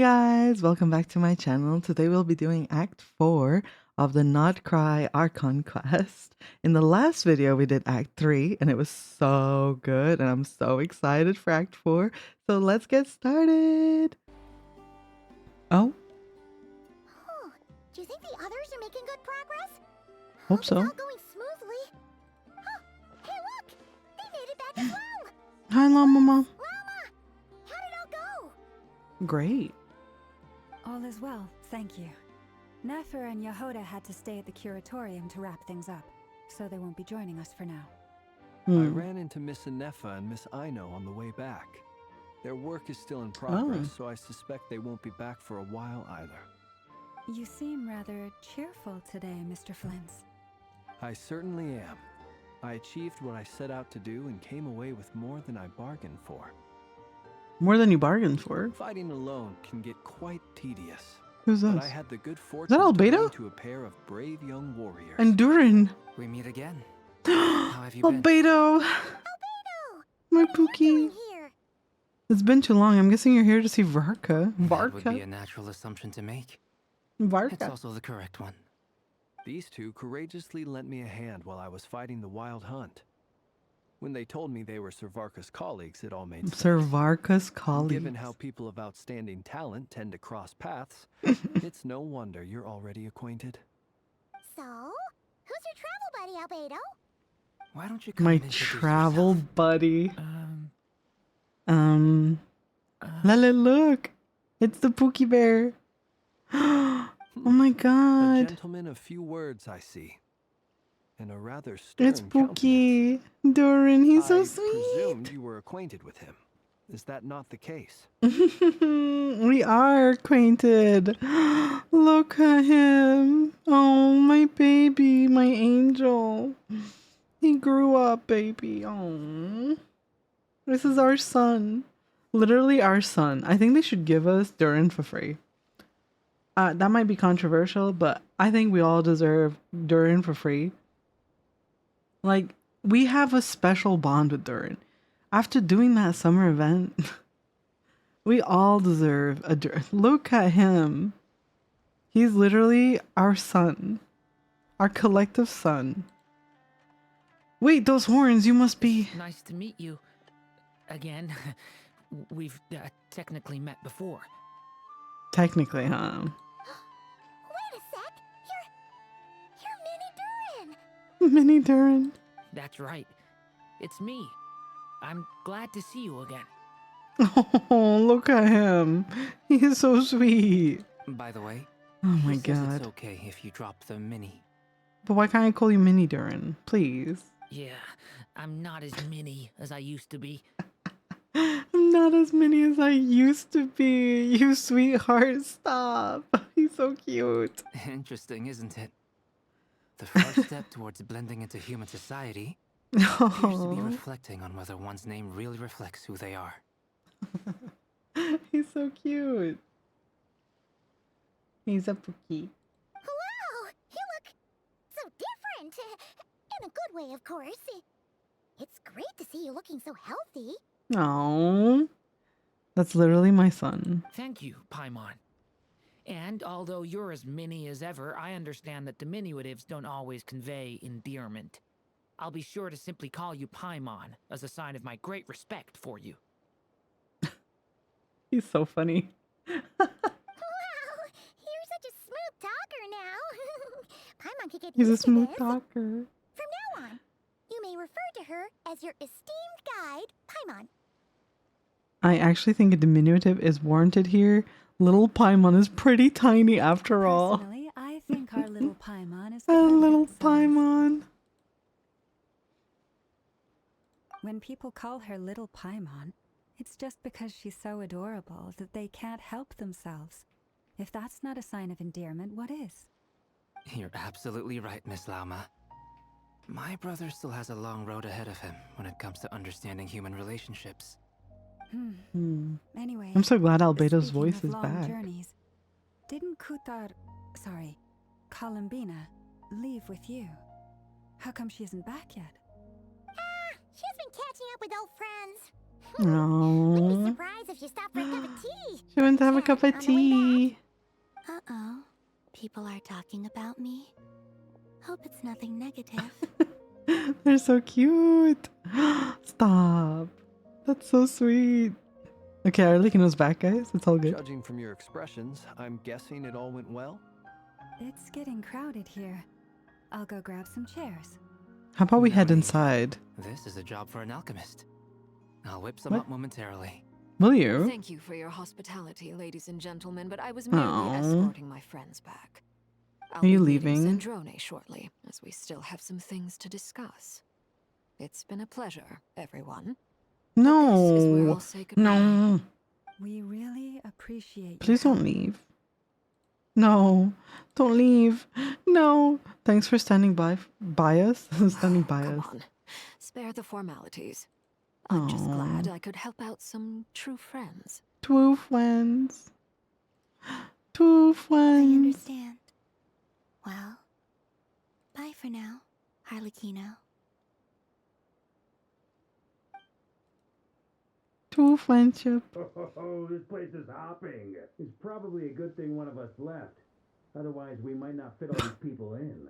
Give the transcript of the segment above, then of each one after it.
Hi guys, welcome back to my channel. Today we'll be doing Act 4 of the Nod Krai Archon Quest. In the last video we did Act 3 and it was so good and I'm so excited for Act 4. So let's get started. Oh, Do you think the others are making good progress? hope so. It's all going smoothly. Oh, hey look! They made it back as well! Hi Lauma. Lauma! How did it all go? Great. All is well, thank you. Nefer and Yehuda had to stay at the curatorium to wrap things up, so they won't be joining us for now. I ran into Miss Nefer and Miss Ino on the way back. Their work is still in progress, so I suspect they won't be back for a while either. You seem rather cheerful today, Mr. Flintz. I certainly am. I achieved what I set out to do and came away with more than I bargained for. More than you bargained for. Fighting alone can get quite tedious. Who's But this? I had the good fortune to Albedo? run to a pair of brave young warriors. And Durin. We meet again. How have you been? Albedo. Albedo! My What are you Pookie. doing here? It's been too long. I'm guessing you're here to see Varka. That would be Varka. a natural assumption to make. It's Varka. also the correct one. These two courageously lent me a hand while I was fighting the wild hunt. When they told me they were Sir Varka's colleagues, it all made sense. Sir Varka's And colleague. given how people of outstanding talent tend to cross paths, it's no wonder you're already acquainted. So, who's your travel buddy, Albedo? Why don't you come My and introduce travel yourself? buddy. Look. It's the Pookie Bear. Oh my A god. gentleman of few words, I see. And a rather stern It's countenance. Pookie. Doran, he's so I sweet. presumed you were acquainted with him. Is that not the case? We are acquainted. Look at him. Oh, my baby, my angel. He grew up, baby. Oh, this is our son. Literally our son. I think they should give us Durin for free. That might be controversial, but I think we all deserve Durin for free. Like, we have a special bond with Durin. After doing that summer event, we all deserve a Durin. Look at him. He's literally our son. Our collective son. Wait, those horns, you must be... Nice to meet you. Again. We've technically met before. Technically, huh? Wait a sec! You're Mini Durin! Mini Durin. That's right. It's me. I'm glad to see you again. Oh, look at him. He's so sweet. By the way, Oh my he says god. it's okay if you drop the mini. But why can't I call you Mini Durin? Please. Yeah, I'm not as mini as I used to be. I'm not as many as I used to be. You sweetheart, stop. He's so cute. Interesting, isn't it? The first step towards blending into human society appears to be Oh, reflecting on whether one's name really reflects who they are. he's so cute. He's a Pookie. Wow! You look so different! In a good way, of course. It's great to see you looking so healthy. Oh, that's literally my son. Thank you, Paimon. And although you're as mini as ever, I understand that diminutives don't always convey endearment. I'll be sure to simply call you Paimon as a sign of my great respect for you. He's so funny. Wow! You're such a smooth talker now. Paimon could get He's a used to smooth this. talker. From now on, you may refer to her as your esteemed guide, Paimon. I actually think a diminutive is warranted here. Little Paimon is pretty tiny after all. Personally, I think our little Paimon is A the little perfect size. Paimon. When people call her little Paimon, it's just because she's so adorable that they can't help themselves. If that's not a sign of endearment, what is? You're absolutely right, Miss Lauma. My brother still has a long road ahead of him when it comes to understanding human relationships. Anyway, I'm so glad Albedo's speaking voice of is long back. journeys, didn't Columbina leave with you? How come she isn't back yet? She's been catching up with old friends. Wouldn't be Oh, surprised if you stopped for a cup of tea. she went to have a cup of On the way tea. Uh-oh. People are talking about me. Hope it's nothing negative. They're so cute. Stop. That's so sweet. Okay, Arlecchino's back, guys. It's all good. Judging from your expressions, I'm guessing it all went well? It's getting crowded here. I'll go grab some chairs. How about we No head need. inside? This is a job for an alchemist. I'll whip some What? up momentarily. Will you? Thank you for your hospitality, ladies and gentlemen, but I was merely Aw. escorting my friends back. I'll Are you be meeting leaving? Sandrone shortly, as we still have some things to discuss. It's been a pleasure, everyone. This is where No. I'll say goodbye. No. We really appreciate you. Please don't leave. No. Don't leave. No. Thanks for standing by us. Standing by Come us. on, spare the formalities. I'm just glad Aw. I could help out some true friends. Two friends. Two I friends. understand. Well, bye for now, Arlecchino. Two friendship. Oh, this place is hopping. It's probably a good thing one of us left. Otherwise, we might not fit all these people in.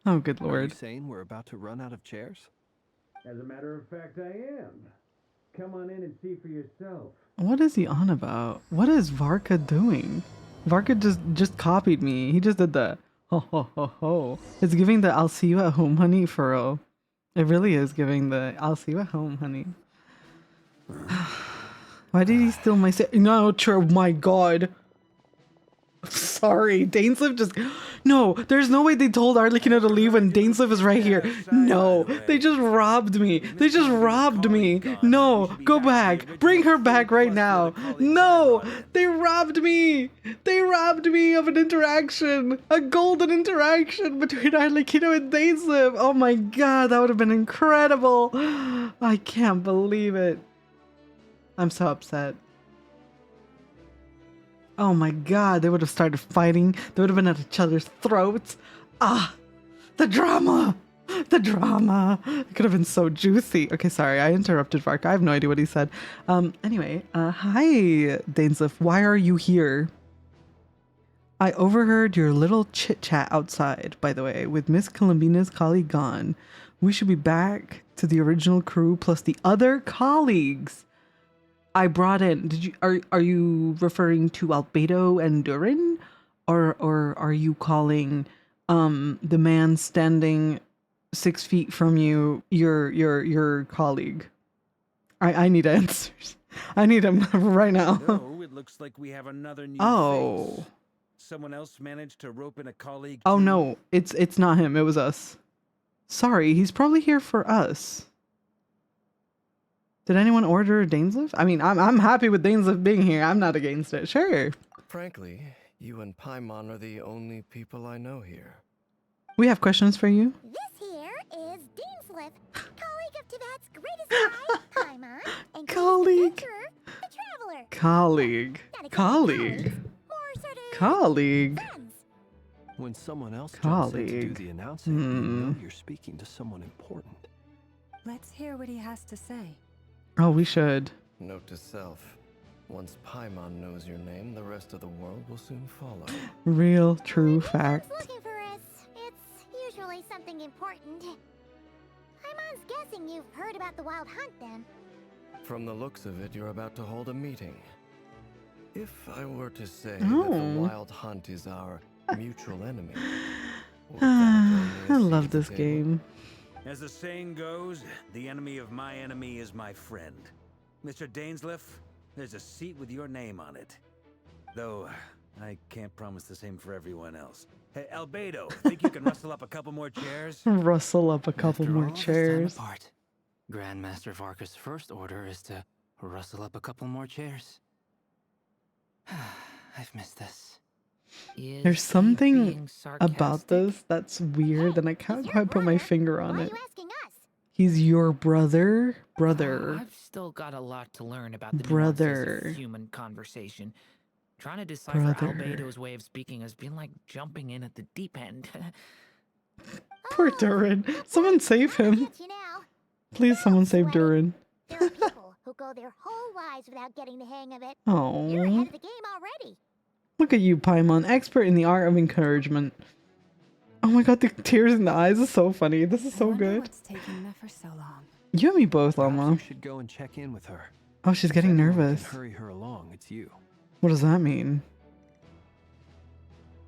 Oh, good Are you lord. saying we're about to run out of chairs? As a matter of fact, I am. Come on in and see for yourself. What is he on about? What is Varka doing? Varka just copied me. He just did the ho ho ho ho. It's giving the I'll see you at home, honey, for real. It really is giving the I'll see you at home, honey. Why did he steal my No, true. My god. Sorry, Dainsleif just... No, there's no way they told Arlecchino to leave when Dainsleif is right here. No, they just robbed me. They just robbed me. No, go back. Bring her back right now. No, they robbed me. They robbed me of an interaction. A golden interaction between Arlecchino and Dainsleif. Oh my god, that would have been incredible. I can't believe it. I'm so upset. Oh my god, they would have started fighting. They would have been at each other's throats. Ah, the drama. The drama. It could have been so juicy. Okay, sorry, I interrupted Varka. I have no idea what he said. Anyway, hi, Dainsleif. Why are you here? I overheard your little chit-chat outside, by the way, with Miss Columbina's colleague gone. We should be back to the original crew plus the other colleagues I brought in. Did you are you referring to Albedo and Durin? Or are you calling the man standing 6 feet from you your colleague? I need answers. I need them right now. No, it looks like we have another new Oh. face. Someone else managed to rope in a colleague. Oh too? no, it's not him, it was us. Sorry, he's probably here for us. Did anyone order Dainsleif? I mean, I'm happy with Dainsleif being here. I'm not against it. Sure. Frankly, you and Paimon are the only people I know here. We have questions for you. This here is Dainsleif, colleague of Tibet's greatest guide, Paimon, and Colleague. adventurer, the traveler. Colleague. Not exactly Colleague. colleagues, more sort of Colleague. friends. When someone else jumps in to do Colleague. the announcing, you know you're speaking to someone important. Let's hear what he has to say. Oh, we should. Note to self, once Paimon knows your name, the rest of the world will soon follow. Real, true When fact. Paimon's looking for us, it's usually something important. Paimon's guessing you've heard about the wild hunt then. From the looks of it, you're about to hold a meeting. If I were to say that Oh. the Wild Hunt is our mutual enemy, would that Ah, only I a seat love at the this table? game. As the saying goes, the enemy of my enemy is my friend. Mr. Dainsleif, there's a seat with your name on it. Though, I can't promise the same for everyone else. Hey, Albedo, think you can rustle up a couple more chairs? Rustle up a couple After more all this time chairs. apart, Grandmaster Varka's first order is to rustle up a couple more chairs. I've missed this. Is There's he something being about sarcastic? this that's weird, and I can't He's your quite put my brother. finger on Why it. are you asking us? He's your brother? Brother. I've still got a lot to learn about the Brother. nuances of human conversation. Trying to decipher Brother. Albedo's way of speaking has been like jumping in at the deep end. Poor Oh, Durin. good Someone point. save I him. get you now. Please, someone save Durin. There are people who go their whole lives without getting the hang of it. Oh, You're ahead of the game already. look at you, Paimon, expert in the art of encouragement. Oh my god, the tears in the eyes is so funny. This is so good. What's taking Nefer so long? You and me both, Perhaps Lauma. you should go and check in with her. Oh, she's If getting anyone can nervous. hurry her along, it's you. What does that mean?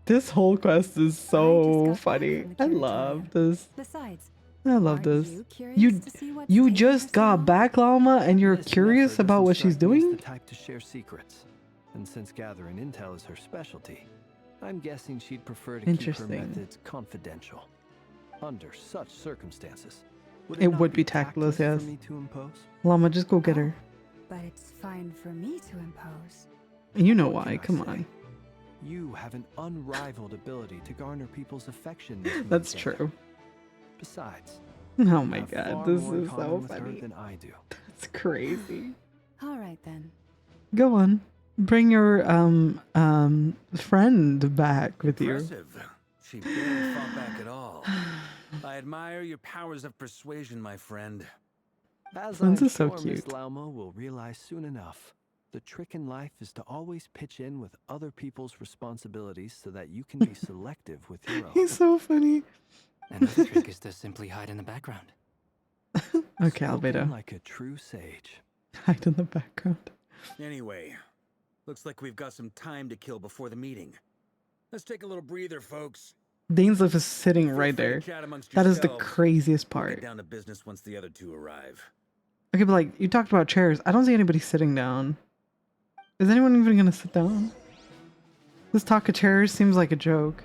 This whole quest is so funny. I love this. Besides, I love aren't this. you curious You to see what's you taking just her so got long? back, Lauma, and you're Miss curious Nefer about doesn't what she's strike me as doing? the type to share secrets. And since gathering intel is her specialty, I'm guessing she'd prefer to keep her Interesting. methods confidential. Under such circumstances, It not would be tactless, yes. for me to impose? Llama, just go get her. But it's fine for me to impose. You know What why, can I come say? on. You have an unrivaled ability to garner people's affection. Miss That's Moonlight. true. Besides, Oh you my have god, far this more in is common so with her funny. than I do. It's crazy. All right then. Go on. Bring your friend back with you. Impressive. She barely fought back at all. I admire your powers of persuasion, my friend. As Flynn's I'm is so sure Miss cute. Lauma will realize soon enough, the trick in life is to always pitch in with other people's responsibilities so that you can be selective with your own. He's so funny. Another trick is to simply hide in the background. Okay, Spoken Albedo. like a true sage. Hide in the background. Anyway, looks like we've got some time to kill before the meeting. Let's take a little breather, folks. Dainsleif is sitting right Feel free to there. chat amongst That is the yourselves. craziest We'll part. get down to business once the other two arrive. Okay, but like, you talked about chairs. I don't see anybody sitting down. Is anyone even gonna sit down? This talk of chairs seems like a joke.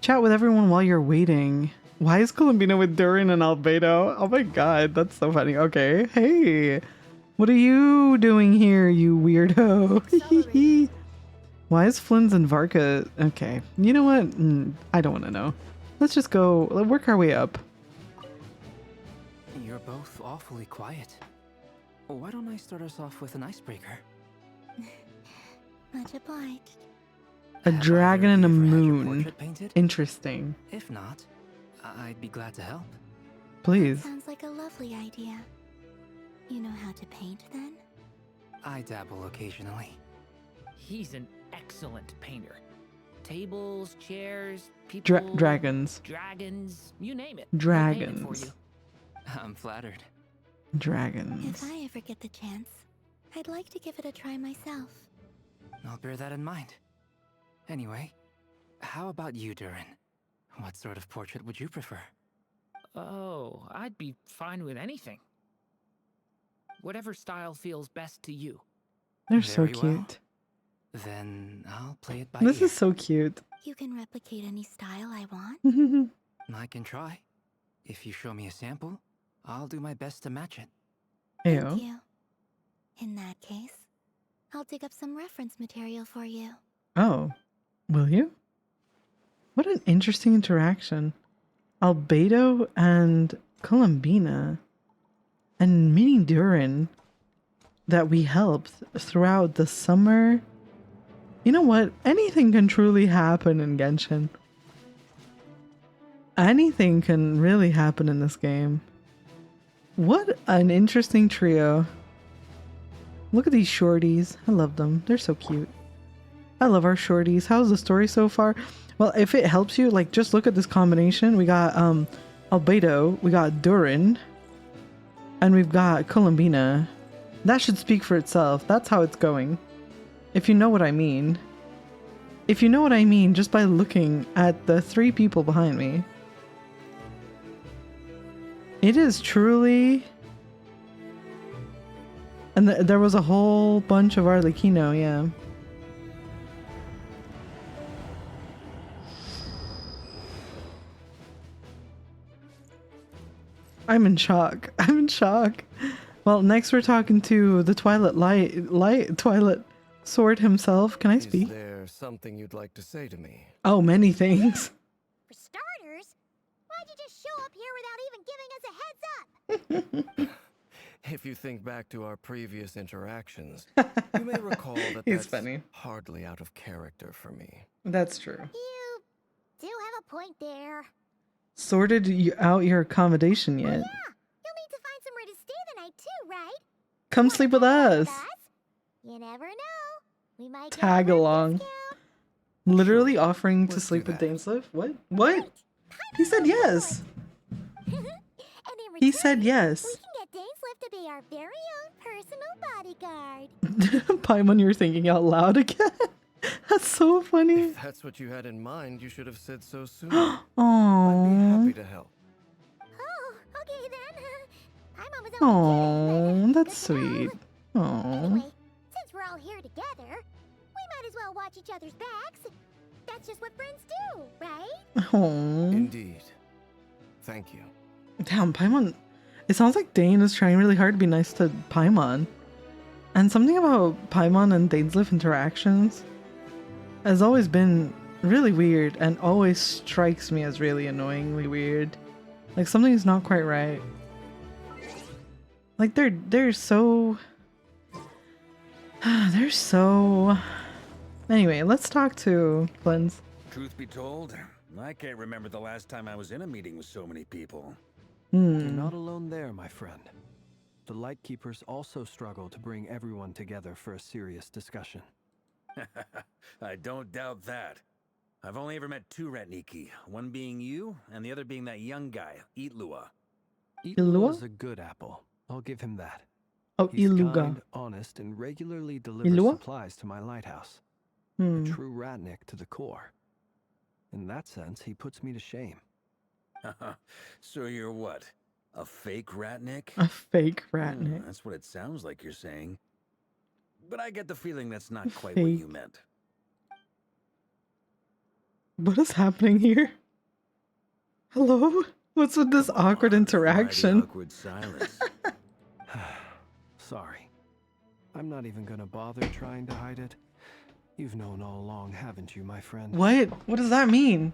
Chat with everyone while you're waiting. Why is Columbina with Durin and Albedo? Oh my god, that's so funny. Okay, hey. What are you doing here, you weirdo? Why is Flynn's and Varka... Okay, you know what? I don't want to know. Let's just go, let's work our way up. You're both awfully quiet. Why don't I start us off with an icebreaker? Much obliged. A Have dragon either and a of you ever had your moon. portrait painted? Interesting. If not, I'd be glad to help. Please. Sounds like a lovely idea. You know how to paint then? I dabble occasionally. He's an excellent painter. Tables, chairs, people, Dragons. dragons, you name it. He'll paint it for Dragons. you. I'm flattered. Dragons. If I ever get the chance, I'd like to give it a try myself. I'll bear that in mind. Anyway, how about you, Durin? What sort of portrait would you prefer? Oh, I'd be fine with anything. Whatever style feels best to you. They're so Very well. cute. Then I'll play it by This ear. is so cute. You can replicate any style I want. I can try. If you show me a sample, I'll do my best to match it. Thank Ew. you. In that case, I'll dig up some reference material for you. Oh, will you? What an interesting interaction. Albedo and Columbina and Mini Durin that we helped throughout the summer. You know what? Anything can truly happen in Genshin. Anything can really happen in this game. What an interesting trio. Look at these shorties. I love them. They're so cute. I love our shorties. How's the story so far? Well, if it helps you, like, just look at this combination. We got Albedo, we got Durin, and we've got Columbina. That should speak for itself. That's how it's going. If you know what I mean. If you know what I mean, just by looking at the three people behind me. It is truly... And there was a whole bunch of Arlecchino, yeah. I'm in shock. I'm in shock. Well, next we're talking to the Twilight Sword himself. Can I speak? Is there something you'd like to say to me? Oh, many things. For starters, why'd you just show up here without even giving us a heads up? If you think back to our previous interactions, you may recall that He's that's funny. hardly out of character for me. That's true. You do have a point there. Sorted you out your accommodation yet? Yeah, you'll need to find somewhere to stay the night too, right? Come sleep with us. You never know. We might Tag get a along. discount. Literally offering to Let's sleep do with that. Dainsleif? What? He said yes. And in He return, said we yes. can get Dainsleif to be our very own personal bodyguard. Paimon, you're thinking out loud again. That's so funny. If that's what you had in mind, you should have said so soon. I'd be Aww. happy to help. Oh, okay then. Paimon was only kidding, Aww, but that's good to know. sweet. Aww. Anyway, since we're all here together, we might as well watch each other's backs. That's just what friends do, right? Aww. Indeed. Thank you. Damn, Paimon. It sounds like Dane is trying really hard to be nice to Paimon. And something about Paimon and Dainsleif interactions has always been really weird and always strikes me as really annoyingly weird. Like something's not quite right. Like they're so they're so anyway, let's talk to Flins. Truth be told, I can't remember the last time I was in a meeting with so many people. You're not alone there, my friend. The Lightkeepers also struggle to bring everyone together for a serious discussion. I don't doubt that. I've only ever met two Ratniki, one being you, and the other being that young guy, Itlua. Itlua is a good apple. I'll give him that. Oh, He's Iluga. kind, honest, and regularly delivers Ilua? supplies to my lighthouse. A true Ratnik to the core. In that sense, he puts me to shame. So you're what? A fake Ratnik? A fake Ratnik. That's what it sounds like you're saying. But I get the feeling that's not quite what you meant. What is happening here? Hello? What's with this awkward interaction? Awkward silence. Sorry. I'm not even gonna bother trying to hide it. You've known all along, haven't you, my friend? What? What does that mean?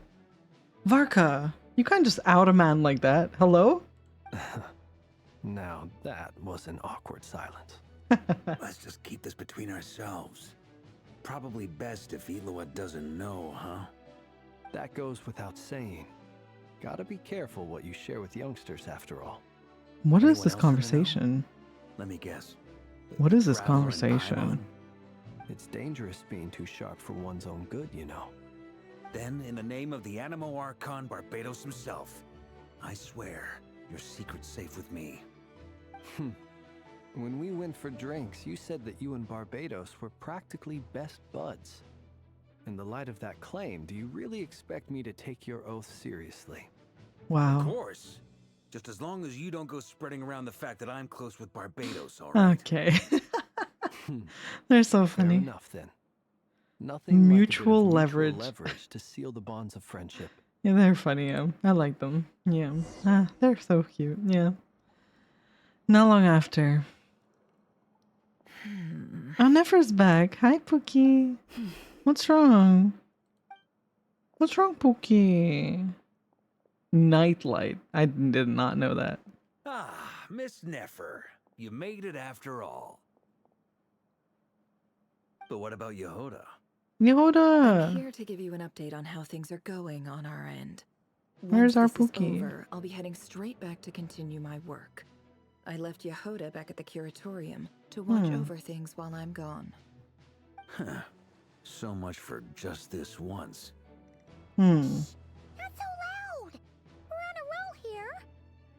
Varka, you can't just out a man like that. Hello? Now, that was an awkward silence. Let's just keep this between ourselves. Probably best if Itlua doesn't know, huh? That goes without saying. Gotta be careful what you share with youngsters, after all. What is Anyone this else gonna know? conversation? Let me guess. What is this Traveler and conversation? Paimon? It's dangerous being too sharp for one's own good, you know. Then, in the name of the Animo Archon Barbados himself, I swear your secret's safe with me. When we went for drinks, you said that you and Barbados were practically best buds. In the light of that claim, do you really expect me to take your oath seriously? Of Wow. course. Just as long as you don't go spreading around the fact that I'm close with Barbados, all right? Okay. They're so Fair funny. enough, then. Nothing Mutual like a bit of leverage. leverage to seal the bonds of friendship. Yeah, they're funny. Yeah. I like them. Yeah. They're so cute. Yeah. Not long after. Oh, Nefer's back. Hi, Pookie. What's wrong? What's wrong, Pookie? Nightlight. I did not know that. Ah, Miss Nefer. You made it after all. But what about Yehoda? I'm Yehoda! here to give you an update on how things are going on our end. Where's Once our this is Pookie? over, I'll be heading straight back to continue my work. I left Yehoda back at the curatorium to watch over things while I'm gone. So much for just this once. Not so loud. We're on a roll here.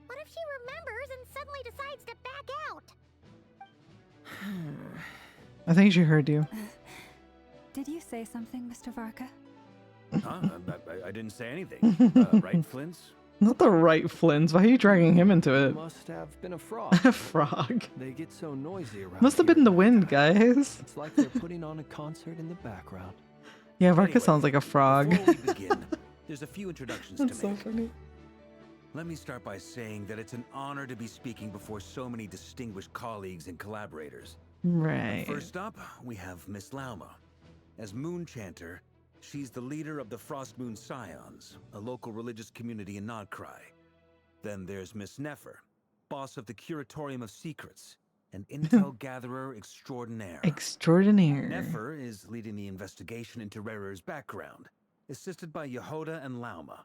What if she remembers and suddenly decides to back out? I think she heard you. Did you say something, Mr. Varka? Huh? I didn't say anything. Right, Flints? Not the right Flins. Why are you dragging him into it? Must have been a frog. A frog. They get so noisy around Must have here been the at wind, night. guys. It's like they're putting on a concert in the background. Yeah, Varka Anyway, sounds like a frog. Before we begin, there's a few introductions That's to so make. funny. Let me start by saying that it's an honor to be speaking before so many distinguished colleagues and collaborators. Right. First up, we have Miss Lauma. As Moon Chanter, she's the leader of the Frost Moon Scions, a local religious community in Nod Krai. Then there's Miss Nefer, boss of the Curatorium of Secrets, an intel gatherer extraordinaire. Extraordinaire. Nefer is leading the investigation into Rerir's background, assisted by Yehoda and Lauma.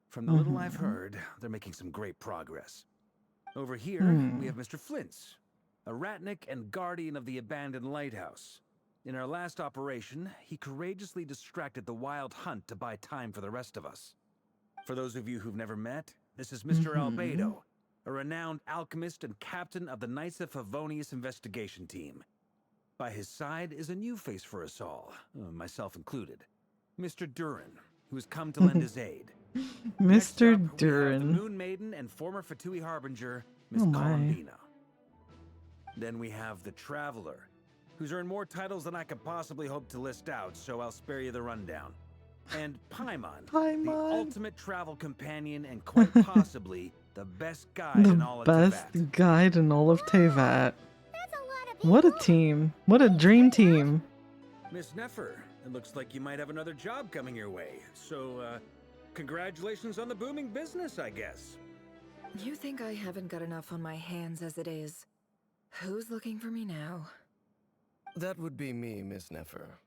From the little I've heard, they're making some great progress. Over here, we have Mr. Flint's. a ratnik and guardian of the abandoned lighthouse. In our last operation, he courageously distracted the wild hunt to buy time for the rest of us. For those of you who've never met, this is Mr. Albedo, a renowned alchemist and captain of the Knights of Favonius investigation team. By his side is a new face for us all, myself included, Mr. Durin, who has come to lend his aid. Mr. Next up, we have the Moon Maiden and former Fatui Harbinger, Miss Columbina. Then we have the Traveler, who's earned more titles than I could possibly hope to list out, so I'll spare you the rundown. And Paimon, the ultimate travel companion and quite possibly the best guide in all of Teyvat. The best guide in all of Teyvat. What a team. What a dream team. Miss Nefer, it looks like you might have another job coming your way. So, congratulations on the booming business, I guess. You think I haven't got enough on my hands as it is? Who's looking for me now? That would be me, Miss Nefer.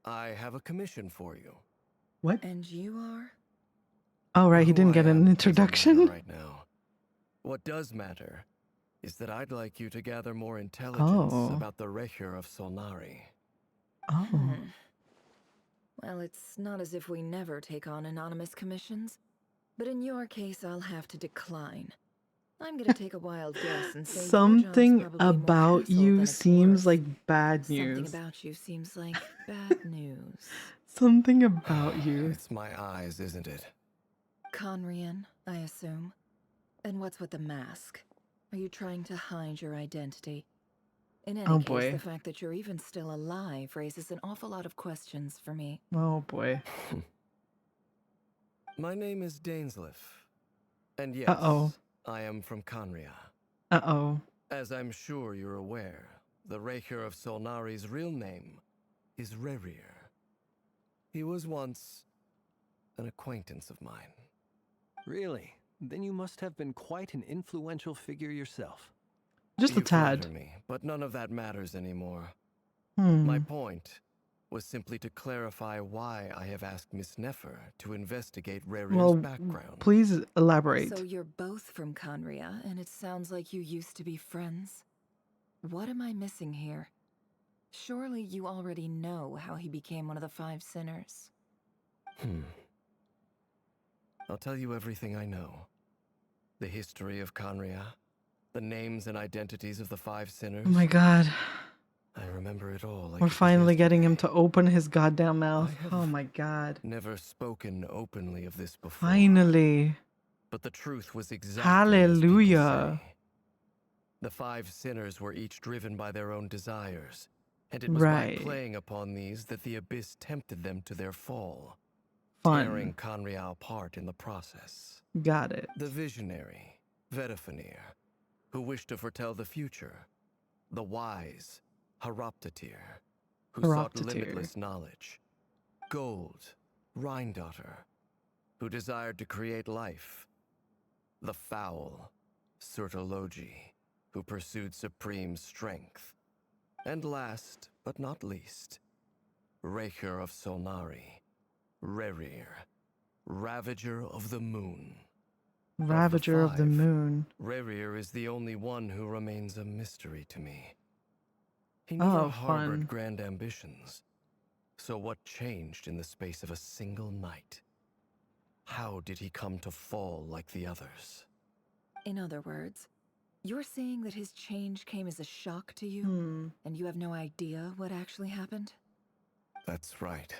I have a commission for you. What? And you are? Oh, right, he didn't get an introduction. Right now. What does matter is that I'd like you to gather more intelligence about the Racher of Solnari. Oh. Well, it's not as if we never take on anonymous commissions, but in your case, I'll have to decline. I'm gonna take a wild guess and say something about you seems like bad news. Something about you seems like bad news. Something about you. It's my eyes, isn't it? Conrian, I assume. And what's with the mask? Are you trying to hide your identity? In any case, the fact that you're even still alive raises an awful lot of questions for me. Oh boy. My name is Dainsleif. And yes, I am from Conria. As I'm sure you're aware, the Racher of Solnari's real name is Rerir. He was once an acquaintance of mine. Really? Then you must have been quite an influential figure yourself. Just a tad. Me, but none of that matters anymore. My point was simply to clarify why I have asked Miss Nefer to investigate Rerir's background. Please elaborate. So you're both from Conria, and it sounds like you used to be friends. What am I missing here? Surely you already know how he became one of the 5 sinners. I'll tell you everything I know. The history of Conria, the names and identities of the 5 sinners. Oh my god. I remember it all. Like we're finally getting him to open his goddamn mouth. Oh my god. Never spoken openly of this before. Finally. But the truth was exactly Hallelujah. The 5 sinners were each driven by their own desires, and it was by playing upon these that the Abyss tempted them to their fall, tearing Conria apart in the process. Got it. The visionary, Vedifenir, who wished to foretell the future. The wise, Haroptatir, who sought limitless knowledge. Gold, Rhindaughter, who desired to create life. The foul, Surtologi, who pursued supreme strength. And last, but not least, Racher of Solnari, Rerir, Ravager of the Moon. Ravager of the Moon. Rerir is the only one who remains a mystery to me. He never harbored grand ambitions. So what changed in the space of a single night? How did he come to fall like the others? In other words, you're saying that his change came as a shock to you, and you have no idea what actually happened? That's right.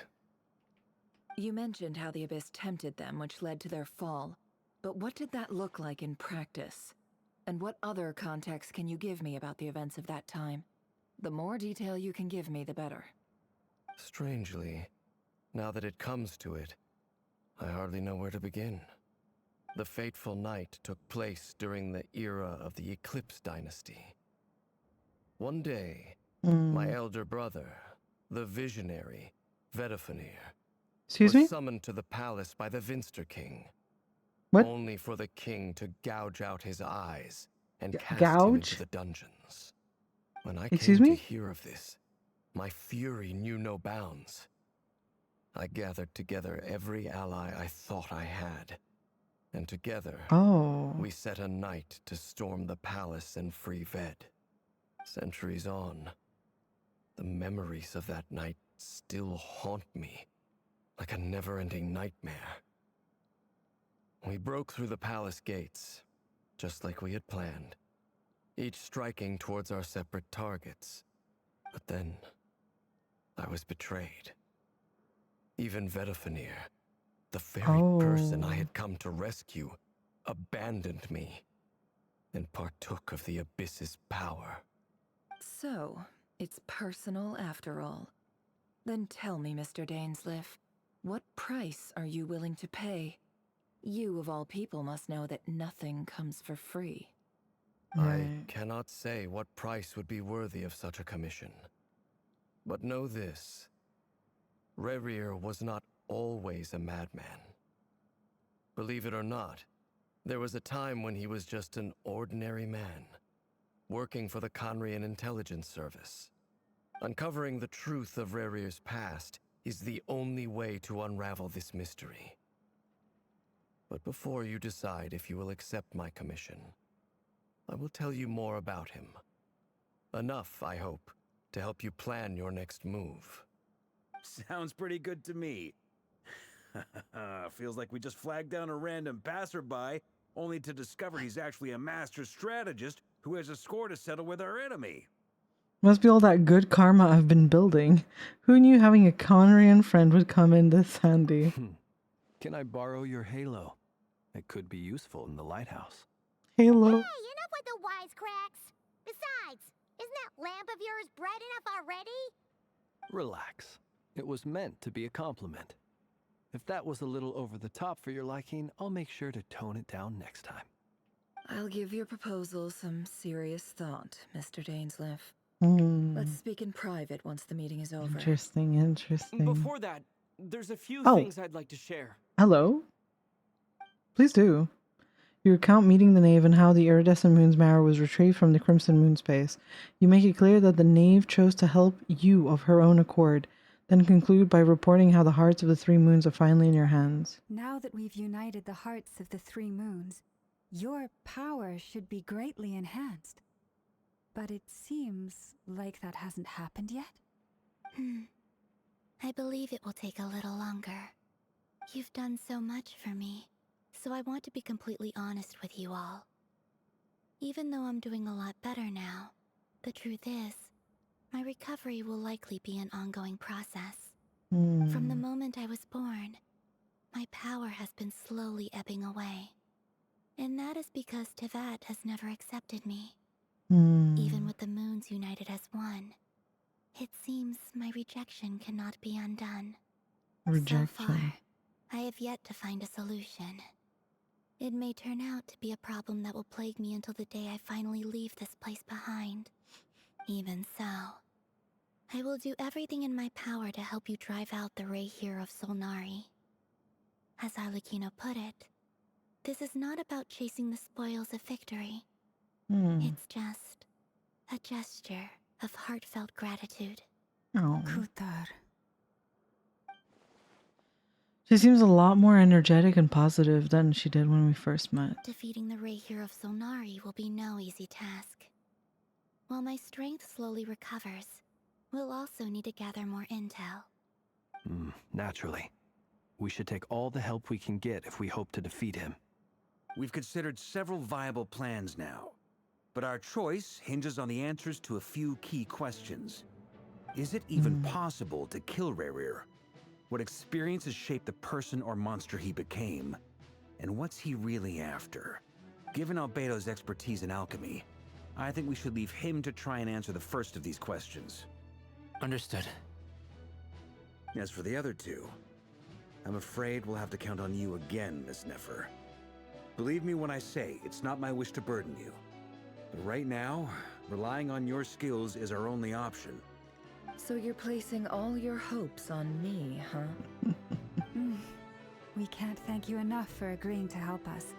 You mentioned how the Abyss tempted them, which led to their fall. But what did that look like in practice? And what other context can you give me about the events of that time? The more detail you can give me, the better. Strangely, now that it comes to it, I hardly know where to begin. The fateful night took place during the era of the Eclipse Dynasty. One day, my elder brother, the visionary, Vedifenir, was summoned to the palace by the Vinster King. Only for the king to gouge out his eyes and cast him into the dungeons. When I came to hear of this, my fury knew no bounds. I gathered together every ally I thought I had, and together we set a night to storm the palace and free Ved. Centuries on, the memories of that night still haunt me like a never-ending nightmare. We broke through the palace gates, just like we had planned, each striking towards our separate targets. But then, I was betrayed. Even Vedafenir, the very person I had come to rescue, abandoned me and partook of the Abyss's power. So, it's personal after all. Then tell me, Mr. Dainsleif, what price are you willing to pay? You, of all people, must know that nothing comes for free. I cannot say what price would be worthy of such a commission. But know this. Rerir was not always a madman. Believe it or not, there was a time when he was just an ordinary man, working for the Khanrian Intelligence Service. Uncovering the truth of Rerir's past is the only way to unravel this mystery. But before you decide if you will accept my commission, I will tell you more about him. Enough, I hope, to help you plan your next move. Sounds pretty good to me. Feels like we just flagged down a random passerby, only to discover he's actually a master strategist who has a score to settle with our enemy. Must be all that good karma I've been building. Who knew having a Conrian friend would come in this handy? Can I borrow your halo? It could be useful in the lighthouse. Halo. Hey, enough with the wisecracks. Besides, isn't that lamp of yours bright enough already? Relax. It was meant to be a compliment. If that was a little over the top for your liking, I'll make sure to tone it down next time. I'll give your proposal some serious thought, Mr. Dainsleif. Let's speak in private once the meeting is over. Interesting, interesting. Before that, there's a few things I'd like to share. Hello? Please do. You recount meeting the Knave and how the iridescent moon's marrow was retrieved from the crimson moon space. You make it clear that the Knave chose to help you of her own accord, then conclude by reporting how the hearts of the three moons are finally in your hands. Now that we've united the hearts of the three moons, your power should be greatly enhanced. But it seems like that hasn't happened yet. I believe it will take a little longer. You've done so much for me, so I want to be completely honest with you all. Even though I'm doing a lot better now, the truth is, my recovery will likely be an ongoing process. From the moment I was born, my power has been slowly ebbing away. And that is because Tevat has never accepted me. Even with the moons united as one, it seems my rejection cannot be undone. So far, I have yet to find a solution. It may turn out to be a problem that will plague me until the day I finally leave this place behind. Even so, I will do everything in my power to help you drive out the Rerir of Solnari. As Arlecchino put it, this is not about chasing the spoils of victory. It's just a gesture of heartfelt gratitude. Kutar. She seems a lot more energetic and positive than she did when we first met. Defeating the Rerir of Solnari will be no easy task. While my strength slowly recovers, we'll also need to gather more intel. Naturally. We should take all the help we can get if we hope to defeat him. We've considered several viable plans now, but our choice hinges on the answers to a few key questions. Is it even possible to kill Rerir? What experiences shaped the person or monster he became? And what's he really after? Given Albedo's expertise in alchemy, I think we should leave him to try and answer the first of these questions. Understood. As for the other two, I'm afraid we'll have to count on you again, Miss Nefer. Believe me when I say it's not my wish to burden you. But right now, relying on your skills is our only option. So you're placing all your hopes on me, huh? We can't thank you enough for agreeing to help us.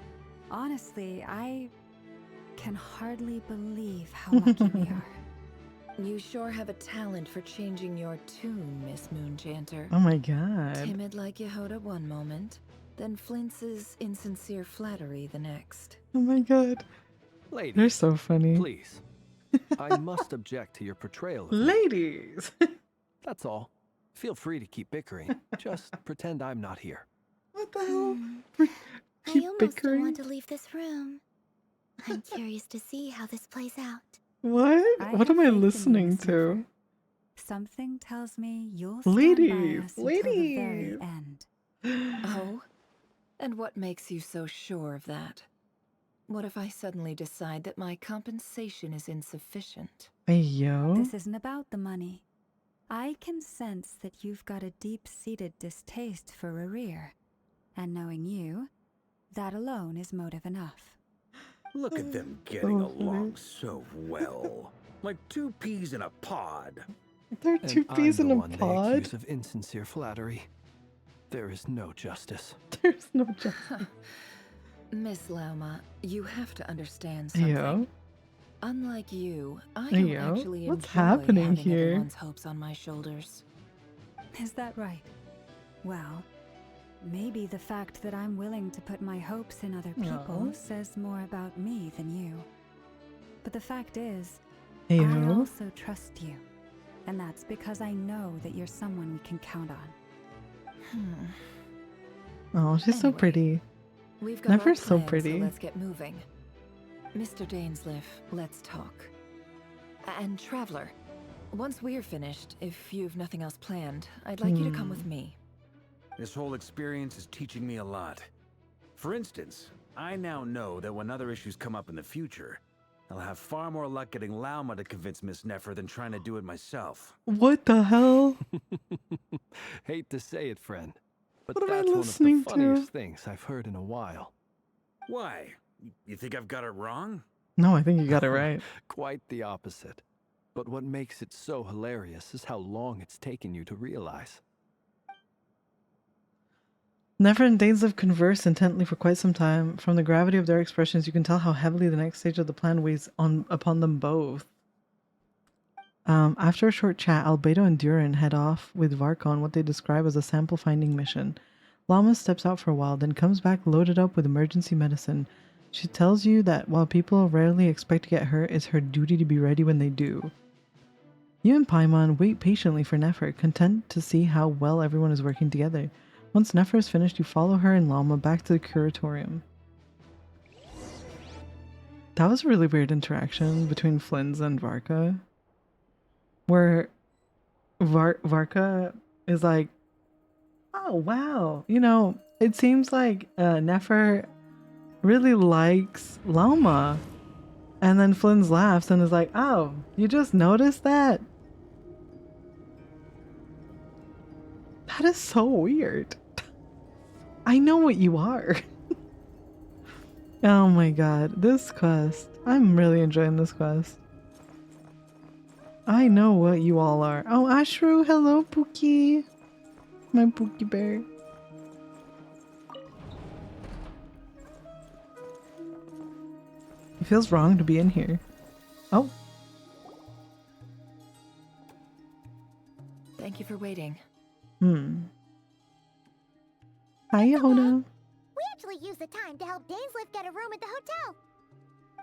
Honestly, I can hardly believe how lucky we are. You sure have a talent for changing your tune, Miss Moonchanter. Oh my god. Timid like Yehoda one moment, then flinches insincere flattery the next. Oh my god. Lady, They're so funny. please, I must object to your portrayal of me. Ladies! That's all. Feel free to keep bickering. Just pretend I'm not here. What the hell? I Keep almost don't bickering? want to leave this room. I'm curious to see how this plays out. What? What am I have faith in you, listening Miss Nefer. to? Something tells me you'll stand by Ladies! us until the very Ladies! end. Oh? And what makes you so sure of that? What if I suddenly decide that my compensation is insufficient? Hey, yo. This isn't about the money. I can sense that you've got a deep-seated distaste for Rerir. And knowing you, that alone is motive enough. Look at them getting along so well. Like two peas in a pod. They're And two peas I'm in the a one they pod? accuse of insincere flattery. There is no justice. There's no justice. Miss Lauma, you have to understand something. Yo. Unlike you, I Hey, don't yo. actually What's enjoy happening having here? everyone's hopes on my shoulders. Is that right? Well, maybe the fact that I'm willing to put my hopes in other people No. says more about me than you. But the fact is, Hey, I yo. also trust you. And that's because I know that you're someone we can count on. Oh, she's so Anyway. pretty. We've got Nefer's our so plans, pretty. So let's get moving. Mr. Dainsleif, let's talk. And Traveler, once we're finished, if you've nothing else planned, I'd like you to come with me. This whole experience is teaching me a lot. For instance, I now know that when other issues come up in the future, I'll have far more luck getting Lauma to convince Miss Nefer than trying to do it myself. What the hell? Hate to say it, friend, but What am I that's one of listening the funniest to? things I've heard in a while. Why? You think I've got it wrong? No, I think you got it right. Quite the opposite. But what makes it so hilarious is how long it's taken you to realize. Nefer and Dainsleif converse intently for quite some time. From the gravity of their expressions, you can tell how heavily the next stage of the plan weighs upon them both. After a short chat, Albedo and Durin head off with Varka on what they describe as a sample finding mission. Lauma steps out for a while, then comes back loaded up with emergency medicine. She tells you that while people rarely expect to get hurt, it's her duty to be ready when they do. You and Paimon wait patiently for Nefer, content to see how well everyone is working together. Once Nefer is finished, you follow her and Lauma back to the curatorium. That was a really weird interaction between Flins and Varka, where Varka is like, oh wow, you know, it seems like Nefer really likes Lauma. And then Flins laughs and is like, oh, you just noticed that? That is so weird. I know what you are. Oh my god, this quest. I'm really enjoying this quest. I know what you all are. Oh, Ashru, hello, Pookie. My Pookie bear. It feels wrong to be in here. Oh. Thank you for waiting. Hi, Yehoda. We actually used the time to help Dainsleif get a room at the hotel.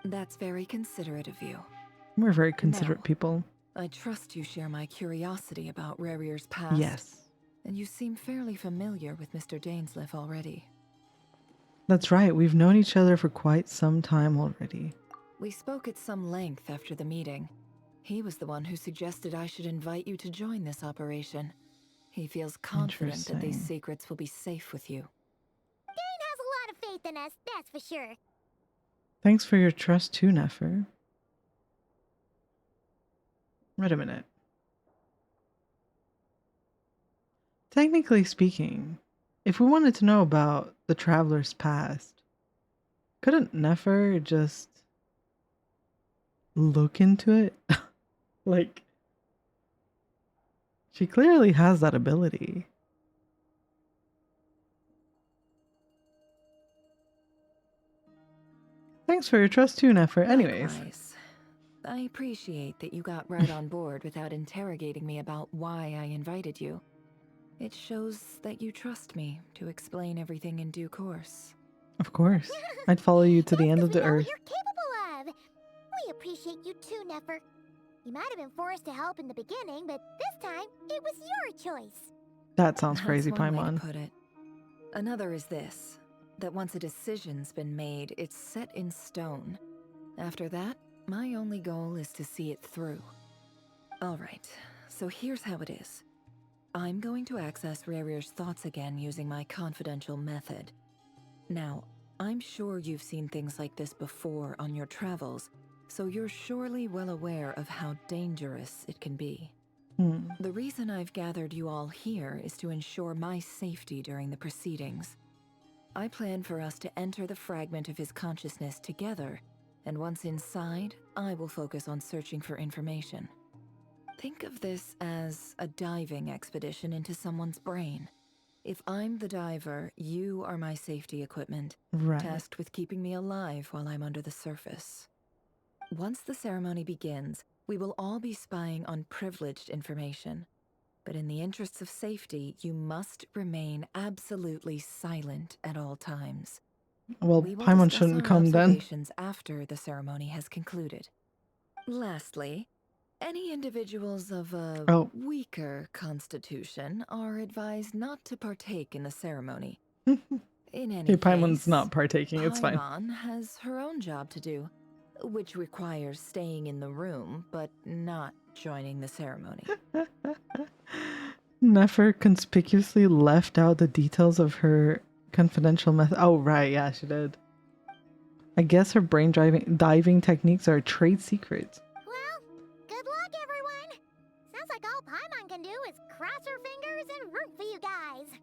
That's very considerate of you. We're very considerate Now, people. I trust you share my curiosity about Rerir's past. Yes. And you seem fairly familiar with Mr. Dainsleif already. That's right. We've known each other for quite some time already. We spoke at some length after the meeting. He was the one who suggested I should invite you to join this operation. He feels confident that these Interesting. secrets will be safe with you. Dane has a lot of faith in us, that's for sure. Thanks for your trust too, Nefer. Wait a minute. Technically speaking, if we wanted to know about the Traveler's past, couldn't Nefer just look into it? Like, she clearly has that ability. Thanks for your trust too, Nefer. Anyways. Likewise. I appreciate that you got right on board without interrogating me about why I invited you. It shows that you trust me to explain everything in due course. Of course. I'd follow you to the end of the We know what earth. you're capable of. We appreciate you too, Nefer. You might have been forced to help in the beginning, but this time, it was your choice. That sounds crazy, That's one way to Paimon. put it. Another is this, that once a decision's been made, it's set in stone. After that, my only goal is to see it through. Alright, so here's how it is. I'm going to access Rerir's thoughts again using my confidential method. Now, I'm sure you've seen things like this before on your travels, so you're surely well aware of how dangerous it can be. The reason I've gathered you all here is to ensure my safety during the proceedings. I plan for us to enter the fragment of his consciousness together, and once inside, I will focus on searching for information. Think of this as a diving expedition into someone's brain. If I'm the diver, you are my safety equipment, tasked with keeping me alive while I'm under the surface. Once the ceremony begins, we will all be spying on privileged information. But in the interests of safety, you must remain absolutely silent at all times. Well, We will Paimon discuss shouldn't our come then. observations after the ceremony has concluded. Lastly, any individuals of a weaker constitution are advised not to partake in the ceremony. In any Paimon's case, not partaking, it's fine. Paimon has her own job to do, which requires staying in the room, but not joining the ceremony. Nefer conspicuously left out the details of her confidential method. Oh, right, yeah, she did. I guess her brain diving techniques are trade secrets. Well, good luck, everyone. Sounds like all Paimon can do is cross her fingers and root for you guys.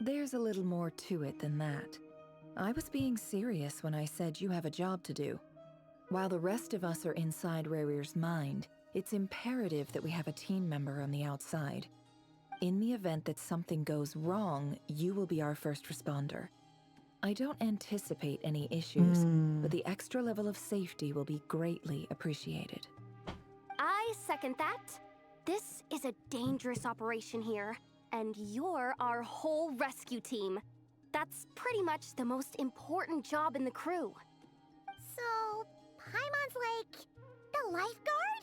There's a little more to it than that. I was being serious when I said you have a job to do. While the rest of us are inside Rerir's mind, it's imperative that we have a team member on the outside. In the event that something goes wrong, you will be our first responder. I don't anticipate any issues, but the extra level of safety will be greatly appreciated. I second that. This is a dangerous operation here, and you're our whole rescue team. That's pretty much the most important job in the crew. So, Paimon's like the lifeguard?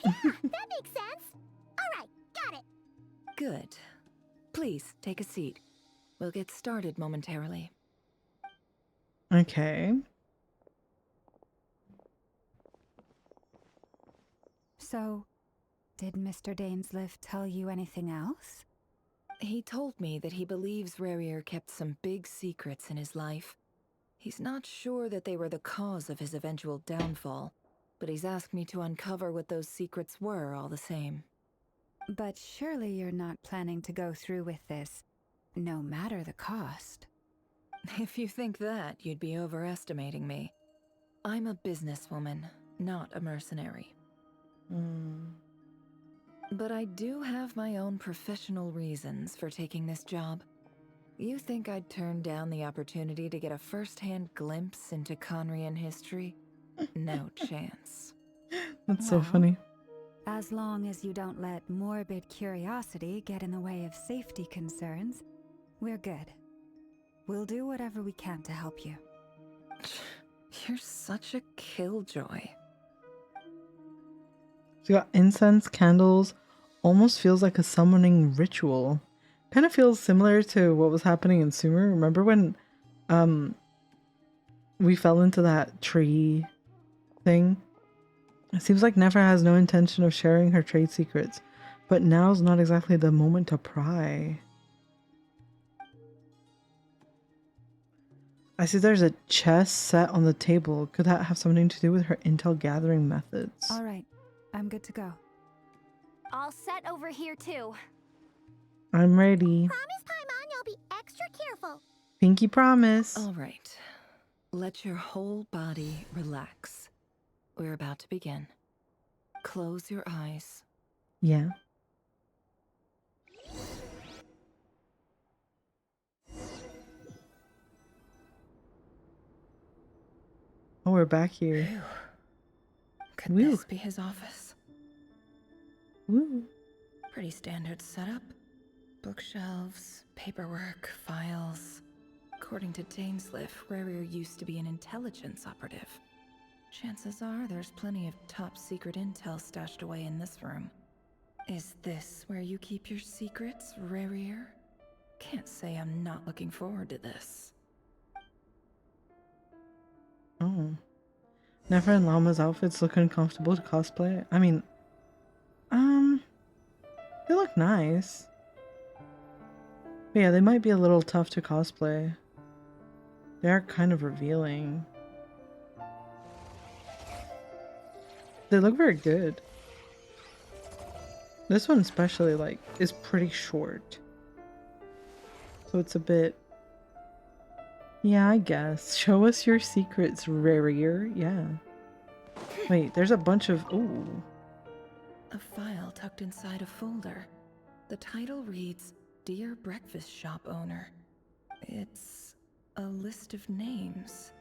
Yeah, that makes sense. Alright, got it. Good. Please, take a seat. We'll get started momentarily. Okay. So, did Mr. Dainsleif tell you anything else? He told me that he believes Rerir kept some big secrets in his life. He's not sure that they were the cause of his eventual downfall, but he's asked me to uncover what those secrets were all the same. But surely you're not planning to go through with this, no matter the cost. If you think that, you'd be overestimating me. I'm a businesswoman, not a mercenary. But I do have my own professional reasons for taking this job. You think I'd turn down the opportunity to get a first-hand glimpse into Conrian history? No chance. That's so funny. As long as you don't let morbid curiosity get in the way of safety concerns, we're good. We'll do whatever we can to help you. You're such a killjoy. So you got incense, candles, almost feels like a summoning ritual. Kind of feels similar to what was happening in Sumer. Remember when we fell into that tree thing? It seems like Nefer has no intention of sharing her trade secrets, but now's not exactly the moment to pry. I see there's a chest set on the table. Could that have something to do with her intel gathering methods? All right, I'm good to go. All set over here too. I'm ready. Promise, Paimon, you'll be extra careful. Pinky promise. All right. Let your whole body relax. We're about to begin. Close your eyes. Yeah. Oh, we're back here. Phew. Could this be his office? Woo. Pretty standard setup. Bookshelves, paperwork, files. According to Dainsleif, Rerir used to be an intelligence operative. Chances are there's plenty of top secret intel stashed away in this room. Is this where you keep your secrets, Rerir? Can't say I'm not looking forward to this. Oh. Nefer and Lauma's outfits look uncomfortable to cosplay. I mean, they look nice. But yeah, they might be a little tough to cosplay. They are kind of revealing. They look very good. This one especially, like, is pretty short. So it's a bit... Yeah, I guess. Show us your secrets, Rerir. Yeah. Wait, there's a bunch of... Ooh. A file tucked inside a folder. The title reads, Dear Breakfast Shop Owner. It's a list of names.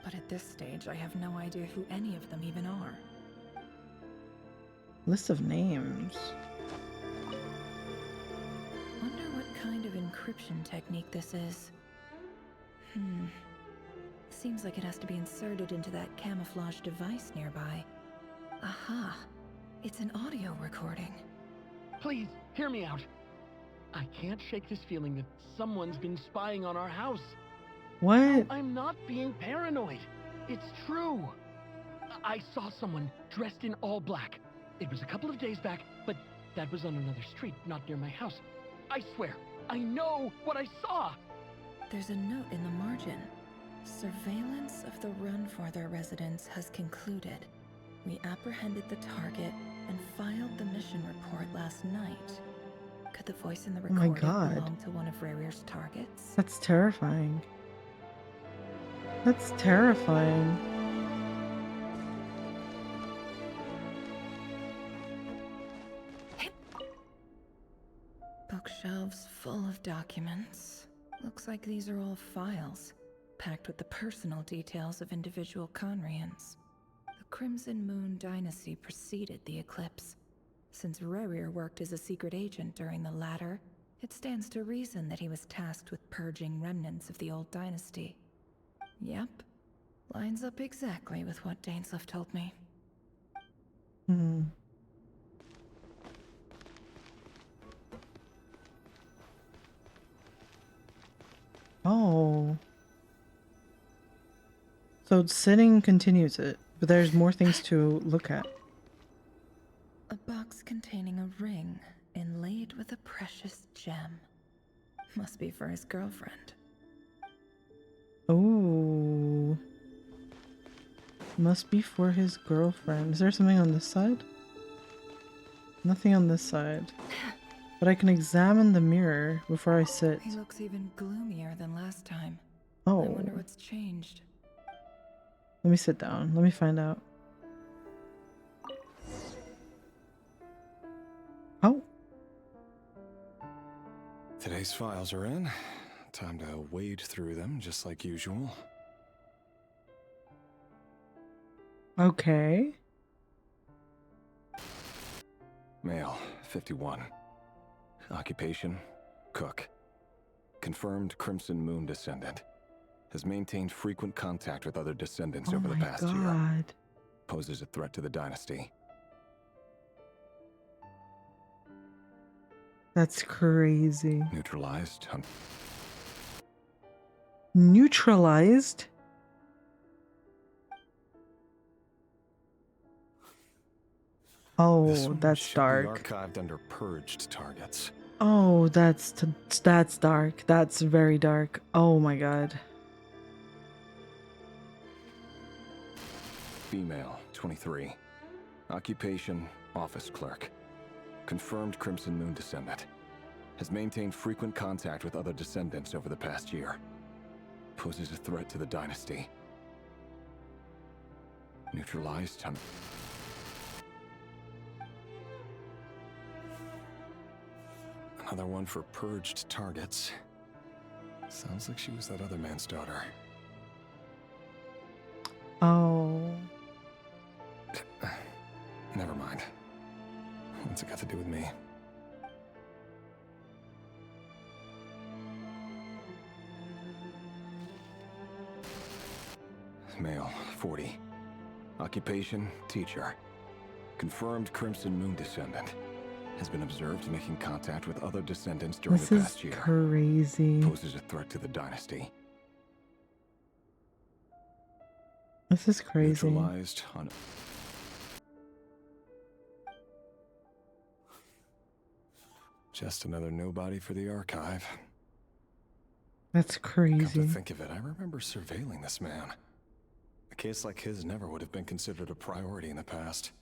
But at this stage, I have no idea who any of them even are. List of names. Wonder what kind of encryption technique this is. Seems like it has to be inserted into that camouflage device nearby. Aha! It's an audio recording. Please, hear me out. I can't shake this feeling that someone's been spying on our house. What? No, I'm not being paranoid. It's true. I saw someone dressed in all black. It was a couple of days back, but that was on another street, not near my house. I swear, I know what I saw. There's a note in the margin. Surveillance of the Runforther residence has concluded. We apprehended the target and filed the mission report last night. Could the voice in the Oh my recording God. belong to one of Rerir's targets? That's terrifying. That's terrifying. Bookshelves full of documents. Looks like these are all files, packed with the personal details of individual Conrians. The Crimson Moon dynasty preceded the eclipse. Since Rerir worked as a secret agent during the latter, it stands to reason that he was tasked with purging remnants of the old dynasty. Yep, lines up exactly with what Dainsleif told me. Oh. So sitting continues it, but there's more things to look at. A box containing a ring inlaid with a precious gem. Must be for his girlfriend. Oh. Must be for his girlfriend. Is there something on this side? Nothing on this side. But I can examine the mirror before I sit. He looks even gloomier than last time. Oh. I wonder what's changed. Let me sit down. Let me find out. Oh. Today's files are in. Time to wade through them just like usual. Okay. Male, 51. Occupation, cook. Confirmed Crimson Moon descendant. Has maintained frequent contact with other descendants over the past year. Poses a threat to the dynasty. That's crazy. Neutralized. Neutralized? Oh, that's dark. Be archived under purged targets. Oh, that's dark. That's very dark. Oh my god. Female, 23. Occupation, office clerk. Confirmed Crimson Moon descendant. Has maintained frequent contact with other descendants over the past year. Poses a threat to the dynasty. Neutralized. Another one for purged targets. Sounds like she was that other man's daughter. Oh. Never mind. What's it got to do with me? Male, 40. Occupation, teacher. Confirmed Crimson Moon descendant. Has been observed making contact with other descendants during the past year. This is crazy. Poses a threat to the dynasty. This is crazy. Neutralized on... Just another nobody for the archive. That's Come crazy. to think of it, I remember surveilling this man. A case like his never would have been considered a priority in the past.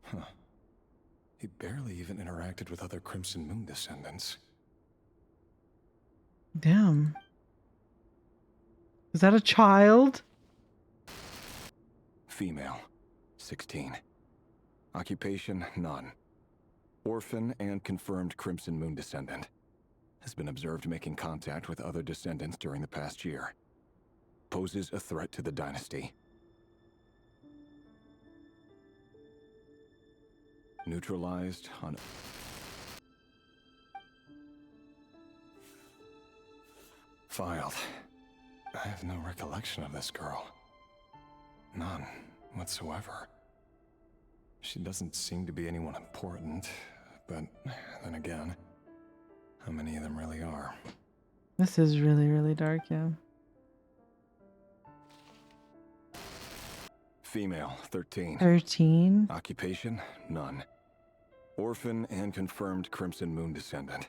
Huh. He barely even interacted with other Crimson Moon descendants. Damn. Is that a child? Female, 16. Occupation, none. Orphan and confirmed Crimson Moon descendant. Has been observed making contact with other descendants during the past year. Poses a threat to the dynasty. Neutralized on... Filed. I have no recollection of this girl. None whatsoever. She doesn't seem to be anyone important, but then again, how many of them really are? This is really, really dark, yeah. Female, 13. 13? Occupation, none. Orphan and confirmed Crimson Moon descendant.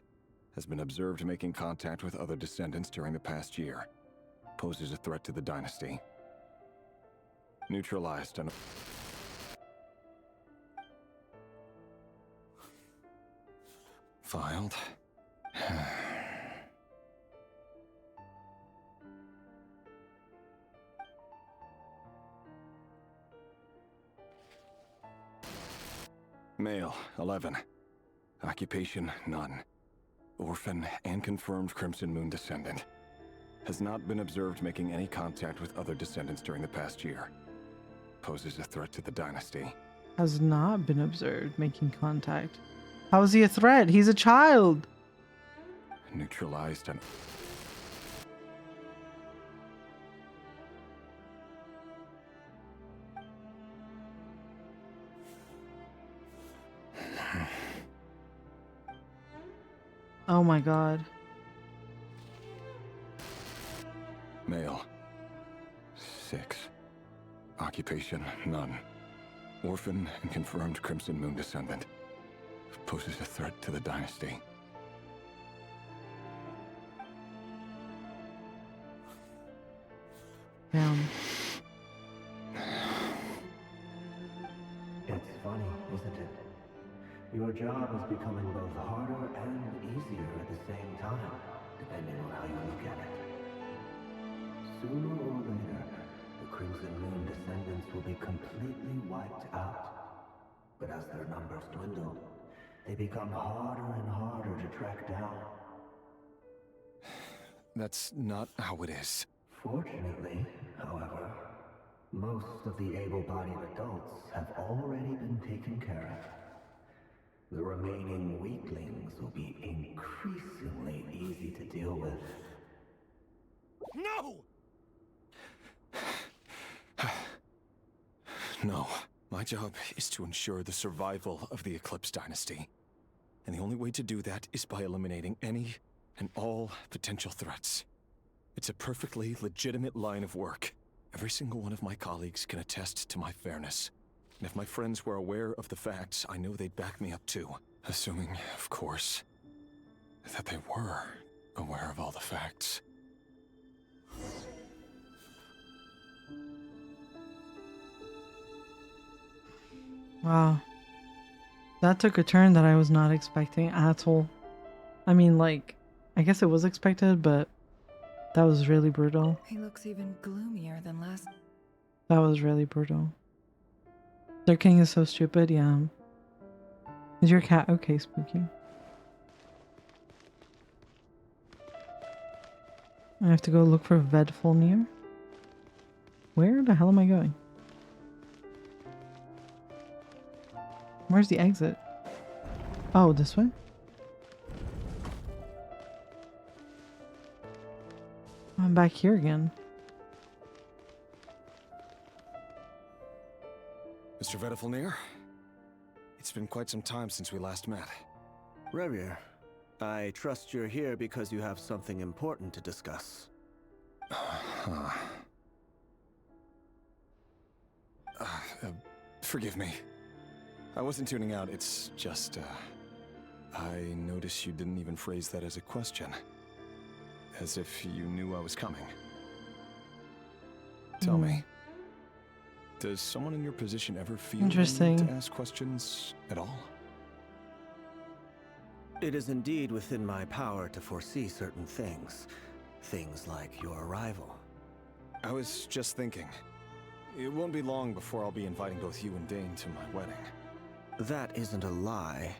Has been observed making contact with other descendants during the past year. Poses a threat to the dynasty. Neutralized on... Filed. Male, 11. Occupation, none. Orphan and confirmed Crimson Moon descendant. Has not been observed making any contact with other descendants during the past year. Poses a threat to the dynasty. Has not been observed making contact. How is he a threat? He's a child. Neutralized on... Oh my god. Male, 6. Occupation, none. Orphan and confirmed Crimson Moon descendant. Poses a threat to the dynasty. Damn. It's funny, isn't it? Your job is becoming both harder and easier at the same time, depending on how you look at it. Sooner or later, the Crimson Moon descendants will be completely wiped out. But as their numbers dwindle, they become harder and harder to track down. That's not how it is. Fortunately, however, most of the able-bodied adults have already been taken care of. The remaining weaklings will be increasingly easy to deal with. No! No. My job is to ensure the survival of the Eclipse Dynasty. And the only way to do that is by eliminating any and all potential threats. It's a perfectly legitimate line of work. Every single one of my colleagues can attest to my fairness. And if my friends were aware of the facts, I know they'd back me up too. Assuming, of course, that they were aware of all the facts. Wow. That took a turn that I was not expecting at all. I mean, like, I guess it was expected, but that was really brutal. He looks even gloomier than last. That was really brutal. Their king is so stupid, yeah. Is your cat okay, Spooky? I have to go look for Vedfulnir. Where the hell am I going? Where's the exit? Oh, this way? I'm back here again. Mr. Vedifalnir. It's been quite some time since we last met. Rerir, I trust you're here because you have something important to discuss. Forgive me. I wasn't tuning out, it's just, I noticed you didn't even phrase that as a question. As if you knew I was coming. Tell me, does someone in your position ever feel the need to ask questions at all? It is indeed within my power to foresee certain things. Things like your arrival. I was just thinking. It won't be long before I'll be inviting both you and Dane to my wedding. That isn't a lie,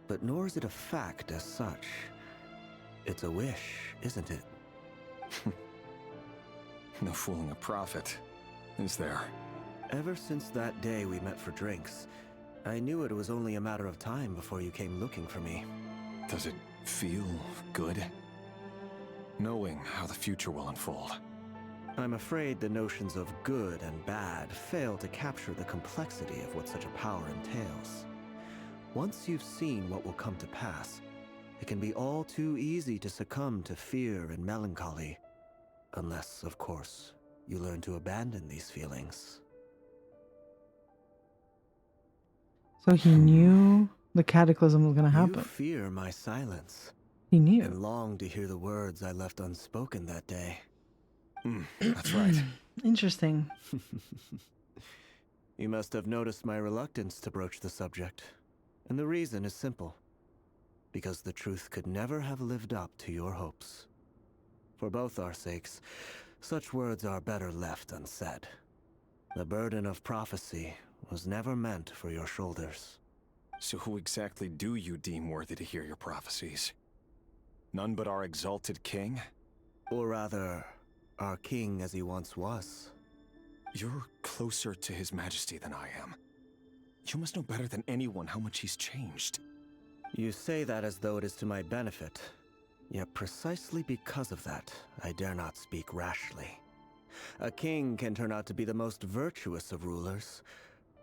but nor is it a fact as such. It's a wish, isn't it? No fooling a prophet, is there? Ever since that day we met for drinks, I knew it was only a matter of time before you came looking for me. Does it feel good? Knowing how the future will unfold. I'm afraid the notions of good and bad fail to capture the complexity of what such a power entails. Once you've seen what will come to pass, it can be all too easy to succumb to fear and melancholy. Unless, of course, you learn to abandon these feelings. So he knew the cataclysm was going to happen. You fear my silence. He knew. And longed to hear the words I left unspoken that day. That's right. Interesting. You must have noticed my reluctance to broach the subject. And the reason is simple. Because the truth could never have lived up to your hopes. For both our sakes, such words are better left unsaid. The burden of prophecy was never meant for your shoulders. So who exactly do you deem worthy to hear your prophecies? None but our exalted king? Or rather, our king as he once was. You're closer to his majesty than I am. You must know better than anyone how much he's changed. You say that as though it is to my benefit. Yet precisely because of that, I dare not speak rashly. A king can turn out to be the most virtuous of rulers,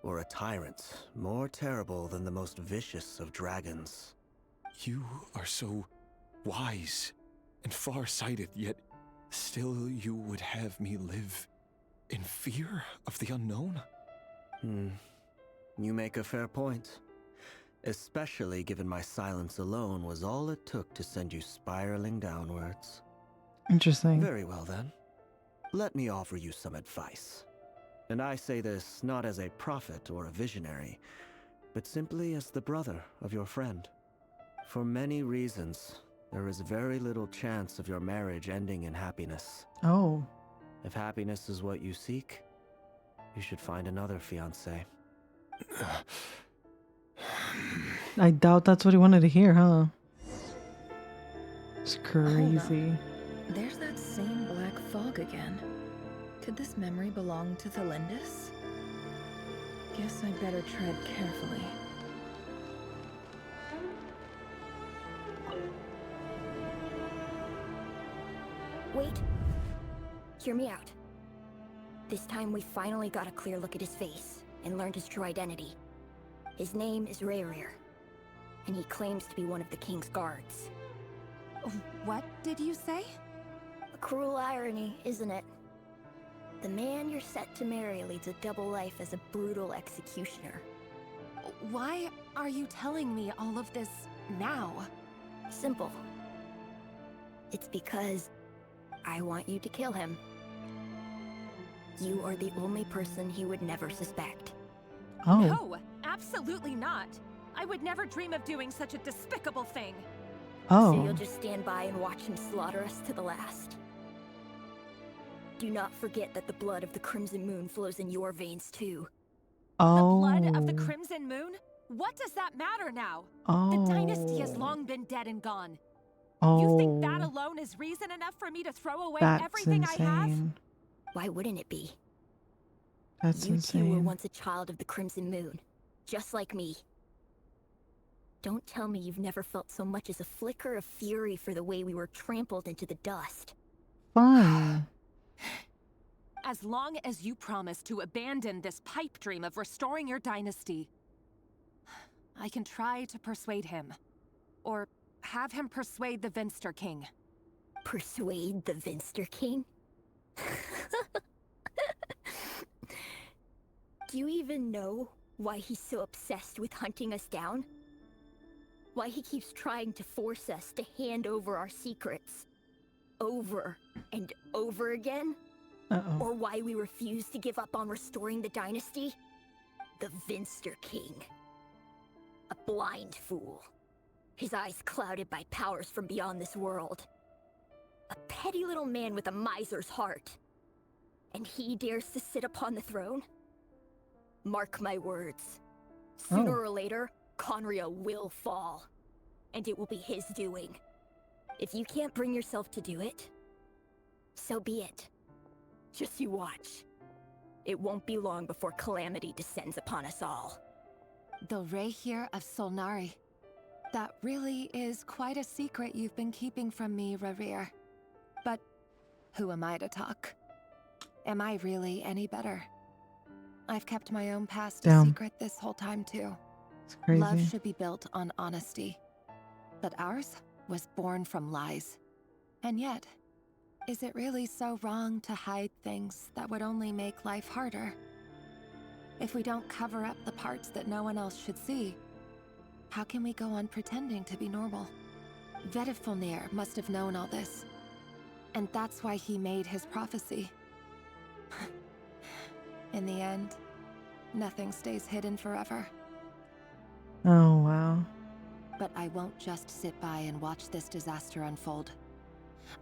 or a tyrant more terrible than the most vicious of dragons. You are so wise and far-sighted, yet still you would have me live in fear of the unknown? You make a fair point. Especially given my silence alone was all it took to send you spiraling downwards. Interesting. Very well then. Let me offer you some advice. And I say this not as a prophet or a visionary, but simply as the brother of your friend. For many reasons, there is very little chance of your marriage ending in happiness. Oh. If happiness is what you seek, you should find another fiancé. I doubt that's what he wanted to hear, huh? It's crazy. There's that same black fog again. Could this memory belong to Thelindis? Guess I'd better tread carefully. Wait. Hear me out. This time we finally got a clear look at his face and learned his true identity. His name is Rerir, and he claims to be one of the king's guards. What did you say? A cruel irony, isn't it? The man you're set to marry leads a double life as a brutal executioner. Why are you telling me all of this now? Simple. It's because I want you to kill him. You are the only person he would never suspect. Oh. No, absolutely not. I would never dream of doing such a despicable thing. Oh. So you'll just stand by and watch him slaughter us to the last? Do not forget that the blood of the Crimson Moon flows in your veins too. Oh. The blood of the Crimson Moon? What does that matter now? Oh. The dynasty has long been dead and gone. Oh. You think that alone is reason enough for me to throw away That's everything insane. I have? Why wouldn't it be? That's you insane. two were once a child of the Crimson Moon, just like me. Don't tell me you've never felt so much as a flicker of fury for the way we were trampled into the dust. Fine. As long as you promise to abandon this pipe dream of restoring your dynasty, I can try to persuade him. Or have him persuade the Vinster King. Persuade the Vinster King? Do you even know why he's so obsessed with hunting us down? Why he keeps trying to force us to hand over our secrets? Over and over again? Uh-oh. Or why we refuse to give up on restoring the dynasty? The Vinster King. A blind fool. His eyes clouded by powers from beyond this world. A petty little man with a miser's heart. And he dares to sit upon the throne? Mark my words. Sooner or later, Conria will fall. And it will be his doing. If you can't bring yourself to do it, so be it. Just you watch. It won't be long before calamity descends upon us all. The Rerir of Solnari. That really is quite a secret you've been keeping from me, Rerir. But who am I to talk? Am I really any better? I've kept my own past a secret this whole time too. It's crazy. Love should be built on honesty. But ours was born from lies. And yet, is it really so wrong to hide things that would only make life harder? If we don't cover up the parts that no one else should see, how can we go on pretending to be normal? Vedifulnir must have known all this. And that's why he made his prophecy. In the end, nothing stays hidden forever. Oh, wow. But I won't just sit by and watch this disaster unfold.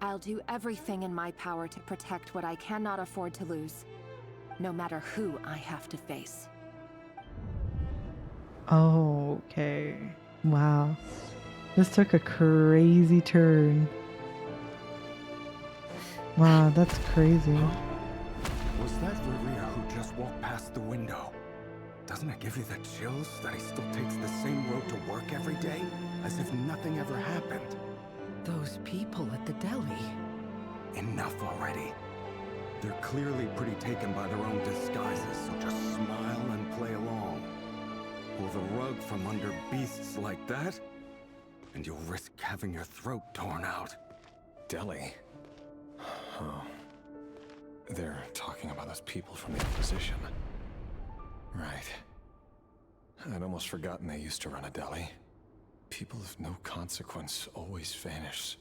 I'll do everything in my power to protect what I cannot afford to lose, no matter who I have to face. Oh, okay. Wow. This took a crazy turn. Wow, that's crazy. Was that Rerir who just walked past the window? Doesn't it give you the chills that he still takes the same road to work every day? As if nothing ever happened. Those people at the deli. Enough already. They're clearly pretty taken by their own disguises, so just smile and play along. Pull the rug from under beasts like that, and you'll risk having your throat torn out. Deli? Oh. They're talking about those people from the opposition. Right. I'd almost forgotten they used to run a deli. People of no consequence always vanish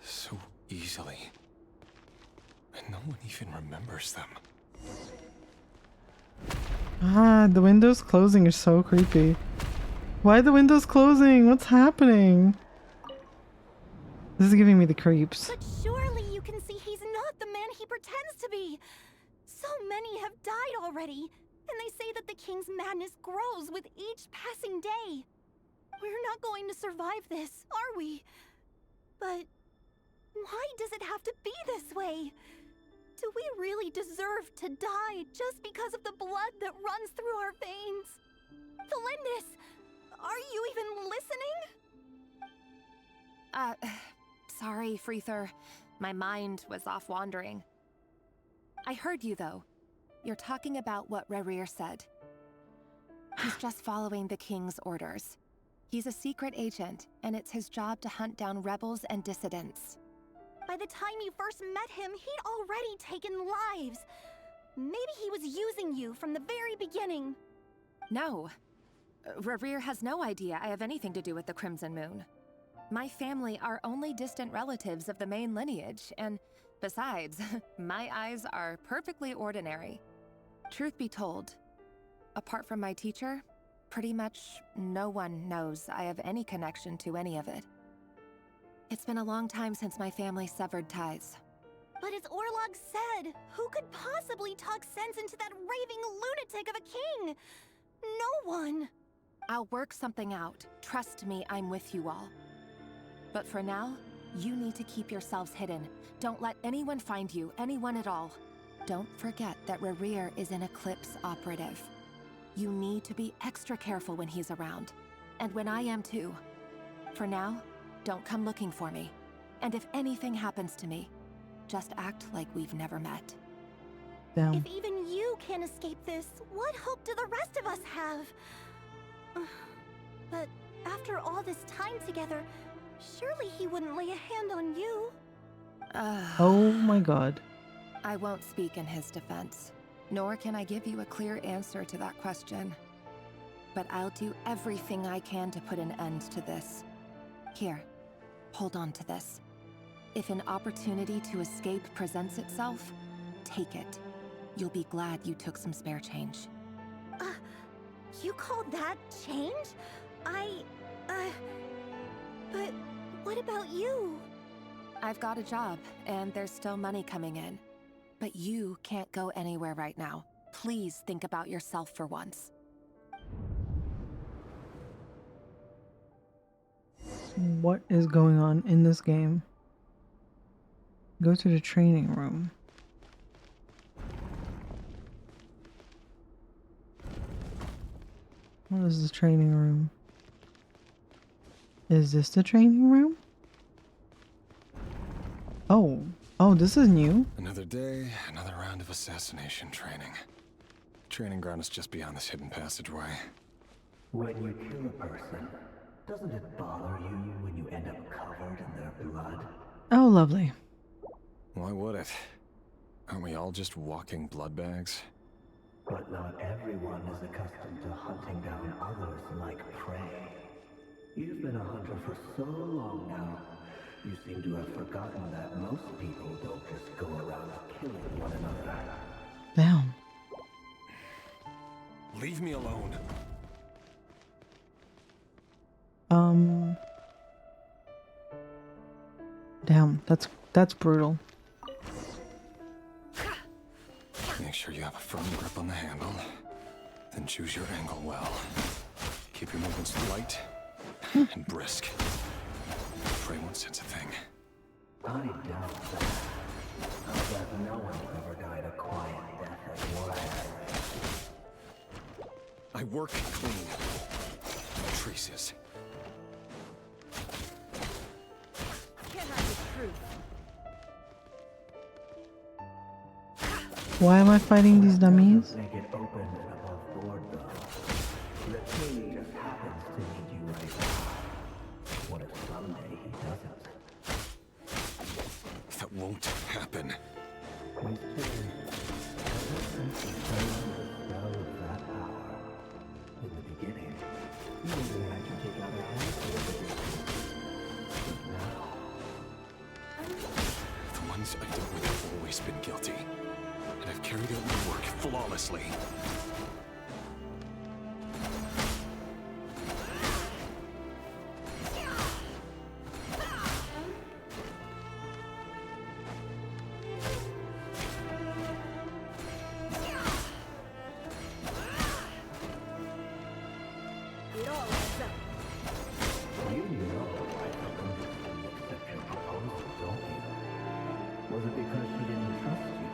so easily. And no one even remembers them. Ah, the windows closing are so creepy. Why are the windows closing? What's happening? This is giving me the creeps. But surely you can see he's not the man he pretends to be. So many have died already, and they say that the king's madness grows with each passing day. We're not going to survive this, are we? But why does it have to be this way? Do we really deserve to die just because of the blood that runs through our veins? Felindis, are you even listening? Sorry, Freether. My mind was off wandering. I heard you, though. You're talking about what Rerir said. He's just following the king's orders. He's a secret agent, and it's his job to hunt down rebels and dissidents. By the time you first met him, he'd already taken lives. Maybe he was using you from the very beginning. No. Rerir has no idea I have anything to do with the Crimson Moon. My family are only distant relatives of the main lineage, and besides, my eyes are perfectly ordinary. Truth be told, apart from my teacher, pretty much no one knows I have any connection to any of it. It's been a long time since my family severed ties. But as Orlog said, who could possibly talk sense into that raving lunatic of a king? No one. I'll work something out. Trust me, I'm with you all. But for now, you need to keep yourselves hidden. Don't let anyone find you, anyone at all. Don't forget that Rerir is an Eclipse operative. You need to be extra careful when he's around. And when I am too. For now, don't come looking for me. And if anything happens to me, just act like we've never met. Damn. If even you can't escape this, what hope do the rest of us have? But after all this time together, surely he wouldn't lay a hand on you. Oh my god. I won't speak in his defense, nor can I give you a clear answer to that question. But I'll do everything I can to put an end to this. Here, hold on to this. If an opportunity to escape presents itself, take it. You'll be glad you took some spare change. You call that change? But what about you? I've got a job, and there's still money coming in. But you can't go anywhere right now. Please think about yourself for once. What is going on in this game? Go to the training room. What is the training room? Is this the training room? Oh, this is new. Another day, another round of assassination training. Training ground is just beyond this hidden passageway. When you kill a person, doesn't it bother you when you end up covered in their blood? Oh, lovely. Why would it? Aren't we all just walking blood bags? But not everyone is accustomed to hunting down others like prey. You've been a hunter for so long now, you seem to have forgotten that most people don't just go around killing one another. Damn. Leave me alone. Damn, that's brutal. Make sure you have a firm grip on the handle, then choose your angle well. Keep your movements light and brisk. Pray won't sense a thing. I doubt that. I'll bet no one's ever died a quiet death at your hands. I work clean. Traces. Can't hide the truth. Why am I fighting these dummies? Make it open and above board, though. The king just happens to need you right now. What if someday he doesn't? That won't happen. He's changed. Ever since he turned the spell of that power. In the beginning, he even had to take out a handful of it. But now... The ones I've dealt with have always been guilty. And I've carried out my work flawlessly. It all adds up. You know I didn't accept your proposal, don't you? Was it because she didn't trust you?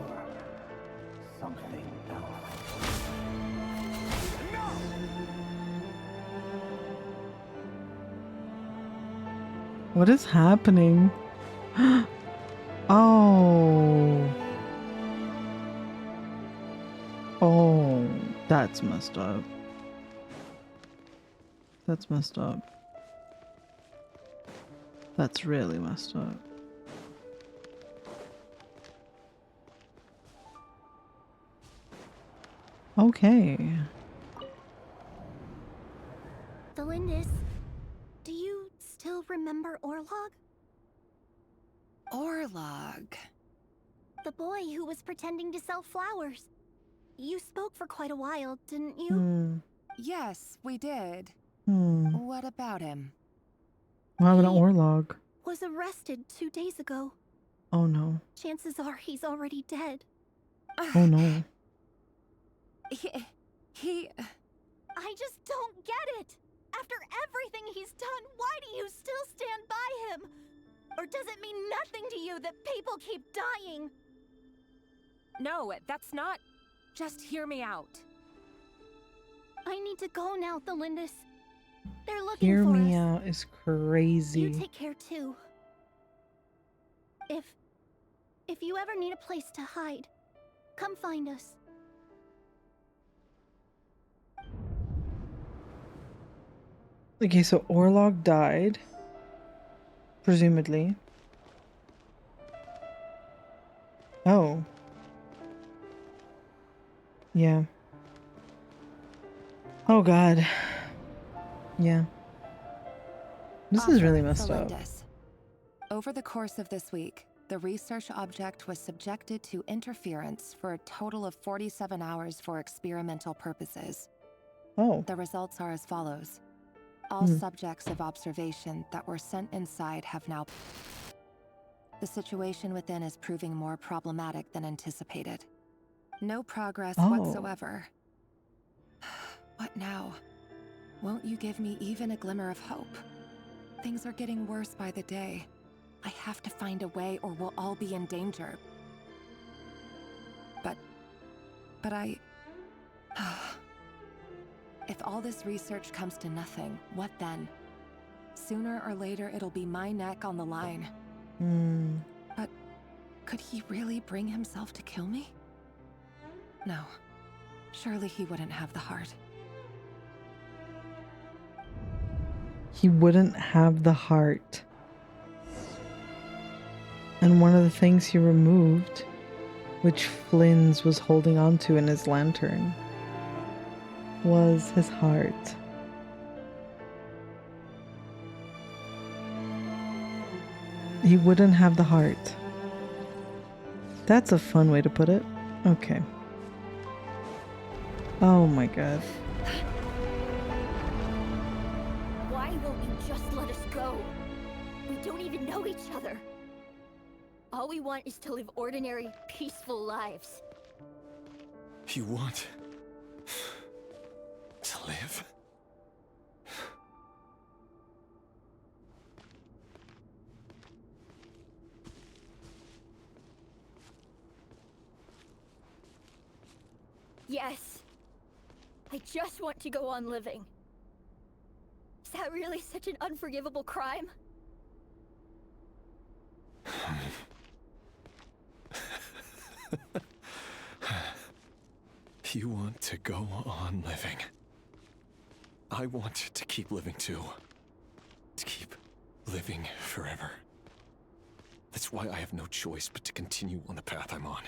Or something else? What is happening? Oh. Oh, that's messed up. That's messed up. That's really messed up. Okay. The Lindis, do you still remember Orlog? Orlog. The boy who was pretending to sell flowers. You spoke for quite a while, didn't you? Yes, we did. What about him? What happened to Orlog? Was arrested 2 days ago. Oh no. Chances are he's already dead. Oh no. He... I just don't get it! After everything he's done, why do you still stand by him? Or does it mean nothing to you that people keep dying? No, that's not... Just hear me out. I need to go now, Thelindis. They're looking Hear for me us. out is crazy. You take care too. If you ever need a place to hide, Come find us. Okay, so Orlog died. Presumably. Oh. Yeah. Oh god. Yeah. This is really messed up. Over the course of this week, the research object was subjected to interference for a total of 47 hours for experimental purposes. Oh. The results are as follows. All subjects of observation that were sent inside have now... The situation within is proving more problematic than anticipated. No progress whatsoever. What now? Won't you give me even a glimmer of hope? Things are getting worse by the day. I have to find a way or we'll all be in danger. But I... If all this research comes to nothing, what then? Sooner or later, it'll be my neck on the line. But could he really bring himself to kill me? No. Surely he wouldn't have the heart. He wouldn't have the heart. And one of the things he removed, which Flynn's was holding onto in his lantern, was his heart. He wouldn't have the heart. That's a fun way to put it. Okay. Oh my god. Why won't you just let us go? We don't even know each other. All we want is to live ordinary, peaceful lives. You want to live? Yes. I just want to go on living. Is that really such an unforgivable crime? You want to go on living. I want to keep living too. To keep living forever. That's why I have no choice but to continue on the path I'm on.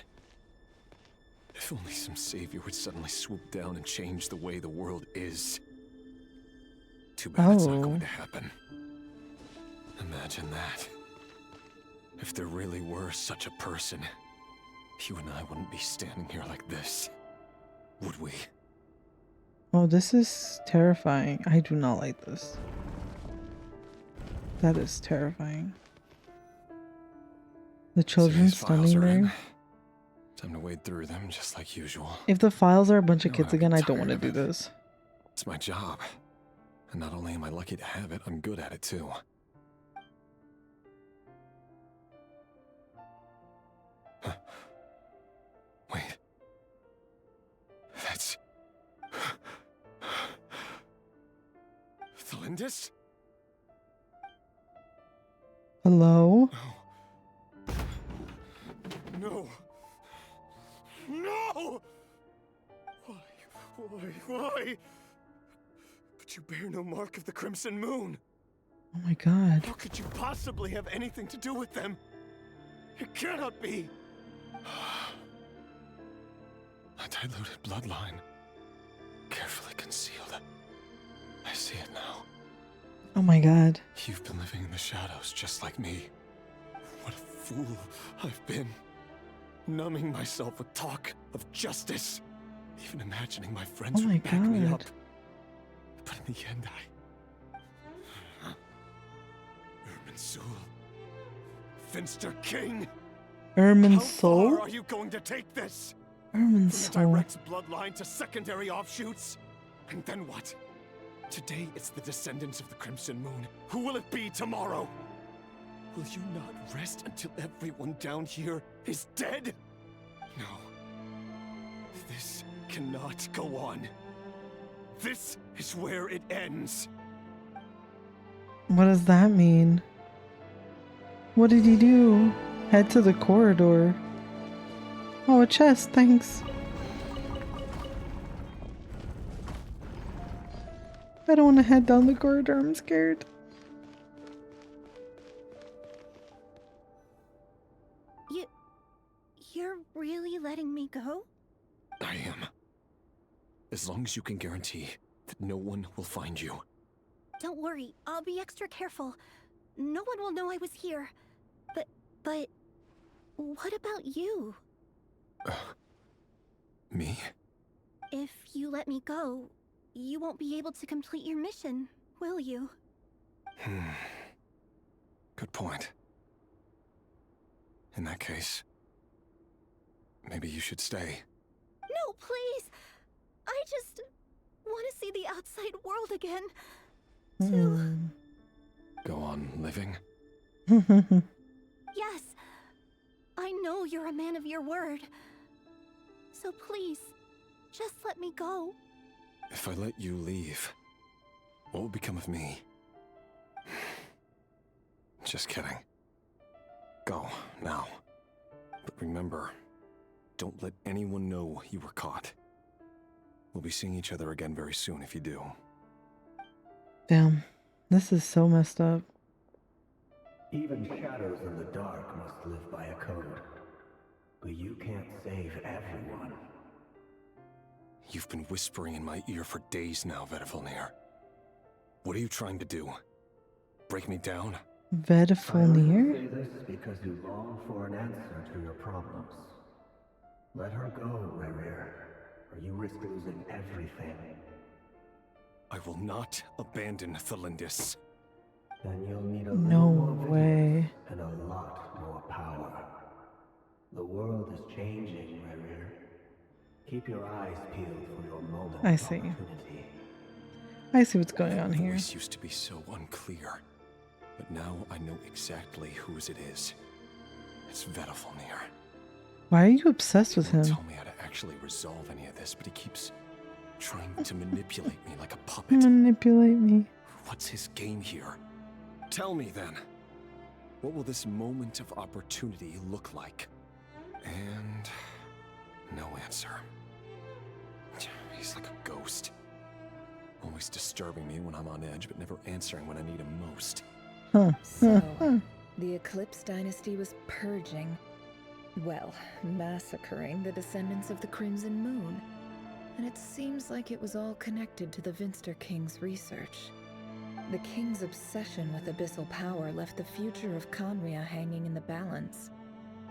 If only some savior would suddenly swoop down and change the way the world is. Too bad it's not going to happen. Imagine that. If there really were such a person, you and I wouldn't be standing here like this, would we? Oh, this is terrifying. I do not like this. That is terrifying. The children standing there. Time to wade through them just like usual. If the files are a bunch of kids again, I don't want to do this. It's my job. And not only am I lucky to have it, I'm good at it too. Wait. That's... Thalindis? Hello? No. No! Why? But you bear no mark of the Crimson Moon. Oh my god. How could you possibly have anything to do with them? It cannot be. A diluted bloodline. Carefully concealed. I see it now. Oh my god. You've been living in the shadows just like me. What a fool I've been. Numbing myself with talk of justice. Even imagining my friends would back me up. But in the end, Irminsul. Finster King. Irminsul? How far are you going to take this? Irminsul. From a direct bloodline to secondary offshoots? And then what? Today it's the descendants of the Crimson Moon. Who will it be tomorrow? Will you not rest until everyone down here is dead? No. This cannot go on. This is where it ends. What does that mean? What did he do? Head to the corridor. Oh, a chest, thanks. I don't want to head down the corridor, I'm scared. You're really letting me go? I am. As long as you can guarantee that no one will find you. Don't worry, I'll be extra careful. No one will know I was here. But what about you? Me? If you let me go, you won't be able to complete your mission, will you? Good point. In that case, maybe you should stay. No, please! I just want to see the outside world again. Go on living? Yes. I know you're a man of your word. So please, just let me go. If I let you leave, what will become of me? Just kidding. Go, now. But remember, don't let anyone know you were caught. We'll be seeing each other again very soon if you do. Damn, this is so messed up. Even shadows in the dark must live by a code. But you can't save everyone. You've been whispering in my ear for days now, Vedifilnir. What are you trying to do? Break me down? Vedifilnir? I say this because you long for an answer to your problems. Let her go, Rerir, or you risk losing everything. I will not abandon Thalindis. Then you'll need a No little more way. and a lot more power. The world is changing, Rerir. Keep your eyes peeled for your moment I of see. opportunity. I see what's going on here. The voice used to be so unclear, but now I know exactly whose it is. It's Vedifilnir. Why are you obsessed with He won't him? tell me how to actually resolve any of this, but he keeps trying to manipulate me like a puppet. Manipulate me. What's his game here? Tell me then. What will this moment of opportunity look like? And no answer. He's like a ghost. Always disturbing me when I'm on edge, but never answering when I need him most. So, the Eclipse Dynasty was purging, well, massacring the descendants of the Crimson Moon. And it seems like it was all connected to the Vinster King's research. The King's obsession with abyssal power left the future of Conria hanging in the balance.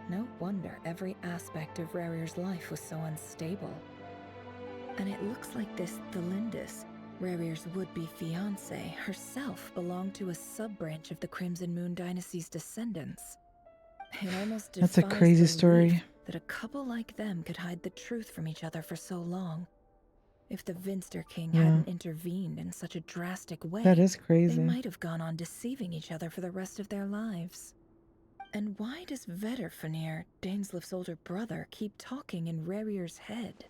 No wonder every aspect of Rerir's life was so unstable. And it looks like this Thalindis, Rerir's would-be fiancée, herself belonged to a sub-branch of the Crimson Moon Dynasty's descendants. It almost That's a defies crazy belief story. that a couple like them could hide the truth from each other for so long. If the Vinster King hadn't intervened in such a drastic way, That is crazy. they might have gone on deceiving each other for the rest of their lives. And why does Vedifilnir, Dainsleif's older brother, keep talking in Rerir's head?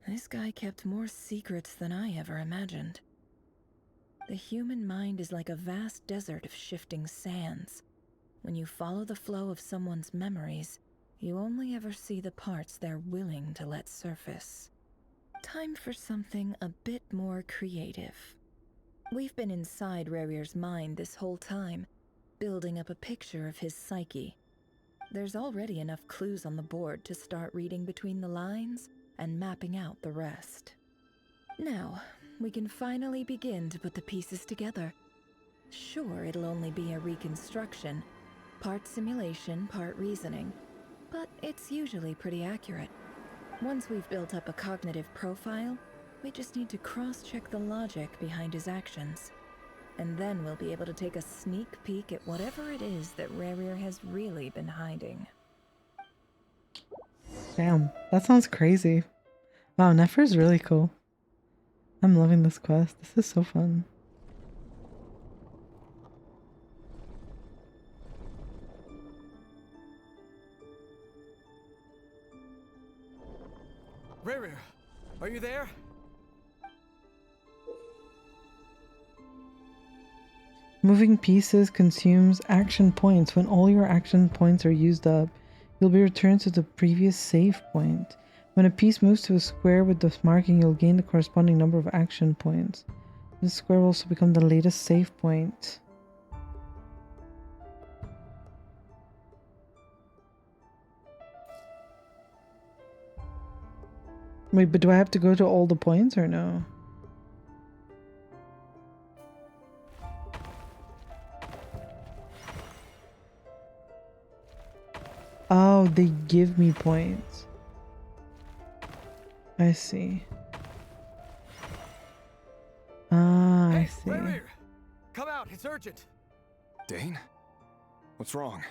This guy kept more secrets than I ever imagined. The human mind is like a vast desert of shifting sands. When you follow the flow of someone's memories, you only ever see the parts they're willing to let surface. Time for something a bit more creative. We've been inside Rerir's mind this whole time, building up a picture of his psyche. There's already enough clues on the board to start reading between the lines and mapping out the rest. Now, we can finally begin to put the pieces together. Sure, it'll only be a reconstruction, part simulation, part reasoning, but it's usually pretty accurate. Once we've built up a cognitive profile, we just need to cross-check the logic behind his actions. And then we'll be able to take a sneak peek at whatever it is that Rerir has really been hiding. Damn, that sounds crazy. Wow, Nefer's really cool. I'm loving this quest. This is so fun. Rerir, are you there? Moving pieces consumes action points. When all your action points are used up, You'll be returned to the previous save point. When a piece moves to a square with this marking, you'll gain the corresponding number of action points. This square will also become the latest save point. Wait, but do I have to go to all the points or no? Oh, they give me points. I see. Ah, I see. Rerir! Come out, it's urgent. Dane? What's wrong?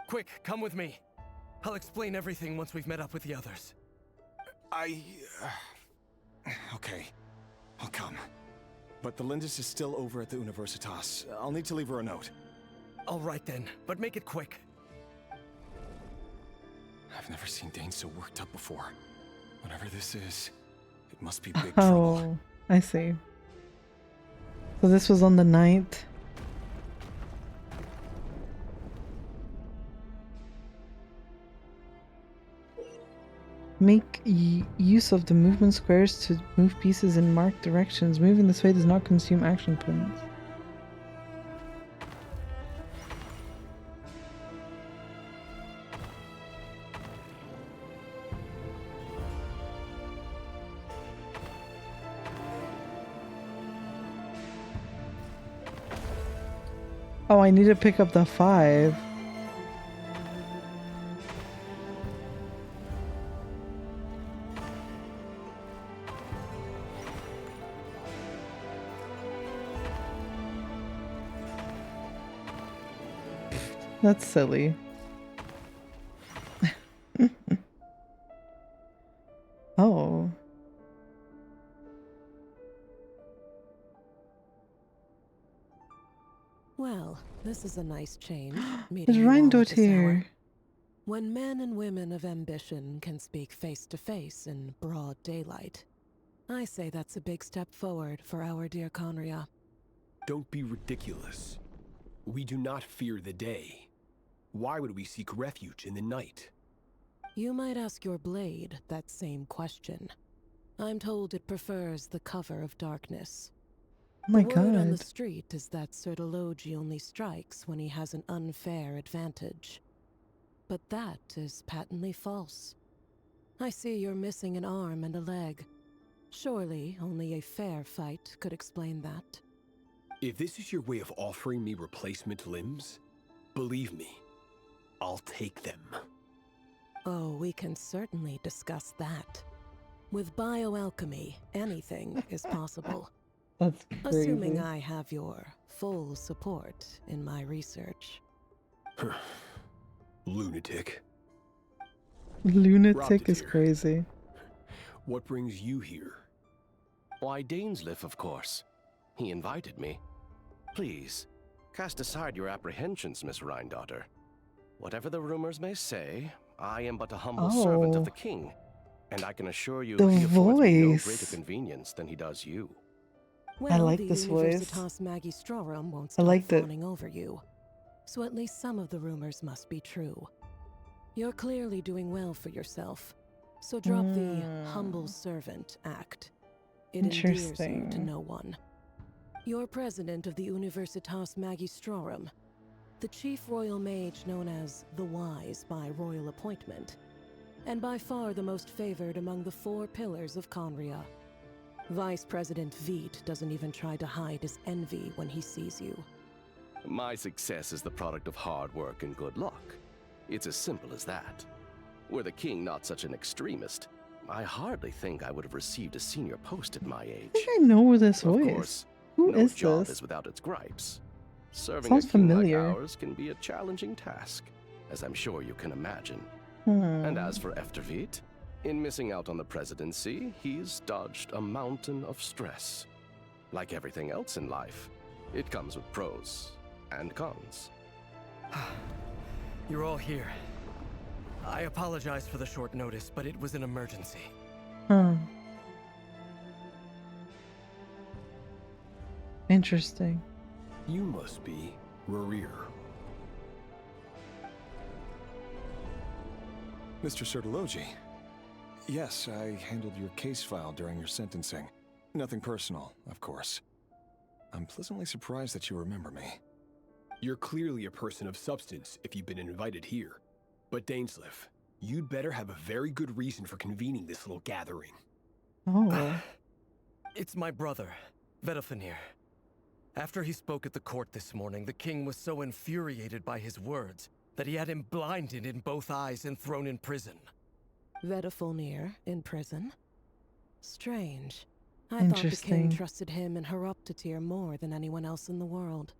Quick, come with me. I'll explain everything once we've met up with the others. Okay, I'll come. But the Lindis is still over at the Universitas. I'll need to leave her a note. All right then, but make it quick. I've never seen Dane so worked up before. Whatever this is, it must be big trouble. Oh, I see. So this was on the 9th. Make use of the movement squares to move pieces in marked directions. Moving this way does not consume action points. Oh, I need to pick up the 5. That's silly. Oh. Well, this is a nice change. There's Reindot here. When men and women of ambition can speak face to face in broad daylight, I say that's a big step forward for our dear Conria. Don't be ridiculous. We do not fear the day. Why would we seek refuge in the night? You might ask your blade that same question. I'm told it prefers the cover of darkness. Oh my The word on the god. street is that Sir Elegy only strikes when he has an unfair advantage. But that is patently false. I see you're missing an arm and a leg. Surely only a fair fight could explain that. If this is your way of offering me replacement limbs, believe me, I'll take them. Oh, we can certainly discuss that. With bioalchemy, anything is possible. That's crazy. Assuming I have your full support in my research. Lunatic. Lunatic is crazy. What brings you here? Why, Dainsleif, of course. He invited me. Please, cast aside your apprehensions, Miss Rhindaughter. Whatever the rumors may say, I am but a humble servant of the king, and I can assure you The he affords me no voice. greater convenience than he does you. Well, I like the this voice. Universitas Magistrorum won't I stop liked it. fawning over you. So at least some of the rumors must be true. You're clearly doing well for yourself. So drop the humble servant act. It endears you to Interesting. no one. You're president of the Universitas Magistrorum, the chief royal mage known as the Wise by royal appointment, and by far the most favored among the 4 pillars of Conria. Vice President Veit doesn't even try to hide his envy when he sees you. My success is the product of hard work and good luck. It's as simple as that. Were the king not such an extremist, I hardly think I would have received a senior post at my age. I think I know this Of voice. course, Who no is job this? is without its gripes. Serving Sounds a king familiar. like ours can be a challenging task, as I'm sure you can imagine. Hmm. And as for Efterveit, in missing out on the presidency, he's dodged a mountain of stress. Like everything else in life, it comes with pros and cons. You're all here. I apologize for the short notice, but it was an emergency. Huh. Interesting. You must be Rerir. Mr. Sertologi. Yes, I handled your case file during your sentencing. Nothing personal, of course. I'm pleasantly surprised that you remember me. You're clearly a person of substance if you've been invited here. But Dainsleif, you'd better have a very good reason for convening this little gathering. Oh. It's my brother, Vedafenir. After he spoke at the court this morning, the king was so infuriated by his words that he had him blinded in both eyes and thrown in prison. Vedafenir in prison? Strange. I thought the king trusted him and Horoptatyr more than anyone else in the world.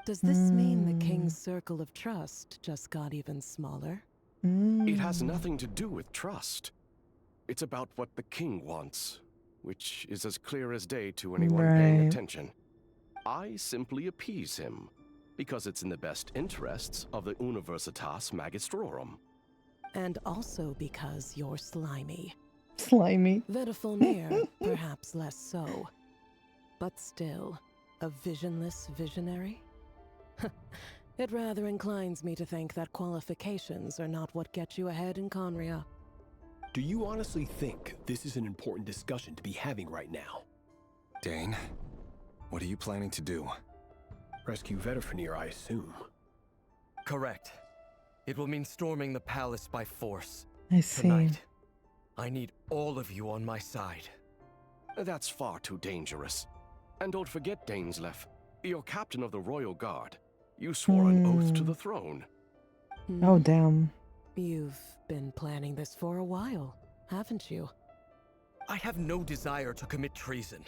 Does this mean the king's circle of trust just got even smaller? It has nothing to do with trust. It's about what the king wants, which is as clear as day to anyone paying attention. I simply appease him, because it's in the best interests of the Universitas Magistrorum. And also because you're slimy. Slimy. Vedafenir, perhaps less so. But still, a visionless visionary? It rather inclines me to think that qualifications are not what get you ahead in Conria. Do you honestly think this is an important discussion to be having right now? Dane, what are you planning to do? Rescue Vedafenir, I assume. Correct. It will mean storming the palace by force. I see. Tonight. I need all of you on my side. That's far too dangerous. And don't forget, Dainsleif, you're captain of the Royal Guard. You swore an oath to the throne. Oh, damn. You've been planning this for a while, haven't you? I have no desire to commit treason.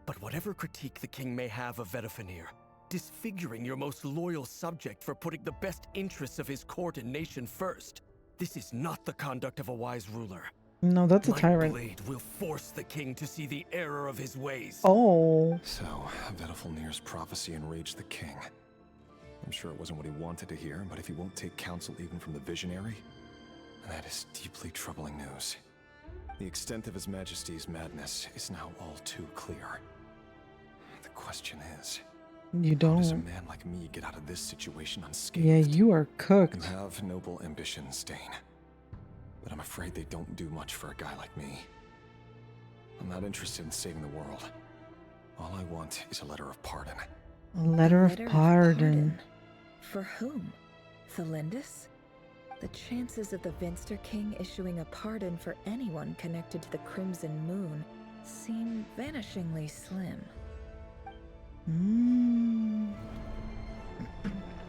But whatever critique the king may have of Vedafenir, disfiguring your most loyal subject for putting the best interests of his court and nation first, this is not the conduct of a wise ruler. No, that's a tyrant. My blade will force the king to see the error of his ways. Oh. So, Vedafenir's prophecy enraged the king. I'm sure it wasn't what he wanted to hear, but if he won't take counsel even from the visionary, that is deeply troubling news. The extent of His Majesty's madness is now all too clear. The question is, you how does a don't. man like me get out of this situation unscathed? Yeah, you are cooked. You have noble ambitions, Dane. But I'm afraid they don't do much for a guy like me. I'm not interested in saving the world. All I want is a letter of pardon. A letter of pardon. For whom? Thelindis? The chances of the Vinster King issuing a pardon for anyone connected to the Crimson Moon seem vanishingly slim.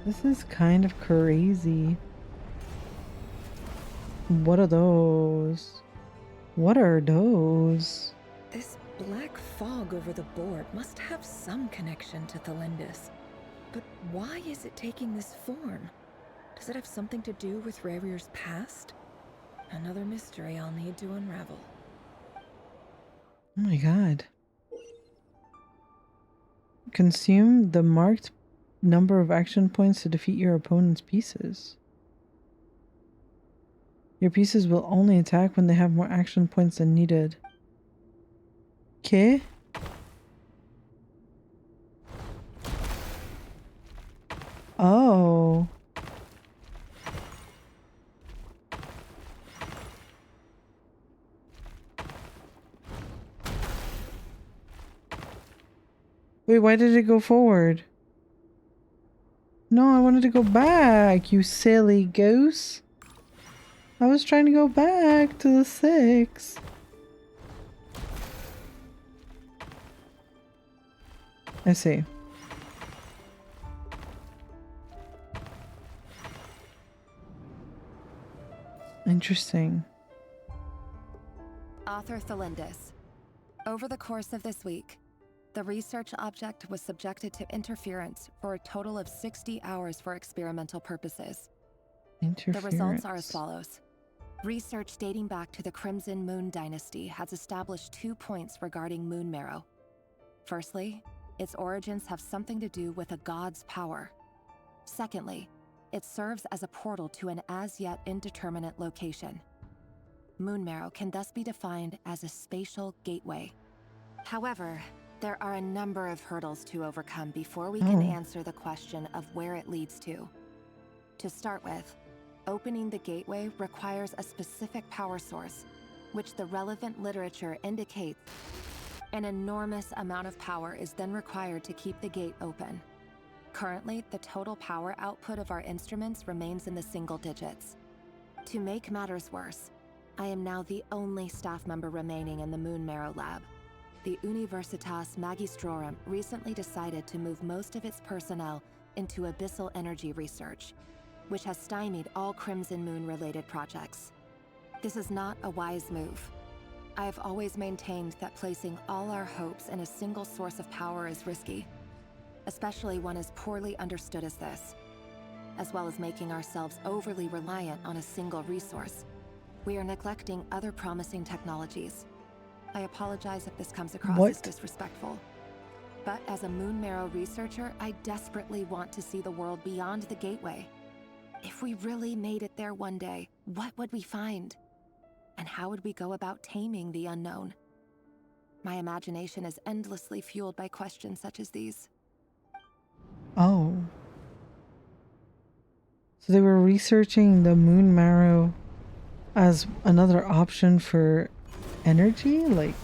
This is kind of crazy. What are those? What are those? This black fog over the board must have some connection to Thelindis. But why is it taking this form? Does it have something to do with Rerir's past? Another mystery I'll need to unravel. Oh my god. Consume the marked number of action points to defeat your opponent's pieces. Your pieces will only attack when they have more action points than needed. Okay. Oh. Wait, why did it go forward? No, I wanted to go back, you silly goose. I was trying to go back to the 6. I see. Interesting. Author Thelindis. Over the course of this week, the research object was subjected to interference for a total of 60 hours for experimental purposes. The results are as follows. Research dating back to the Crimson Moon dynasty has established 2 points regarding moon marrow. Firstly, its origins have something to do with a god's power. Secondly, it serves as a portal to an as-yet indeterminate location. Moon marrow can thus be defined as a spatial gateway. However, there are a number of hurdles to overcome before we can answer the question of where it leads to. To start with, opening the gateway requires a specific power source, which the relevant literature indicates an enormous amount of power is then required to keep the gate open. Currently, the total power output of our instruments remains in the single digits. To make matters worse, I am now the only staff member remaining in the Moon Marrow lab. The Universitas Magistrorum recently decided to move most of its personnel into abyssal energy research, which has stymied all Crimson Moon-related projects. This is not a wise move. I have always maintained that placing all our hopes in a single source of power is risky, especially one as poorly understood as this. As well as making ourselves overly reliant on a single resource, we are neglecting other promising technologies. I apologize if this comes across as disrespectful. But as a Moon Marrow researcher, I desperately want to see the world beyond the gateway. If we really made it there one day, what would we find? And how would we go about taming the unknown? My imagination is endlessly fueled by questions such as these. Oh. So they were researching the Moon Marrow as another option for energy? Like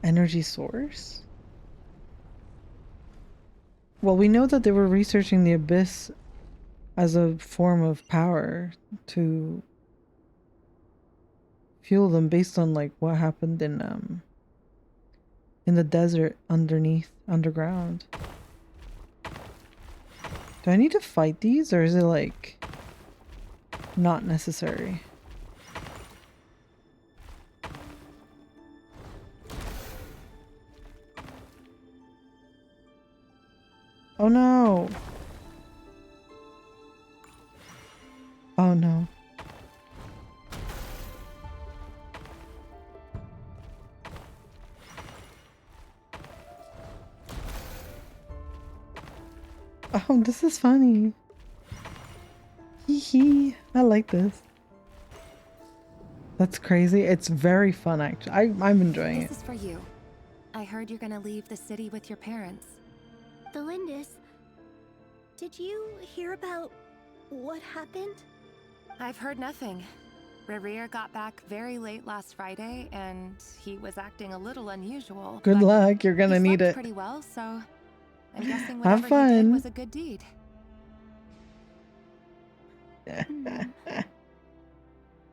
energy source? Well, we know that they were researching the Abyss as a form of power to fuel them based on like what happened in the desert underground. Do I need to fight these, or is it like not necessary? Oh no. Oh no. Oh, this is funny. Hee hee. I like this. That's crazy. It's very fun, actually. I'm enjoying it. This is for you. I heard you're gonna leave the city with your parents. Valindis, did you hear about what happened? I've heard nothing. Rerir got back very late last Friday, and he was acting a little unusual. Good luck. You're gonna need it. Pretty well, so I'm guessing Have whatever he did fun. was a good deed.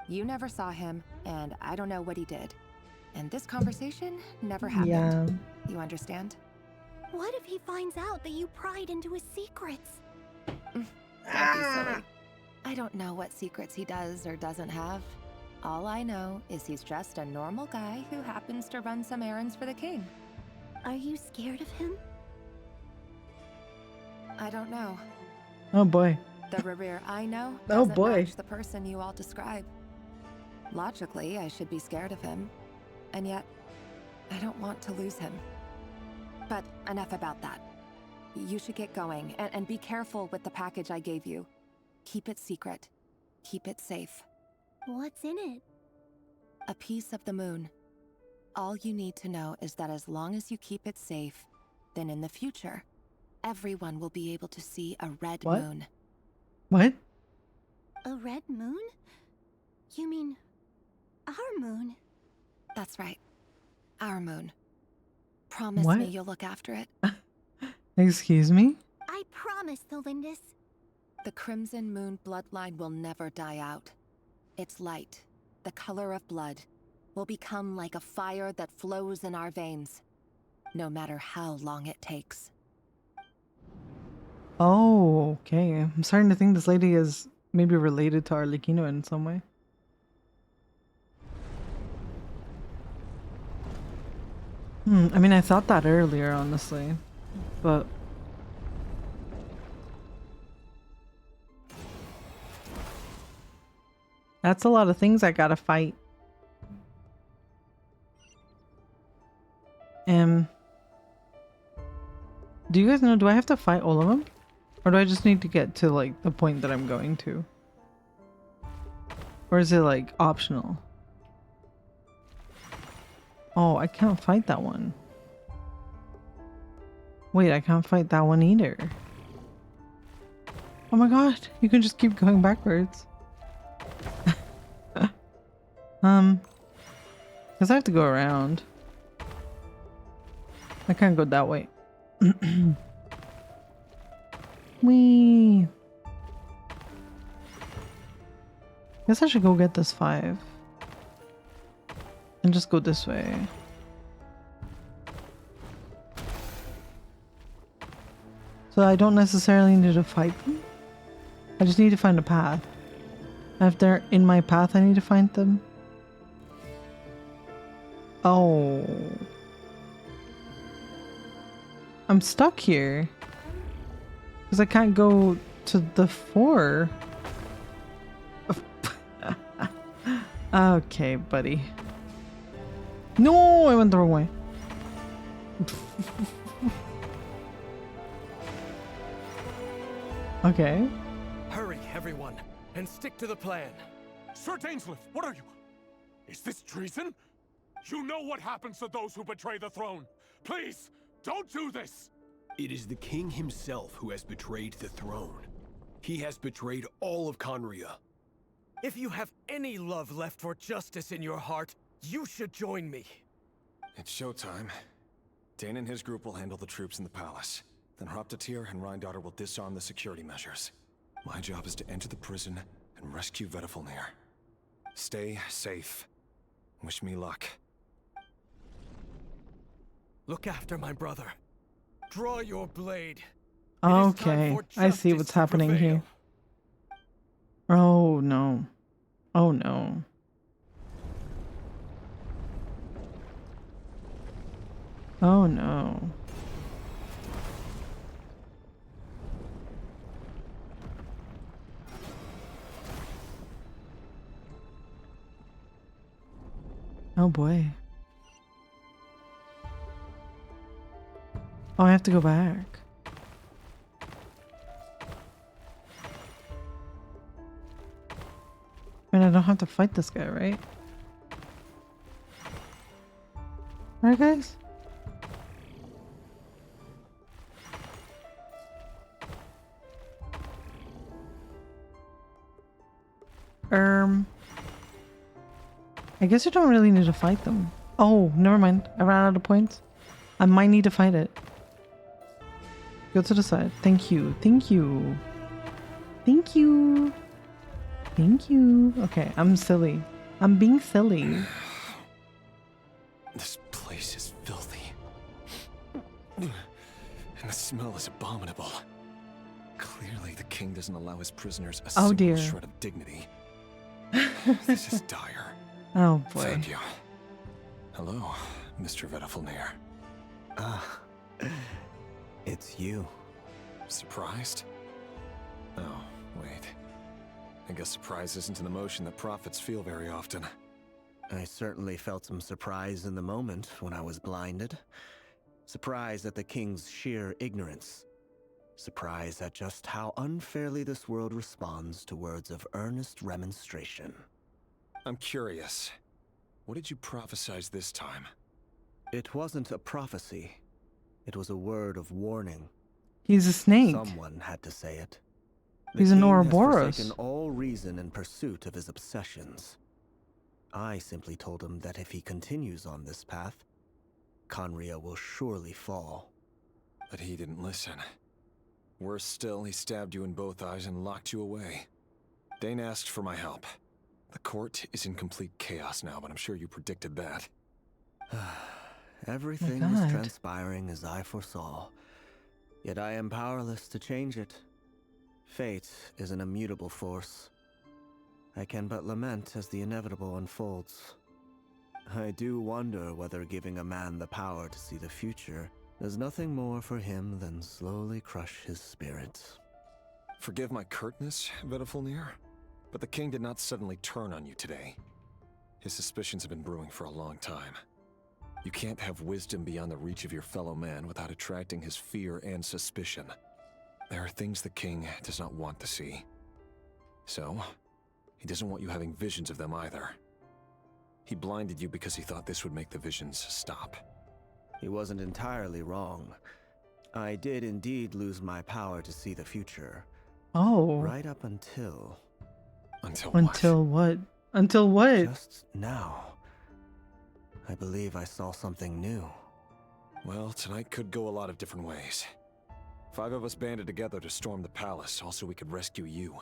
You never saw him, and I don't know what he did. And this conversation never happened. Yeah. You understand? What if he finds out that you pried into his secrets? Don't be silly. I don't know what secrets he does or doesn't have. All I know is he's just a normal guy who happens to run some errands for the king. Are you scared of him? I don't know. Oh boy. The Rerir I know Oh doesn't boy. match the person you all describe. Logically, I should be scared of him. And yet, I don't want to lose him. But enough about that. You should get going, and be careful with the package I gave you. Keep it secret. Keep it safe. What's in it? A piece of the moon. All you need to know is that as long as you keep it safe, then in the future, everyone will be able to see a red What? moon. What? A red moon? You mean our moon? That's right. Our moon. Promise What? me you'll look after it. Excuse me? I promise, Valindis. The Crimson Moon bloodline will never die out. Its light, the color of blood, will become like a fire that flows in our veins, no matter how long it takes. Oh, okay. I'm starting to think this lady is maybe related to Arlecchino in some way. I mean, I thought that earlier, honestly, but that's a lot of things I gotta fight. Do you guys know, do I have to fight all of them? Or do I just need to get to, like, the point that I'm going to? Or is it, like, optional? Oh, I can't fight that one. Wait, I can't fight that one either. Oh my god, you can just keep going backwards. Because I have to go around. I can't go that way. Whee! Guess I should go get this 5. And just go this way. So I don't necessarily need to fight them. I just need to find a path. And if they're in my path, I need to find them. Oh. I'm stuck here. Because I can't go to the 4. Okay, buddy. No, I went the wrong way. Okay. Hurry, everyone, and stick to the plan. Sir Dainsleif, what are you? Is this treason? You know what happens to those who betray the throne. Please, don't do this! It is the king himself who has betrayed the throne. He has betrayed all of Khanria. If you have any love left for justice in your heart, you should join me. It's showtime. Dane and his group will handle the troops in the palace. Then Hraptatir and Rheindotter will disarm the security measures. My job is to enter the prison and rescue Vedifalnir. Stay safe. Wish me luck. Look after my brother. Draw your blade. Okay, I see what's happening here. Oh no. Oh no. Oh no. Oh boy. Oh, I have to go back. I mean, I don't have to fight this guy, right? Right, guys? I guess you don't really need to fight them. Oh, never mind. I ran out of points. I might need to fight it. Go to the side. Thank you. Thank you. Thank you. Thank you. Okay, I'm silly. I'm being silly. This place is filthy. And the smell is abominable. Clearly the king doesn't allow his prisoners a single shred of dignity. This is dire. Oh boy. Thank you. Hello, Mr. Vedifalnir. It's you. Surprised? Oh, wait. I guess surprise isn't an emotion that prophets feel very often. I certainly felt some surprise in the moment when I was blinded. Surprise at the king's sheer ignorance. Surprise at just how unfairly this world responds to words of earnest remonstration. I'm curious. What did you prophesize this time? It wasn't a prophecy. It was a word of warning. He's a snake. Someone had to say it. He's an Ouroboros. He's forsaken all reason in pursuit of his obsessions. I simply told him that if he continues on this path, Khanria will surely fall. But he didn't listen. Worse still, he stabbed you in both eyes and locked you away. Dane asked for my help. The court is in complete chaos now, but I'm sure you predicted that. Everything is transpiring as I foresaw. Yet I am powerless to change it. Fate is an immutable force. I can but lament as the inevitable unfolds. I do wonder whether giving a man the power to see the future does nothing more for him than slowly crush his spirit. Forgive my curtness, Vedifalnir, but the king did not suddenly turn on you today. His suspicions have been brewing for a long time. You can't have wisdom beyond the reach of your fellow man without attracting his fear and suspicion. There are things the king does not want to see. So, he doesn't want you having visions of them either. He blinded you because he thought this would make the visions stop. He wasn't entirely wrong. I did indeed lose my power to see the future, Oh. Right up until... Until what? Until what? Just now. I believe I saw something new. Well, tonight could go a lot of different ways. 5 of us banded together to storm the palace, also we could rescue you.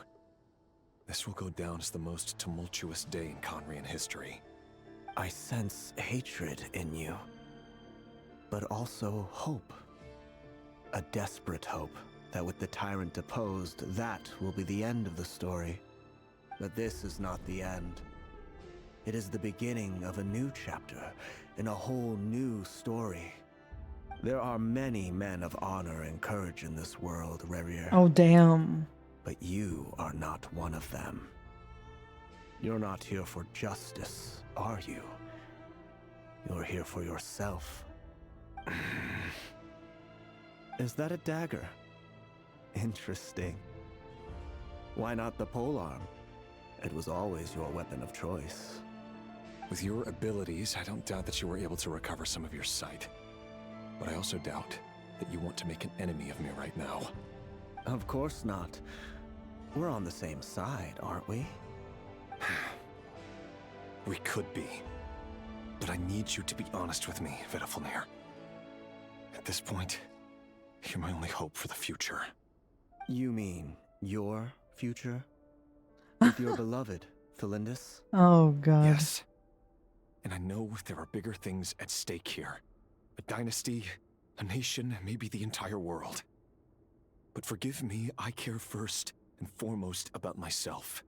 This will go down as the most tumultuous day in Conrian history. I sense hatred in you, but also hope. A desperate hope that with the tyrant deposed, that will be the end of the story. But this is not the end. It is the beginning of a new chapter, in a whole new story. There are many men of honor and courage in this world, Rerir. Oh, damn. But you are not one of them. You're not here for justice, are you? You're here for yourself. Is that a dagger? Interesting. Why not the polearm? It was always your weapon of choice. With your abilities, I don't doubt that you were able to recover some of your sight. But I also doubt that you want to make an enemy of me right now. Of course not. We're on the same side, aren't we? We could be. But I need you to be honest with me, Vedafilnir. At this point, you're my only hope for the future. You mean your future? With your beloved, Thalindis? Oh, God. Yes. And I know there are bigger things at stake here. A dynasty, a nation, maybe the entire world. But forgive me, I care first and foremost about myself.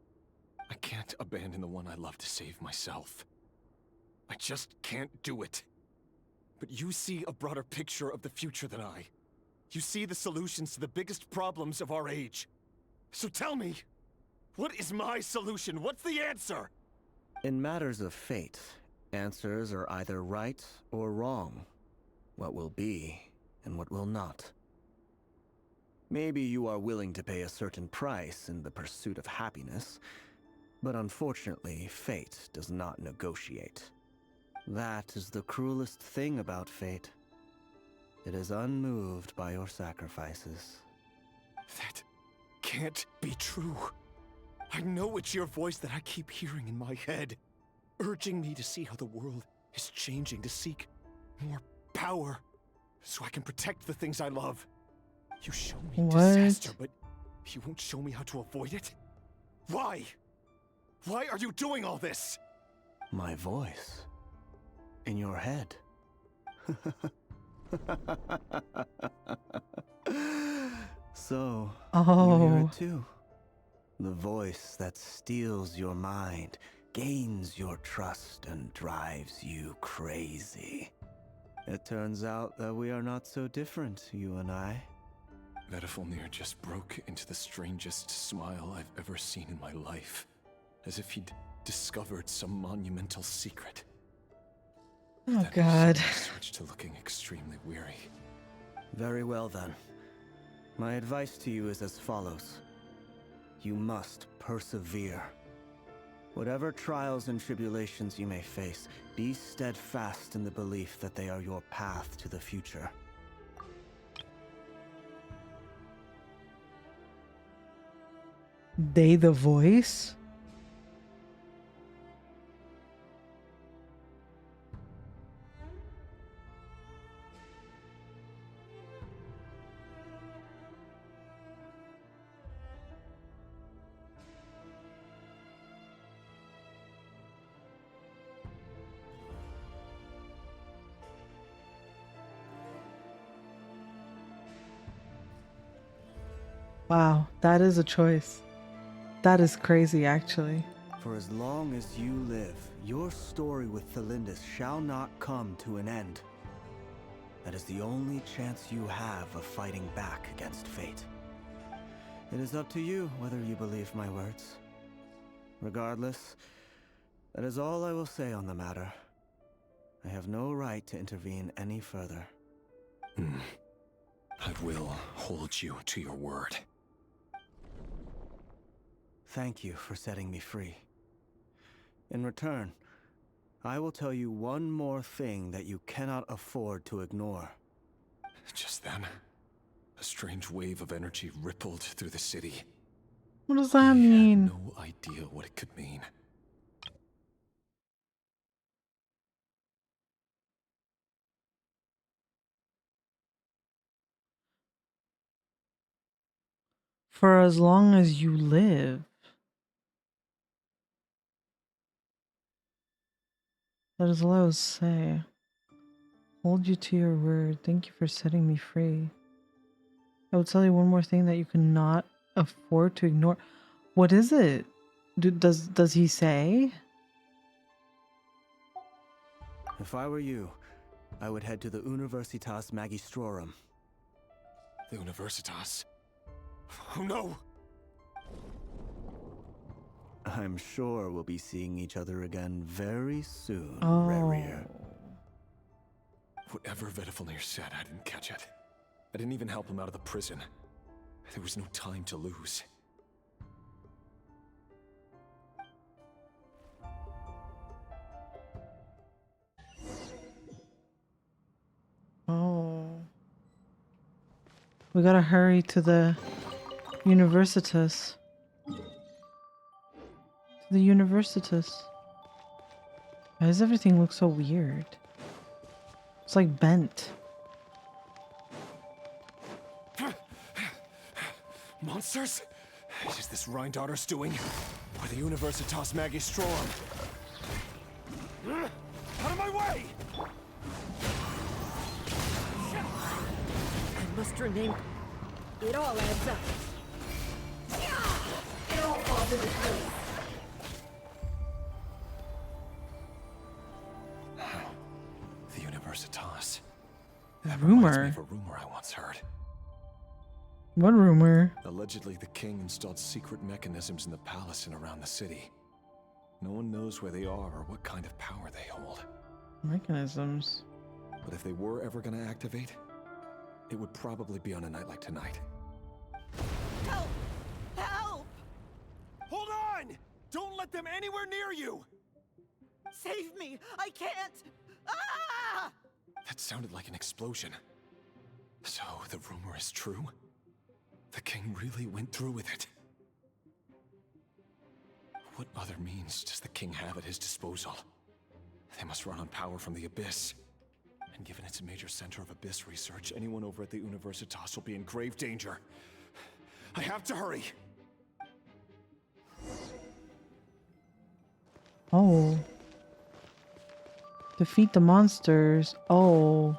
I can't abandon the one I love to save myself. I just can't do it. But you see a broader picture of the future than I. You see the solutions to the biggest problems of our age. So tell me, what is my solution? What's the answer? In matters of fate, answers are either right or wrong. What will be and what will not. Maybe you are willing to pay a certain price in the pursuit of happiness, but unfortunately, fate does not negotiate. That is the cruelest thing about fate. It is unmoved by your sacrifices. That can't be true. I know it's your voice that I keep hearing in my head, urging me to see how the world is changing, to seek more power, so I can protect the things I love. You show me disaster, but you won't show me how to avoid it? Why? Why are you doing all this? My voice. In your head. So, you hear it too. The voice that steals your mind, gains your trust, and drives you crazy. It turns out that we are not so different, you and I. Vedafilnir just broke into the strangest smile I've ever seen in my life, as if he'd discovered some monumental secret. Oh, then God. he switched to looking extremely weary. Very well then. My advice to you is as follows. You must persevere. Whatever trials and tribulations you may face, be steadfast in the belief that they are your path to the future. They the voice? Wow, that is a choice. That is crazy, actually. For as long as you live, your story with Thalindis shall not come to an end. That is the only chance you have of fighting back against fate. It is up to you whether you believe my words. Regardless, that is all I will say on the matter. I have no right to intervene any further. I will hold you to your word. Thank you for setting me free. In return, I will tell you one more thing that you cannot afford to ignore. Just then, a strange wave of energy rippled through the city. What does that mean? No idea what it could mean. For as long as you live. That is all I will say. Hold you to your word. Thank you for setting me free. I will tell you one more thing that you cannot afford to ignore. What is it? Does he say? If I were you, I would head to the Universitas Magistrorum. The Universitas? Oh no! I'm sure we'll be seeing each other again very soon, Oh. Rerir. Whatever Vedifalnir said, I didn't catch it. I didn't even help him out of the prison. There was no time to lose. Oh. We gotta hurry to the Universitas. To the Universitas. Why does everything look so weird? It's like bent. Monsters? Is this Rhindaughter's doing? Or the Universitas Magistrorum? Out of my way! I must rename. It all adds up. It all falls into place. The Universitas. A That reminds me rumor. of a rumor I once heard. What rumor? Allegedly, the king installed secret mechanisms in the palace and around the city. No one knows where they are or what kind of power they hold. Mechanisms. But if they were ever going to activate, it would probably be on a night like tonight. Help! Help! Hold on! Don't let them anywhere near you! Save me! I can't! Ah! That sounded like an explosion. So, the rumor is true? The king really went through with it? What other means does the king have at his disposal? They must run on power from the Abyss. And given it's a major center of Abyss research, anyone over at the Universitas will be in grave danger. I have to hurry! Oh. Defeat the monsters. Oh.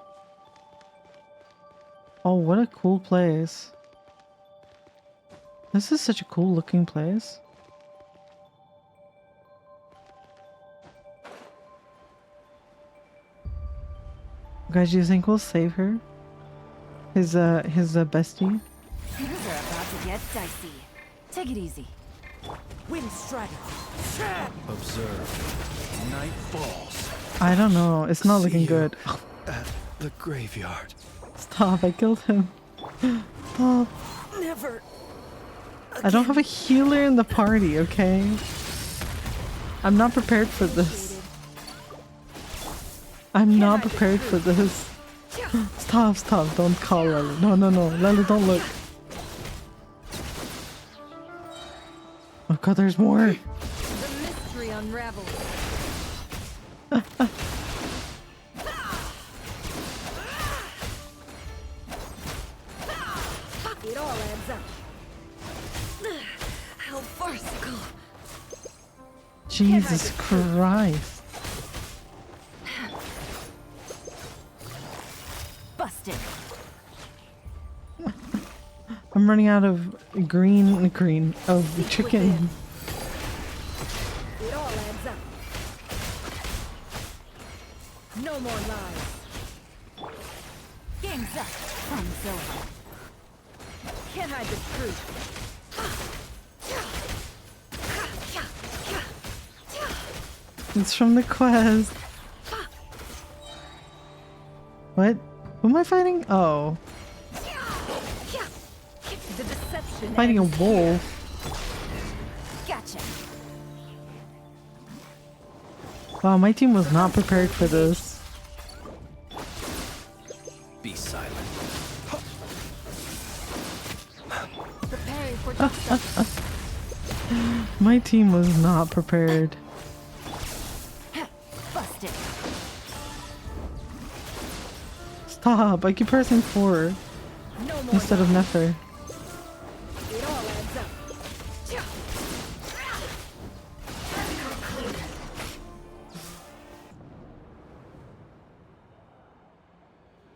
Oh, what a cool place. This is such a cool looking place. Guys, do you think we'll save her? His bestie? Things are about to get dicey. Take it easy. Wind strategy. Observe. Night falls. I don't know. It's not looking good. At the graveyard. Stop, I killed him. Stop. Never. I don't have a healer in the party, okay? I'm not prepared for this. I'm not prepared for this. Stop, don't call Lely. No, Lely, don't look. Oh god, there's more. The mystery unravels. It all adds up. How farcical. Jesus Christ. Busted. I'm running out of green of chicken. It all adds up. No more lies. Game's up. Fun's over. Can't hide the truth. It's from the quest. What? Who am I fighting? Oh. The deception Fighting a ends wolf. here. Gotcha. Wow, my team was not prepared for this. Be silent. Preparing for destruction. team was not prepared. Busted. Stop! I keep pressing 4 instead of Nefer. It all adds up.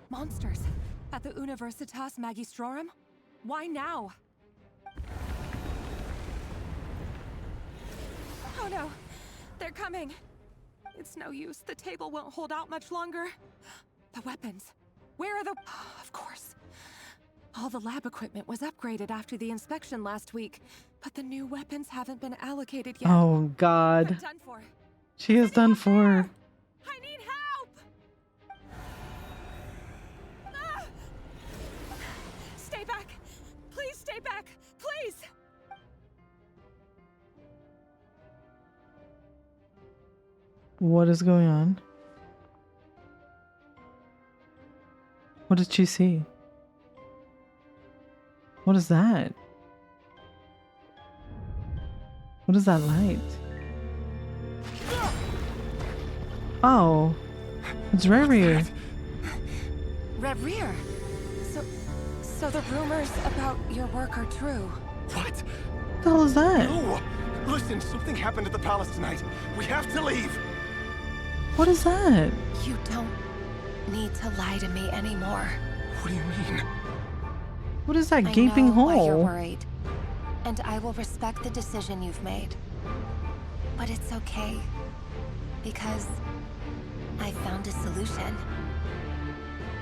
Monsters at the Universitas Magistrorum? Why now? Oh no, they're coming. It's no use. The table won't hold out much longer. The weapons. Where are the... Of course. All the lab equipment was upgraded after the inspection last week, but the new weapons haven't been allocated yet. Oh God. They're done for. She is done for. I need help! Ah! Stay back! Please stay back! Please! What is going on? What did she see? What is that? What is that light? Oh, it's Rerir. Rerir! So the rumors about your work are true. What? What the hell is that? No! Listen, something happened at the palace tonight. We have to leave. What is that? You don't need to lie to me anymore. What do you mean? What is that I gaping know hole? why you're worried, and I will respect the decision you've made. But it's okay, because I found a solution.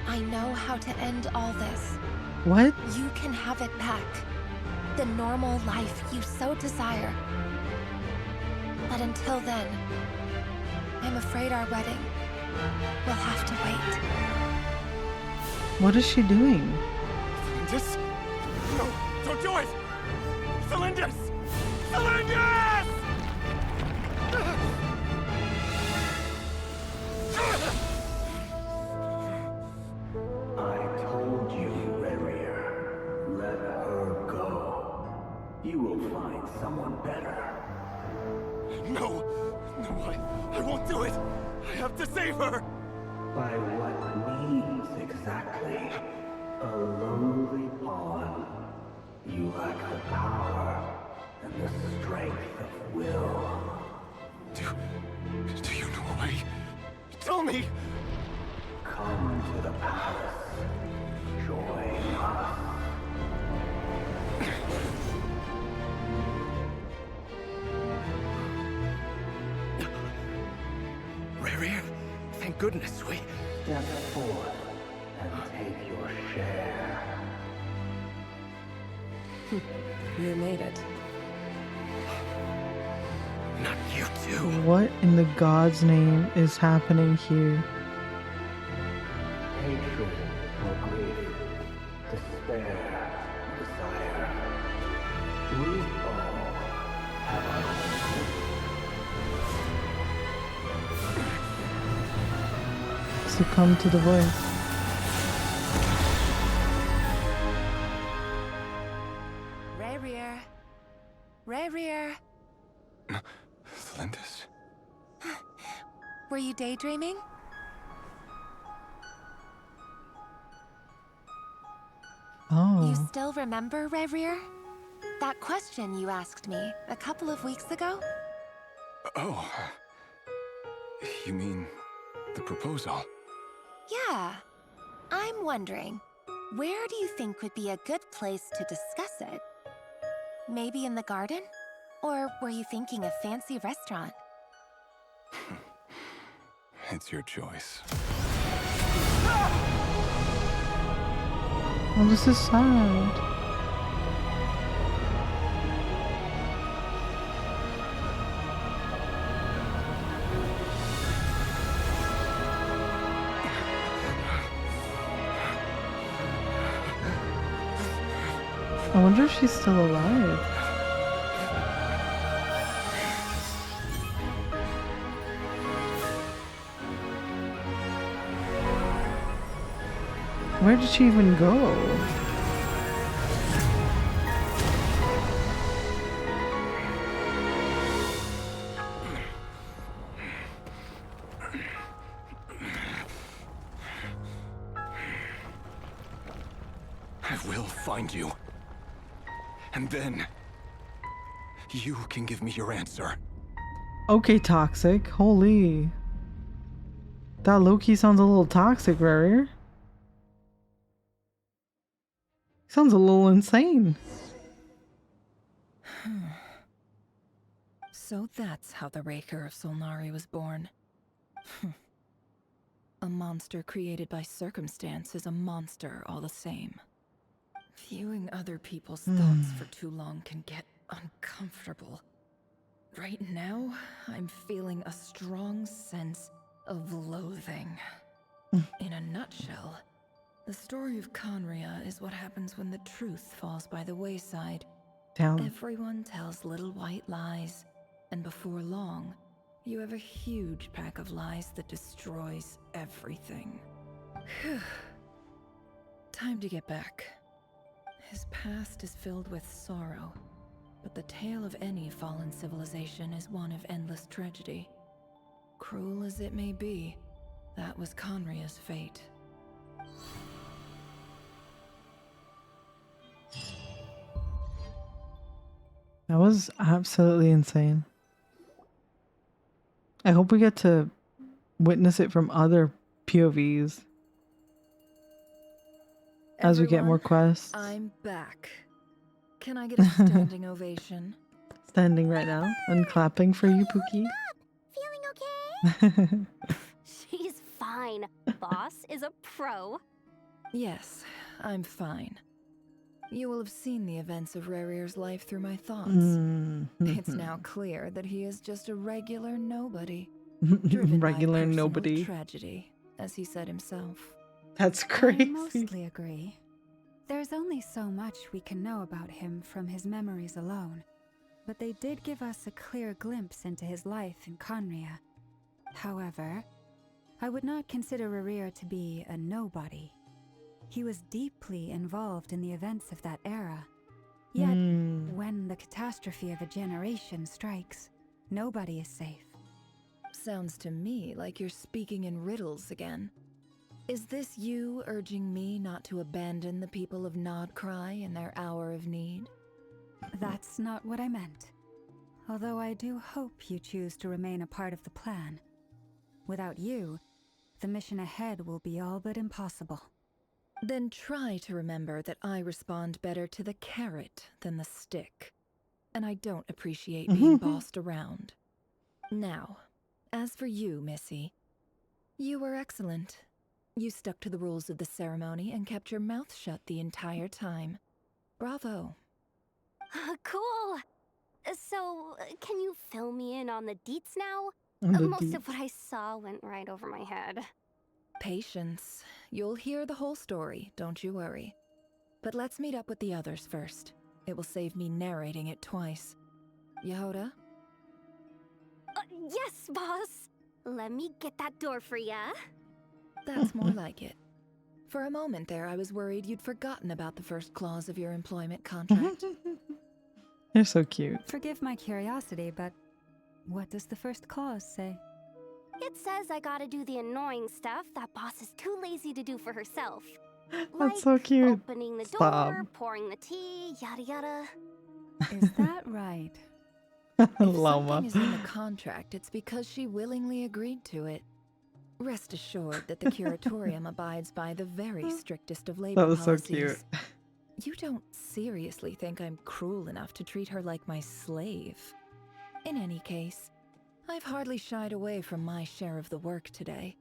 I know how to end all this. What? You can have it back. The normal life you so desire. But until then, I'm afraid our wedding will have to wait. What is she doing? Cylinders? No, don't do it! Cylinders! Cylinders! I told you, Rerir. Let her go. You will find someone better. No! No, I won't do it! I have to save her! By what means exactly? A lowly pawn. You lack the power and the strength of will. Do you know why? Tell me! Come to the palace. Join us. Rerir, thank goodness we... Step forth and take your share. You made it. Not you too. What in the God's name is happening here? Hatred or grief, despair, desire. We all have our own. Succumb to the voice. Rerir. Rerir. Cylinders? Were you daydreaming? Oh. You still remember, Rerir? That question you asked me a couple of weeks ago? Oh. You mean the proposal? Yeah. I'm wondering, where do you think would be a good place to discuss it? Maybe in the garden? Or were you thinking a fancy restaurant? It's your choice. Oh, this is sad. I wonder if she's still alive. Where did she even go? find you. And then you can give me your answer. Okay, toxic. Holy. That low-key sounds a little toxic, Rerir. Sounds a little insane. So that's how the Racher of Solnari was born. A monster created by circumstance is a monster all the same. Viewing other people's thoughts for too long can get uncomfortable. Right now, I'm feeling a strong sense of loathing. In a nutshell, the story of Conria is what happens when the truth falls by the wayside. Damn. Everyone tells little white lies, and before long, you have a huge pack of lies that destroys everything. Time to get back. His past is filled with sorrow, but the tale of any fallen civilization is one of endless tragedy. Cruel as it may be, that was Conria's fate. That was absolutely insane. I hope we get to witness it from other POVs as we get more quests. I'm back. Can I get a standing ovation? Standing right now and clapping for you, Pookie. Feeling okay? She's fine. Boss is a pro. Yes, I'm fine. You will have seen the events of Rerir's life through my thoughts. It's now clear that he is just a regular nobody. Driven Regular by nobody. Tragedy, as he said himself. That's crazy. I mostly agree. There's only so much we can know about him from his memories alone, but they did give us a clear glimpse into his life in Conria. However, I would not consider Rerir to be a nobody. He was deeply involved in the events of that era. Yet, when the catastrophe of a generation strikes, nobody is safe. Sounds to me like you're speaking in riddles again. Is this you urging me not to abandon the people of Nod Krai in their hour of need? That's not what I meant. Although I do hope you choose to remain a part of the plan. Without you, the mission ahead will be all but impossible. Then try to remember that I respond better to the carrot than the stick. And I don't appreciate being bossed around. Now, as for you, Missy, you were excellent. You stuck to the rules of the ceremony and kept your mouth shut the entire time. Bravo. Cool. So, can you fill me in on the deets now? Most of what I saw went right over my head. Patience. You'll hear the whole story, don't you worry. But let's meet up with the others first. It will save me narrating it twice. Yehoda? Yes, boss. Let me get that door for ya. That's more like it. For a moment there, I was worried you'd forgotten about the first clause of your employment contract. You're so cute. Forgive my curiosity, but what does the first clause say? It says I gotta do the annoying stuff that boss is too lazy to do for herself. That's so cute. Opening the Stop. door, pouring the tea, yada yada. Is that right? Lauma. If something is in the contract, it's because she willingly agreed to it. Rest assured that the curatorium abides by the very strictest of labor That was policies. so cute. You don't seriously think I'm cruel enough to treat her like my slave? In any case, I've hardly shied away from my share of the work today.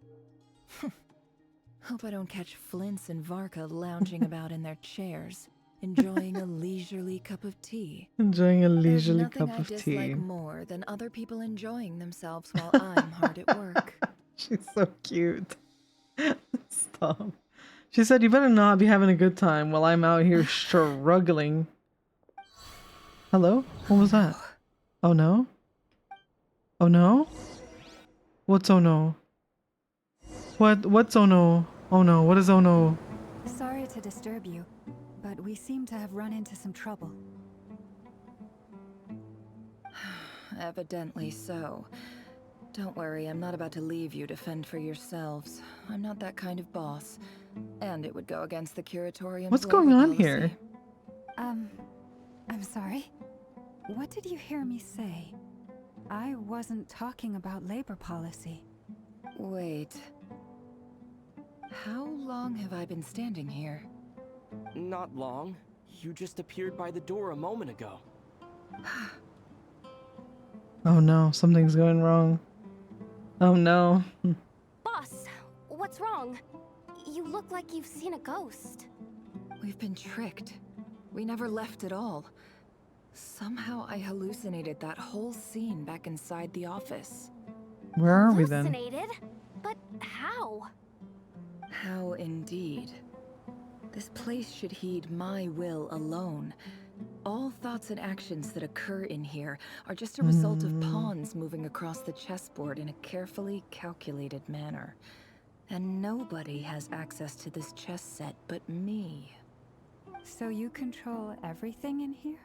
Hope I don't catch Flints and Varka lounging about in their chairs, enjoying a leisurely cup of tea. Enjoying a leisurely There's nothing cup of I tea. dislike more than other people enjoying themselves while I'm hard at work. She's so cute. Stop. She said, you better not be having a good time while I'm out here struggling. Hello? What was that? Oh no? Oh no? What's oh no? What's oh no? Oh no, what is oh no? Sorry to disturb you, but we seem to have run into some trouble. Evidently so. Don't worry, I'm not about to leave you to fend for yourselves. I'm not that kind of boss. And it would go against the curatorium's What's going labor on policy. here? I'm sorry. What did you hear me say? I wasn't talking about labor policy. Wait. How long have I been standing here? Not long. You just appeared by the door a moment ago. Oh no, something's going wrong. Oh no. Boss, what's wrong? You look like you've seen a ghost. We've been tricked. We never left at all. Somehow I hallucinated that whole scene back inside the office. Where are we then? Hallucinated? But how? How indeed. This place should heed my will alone. All thoughts and actions that occur in here are just a result of pawns moving across the chessboard in a carefully calculated manner. And nobody has access to this chess set but me. So you control everything in here?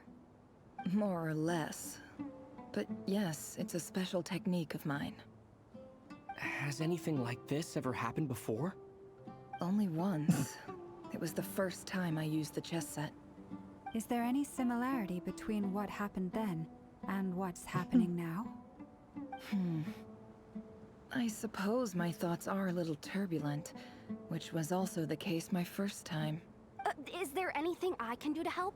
More or less. But yes, it's a special technique of mine. Has anything like this ever happened before? Only once. It was the first time I used the chess set. Is there any similarity between what happened then and what's happening now? I suppose my thoughts are a little turbulent, which was also the case my first time. Is there anything I can do to help?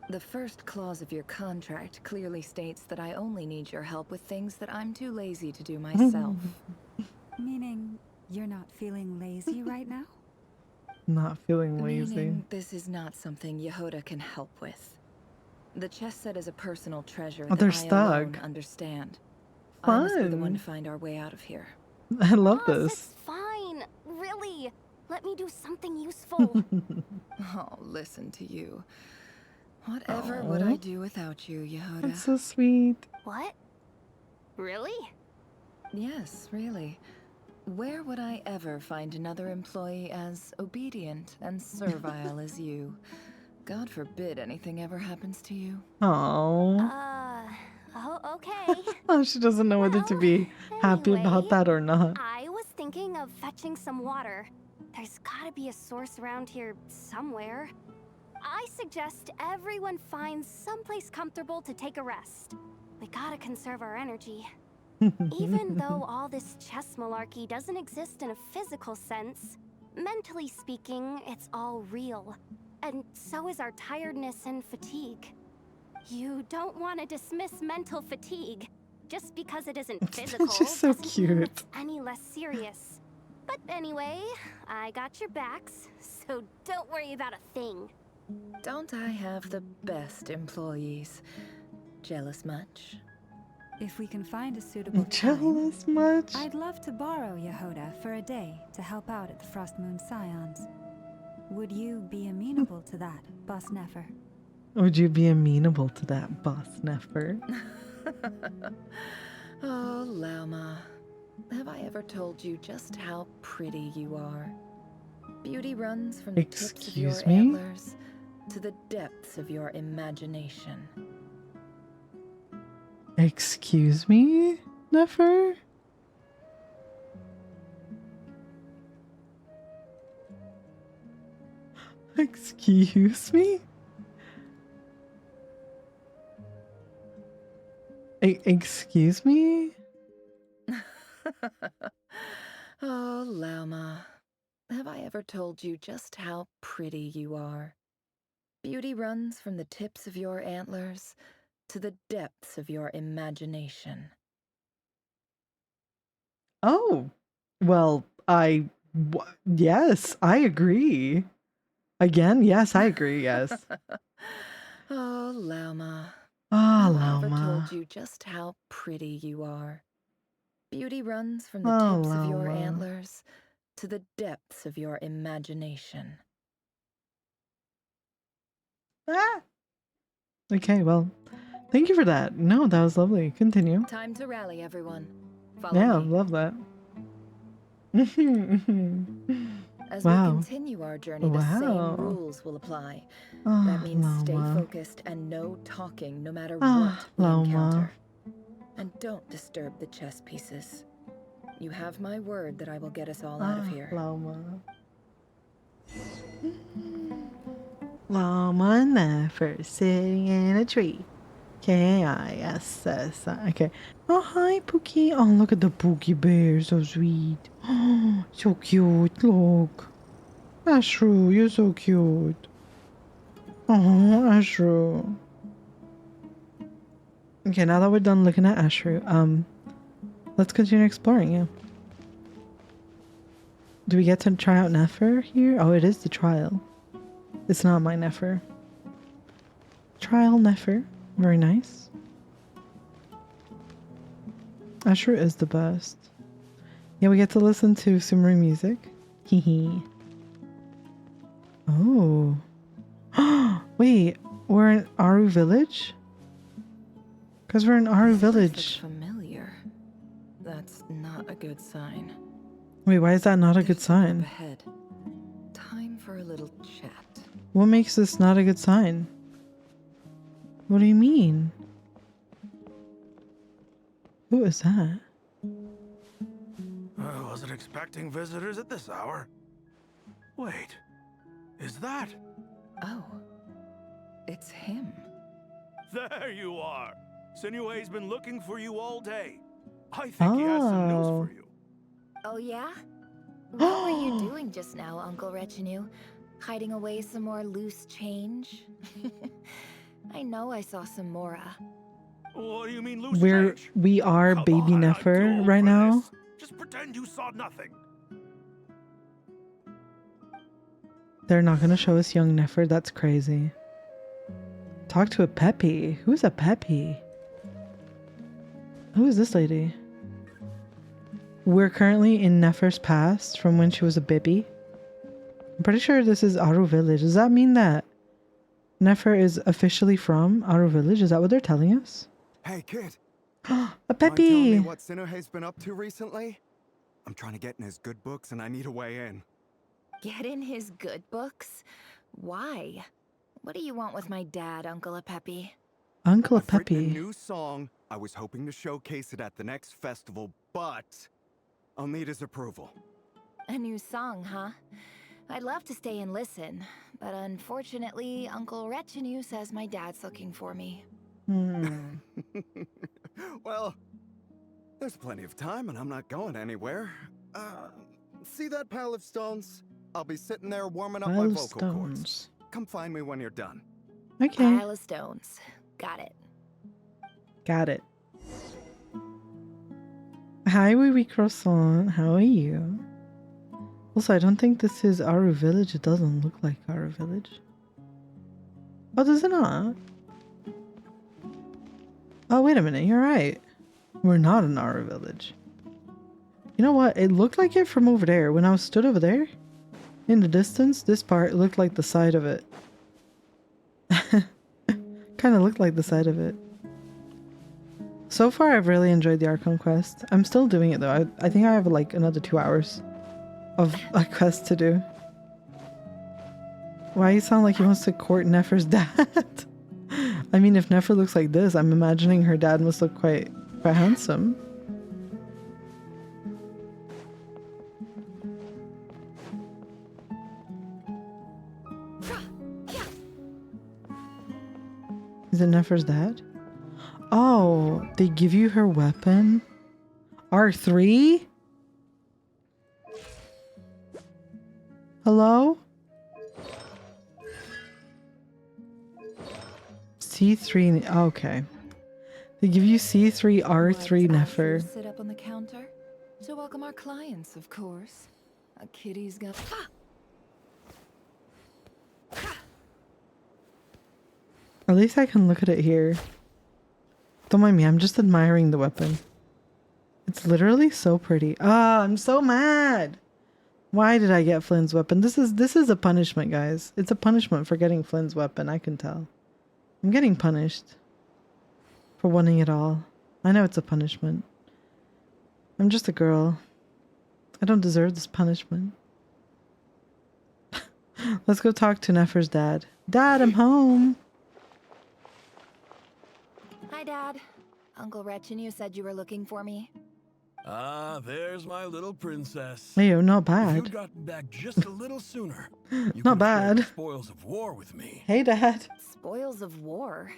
The first clause of your contract clearly states that I only need your help with things that I'm too lazy to do myself. Meaning you're not feeling lazy right now? Not feeling lazy. Meaning this is not something Yehoda can help with. The chess set is a personal treasure that they're I alone stuck. understand. Fun. I must be the one to find our way out of here. I love Boss, this. it's fine. Really. Let me do something useful. Oh, listen to you. Whatever would I do without you, Yehoda? That's so sweet. What? Really? Yes, really. Where would I ever find another employee as obedient and servile as you? God forbid anything ever happens to you. Oh. Oh, okay. Oh, she doesn't know whether to be happy about that or not. I was thinking of fetching some water. There's gotta be a source around here somewhere. I suggest everyone finds someplace comfortable to take a rest. We gotta conserve our energy. Even though all this chess malarkey doesn't exist in a physical sense, mentally speaking, it's all real. And so is our tiredness and fatigue. You don't want to dismiss mental fatigue. Just because it isn't physical She's so doesn't mean cute. it's any less serious. But anyway, I got your backs, so don't worry about a thing. Don't I have the best employees? Jealous much? If we can find a suitable Jealous much? I'd love to borrow Yehoda for a day to help out at the Frost Moon Scions. Would you be amenable to that, Boss Nefer? Would you be amenable to that, Boss Nefer? Oh, Lauma. Have I ever told you just how pretty you are? Beauty runs from the tips of your antlers to the depths of your imagination. Excuse me, Nefer? Excuse me? Excuse me? Oh, Lauma. Have I ever told you just how pretty you are? Beauty runs from the tips of your antlers to the depths of your imagination. Oh, well, yes, I agree. Again, yes, I agree, yes. Oh, Lauma. Ah, Have I ever Lauma. told you just how pretty you are? Beauty runs from the Oh, tips of your Lauma. antlers to the depths of your imagination. Ah. Okay, well, thank you for that. No, that was lovely. Continue. Time to rally, everyone. Follow Yeah, me. love that. As Wow. we continue our journey, the same rules will apply. Ah, That means stay Lauma. focused and no talking, no matter Ah, what we Lauma. encounter. And don't disturb the chess pieces. You have my word that I will get us all out of here. Lauma. Lauma and Nefer sitting in a tree. K-I-S-S. Okay. Oh, hi, Pookie. Oh, look at the Pookie bear. So sweet. Oh, so cute. Look. Ashru, you're so cute. Oh, Ashru. Okay, now that we're done looking at Ashru, let's continue exploring, yeah. Do we get to try out Nefer here? Oh, it is the trial. It's not my Nefer. Trial Nefer. Very nice. Ashru is the best. Yeah, we get to listen to Sumeri music. Hehe. Oh. Wait, we're in Aru Village? Because we're in Aru Village. Familiar. That's not a good sign. Wait, why is that not a good sign? Ahead. Time for a little chat. What makes this not a good sign? What do you mean? Who is that? I wasn't expecting visitors at this hour. Wait, is that? Oh, it's him. There you are. Sinue's been looking for you all day. I think he has some news for you. Oh yeah? What were you doing just now, Uncle Retinue? Hiding away some more loose change? I know I saw some Mora. What do you mean loose change? We are baby Nefer right now. Just pretend you saw nothing. They're not gonna show us young Nefer. That's crazy. Talk to a Peppy. Who's a Peppy? Who is this lady? We're currently in Nefer's past from when she was a baby. I'm pretty sure this is Aru Village. Does that mean that Nefer is officially from Aru Village? Is that what they're telling us? Hey, kid. A Peppy! Mind telling me what Sinuhe's been up to recently? I'm trying to get in his good books and I need a way in. Get in his good books? Why? What do you want with my dad, Uncle Peppy? Uncle I've written Peppy. a new song. I was hoping to showcase it at the next festival, but I'll need his approval. A new song, huh? I'd love to stay and listen, but unfortunately, Uncle Retinue says my dad's looking for me. Well, there's plenty of time and I'm not going anywhere. See that pile of stones? I'll be sitting there warming up my vocal cords. Come find me when you're done. Okay. Pile of stones. Got it. Got it. Hi, Wee Croissant. How are you? Also, I don't think this is Aru Village. It doesn't look like Aru Village. Oh, does it not? Oh, wait a minute. You're right. We're not in Aru Village. You know what? It looked like it from over there. When I was stood over there, in the distance, this part looked like the side of it. Kind of looked like the side of it. So far, I've really enjoyed the Archon quest. I'm still doing it though. I think I have like another 2 hours of a quest to do. Why you sound like he wants to court Nefer's dad? I mean, if Nefer looks like this, I'm imagining her dad must look quite handsome. Is it Nefer's dad? Oh, they give you her weapon? R3? Hello? C3, okay. They give you C3, R3 Nefer. Sit up on the counter to welcome our clients, of course. A kitty's got... At least I can look at it here. Don't mind me, I'm just admiring the weapon. It's literally so pretty. Ah, I'm so mad! Why did I get Flynn's weapon? This is a punishment, guys. It's a punishment for getting Flynn's weapon, I can tell. I'm getting punished for wanting it all. I know it's a punishment. I'm just a girl. I don't deserve this punishment. Let's go talk to Nefer's dad. Dad, I'm home! Hi, Dad. Uncle Retinue said you were looking for me. Ah, there's my little princess. Ew, not If bad. you'd gotten back just a little sooner, you Not could have shared the bad. spoils of war with me. Hey, Dad. Spoils of war?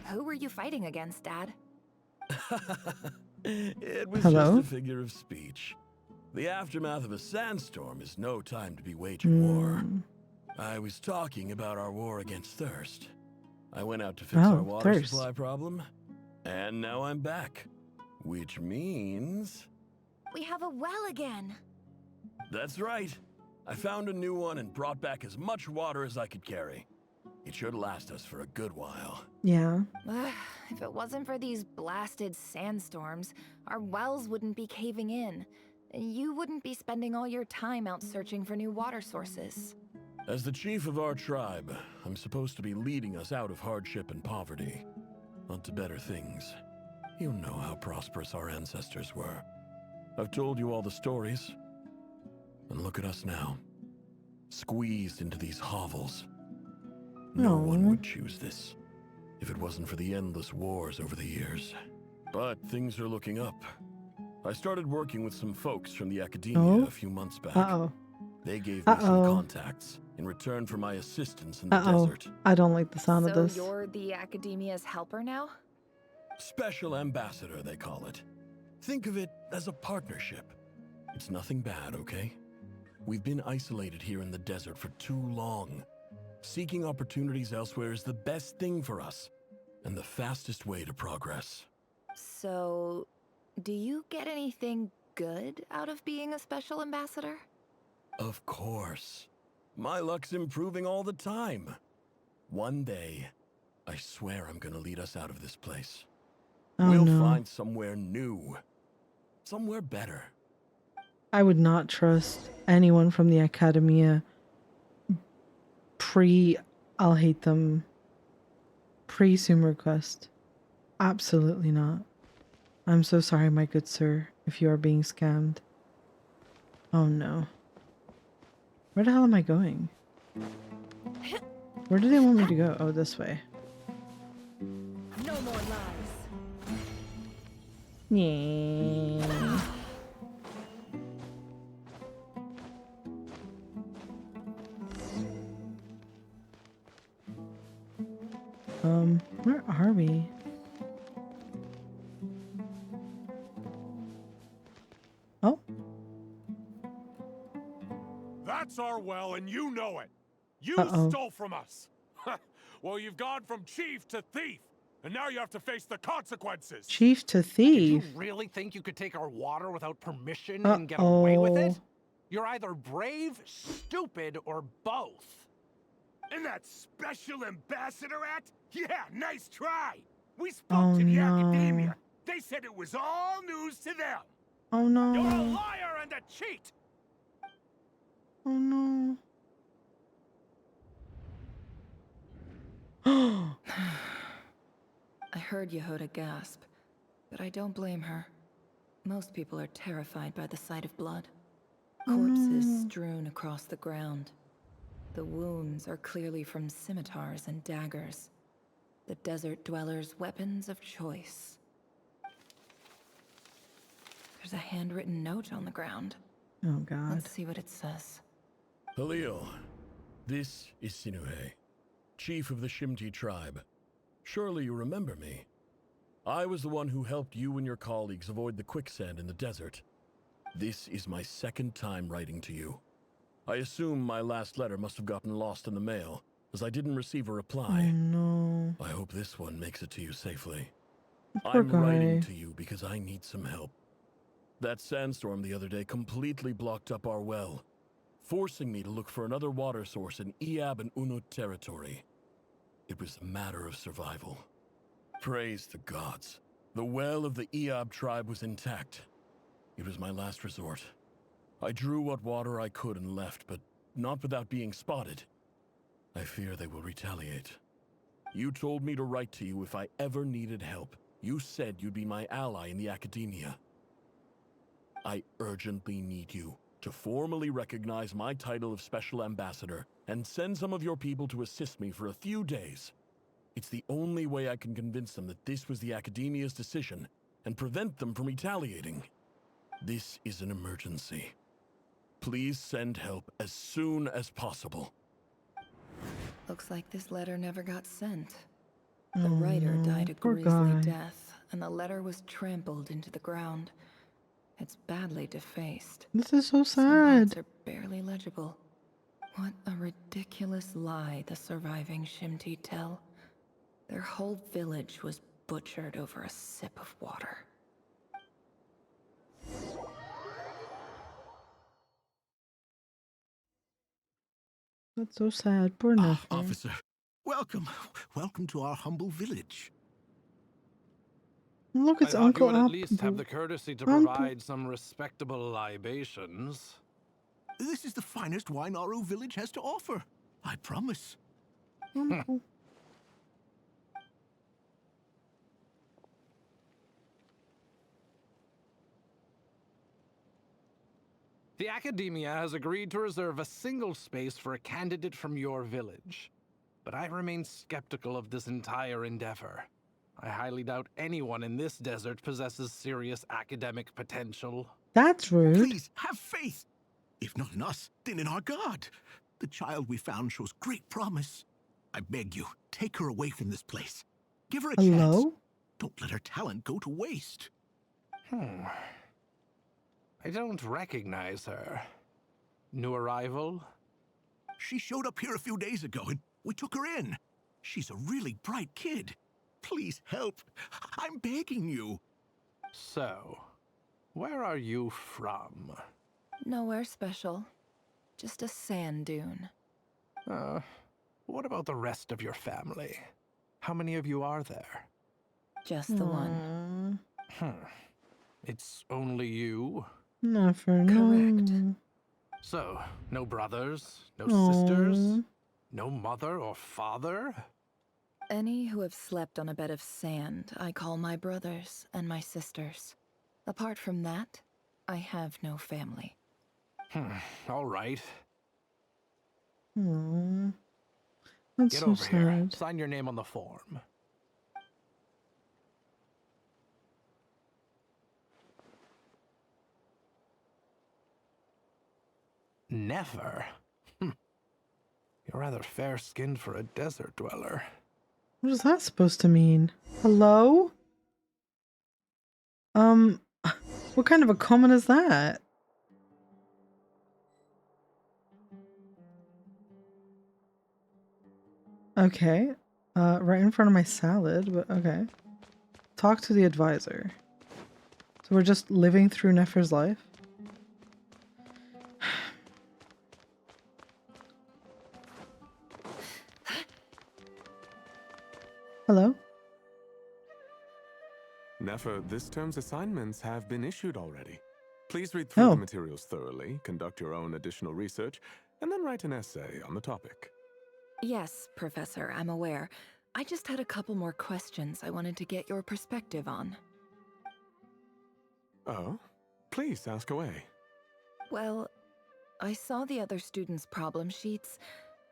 Who were you fighting against, Dad? It was Hello? just a figure of speech. The aftermath of a sandstorm is no time to be waging war. I was talking about our war against thirst. I went out to fix our water thirst. supply problem, and now I'm back. Which means... We have a well again. That's right. I found a new one and brought back as much water as I could carry. It should last us for a good while. Yeah. If it wasn't for these blasted sandstorms, our wells wouldn't be caving in. You wouldn't be spending all your time out searching for new water sources. As the chief of our tribe, I'm supposed to be leading us out of hardship and poverty, onto better things. You know how prosperous our ancestors were. I've told you all the stories. And look at us now. Squeezed into these hovels. No one would choose this, if it wasn't for the endless wars over the years. But things are looking up. I started working with some folks from the academia a few months back. They gave me some contacts in return for my assistance in the desert. I don't like the sound of So this. you're the Academia's helper now? Special ambassador, they call it. Think of it as a partnership. It's nothing bad, okay? We've been isolated here in the desert for too long. Seeking opportunities elsewhere is the best thing for us, and the fastest way to progress. So, do you get anything good out of being a special ambassador? Of course. My luck's improving all the time. One day, I swear I'm gonna lead us out of this place. We'll find somewhere new. Somewhere better. I would not trust anyone from the academia I'll hate them, pre-Sumer Quest. Absolutely not. I'm so sorry, my good sir, if you are being scammed. Oh no. Where the hell am I going? Where do they want me to go? Oh, this way. No more lies. Yeah. Where are we? Oh. That's our well, and you know it. You stole from us. Well, you've gone from chief to thief, and now you have to face the consequences. Chief to thief? You really think you could take our water without permission and get away with it? You're either brave, stupid, or both. And that special ambassador act? Yeah, nice try. We spoke to the academia. They said it was all news to them. Oh no. You're a liar and a cheat. Oh no. I heard Yehuda gasp, but I don't blame her. Most people are terrified by the sight of blood. Corpses strewn across the ground. The wounds are clearly from scimitars and daggers. The desert dwellers' weapons of choice. There's a handwritten note on the ground. Oh god. Let's see what it says. Halil, this is Sinuhe, chief of the Shimti tribe. Surely you remember me. I was the one who helped you and your colleagues avoid the quicksand in the desert. This is my second time writing to you. I assume my last letter must have gotten lost in the mail, as I didn't receive a reply. Oh no. I hope this one makes it to you safely. Poor I'm guy. writing to you because I need some help. That sandstorm the other day completely blocked up our well, forcing me to look for another water source in Iab and Unut territory. It was a matter of survival. Praise the gods. The well of the Iab tribe was intact. It was my last resort. I drew what water I could and left, but not without being spotted. I fear they will retaliate. You told me to write to you if I ever needed help. You said you'd be my ally in the academia. I urgently need you to formally recognize my title of Special Ambassador and send some of your people to assist me for a few days. It's the only way I can convince them that this was the Academia's decision and prevent them from retaliating. This is an emergency. Please send help as soon as possible. Looks like this letter never got sent. The writer died a poor grisly guy. death, and the letter was trampled into the ground. It's badly defaced. This is so Some parts sad. are barely legible. What a ridiculous lie the surviving Shimti tell. Their whole village was butchered over a sip of water. That's so sad. Poor Nefer. Officer, welcome. Welcome to our humble village. Look, it's I thought Uncle you would at least have Apple. the courtesy to Uncle- provide some respectable libations. This is the finest wine our village has to offer. I promise. Uncle. The Academia has agreed to reserve a single space for a candidate from your village. But I remain skeptical of this entire endeavor. I highly doubt anyone in this desert possesses serious academic potential. That's rude. Please, have faith. If not in us, then in our god. The child we found shows great promise. I beg you, take her away from this place. Give her a chance. Hello? Don't let her talent go to waste. I don't recognize her. New arrival? She showed up here a few days ago and we took her in. She's a really bright kid. Please help. I'm begging you. So, where are you from? Nowhere special. Just a sand dune. What about the rest of your family? How many of you are there? Just the one. It's only you? Nefer, Correct. no. So, no brothers, no Aw. sisters, no mother or father? Any who have slept on a bed of sand, I call my brothers and my sisters. Apart from that, I have no family. All right. Aw. That's Get so over here. sad. Sign your name on the form. Nefer? You're rather fair-skinned for a desert dweller. What is that supposed to mean? Hello? What kind of a comment is that? Okay. Right in front of my salad, but okay. Talk to the advisor. So we're just living through Nefer's life? Hello? Nefer, this term's assignments have been issued already. Please read through the materials thoroughly, conduct your own additional research, and then write an essay on the topic. Yes, Professor, I'm aware. I just had a couple more questions I wanted to get your perspective on. Oh? Please, ask away. Well, I saw the other students' problem sheets,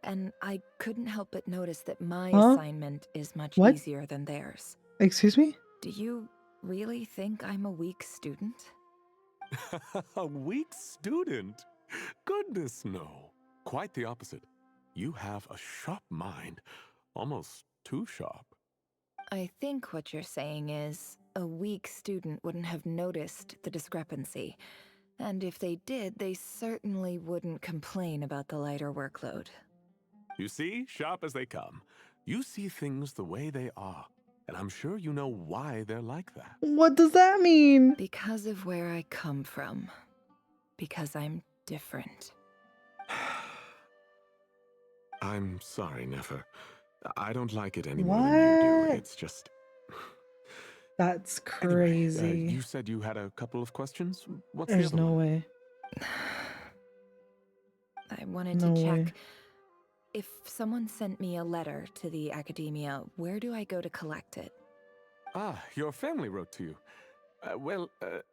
and I couldn't help but notice that my assignment is much easier than theirs. Excuse me? Do you really think I'm a weak student? A weak student? Goodness, no. Quite the opposite. You have a sharp mind. Almost too sharp. I think what you're saying is, a weak student wouldn't have noticed the discrepancy. And if they did, they certainly wouldn't complain about the lighter workload. You see, sharp as they come. You see things the way they are. And I'm sure you know why they're like that. What does that mean? Because of where I come from. Because I'm different. I'm sorry, Nefer. I don't like it any more than you do. It's just... That's crazy. Anyway, you said you had a couple of questions? What's There's the other no one? way. I wanted No to check. way. If someone sent me a letter to the Academia, where do I go to collect it? Ah, your family wrote to you. Well,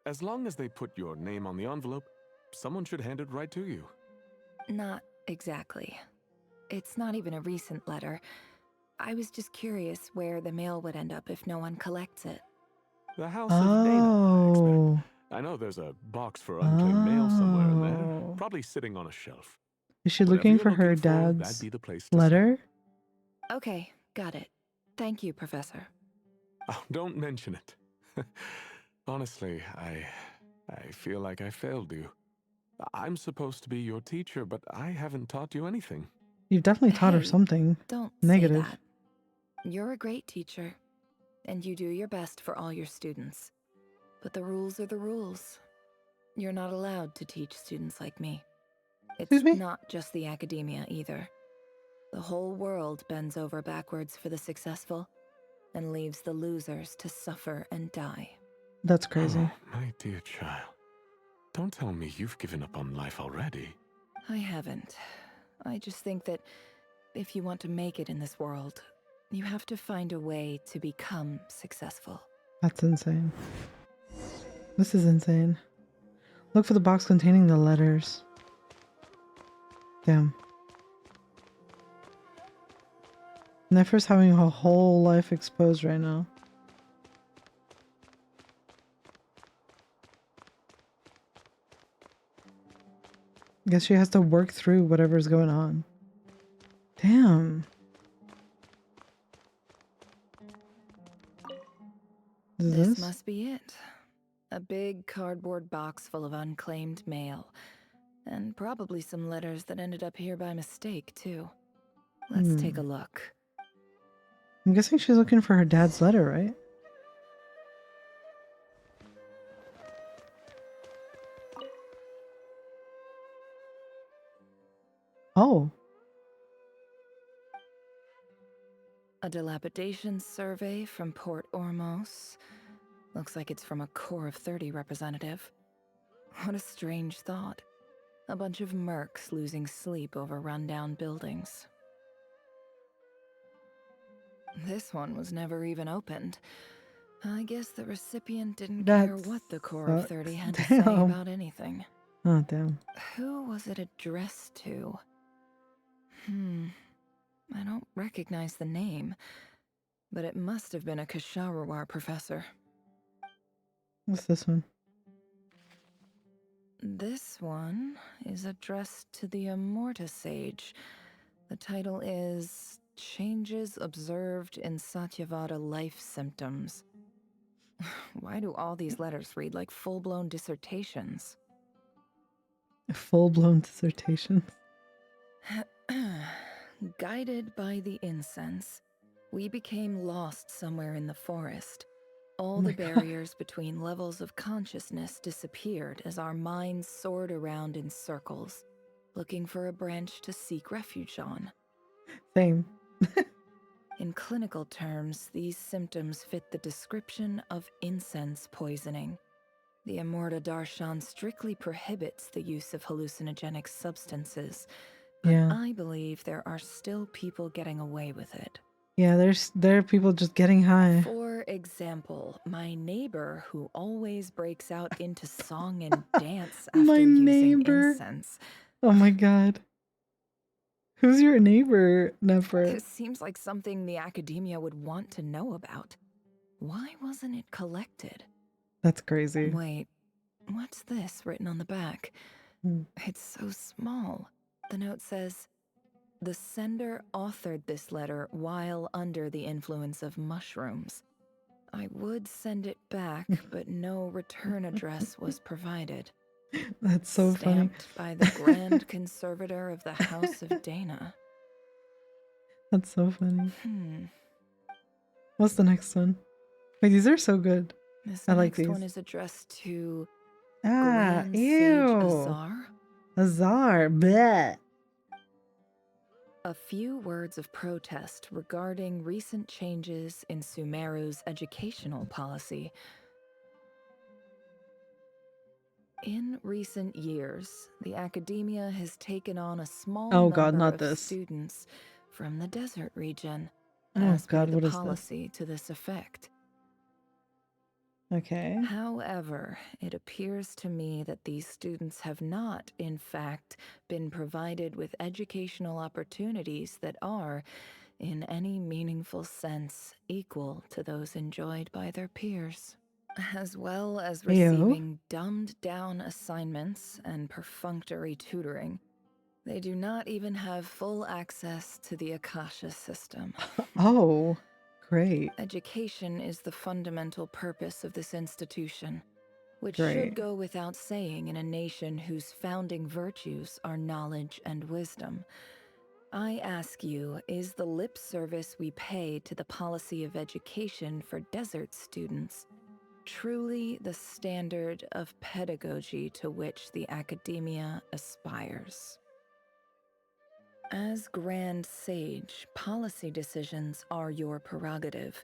as long as they put your name on the envelope, someone should hand it right to you. Not exactly. It's not even a recent letter. I was just curious where the mail would end up if no one collects it. The House of Dana, I expect. I know there's a box for unclaimed mail somewhere in there, Oh. probably sitting on a shelf. Is she Whatever looking you're for her looking for, that'd dad's be the place to letter? Okay, got it. Thank you, Professor. Oh, don't mention it. Honestly, I feel like I failed you. I'm supposed to be your teacher, but I haven't taught you anything. You've definitely taught her Hey, something. Don't negative. say that. You're a great teacher, and you do your best for all your students. But the rules are the rules. You're not allowed to teach students like me. It's not just the academia either. The whole world bends over backwards for the successful and leaves the losers to suffer and die. That's crazy. Oh, my dear child. Don't tell me you've given up on life already. I haven't. I just think that if you want to make it in this world, you have to find a way to become successful. That's insane. This is insane. Look for the box containing the letters. Damn. Nefer's having her whole life exposed right now. Guess she has to work through whatever's going on. Damn. This must be it. A big cardboard box full of unclaimed mail. And probably some letters that ended up here by mistake, too. Let's take a look. I'm guessing she's looking for her dad's letter, right? Oh. A dilapidation survey from Port Ormos. Looks like it's from a Core of 30 representative. What a strange thought. A bunch of mercs losing sleep over rundown buildings. This one was never even opened. I guess the recipient didn't care what the Core of 30 had to say about anything. Oh, damn. Who was it addressed to? I don't recognize the name, but it must have been a Kasharawar professor. What's this one? This one is addressed to the Immorta Sage. The title is Changes Observed in Satyavada Life Symptoms. Why do all these letters read like full-blown dissertations? Full-blown dissertations? Guided by the incense, we became lost somewhere in the forest. All the barriers between levels of consciousness disappeared as our minds soared around in circles, looking for a branch to seek refuge on. Same. In clinical terms, these symptoms fit the description of incense poisoning. The Immorta Darshan strictly prohibits the use of hallucinogenic substances, but I believe there are still people getting away with it. Yeah, there are people just getting high. For example, my neighbor who always breaks out into song and dance after using incense. Oh my god. Who's your neighbor, Nefer? It seems like something the academia would want to know about. Why wasn't it collected? That's crazy. Wait, what's this written on the back? It's so small. The note says, the sender authored this letter while under the influence of mushrooms. I would send it back, but no return address was provided. That's so funny. Stamped by the Grand Conservator of the House of Dana. That's so funny. What's the next one? Wait, these are so good. This I like next these. one is addressed to Grand Sage ew. Azar. Azar, bleh. A few words of protest regarding recent changes in Sumeru's educational policy. In recent years, the academia has taken on a small number of students from the desert region as per the policy to this effect. Okay. However, it appears to me that these students have not, in fact, been provided with educational opportunities that are, in any meaningful sense, equal to those enjoyed by their peers. as well as Ew. receiving dumbed-down assignments and perfunctory tutoring. They do not even have full access to the Akasha system. Oh, great. Education is the fundamental purpose of this institution, which Great. should go without saying in a nation whose founding virtues are knowledge and wisdom. I ask you, is the lip service we pay to the policy of education for desert students truly the standard of pedagogy to which the academia aspires? As Grand Sage, policy decisions are your prerogative,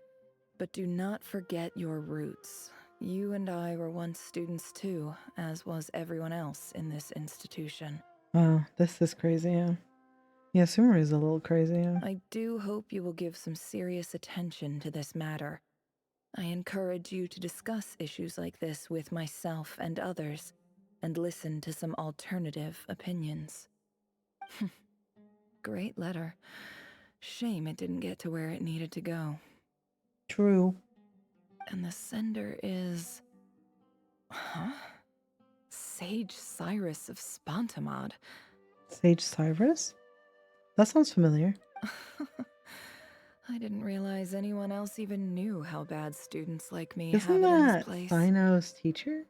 but do not forget your roots. You and I were once students too, as was everyone else in this institution. Wow, this is crazy, yeah. Yeah, Sumeru is a little crazy, yeah. I do hope you will give some serious attention to this matter. I encourage you to discuss issues like this with myself and others, and listen to some alternative opinions. Great letter. Shame it didn't get to where it needed to go. True. And the sender is... Huh? Sage Cyrus of Spantamad. Sage Cyrus? That sounds familiar. I didn't realize anyone else even knew how bad students like me Isn't have it in this that place. Sino's teacher?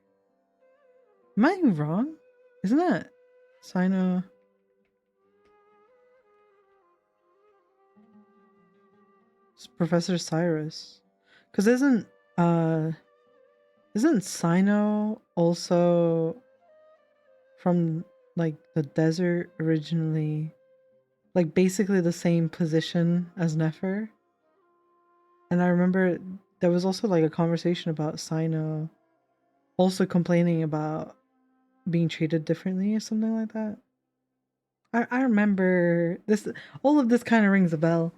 Am I wrong? Isn't that Sino? It's Professor Cyrus. Because isn't Sino also from like the desert originally? Like basically the same position as Nefer? And I remember there was also like a conversation about Sino also complaining about being treated differently or something like that. I remember this. All of this kind of rings a bell.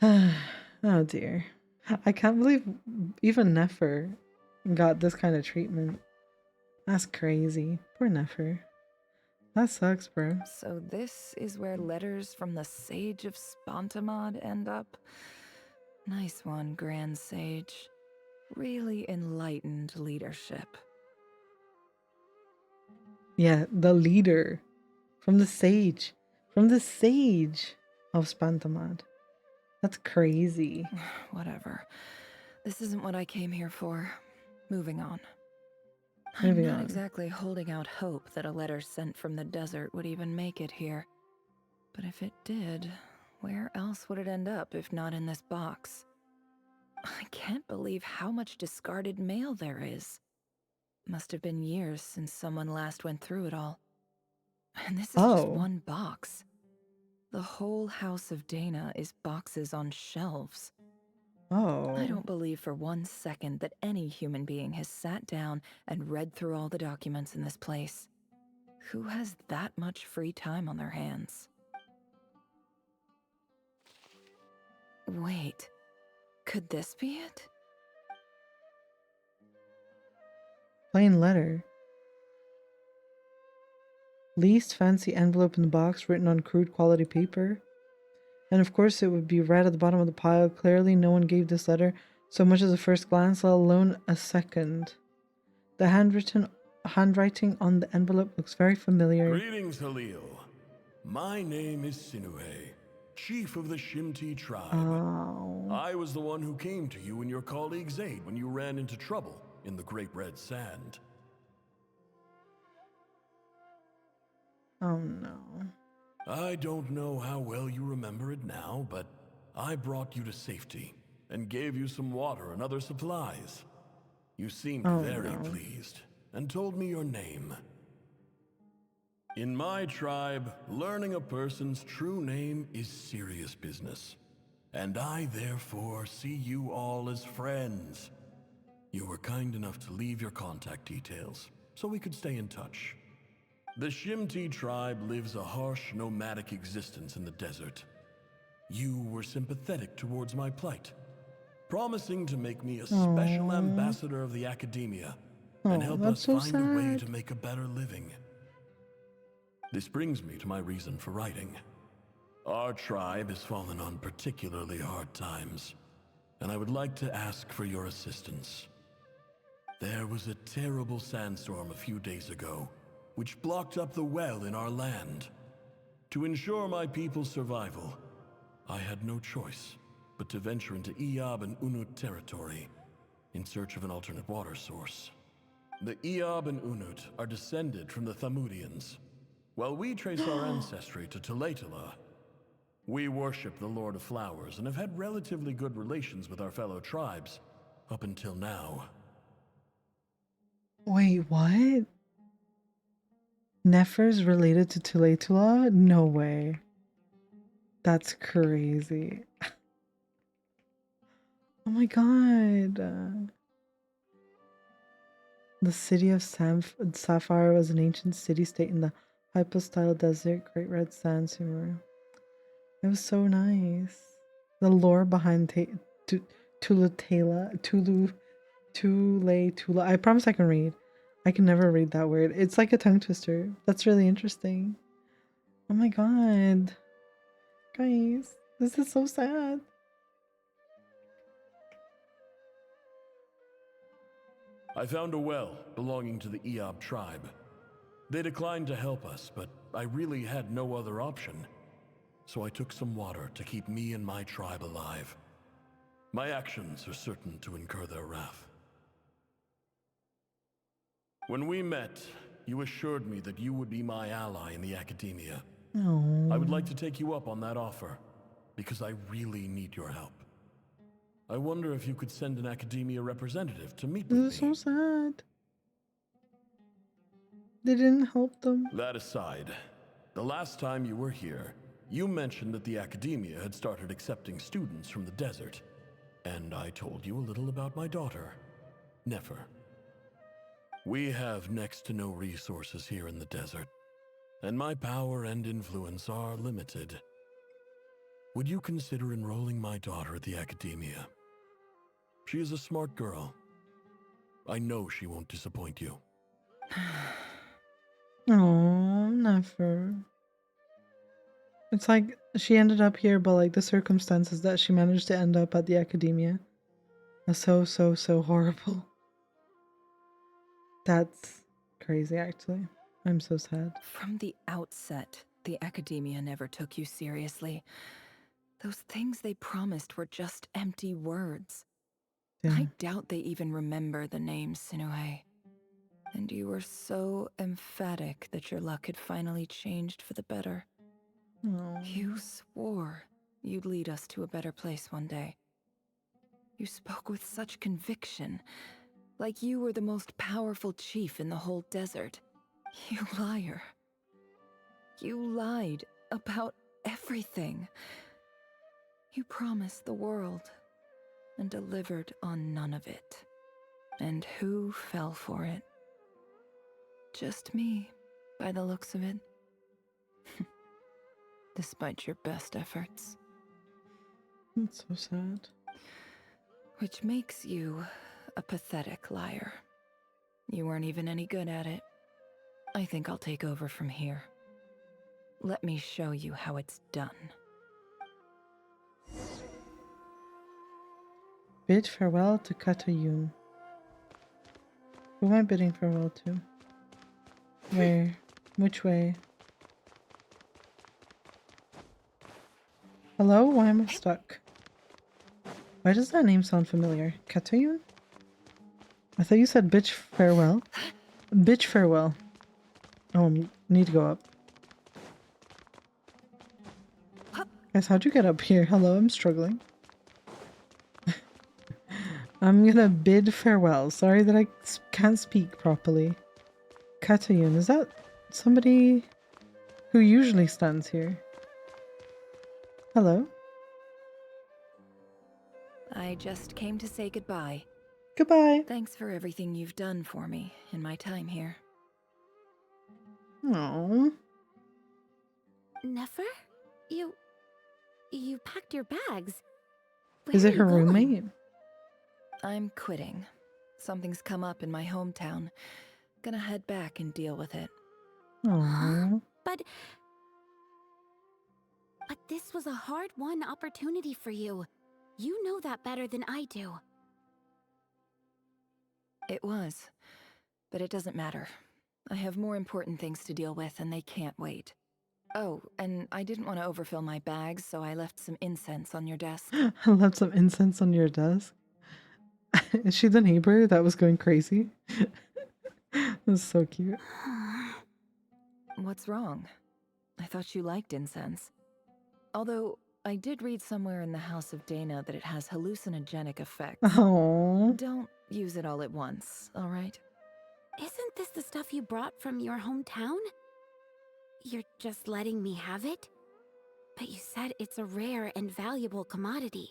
Oh dear. I can't believe even Nefer got this kind of treatment. That's crazy. Poor Nefer. That sucks, bro. So this is where letters from the Sage of Spantamad end up? Nice one, Grand Sage. Really enlightened leadership. Yeah, the leader from the Sage. From the Sage of Spantamad. That's crazy. Whatever. This isn't what I came here for. Moving on. Moving I'm not on. exactly holding out hope that a letter sent from the desert would even make it here. But if it did, where else would it end up if not in this box? I can't believe how much discarded mail there is. Must have been years since someone last went through it all. And this is just one box. The whole house of Dana is boxes on shelves. Oh. I don't believe for 1 second that any human being has sat down and read through all the documents in this place. Who has that much free time on their hands? Wait, could this be it? Plain letter. Least fancy envelope in the box written on crude quality paper. And of course it would be right at the bottom of the pile. Clearly no one gave this letter so much as a first glance, let alone a second. The handwriting on the envelope looks very familiar. Greetings, Halil. My name is Sinue, chief of the Shimti tribe. Oh. I was the one who came to you and your colleague's aid when you ran into trouble in the Great Red Sand. Oh no. I don't know how well you remember it now, but I brought you to safety and gave you some water and other supplies. You seemed very pleased and told me your name. In my tribe, learning a person's true name is serious business, and I therefore see you all as friends. You were kind enough to leave your contact details so we could stay in touch. The Shimti tribe lives a harsh, nomadic existence in the desert. You were sympathetic towards my plight, promising to make me a special ambassador of the academia and help us find a way to make a better living. This brings me to my reason for writing. Our tribe has fallen on particularly hard times, and I would like to ask for your assistance. There was a terrible sandstorm a few days ago, which blocked up the well in our land. To ensure my people's survival, I had no choice but to venture into Eob and Unut territory in search of an alternate water source. The Eob and Unut are descended from the Thamudians, while we trace our ancestry to Tulatula. We worship the Lord of Flowers and have had relatively good relations with our fellow tribes up until now. Wait, what? Nefer's related to Tulatula? No way. That's crazy. Oh my god. The city of Sapphire was an ancient city-state in the hypostyle desert, Great Red Sand, Sumeru. It was so nice. The lore behind Tulatula. I promise I can read. I can never read that word. It's like a tongue twister. That's really interesting. Oh my god. Guys, this is so sad. I found a well belonging to the Eob tribe. They declined to help us, but I really had no other option. So I took some water to keep me and my tribe alive. My actions are certain to incur their wrath. When we met, you assured me that you would be my ally in the academia. Oh. I would like to take you up on that offer, because I really need your help. I wonder if you could send an academia representative to meet with me. This is so sad. They didn't help them. That aside, the last time you were here, you mentioned that the academia had started accepting students from the desert, and I told you a little about my daughter, Nefer. We have next to no resources here in the desert, and my power and influence are limited. Would you consider enrolling my daughter at the academia? She is a smart girl. I know she won't disappoint you. Oh, Nefer. It's like she ended up here, but like the circumstances that she managed to end up at the academia are so horrible. That's crazy, actually. I'm so sad. From the outset, the academia never took you seriously. Those things they promised were just empty words. Yeah. I doubt they even remember the name Sinuhe. And you were so emphatic that your luck had finally changed for the better. Oh. You swore you'd lead us to a better place one day. You spoke with such conviction, like you were the most powerful chief in the whole desert. You liar. You lied about everything. You promised the world and delivered on none of it. And who fell for it? Just me, by the looks of it. Despite your best efforts. That's so sad. Which makes you a pathetic liar. You weren't even any good at it. I think I'll take over from here. Let me show you how it's done. Bid farewell to Katoyun. Who am I bidding farewell to? Where? Which way? Hello? Why am I stuck? Why does that name sound familiar? Katoyun? I thought you said bitch farewell. Bitch farewell. Oh, need to go up. Guys, how'd you get up here? Hello, I'm struggling. I'm gonna bid farewell. Sorry that I can't speak properly. Katoyun, is that somebody who usually stands here? Hello? I just came to say goodbye. Goodbye. Thanks for everything you've done for me in my time here. Aww. Nefer? You packed your bags. Is it her going? roommate? I'm quitting. Something's come up in my hometown. Gonna head back and deal with it. Aww. But this was a hard-won opportunity for you. You know that better than I do. It was. But it doesn't matter. I have more important things to deal with, and they can't wait. Oh, and I didn't want to overfill my bags, so I left some incense on your desk. I left some incense on your desk. Is she the neighbor that was going crazy? That's so cute. What's wrong? I thought you liked incense. Although, I did read somewhere in the House of Dana that it has hallucinogenic effects. Oh. Don't use it all at once, alright? Isn't this the stuff you brought from your hometown? You're just letting me have it? But you said it's a rare and valuable commodity.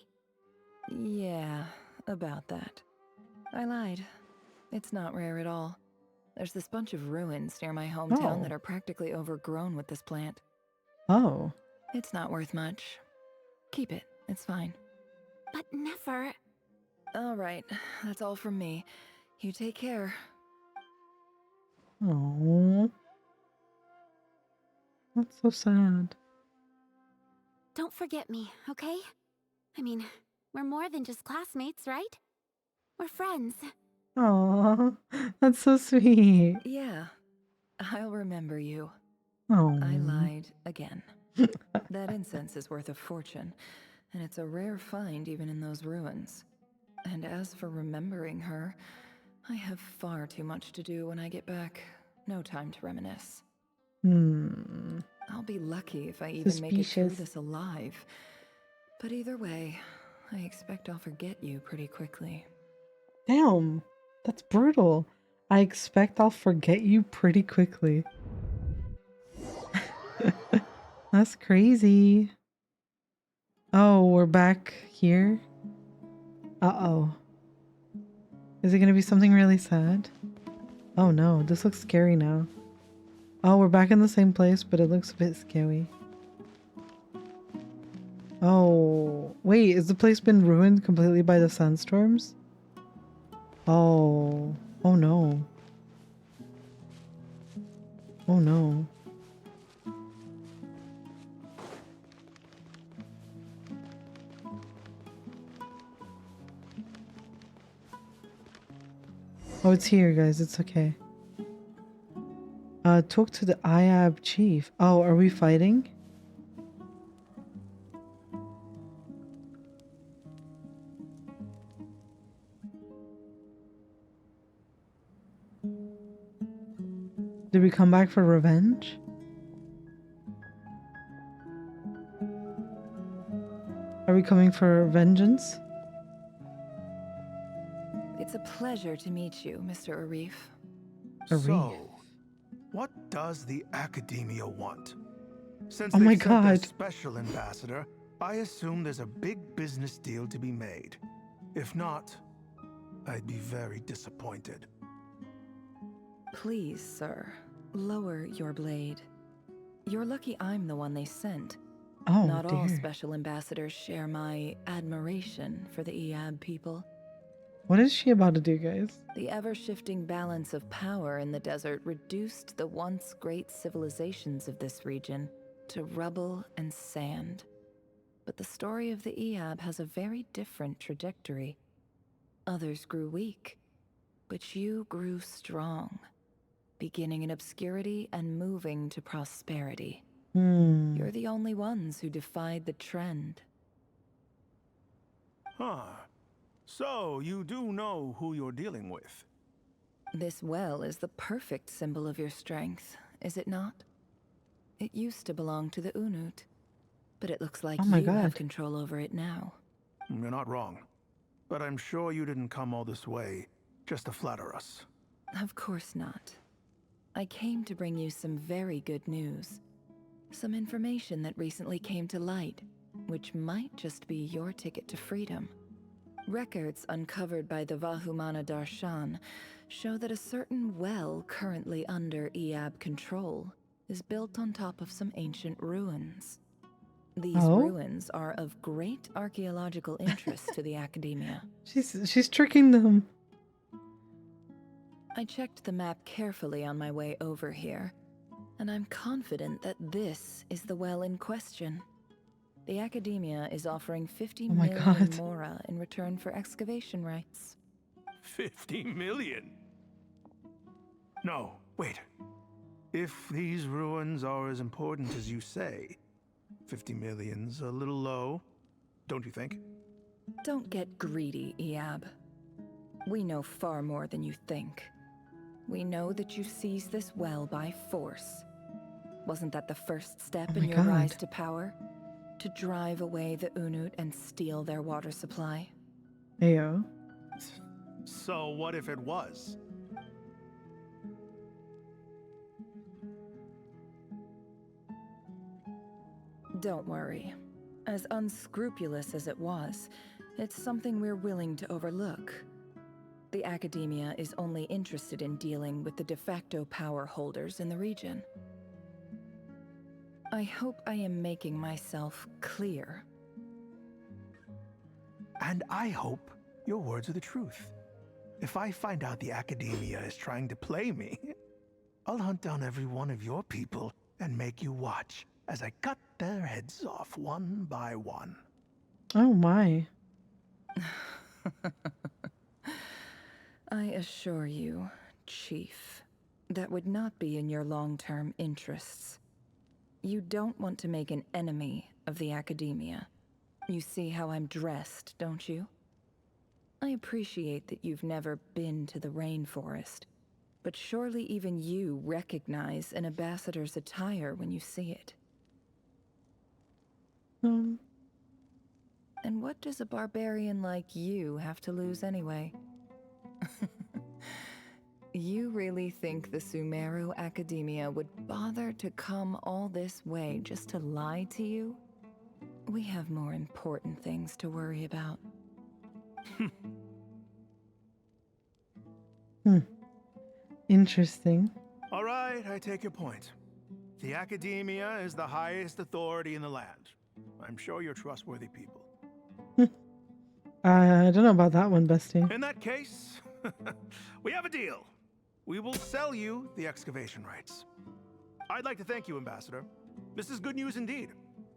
Yeah, about that. I lied. It's not rare at all. There's this bunch of ruins near my hometown that are practically overgrown with this plant. Oh. It's not worth much. Keep it. It's fine. But Nefer... Alright, that's all from me. You take care. Oh. That's so sad. Don't forget me, okay? I mean, we're more than just classmates, right? We're friends. Oh, that's so sweet. Yeah, I'll remember you. Oh. I lied again. That incense is worth a fortune, and it's a rare find even in those ruins. And as for remembering her, I have far too much to do when I get back. No time to reminisce. I'll be lucky if I even make it through this alive. But either way, I expect I'll forget you pretty quickly. Damn, that's brutal. I expect I'll forget you pretty quickly. That's crazy. Oh, we're back here? Uh-oh. Is it gonna be something really sad? Oh no, this looks scary now. Oh, we're back in the same place, but it looks a bit scary. Oh, wait, has the place been ruined completely by the sandstorms? Oh, oh no. Oh no. Oh, it's here, guys. It's okay. Talk to the IAB chief. Oh, are we fighting? Did we come back for revenge? Are we coming for vengeance? It's a pleasure to meet you, Mr. Arif. So, what does the Academia want? Since Oh my they've sent their God. special ambassador, I assume there's a big business deal to be made. If not, I'd be very disappointed. Please, sir, lower your blade. You're lucky I'm the one they sent. Oh, Not all dear. special ambassadors share my admiration for the Iab people. What is she about to do, guys? The ever-shifting balance of power in the desert reduced the once great civilizations of this region to rubble and sand. But the story of the Iab has a very different trajectory. Others grew weak, but you grew strong, beginning in obscurity and moving to prosperity. You're the only ones who defied the trend. Huh. So, you do know who you're dealing with? This well is the perfect symbol of your strength, is it not? It used to belong to the Unut, but it looks like Oh my you have God. control over it now. You're not wrong. But I'm sure you didn't come all this way just to flatter us. Of course not. I came to bring you some very good news. Some information that recently came to light, which might just be your ticket to freedom. Records uncovered by the Vahumana Darshan show that a certain well currently under Iab control is built on top of some ancient ruins. These ruins are of great archaeological interest to the Academia. She's tricking them. I checked the map carefully on my way over here, and I'm confident that this is the well in question. The Academia is offering 50 Oh my million God. mora in return for excavation rights. 50 million? No, wait. If these ruins are as important as you say, 50 million's a little low, don't you think? Don't get greedy, Iab. We know far more than you think. We know that you seized this well by force. Wasn't that the first step Oh in my your God. rise to power? To drive away the Unut and steal their water supply? Ayo. So what if it was? Don't worry. As unscrupulous as it was, it's something we're willing to overlook. The Academia is only interested in dealing with the de facto power holders in the region. I hope I am making myself clear. And I hope your words are the truth. If I find out the Academia is trying to play me, I'll hunt down every one of your people and make you watch as I cut their heads off one by one. Oh my. I assure you, Chief, that would not be in your long-term interests. You don't want to make an enemy of the Academia. You see how I'm dressed, don't you? I appreciate that you've never been to the rainforest, but surely even you recognize an ambassador's attire when you see it. And what does a barbarian like you have to lose anyway? You really think the Sumeru Academia would bother to come all this way just to lie to you? We have more important things to worry about. Interesting. All right, I take your point. The Academia is the highest authority in the land. I'm sure you're trustworthy people. I don't know about that one, bestie. In that case, we have a deal. We will sell you the excavation rights. I'd like to thank you, Ambassador. This is good news indeed.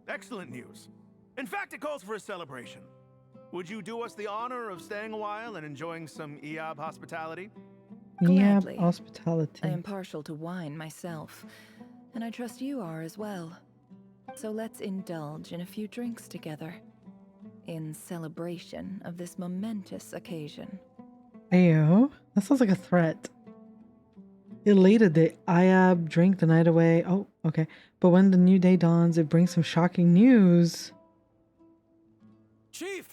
Excellent news. In fact, it calls for a celebration. Would you do us the honor of staying a while and enjoying some Iab hospitality? Gladly. Iab hospitality. I am partial to wine myself, and I trust you are as well. So let's indulge in a few drinks together, in celebration of this momentous occasion. Ayo. That sounds like a threat. Elated, the Iab drink the night away. Oh, okay. But when the new day dawns, it brings some shocking news. Chief!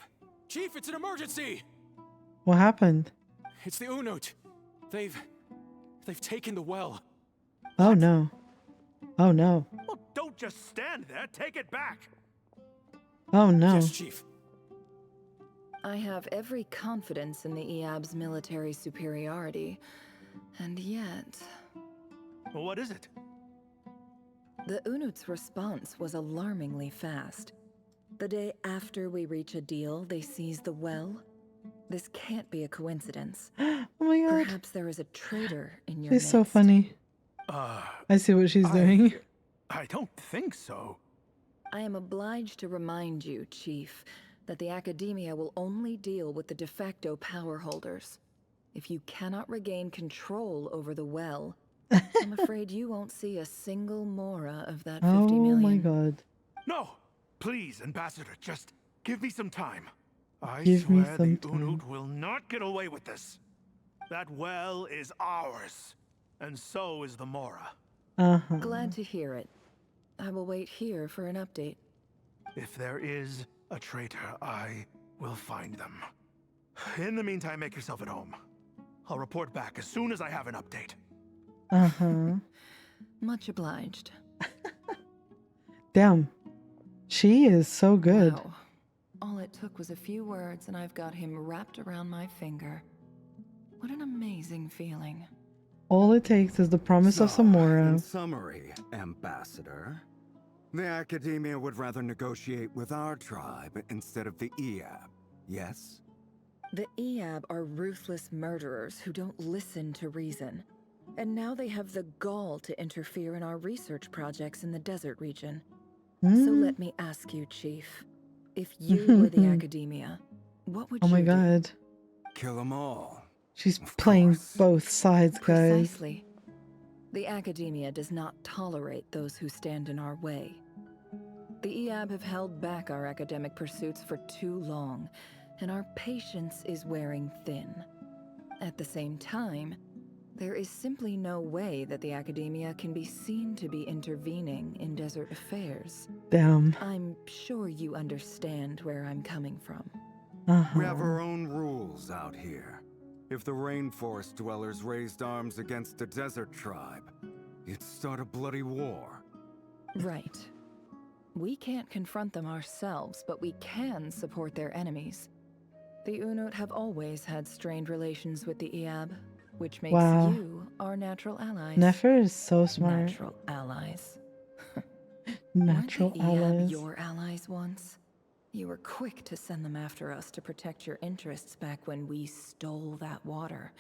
Chief, it's an emergency! What happened? It's the Unut. They've taken the well. Oh no. Oh no. Well, don't just stand there. Take it back. Oh no. Yes, Chief. I have every confidence in the Iab's military superiority, and yet... Well, what is it? The Unut's response was alarmingly fast. The day after we reach a deal, they seize the well. This can't be a coincidence. Oh my god. Perhaps there is a traitor in your She's so midst. funny. I see what she's doing. I don't think so. I am obliged to remind you, Chief, that the Academia will only deal with the de facto power holders. If you cannot regain control over the well, I'm afraid you won't see a single mora of that 50 million. Oh my god. No! Please, Ambassador, just give me some time. I Give me swear some the time. Unut will not get away with this. That well is ours, and so is the Mora. Uh-huh. Glad to hear it. I will wait here for an update. If there is a traitor, I will find them. In the meantime, make yourself at home. I'll report back as soon as I have an update. Uh-huh. Much obliged. Damn. She is so good. Wow. All it took was a few words and I've got him wrapped around my finger. What an amazing feeling. All it takes is the promise of some In Mora. summary, Ambassador, the Academia would rather negotiate with our tribe instead of the Iab, yes? The Iab are ruthless murderers who don't listen to reason. And now they have the gall to interfere in our research projects in the desert region. So let me ask you, Chief. If you were the Academia, what would Oh you my do? god. Kill them all. She's playing both sides, guys. Precisely. The Academia does not tolerate those who stand in our way. The EAB have held back our academic pursuits for too long, and our patience is wearing thin. At the same time, there is simply no way that the Academia can be seen to be intervening in desert affairs. Damn. I'm sure you understand where I'm coming from. We have our own rules out here. If the rainforest dwellers raised arms against a desert tribe, you'd start a bloody war. Right. We can't confront them ourselves, but we can support their enemies. The Unut have always had strained relations with the EAB, which makes you our natural allies. Nefer is so smart. Natural allies. Natural Weren't the EAB allies. your allies once? You were quick to send them after us to protect your interests back when we stole that water.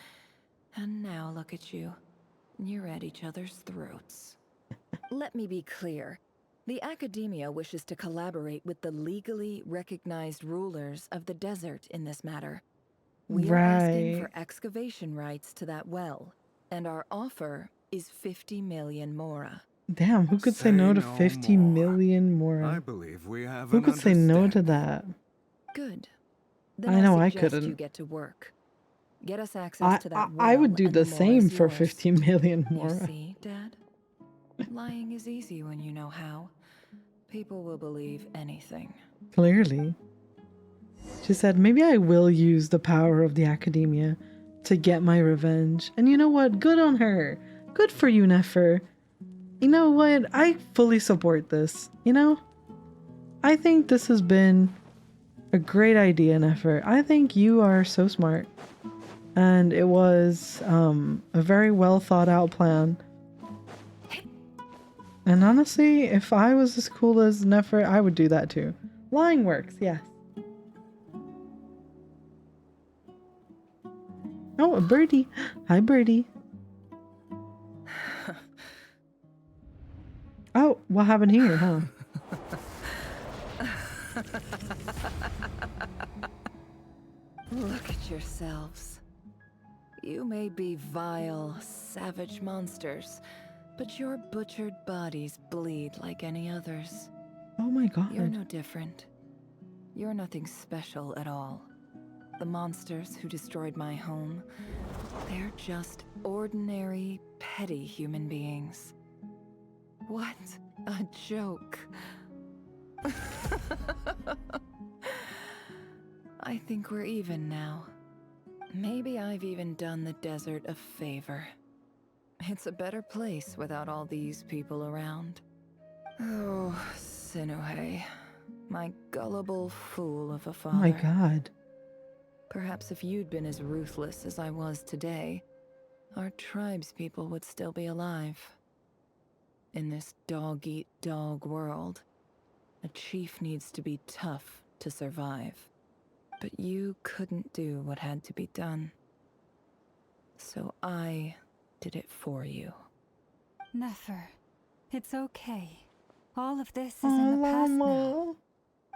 And now look at you. You're at each other's throats. Let me be clear. The Academia wishes to collaborate with the legally recognized rulers of the desert in this matter. We are asking for excavation rights to that well, and our offer is 50 million mora. Damn, who could say no to 50 million more? I believe we have Who could say no to that? Good. Then I know I suggest couldn't. You get to work. Get us access to that well, I would do and the more same is for yours. 50 million You more. see, Dad? Lying is easy when you know how. People will believe anything. Clearly. She said, maybe I will use the power of the Academia to get my revenge. And you know what? Good on her. Good for you, Nefer. You know what? I fully support this. You know? I think this has been a great idea, Nefer. I think you are so smart. And it was a very well thought out plan. And honestly, if I was as cool as Nefer, I would do that too. Lying works, yes. Oh, a birdie. Hi, birdie. Oh, what happened here, huh? Look at yourselves. You may be vile, savage monsters, but your butchered bodies bleed like any others. Oh my god. You're no different. You're nothing special at all. The monsters who destroyed my home, they're just ordinary, petty human beings. What a joke. I think we're even now. Maybe I've even done the desert a favor. It's a better place without all these people around. Oh, Sinuhe, my gullible fool of a father. Oh my god. Perhaps if you'd been as ruthless as I was today, our tribespeople would still be alive. In this dog-eat-dog world, a chief needs to be tough to survive. But you couldn't do what had to be done. So I did it for you. Nefer, it's okay. All of this is in the past now.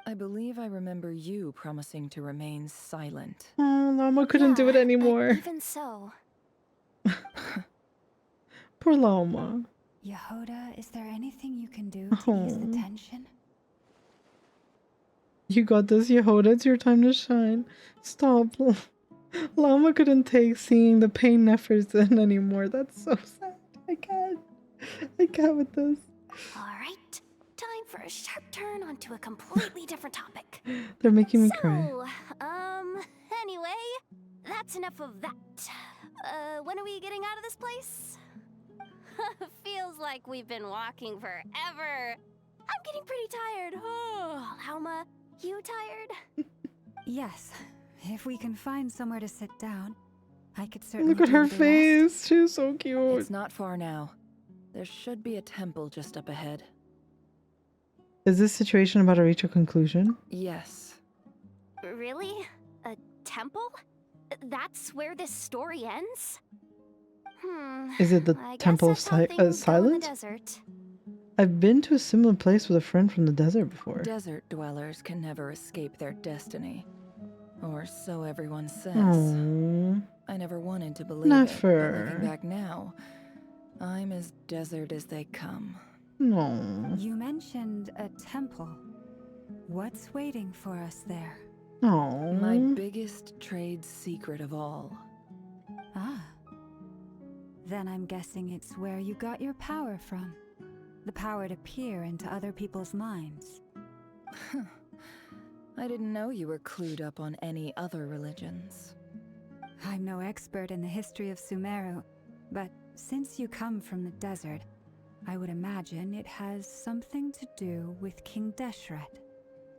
I believe I remember you promising to remain silent. Oh, Lauma couldn't do it anymore. Even so. Poor Lauma. Yehoda, is there anything you can do to ease the tension? You got this, Yehoda. It's your time to shine. Stop. Lauma couldn't take seeing the pain Nefer's in anymore. That's so sad. I can't. I can't with this. Alright, time for a sharp turn onto a completely different topic. They're making me cry. Anyway, that's enough of that. When are we getting out of this place? Feels like we've been walking forever. I'm getting pretty tired. Oh, Lauma, you tired? Yes. If we can find somewhere to sit down, I could certainly. Look at her face. She's so cute. It's not far now. There should be a temple just up ahead. Is this situation about to reach a conclusion? Yes. Really? A temple? That's where this story ends? Is it the I guess Temple of that's how things go in the Silence? desert. I've been to a similar place with a friend from the desert before. Desert dwellers can never escape their destiny. Or so everyone says. Aww. I never wanted to believe Nefer. it, but looking back now, I'm as desert as they come. No. You mentioned a temple. What's waiting for us there? Oh. My biggest trade secret of all. Ah. Then I'm guessing it's where you got your power from. The power to peer into other people's minds. I didn't know you were clued up on any other religions. I'm no expert in the history of Sumeru, but since you come from the desert, I would imagine it has something to do with King Deshret.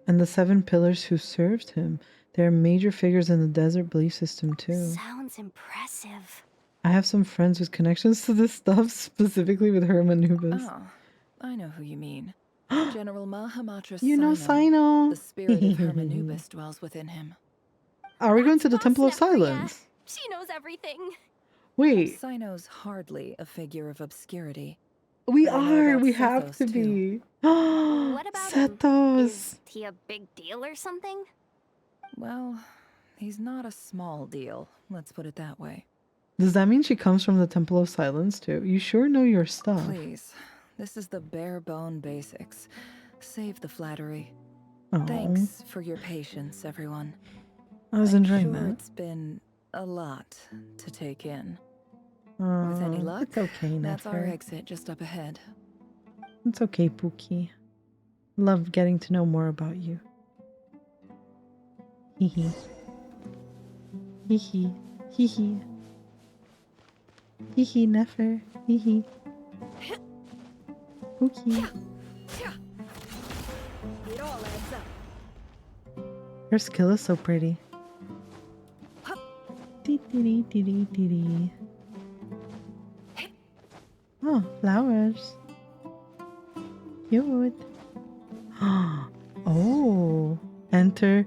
And the 7 pillars who served him. They are major figures in the desert belief system too. Sounds impressive. I have some friends with connections to this stuff, specifically with Hermanubis. Oh, I know who you mean. General Mahamatra You know Sino. The spirit of Hermanubis dwells within him. Are we going to the Temple of Silence? She knows everything. Wait. Sino's hardly a figure of obscurity. We But I know are. about We have to Sethos, be. What about him? Sethos. Is he a big deal or something? Well, he's not a small deal. Let's put it that way. Does that mean she comes from the Temple of Silence too? You sure know your stuff. Please, this is the bare bone basics. Save the flattery. Oh. Thanks for your patience, everyone. I was enjoying that. It's been a lot to take in. With any luck, it's okay, that's our Nefer. exit just up ahead. It's okay, Pookie. Love getting to know more about you. Hee hee. Hee hee. Hee hee. Hee hee, Nefer. Hee hee. Pookie. It all adds up. Her skill is so pretty. Dee dee dee dee dee dee dee. Oh, flowers. Cute. Oh, enter.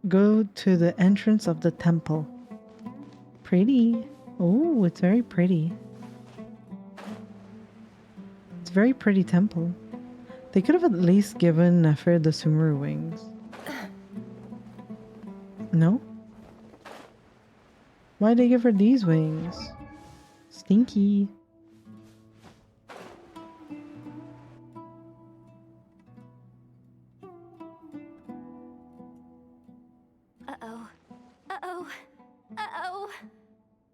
Go to the entrance of the temple. Pretty. Oh, it's very pretty. It's a very pretty temple. They could have at least given Nefer the Sumeru wings. No? Why'd they give her these wings? Stinky. Uh-oh. Uh-oh. Uh-oh.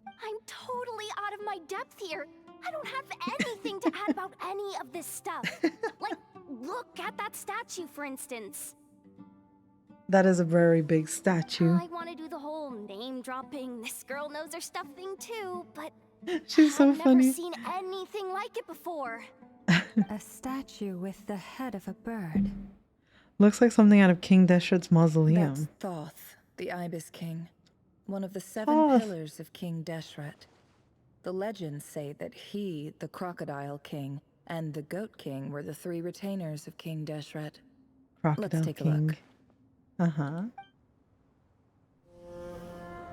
I'm totally out of my depth here. I don't have anything to add about any of this stuff. Like, look at that statue, for instance. That is a very big statue. I want to do the whole name-dropping, this girl knows her stuff thing too, but She's so I've funny. never seen anything like it before. A statue with the head of a bird. Looks like something out of King Deshret's mausoleum. That's Thoth, the Ibis King. One of the 7 Thoth. pillars of King Deshret. The legends say that he, the Crocodile King, and the Goat King were the 3 retainers of King Deshret. Crocodile Let's take a King. look. Uh-huh.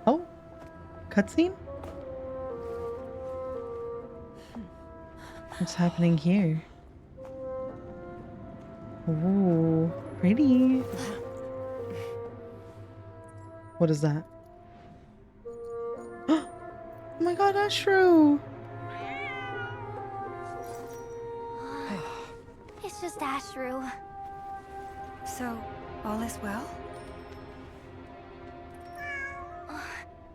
Oh, cutscene? What's happening here? Ooh, pretty. What is that? Oh my god, Ashru! It's just Ashru. So, all is well?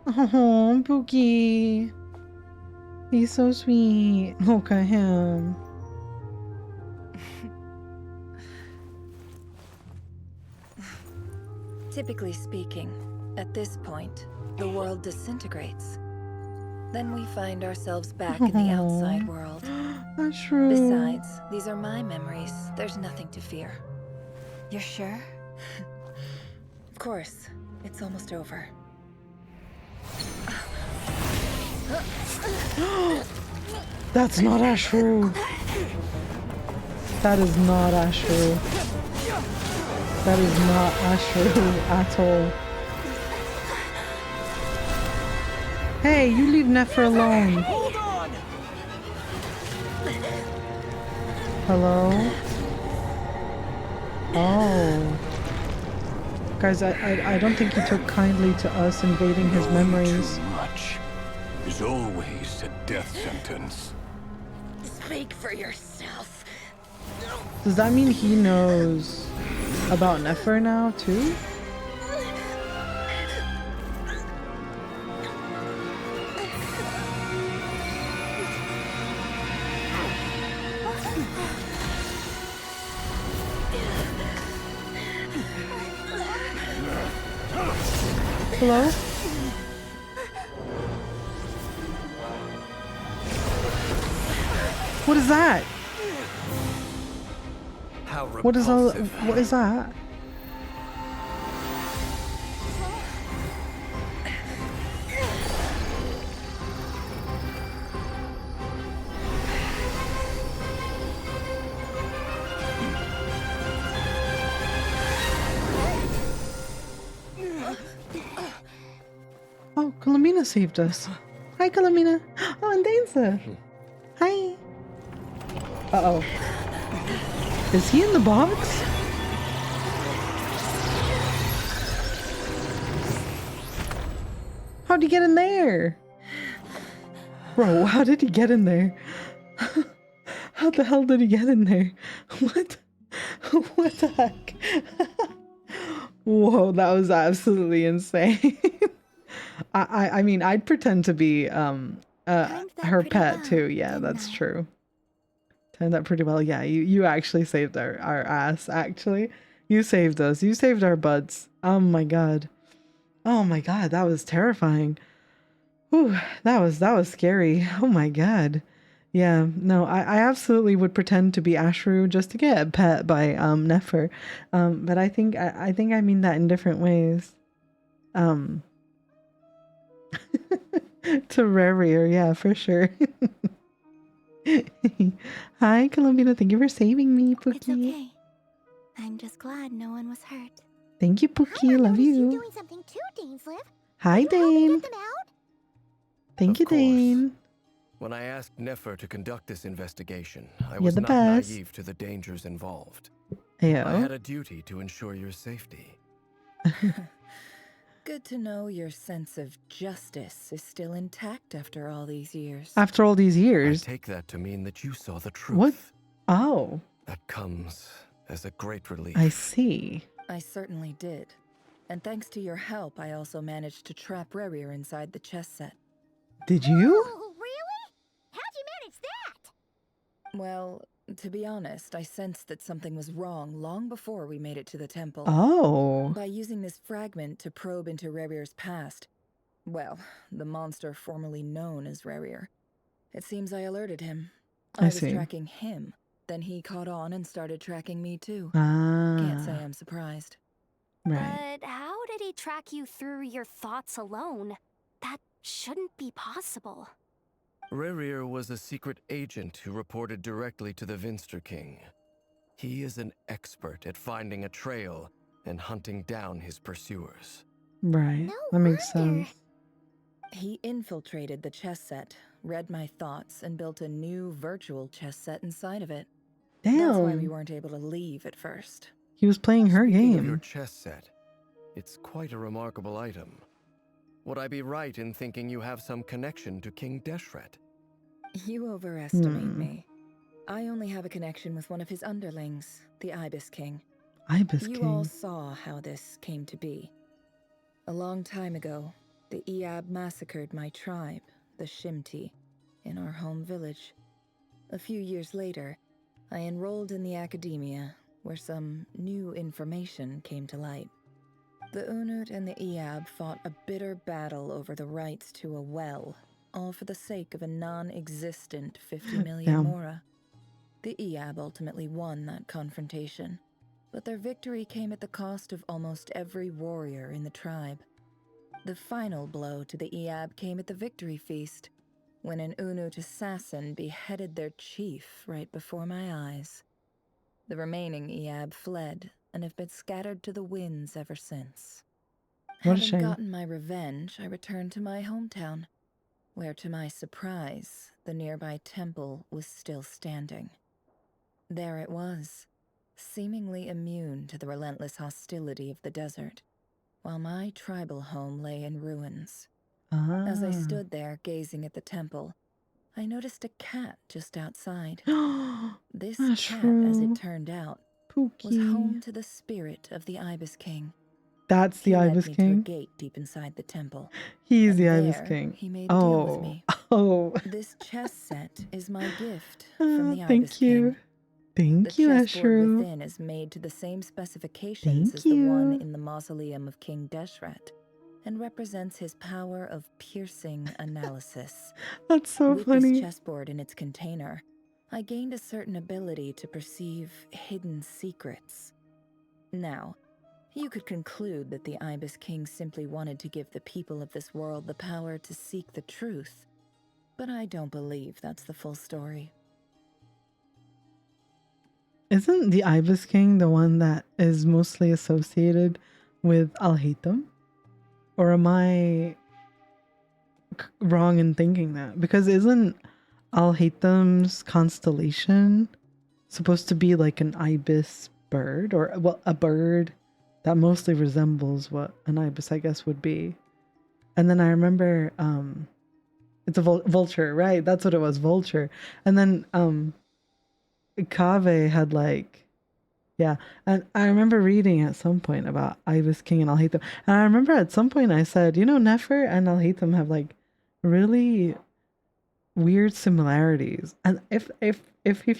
Oh, Pookie. He's so sweet. Look at him. Typically speaking, at this point, the world disintegrates. Then we find ourselves back in the outside world. Ashru. Besides, these are my memories. There's nothing to fear. You're sure? Of course. It's almost over. That's not Ashru. That is not Ashru. That is not Ashru at all. Hey, you leave Nefer alone. Hold on! Hello? Oh. Guys, I don't think he took kindly to us invading his memories. Too much is always a death sentence. Speak for yourself. Does that mean he knows about Nefer now, too? Hello? What is that? How What is all? repulsive. What is that? Oh, Columbina saved us. Hi, Columbina. Oh, and Dainsleif. Hi. Uh-oh. Is he in the box? How'd he get in there? Bro, how did he get in there? How the hell did he get in there? What? What the heck? Whoa, that was absolutely insane. I mean, I'd pretend to be her pet too. Yeah, that's true. Timed that pretty well. Yeah, you actually saved our ass. Actually, you saved us. You saved our butts. Oh my god. Oh my god, that was terrifying. Whew, that was scary. Oh my god. Yeah, no, I absolutely would pretend to be Ashru just to get pet by Nefer. But I think I mean that in different ways. To Rerir, yeah, for sure. Hi, Columbina. Thank you for saving me, Pookie. It's okay. I'm just glad no one was hurt. Thank you, Pookie. Love you. doing something too, Dainsleif. Hi, Dane. Get them out? Thank you, Dane. When I asked Nefer to conduct this investigation, I You're was the not best. naive to the dangers involved. Ayo. I had a duty to ensure your safety. Good to know your sense of justice is still intact after all these years. After all these years. I take that to mean that you saw the truth. What? Oh. That comes as a great relief. I see. I certainly did. And thanks to your help, I also managed to trap Rerir inside the chess set. Did you? Oh, really? How'd you manage that? Well, to be honest, I sensed that something was wrong long before we made it to the temple. Oh. By using this fragment to probe into Rerir's past, well, the monster formerly known as Rerir, it seems I alerted him. I was see. tracking him. Then he caught on and started tracking me too. Ah. Can't say I'm surprised. Right. But how did he track you through your thoughts alone? That shouldn't be possible. Rerir was a secret agent who reported directly to the Vinster King. He is an expert at finding a trail and hunting down his pursuers. Right. That makes sense. He infiltrated the chess set, read my thoughts, and built a new virtual chess set inside of it. That's why we Damn. weren't able to leave at first. He was playing her Speaking of your game. chess set, it's quite a remarkable item. Would I be right in thinking you have some connection to King Deshret? You overestimate me. I only have a connection with one of his underlings, the Ibis King. Ibis You King. all saw how this came to be. A long time ago, the Iab massacred my tribe, the Shimti, in our home village. A few years later, I enrolled in the academia, where some new information came to light. The Unut and the Iab fought a bitter battle over the rights to a well, all for the sake of a non-existent 50 million Damn. mora. The Iab ultimately won that confrontation, but their victory came at the cost of almost every warrior in the tribe. The final blow to the Iab came at the victory feast, when an Unut assassin beheaded their chief right before my eyes. The remaining Iab fled and have been scattered to the winds ever since. What a Having shame. gotten my revenge, I returned to my hometown, where to my surprise, the nearby temple was still standing. There it was, seemingly immune to the relentless hostility of the desert, while my tribal home lay in ruins. As I stood there gazing at the temple, I noticed a cat just outside. This cat, as it turned out, was home to the spirit of the Ibis King. That's the Ibis He led me King? to a gate deep inside the temple. He's the Ibis King. He made a deal with me. Oh. This chess set is my gift from the Ibis Thank you. King. Thank you, The chessboard Ashru. within is made to the same specifications as the one in the mausoleum of King Deshret, and represents his power of piercing analysis. That's so With funny. this chessboard in its container, I gained a certain ability to perceive hidden secrets. Now, you could conclude that the Ibis King simply wanted to give the people of this world the power to seek the truth, but I don't believe that's the full story. Isn't the Ibis King the one that is mostly associated with Al-Haytham? Or am I wrong in thinking that? Because isn't Al-Haytham's constellation supposed to be like an ibis bird? Or, well, a bird that mostly resembles what an ibis, I guess, would be. And then I remember, it's a vulture, right? That's what it was, vulture. And then, Kaveh had like, yeah, and I remember reading at some point about Ibis King and Al-Haytham, and I remember at some point I said, you know, Nefer and Al-Haytham have like really weird similarities, and if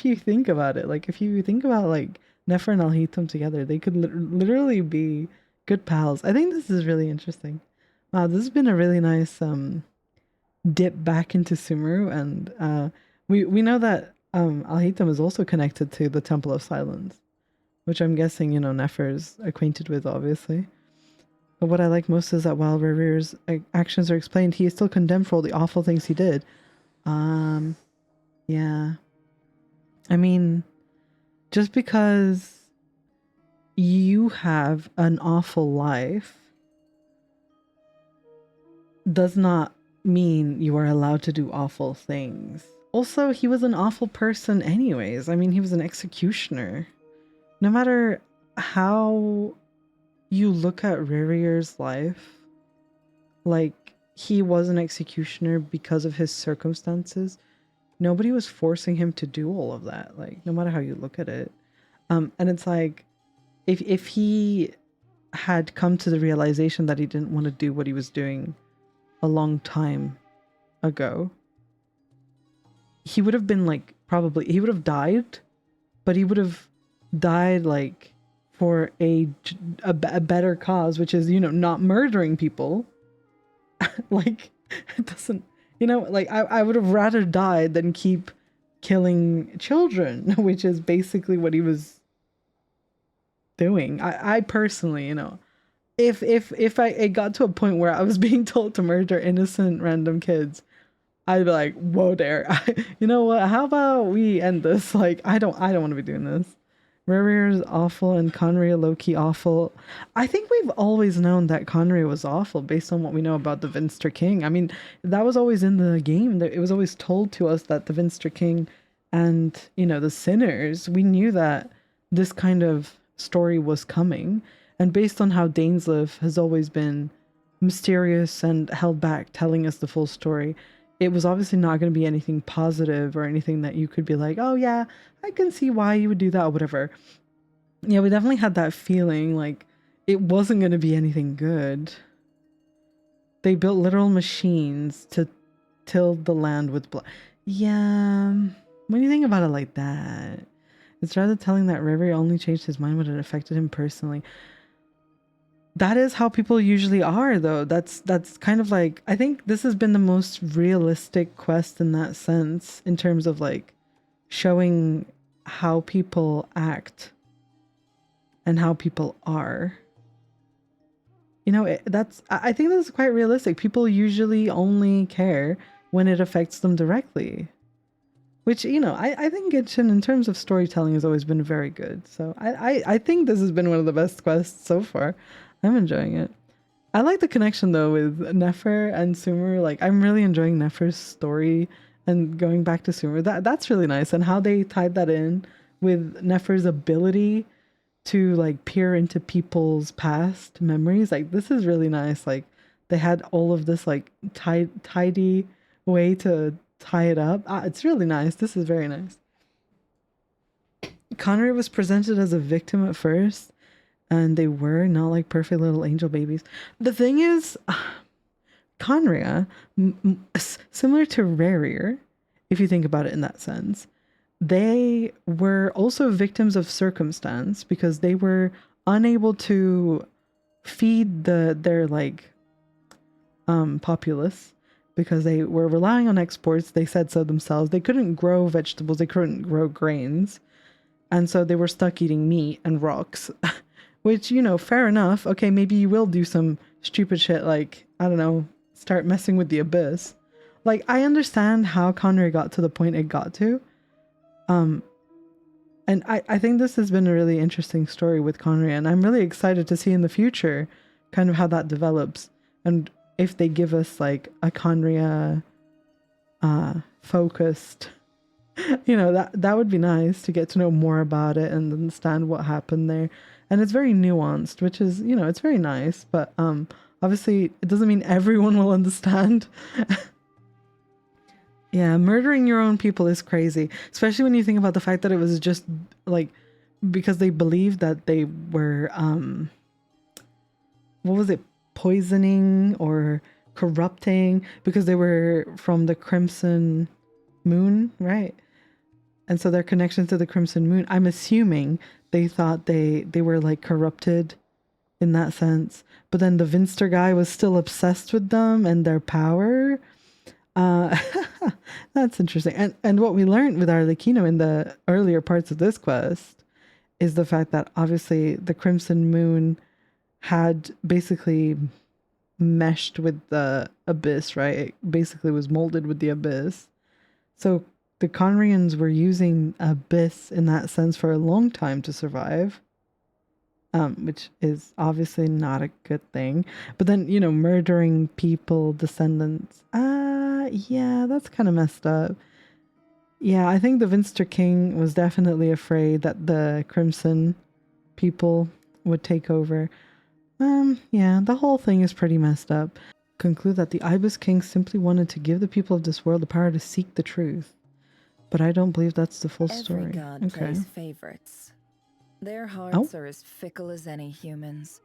you think about it, like if you think about like Nefer and Al-Haytham together, they could literally be good pals. I think this is really interesting. Wow, this has been a really nice dip back into Sumeru, and we know that Al-Haytham is also connected to the Temple of Silence, which I'm guessing, you know, Nefer's acquainted with, obviously. But what I like most is that while Rerir's actions are explained, he is still condemned for all the awful things he did. Yeah. I mean, just because you have an awful life does not mean you are allowed to do awful things. Also, he was an awful person anyways. I mean, he was an executioner. No matter how you look at Rerir's life, like, he was an executioner because of his circumstances. Nobody was forcing him to do all of that, like, no matter how you look at it. And it's like, if he had come to the realization that he didn't want to do what he was doing a long time ago, he would have been like, probably, he would have died, but he would have died like for a better cause, which is, you know, not murdering people. Like, it doesn't, you know, like I would have rather died than keep killing children, which is basically what he was doing. I personally, you know, if it got to a point where I was being told to murder innocent random kids, I'd be like, whoa there. You know what? How about we end this? Like, I don't want to be doing this. Rerir's awful and Conria low-key awful. I think we've always known that Conria was awful based on what we know about the Vinster King. I mean, that was always in the game. It was always told to us that the Vinster King and, you know, the sinners, we knew that this kind of story was coming. And based on how Dainsleif has always been mysterious and held back telling us the full story, it was obviously not going to be anything positive or anything that you could be like, oh yeah, I can see why you would do that or whatever. Yeah, we definitely had that feeling like it wasn't going to be anything good. They built literal machines to till the land with blood. Yeah, when you think about it like that, it's rather telling that Rerir only changed his mind when it affected him personally. That is how people usually are, though. That's kind of like, I think this has been the most realistic quest in that sense, in terms of like showing how people act and how people are. You know, I think that's quite realistic. People usually only care when it affects them directly. Which, you know, I think Genshin, in terms of storytelling, has always been very good. So I think this has been one of the best quests so far. I'm enjoying it. I like the connection, though, with Nefer and Sumeru. Like, I'm really enjoying Nefer's story and going back to Sumeru. That's really nice. And how they tied that in with Nefer's ability to like peer into people's past memories. Like this is really nice. Like they had all of this like tidy way to tie it up. It's really nice. This is very nice. Conrad was presented as a victim at first, and they were not like perfect little angel babies. The thing is, Conria, similar to Rerir, if you think about it in that sense, they were also victims of circumstance because they were unable to feed their like populace because they were relying on exports. They said so themselves. They couldn't grow vegetables. They couldn't grow grains. And so they were stuck eating meat and rocks, which, you know, fair enough. Okay, maybe you will do some stupid shit like, I don't know, start messing with the abyss. Like, I understand how Conrad got to the point it got to. And I think this has been a really interesting story with Conrad, and I'm really excited to see in the future kind of how that develops. And if they give us like a Conrad focused, you know, that would be nice to get to know more about it and understand what happened there. And it's very nuanced, which is, you know, it's very nice, but obviously it doesn't mean everyone will understand. Yeah, murdering your own people is crazy, especially when you think about the fact that it was just like because they believed that they were what was it, poisoning or corrupting because they were from the Crimson Moon, right? And so their connection to the Crimson Moon, I'm assuming they thought they were like corrupted in that sense. But then the Vinster guy was still obsessed with them and their power. That's interesting. And what we learned with Arlecchino in the earlier parts of this quest is the fact that obviously the Crimson Moon had basically meshed with the abyss, right? It basically was molded with the abyss. So the Conrians were using abyss in that sense for a long time to survive, which is obviously not a good thing. But then, you know, murdering people, descendants, yeah, that's kind of messed up. Yeah, I think the Vinster King was definitely afraid that the Crimson people would take over. Yeah, the whole thing is pretty messed up. Conclude that the Ibis King simply wanted to give the people of this world the power to seek the truth. But I don't believe that's the full story. Every god plays favorites. Their hearts are as fickle as any human's.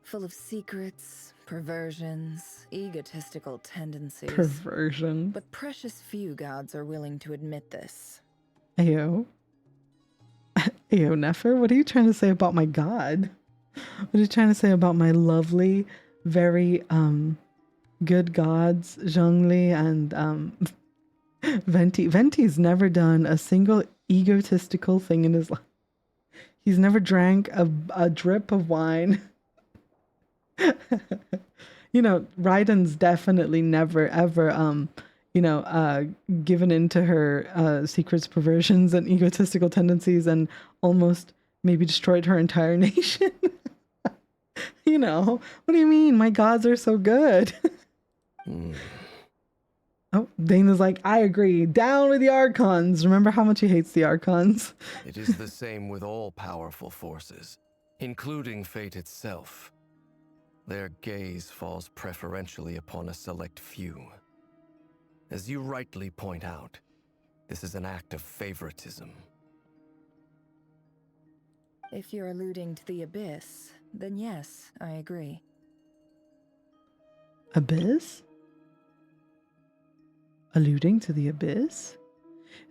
Full of secrets, perversions, egotistical tendencies. Perversion. But precious few gods are willing to admit this. Ayo. Ayo, Nefer, what are you trying to say about my god? What are you trying to say about my lovely, very good gods, Zhongli and Venti? Venti's never done a single egotistical thing in his life. He's never drank a drip of wine. You know, Raiden's definitely never ever you know, given into her secrets, perversions, and egotistical tendencies, and almost maybe destroyed her entire nation. You know, what do you mean? My gods are so good. Oh, Dana's like, I agree. Down with the Archons. Remember how much he hates the Archons? It is the same with all powerful forces, including fate itself. Their gaze falls preferentially upon a select few. As you rightly point out, this is an act of favoritism. If you're alluding to the Abyss, then yes, I agree. Abyss? Alluding to the Abyss?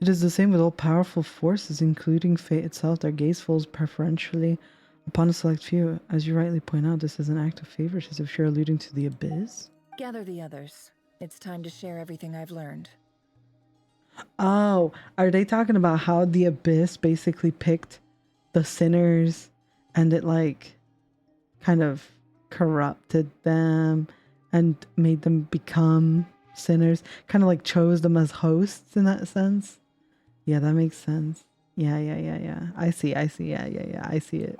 It is the same with all powerful forces, including fate itself. Their gaze falls preferentially upon a select few. As you rightly point out, this is an act of favoritism. If you're alluding to the Abyss? Gather the others. It's time to share everything I've learned. Oh, are they talking about how the Abyss basically picked the sinners and it like kind of corrupted them and made them become sinners, kind of like chose them as hosts in that sense? Yeah, that makes sense. Yeah. I see. Yeah. I see it.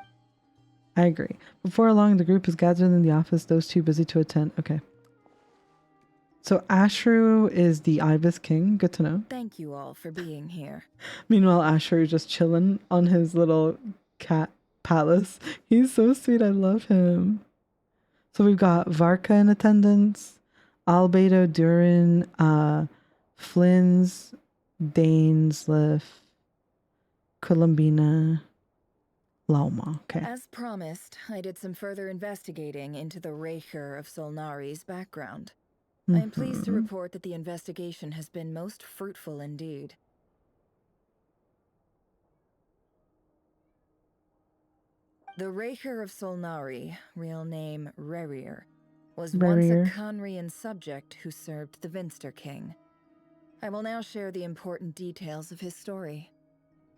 I agree. Before long, the group is gathered in the office, those two busy to attend. Okay. So Ashru is the Ibis King. Good to know. Thank you all for being here. Meanwhile, Ashru is just chilling on his little cat palace. He's so sweet. I love him. So we've got Varka in attendance, Albedo, Durin, Flynn's, Dainsleif, Columbina, Lauma. Okay. As promised, I did some further investigating into the Racher of Solnari's background. I am pleased to report that the investigation has been most fruitful indeed. The Racher of Solnari, real name Rerir, was once a Conrian subject who served the Vinster King. I will now share the important details of his story.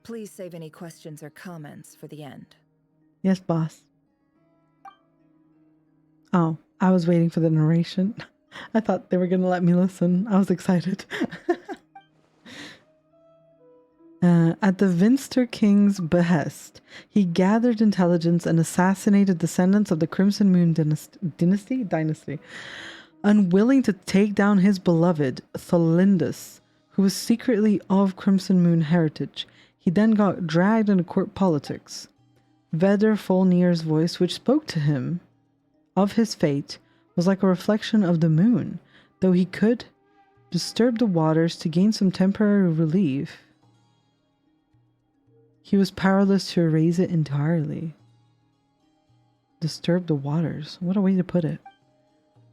Please save any questions or comments for the end. Yes, boss. Oh, I was waiting for the narration. I thought they were going to let me listen. I was excited. At the Vinster King's behest, he gathered intelligence and assassinated descendants of the Crimson Moon dynasty. Unwilling to take down his beloved, Tholindus, who was secretly of Crimson Moon heritage, he then got dragged into court politics. Vedder Folnir's voice, which spoke to him of his fate, was like a reflection of the moon, though he could disturb the waters to gain some temporary relief. He was powerless to erase it entirely. Disturb the waters. What a way to put it.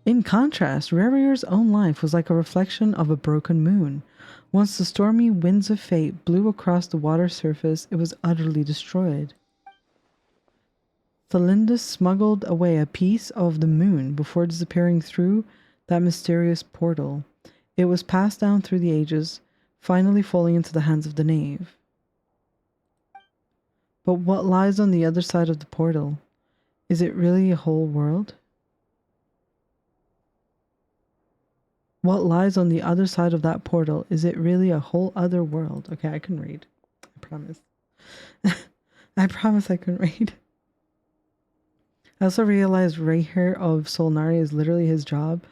In contrast, Rerir's own life was like a reflection of a broken moon. Once the stormy winds of fate blew across the water surface, it was utterly destroyed. Tholindus smuggled away a piece of the moon before disappearing through that mysterious portal. It was passed down through the ages, finally falling into the hands of the knave. But what lies on the other side of the portal? Is it really a whole world? What lies on the other side of that portal? Is it really a whole other world? Okay, I can read. I promise. I promise I can read. I also realized Racher of Solnari is literally his job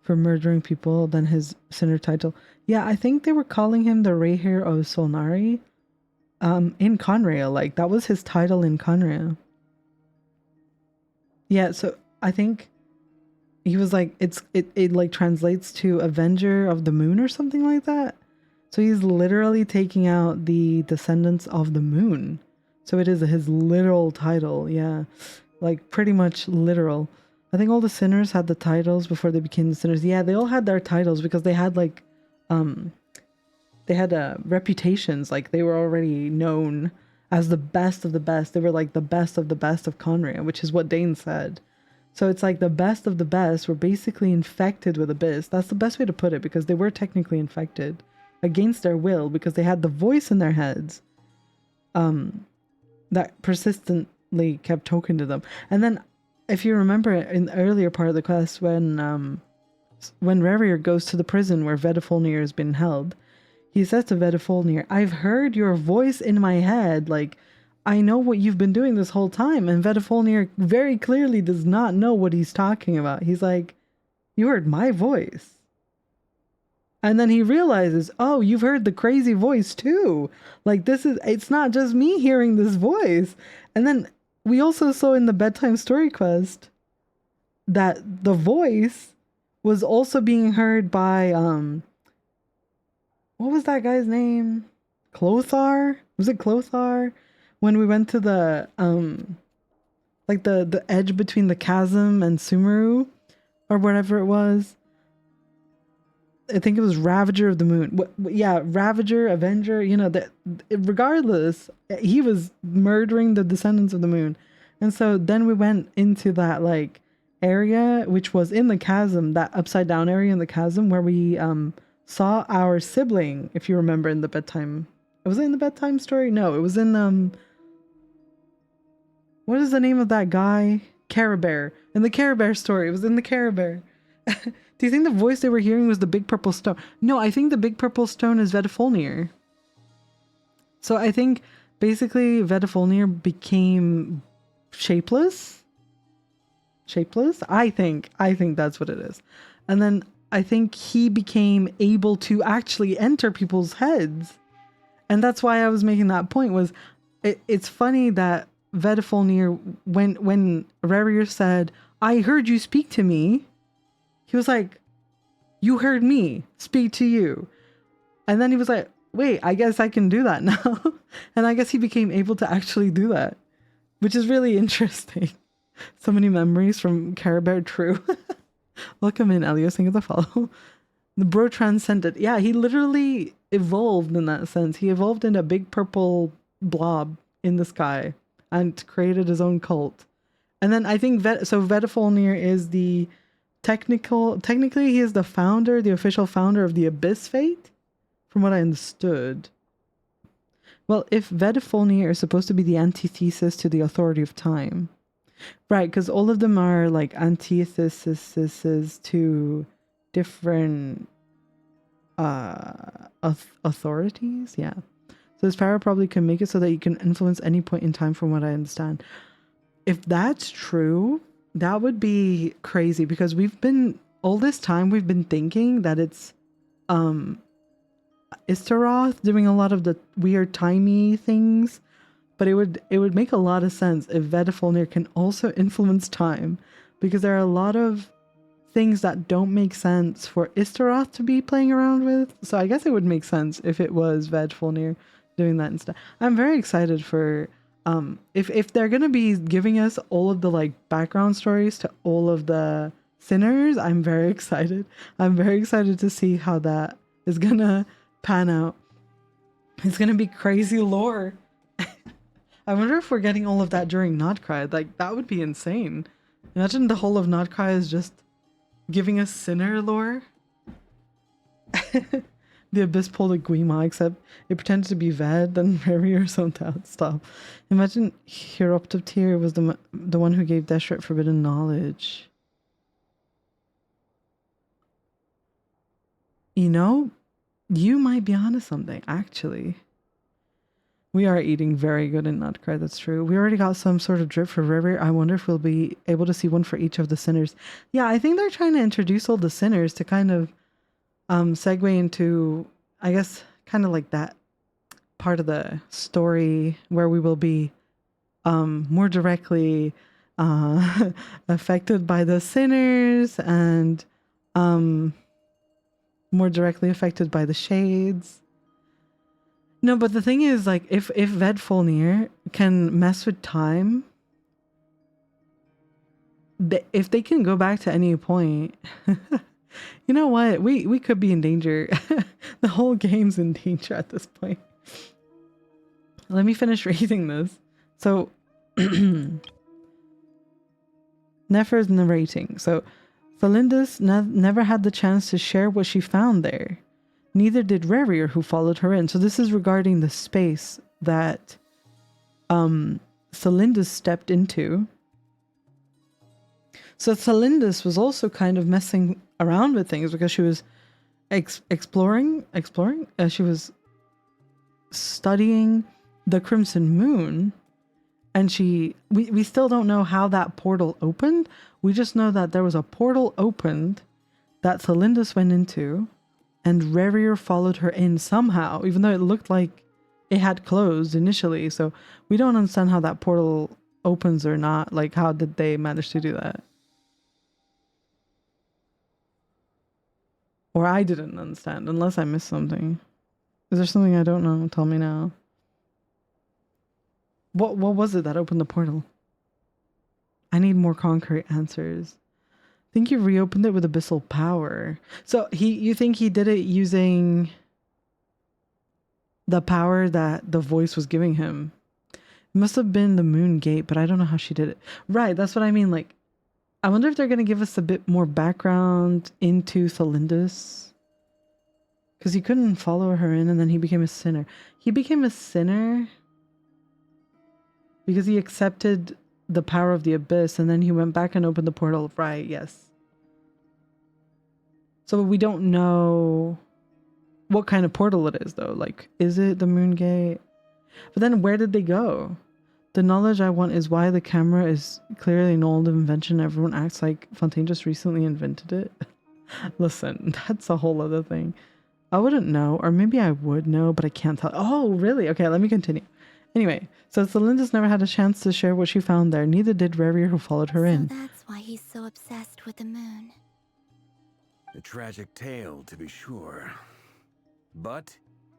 for murdering people, then his sinner title. Yeah, I think they were calling him the Racher of Solnari in Conrail. Like, that was his title in Conrail. Yeah, so I think he was like, it like translates to Avenger of the Moon or something like that. So he's literally taking out the descendants of the moon. So it is his literal title, yeah. Like, pretty much literal. I think all the sinners had the titles before they became the sinners. Yeah, they all had their titles because they had like, they had reputations. Like, they were already known as the best of the best. They were like the best of Conria, which is what Dane said. So it's like the best of the best were basically infected with Abyss. That's the best way to put it, because they were technically infected against their will, because they had the voice in their heads that persistently kept talking to them. And then, if you remember in the earlier part of the quest, when Rerir goes to the prison where Vedafolnir has been held, he says to Vedafolnir, "I've heard your voice in my head, like, I know what you've been doing this whole time." And Vedafolnir very clearly does not know what he's talking about. He's like, "You heard my voice." And then he realizes, oh, you've heard the crazy voice too. Like, it's not just me hearing this voice. And then we also saw in the bedtime story quest that the voice was also being heard by, what was that guy's name? Clothar? Was it Clothar? When we went to the, like the edge between the chasm and Sumeru, or whatever it was. I think it was Ravager of the Moon. Yeah, Ravager, Avenger, you know, that regardless, he was murdering the descendants of the moon. And so then we went into that like area, which was in the chasm, that upside down area in the chasm, where we saw our sibling, if you remember, in the bedtime. Was it in the bedtime story? No, it was in what is the name of that guy? Care Bear. In the Care Bear story. It was in the Care Bear. Do you think the voice they were hearing was the big purple stone? No, I think the big purple stone is Vedafolnir. So I think basically Vedafolnir became shapeless. Shapeless? I think that's what it is. And then I think he became able to actually enter people's heads. And that's why I was making that point was it's funny that Vedifulnir, when Rerir said, I heard you speak to me, he was like, you heard me speak to you. And then he was like, wait, I guess I can do that now. And I guess he became able to actually do that, which is really interesting. So many memories from Care Bear True. Welcome in, Elios. Thank you for the follow. The bro transcended. Yeah, he literally evolved in that sense. He evolved in a big purple blob in the sky and created his own cult. And then I think Vedifulnir is the technically he is the founder, the official founder of the Abyss Fate, from what I understood. Well, if Vedifulnir is supposed to be the antithesis to the authority of time, right, because all of them are like antitheses to different authorities, yeah. So his power probably can make it so that he can influence any point in time from what I understand. If that's true, that would be crazy because all this time we've been thinking that it's Istaroth doing a lot of the weird timey things, but it would make a lot of sense if Vedifulnir can also influence time, because there are a lot of things that don't make sense for Istaroth to be playing around with. So I guess it would make sense if it was Vedifulnir doing that instead. I'm very excited for if they're gonna be giving us all of the like background stories to all of the sinners. I'm very excited. I'm very excited to see how that is gonna pan out. It's gonna be crazy lore. I wonder if we're getting all of that during Nod Krai. Like, that would be insane. Imagine the whole of Nod Krai is just giving us sinner lore. The Abyss pulled a Guima, except it pretended to be Ved, then Rerir or something. Stop. Imagine Hieroptyr was the one who gave Deshret forbidden knowledge. You know, you might be onto something, actually. We are eating very good in Nod Krai, that's true. We already got some sort of drip for Rerir. I wonder if we'll be able to see one for each of the sinners. Yeah, I think they're trying to introduce all the sinners to kind of segue into, I guess, kind of like that part of the story where we will be more directly affected by the sinners and more directly affected by the shades. No, but the thing is, like, if Vedifulnir can mess with time, if they can go back to any point, you know what? We could be in danger. The whole game's in danger at this point. Let me finish reading this. So, Nefer's narrating. So, Felindus never had the chance to share what she found there. Neither did Rerir, who followed her in. So this is regarding the space that Celindus stepped into. So Celindus was also kind of messing around with things because she was exploring. She was studying the Crimson Moon, and we still don't know how that portal opened. We just know that there was a portal opened that Celindus went into, and Rerir followed her in somehow, even though it looked like it had closed initially. So we don't understand how that portal opens or not. Like, how did they manage to do that? Or I didn't understand, unless I missed something. Is there something I don't know? Tell me now. What was it that opened the portal? I need more concrete answers. I think you reopened it with abyssal power. So you think he did it using the power that the voice was giving him? It must have been the moon gate, but I don't know how she did it. Right, that's what I mean. Like, I wonder if they're going to give us a bit more background into Celindus. Because he couldn't follow her in, and then he became a sinner. He became a sinner because he accepted the power of the abyss, and then he went back and opened the portal. Right, yes. So we don't know what kind of portal it is, though. Like, is it the moon gate? But then where did they go? The knowledge I want is why the camera is clearly an old invention. Everyone acts like Fontaine just recently invented it. Listen, that's a whole other thing. I wouldn't know, or maybe I would know, but I can't tell. Oh, really? Okay, let me continue. Anyway, so Celinda's never had a chance to share what she found there. Neither did Rerir, who followed her in. That's why he's so obsessed with the moon. A tragic tale, to be sure. But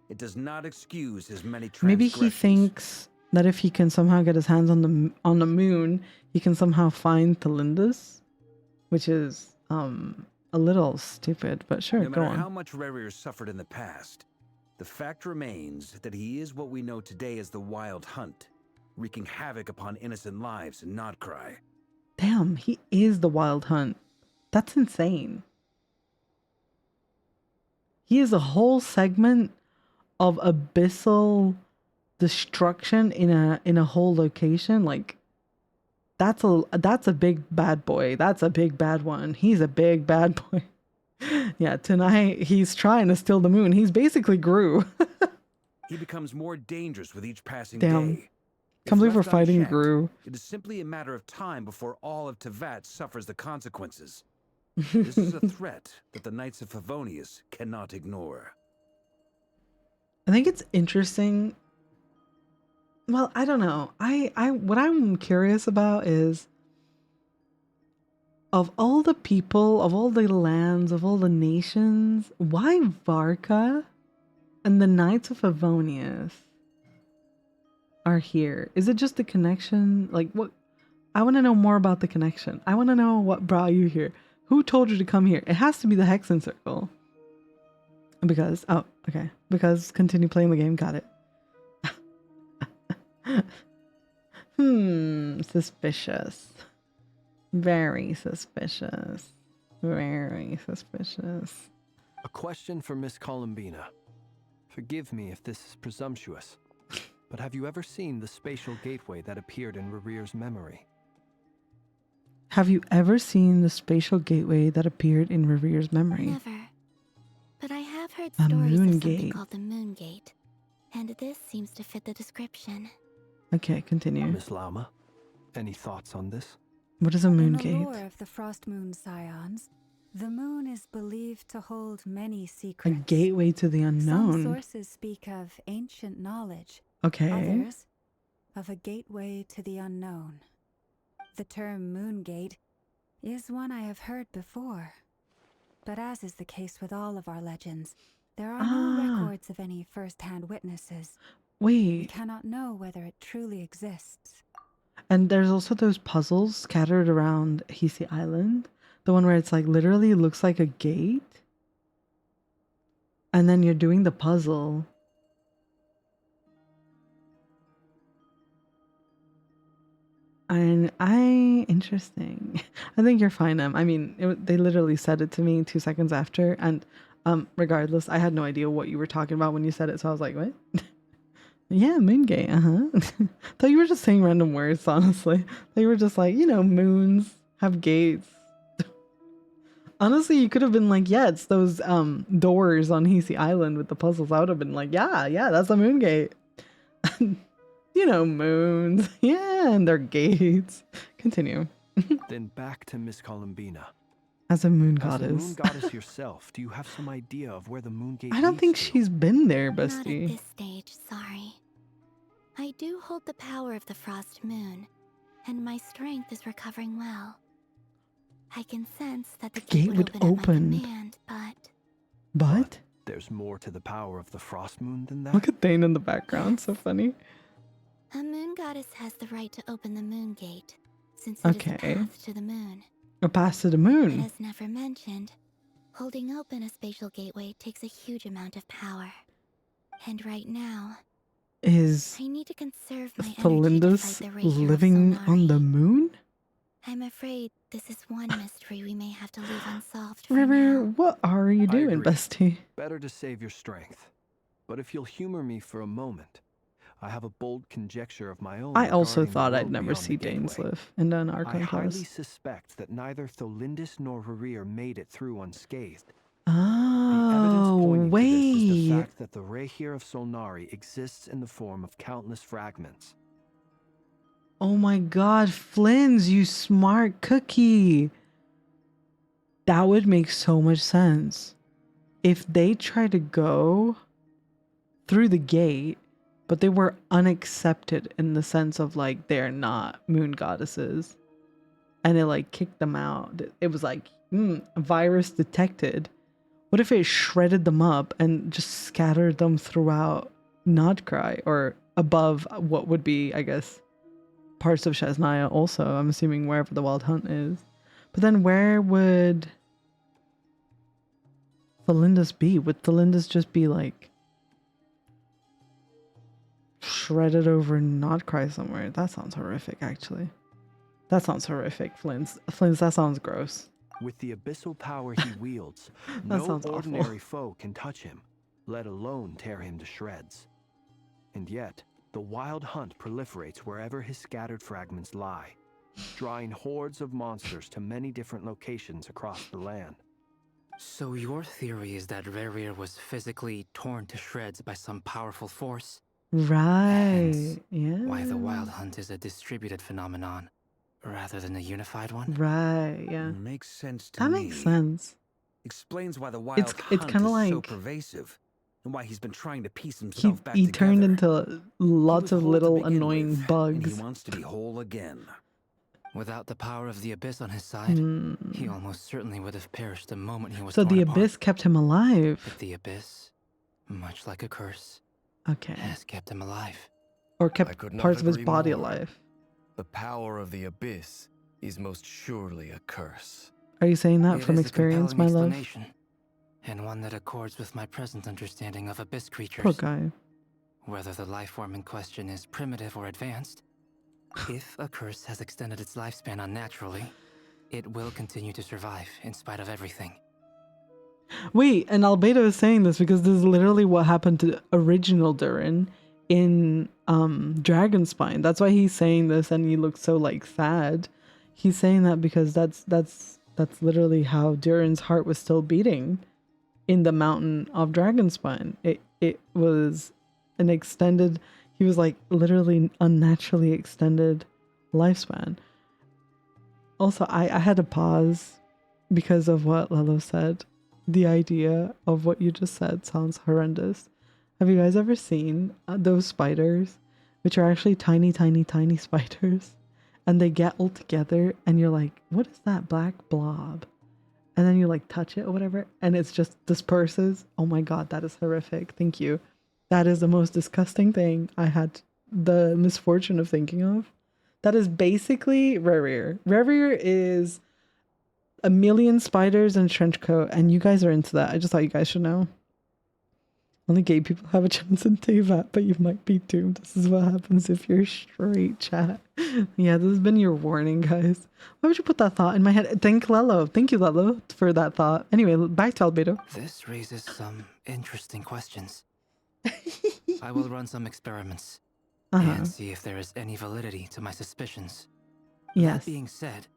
it does not excuse his many transgressions. Maybe he thinks that if he can somehow get his hands on the moon, he can somehow find Celinda's, which is a little stupid, but sure, no go matter on. how much Rerir suffered in the past, the fact remains that he is what we know today as the Wild Hunt, wreaking havoc upon innocent lives in Nod Krai. Damn, he is the Wild Hunt. That's insane. He is a whole segment of abyssal destruction in a whole location. Like, that's a big bad boy. That's a big bad one. He's a big bad boy. Yeah, tonight he's trying to steal the moon. He's basically Gru. He becomes more dangerous with each passing Damn. day. Can't believe we're fighting Gru. It is simply a matter of time before all of Tevat suffers the consequences. This is a threat that the Knights of Favonius cannot ignore. I think it's interesting. Well, I don't know. What I'm curious about is, of all the people, of all the lands, of all the nations, why Varka and the Knights of Favonius are here? Is it just the connection? Like, what? I want to know more about the connection. I want to know what brought you here. Who told you to come here? It has to be the Hexen Circle. Because, oh, okay. Because continue playing the game. Got it. Suspicious. Very suspicious. Very suspicious. A question for Miss Columbina. Forgive me if this is presumptuous, but have you ever seen the spatial gateway that appeared in Rerir's memory? Have you ever seen the spatial gateway that appeared in Rerir's memory? Never. But I have heard A stories moon of something gate. called the Moon Gate, and this seems to fit the description. Okay, continue. Miss Lauma, any thoughts on this? What is a moon In the gate? lore of the Frost Moon Scions, the moon is believed to hold many A secrets. gateway to the Some unknown. sources speak of ancient knowledge. Okay. Others of a gateway to the unknown. The term Moon Gate is one I have heard before. But as is the case with all of our legends, there are no records of any first-hand witnesses. We Wait. cannot know whether it truly exists. And there's also those puzzles scattered around Hisi Island. The one where it's like literally looks like a gate. And then you're doing the puzzle. And interesting. I think you're fine, Em. I mean, they literally said it to me 2 seconds after. And regardless, I had no idea what you were talking about when you said it. So I was like, what? Yeah, Moongate, Thought you were just saying random words, honestly. They were just like, you know, moons have gates. Honestly, you could have been like, yeah, it's those doors on Hisi Island with the puzzles. I would have been like, yeah, that's a moon gate. You know, moons. Yeah, and their gates. Continue. Then back to Miss Columbina. As a moon As the moon goddess. goddess yourself, do you have some idea of where the moon gate I don't think she's been there, Not at bestie. this stage, sorry. I do hold the power of the Frost Moon, and my strength is recovering well. I can sense that the gate would open at my open. command, But? There's more to the power of the frost moon than that. Look at Thane in the background. So funny. a moon goddess has the right to open the Moon Gate, since it is Okay. a path to the moon. A pass to the But moon. as Nefer mentioned, holding open a spatial gateway takes a huge amount of power. And right now, Is I need to conserve my energy to Felindus fight the Racher of living Solnari. on the moon? I'm afraid this is one mystery we may have to leave unsolved for River, now. what are you doing, agree. bestie? Better to save your strength. But if you'll humor me for a moment, I have a bold conjecture of my own. I also regarding the thought I'd world never beyond see the gateway. Dainsleif in an I Archon highly Quest. suspect that neither Tholindis nor Rerir made it through unscathed. Oh, This is the wait. fact that the Racher of Solnari exists in the form of countless fragments. Oh my god, Flynn's, you smart cookie. that would make so much sense. If they try to go through the gate, but they were unaccepted in the sense of like they're not moon goddesses, and it like kicked them out. It was like, virus detected. What if it shredded them up and just scattered them throughout Nod Krai, or above what would be, I guess, parts of Shasnaya also, I'm assuming wherever the Wild Hunt is. But then where would Felindus be? Would Felindus just be like shredded over Nod Krai somewhere? That sounds horrific, actually. That sounds horrific, Flins. Flins, that sounds gross. With the abyssal power he wields, That no sounds ordinary awful. foe can touch him, let alone tear him to shreds. And yet, the Wild Hunt proliferates wherever his scattered fragments lie, drawing hordes of monsters to many different locations across the land. So your theory is that Rerir was physically torn to shreds by some powerful force? Right. Yeah. Why the Wild Hunt is a distributed phenomenon, rather than a unified one? Right, yeah. Makes sense to That me. makes sense. Explains why the Wild It's Hunt kind of is so like pervasive, and why he's been trying to piece he himself back together. turned into lots of whole to little begin annoying with, and bugs. he wants to be whole again. Without the power of the Abyss on his side, Hmm. he almost certainly would have perished the moment he was So torn the apart. Abyss kept him alive. But the Abyss, much like a curse, Okay. has kept him alive. Or I kept could not parts of his agree body more. alive. The power of the Abyss is most surely a curse. Are you saying that It from is a experience, my compelling love? explanation, and one that accords with my present understanding of Abyss creatures. Poor guy. Whether the life form in question is primitive or advanced, if a curse has extended its lifespan unnaturally, it will continue to survive in spite of everything. Wait, and Albedo is saying this because this is literally what happened to original Durin in Dragonspine. That's why he's saying this, and he looks so like sad. He's saying that because that's literally how Durin's heart was still beating in the mountain of Dragonspine. It was an extended, he was like literally unnaturally extended lifespan. Also, I had to pause because of what Lelo said. The idea of what you just said sounds horrendous. Have you guys ever seen those spiders, which are actually tiny, tiny, tiny spiders, and they get all together and you're like, what is that black blob? And then you like touch it or whatever, and it's just disperses. Oh my God, that is horrific. Thank you. That is the most disgusting thing I had the misfortune of thinking of. That is basically Rerir. Rerir is a million spiders and trench coat, and you guys are into that. I just thought you guys should know. Only gay people have a chance in Teyvat, but you might be doomed. This is what happens if you're straight, chat. Yeah, this has been your warning, guys. Why would you put that thought in my head? Thank Lelo. Thank you, Lelo, for that thought. Anyway, back to Albedo. This raises some interesting questions. I will run some experiments and see if there is any validity to my suspicions. Yes. That being said,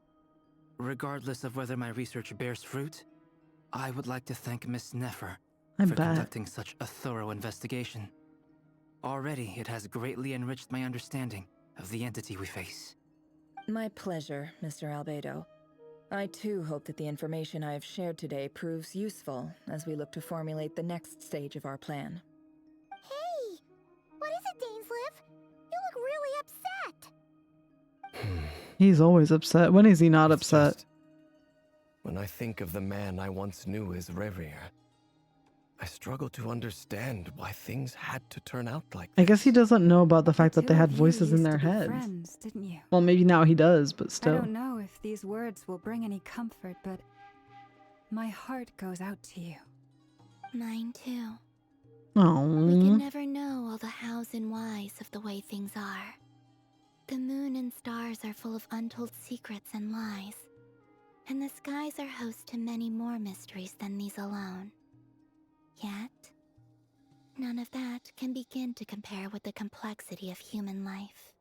regardless of whether my research bears fruit, I would like to thank Miss Nefer I for bet. conducting such a thorough investigation. Already, it has greatly enriched my understanding of the entity we face. My pleasure, Mr. Albedo. I too hope that the information I have shared today proves useful as we look to formulate the next stage of our plan. Hey! What is it, Dainsleif? You look really upset. He's always upset. When is he not upset? When I think of the man I once knew as Rerir, I struggle to understand why things had to turn out like I guess he doesn't know about the fact that they had You voices in used their to be heads. friends, didn't you? Well, maybe now he does, but I still. don't know if these words will bring any comfort, but my heart goes out to you. Mine too. Oh. We can never know all the hows and whys of the way things are. The moon and stars are full of untold secrets and lies, and the skies are host to many more mysteries than these alone. Yet, none of that can begin to compare with the complexity of human life.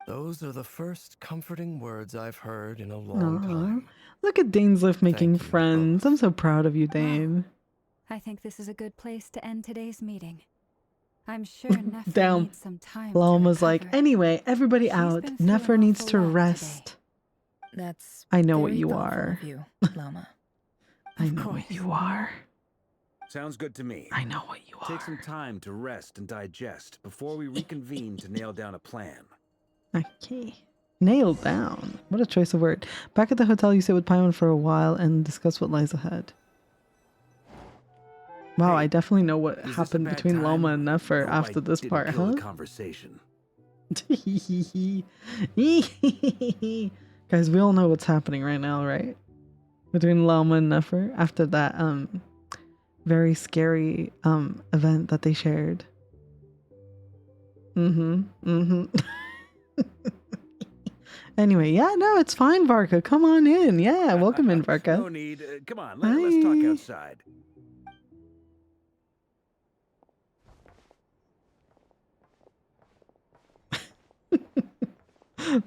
Those are the first comforting words I've heard in a long Aw. time. Look at Dainsleif making friends. I'm so proud of you, Dane. I think this is a good place to end today's meeting. I'm sure Nefer Down. needs some time to Lauma's like, recover. anyway, everybody She's out. been through Nefer an needs awful to lot today. rest. That's I know what very you thoughtful are. of you, Lauma. I know what you are. Sounds good to me. I know what you are. Take some time to rest and digest before we reconvene to nail down a plan. Okay. Nailed down. What a choice of word. Back at the hotel, you sit with Paimon for a while and discuss what lies ahead. Wow, I definitely know what happened between Lauma and Nefer after this part, huh? Conversation. Guys, we all know what's happening right now, right? Between Lauma and Nefer after that very scary event that they shared. Anyway, yeah, no, it's fine, Varka. Come on in. Yeah, welcome in, Varka. No need. Come on, let's talk outside.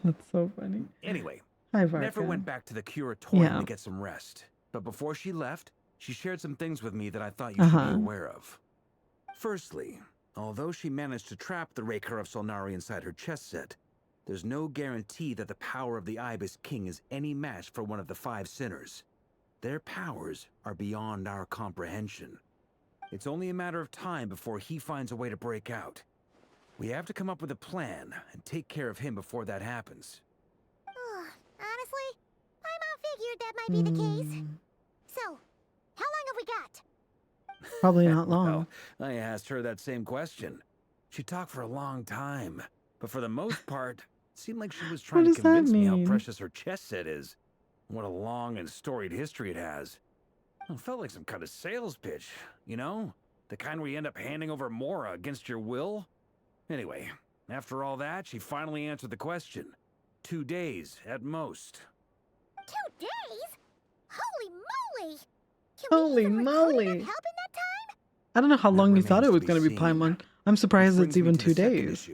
That's so funny. Anyway, hi, Varka. Nefer went back to the Curatorium to get some rest. But before she left, she shared some things with me that I thought you should be aware of. Firstly, although she managed to trap the Racher of Solnari inside her chess set, there's no guarantee that the power of the Ibis King is any match for one of the 5 sinners. Their powers are beyond our comprehension. It's only a matter of time before he finds a way to break out. We have to come up with a plan and take care of him before that happens. Honestly, my mom figured that might be the case. So, how long have we got? Probably not long. Well, I asked her that same question. She talked for a long time, but for the most part, it seemed like she was trying to convince me how precious her chess set is. What a long and storied history it has. It felt like some kind of sales pitch, you know? The kind where you end up handing over Mora against your will. Anyway, after all that, she finally answered the question. 2 days, at most. 2 days? Holy moly! Holy moly! I don't know how long you thought it was going to be, Paimon. I'm surprised it's even 2 days.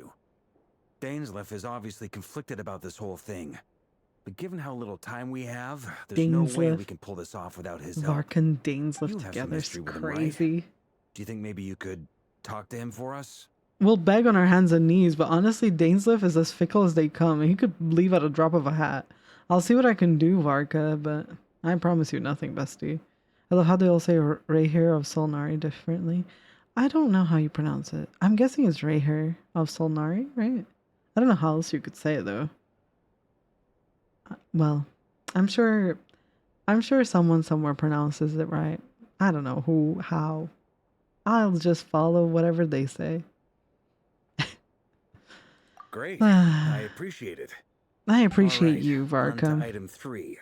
Dainsleif is obviously conflicted about this whole thing. But given how little time we have, there's no way we can pull this off without his help. Varka and Dainsleif together is crazy. Do you think maybe you could talk to him for us? We'll beg on our hands and knees, but honestly, Dainsleif is as fickle as they come, and he could leave at a drop of a hat. I'll see what I can do, Varka, but I promise you nothing, bestie. I love how they all say Rerir of Solnari differently. I don't know how you pronounce it. I'm guessing it's Rerir of Solnari, right? I don't know how else you could say it, though. Well, I'm sure someone somewhere pronounces it right. I don't know who, how. I'll just follow whatever they say. Great. I appreciate it. I appreciate you, Varka. On to item 3.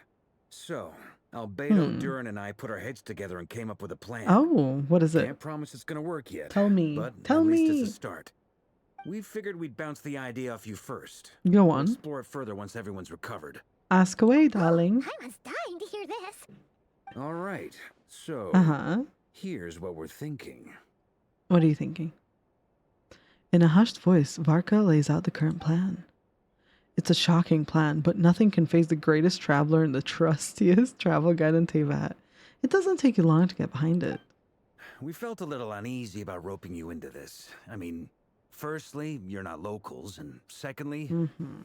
So, Albedo, Durin, and I put our heads together and came up with a plan. Oh, what is it? Can't promise it's gonna work yet. Tell me. But Tell at me. least it's a start. We figured we'd bounce the idea off you first. Go on. We'll explore it further once everyone's recovered. Ask away, darling. Paimon's dying to hear this. All right. So, here's what we're thinking. What are you thinking? In a hushed voice, Varka lays out the current plan. It's a shocking plan, but nothing can faze the greatest traveler and the trustiest travel guide in Teyvat. It doesn't take you long to get behind it. We felt a little uneasy about roping you into this. I mean, firstly, you're not locals, and secondly,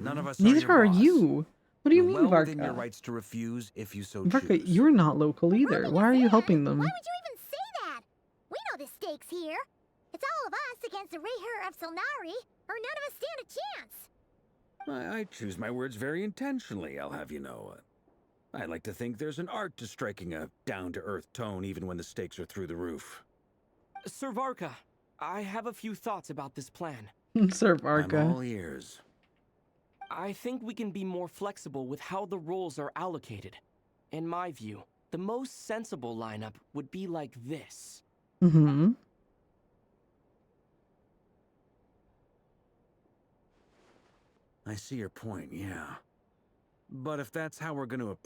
none of us Neither are are your boss. you. What do you mean, Well Varka? within your rights to refuse if you so Varka, choose. you're not local either. Why are you helping them? Why would you even say that? We know the stakes here. It's all of us against the Rerir of Solnari, or none of us stand a chance. I choose my words very intentionally, I'll have you know. I like to think there's an art to striking a down-to-earth tone even when the stakes are through the roof. Sir Varka, I have a few thoughts about this plan. Sir Varka. I'm all ears. I think we can be more flexible with how the roles are allocated. In my view, the most sensible lineup would be like this. I see your point, yeah. But if that's how we're going to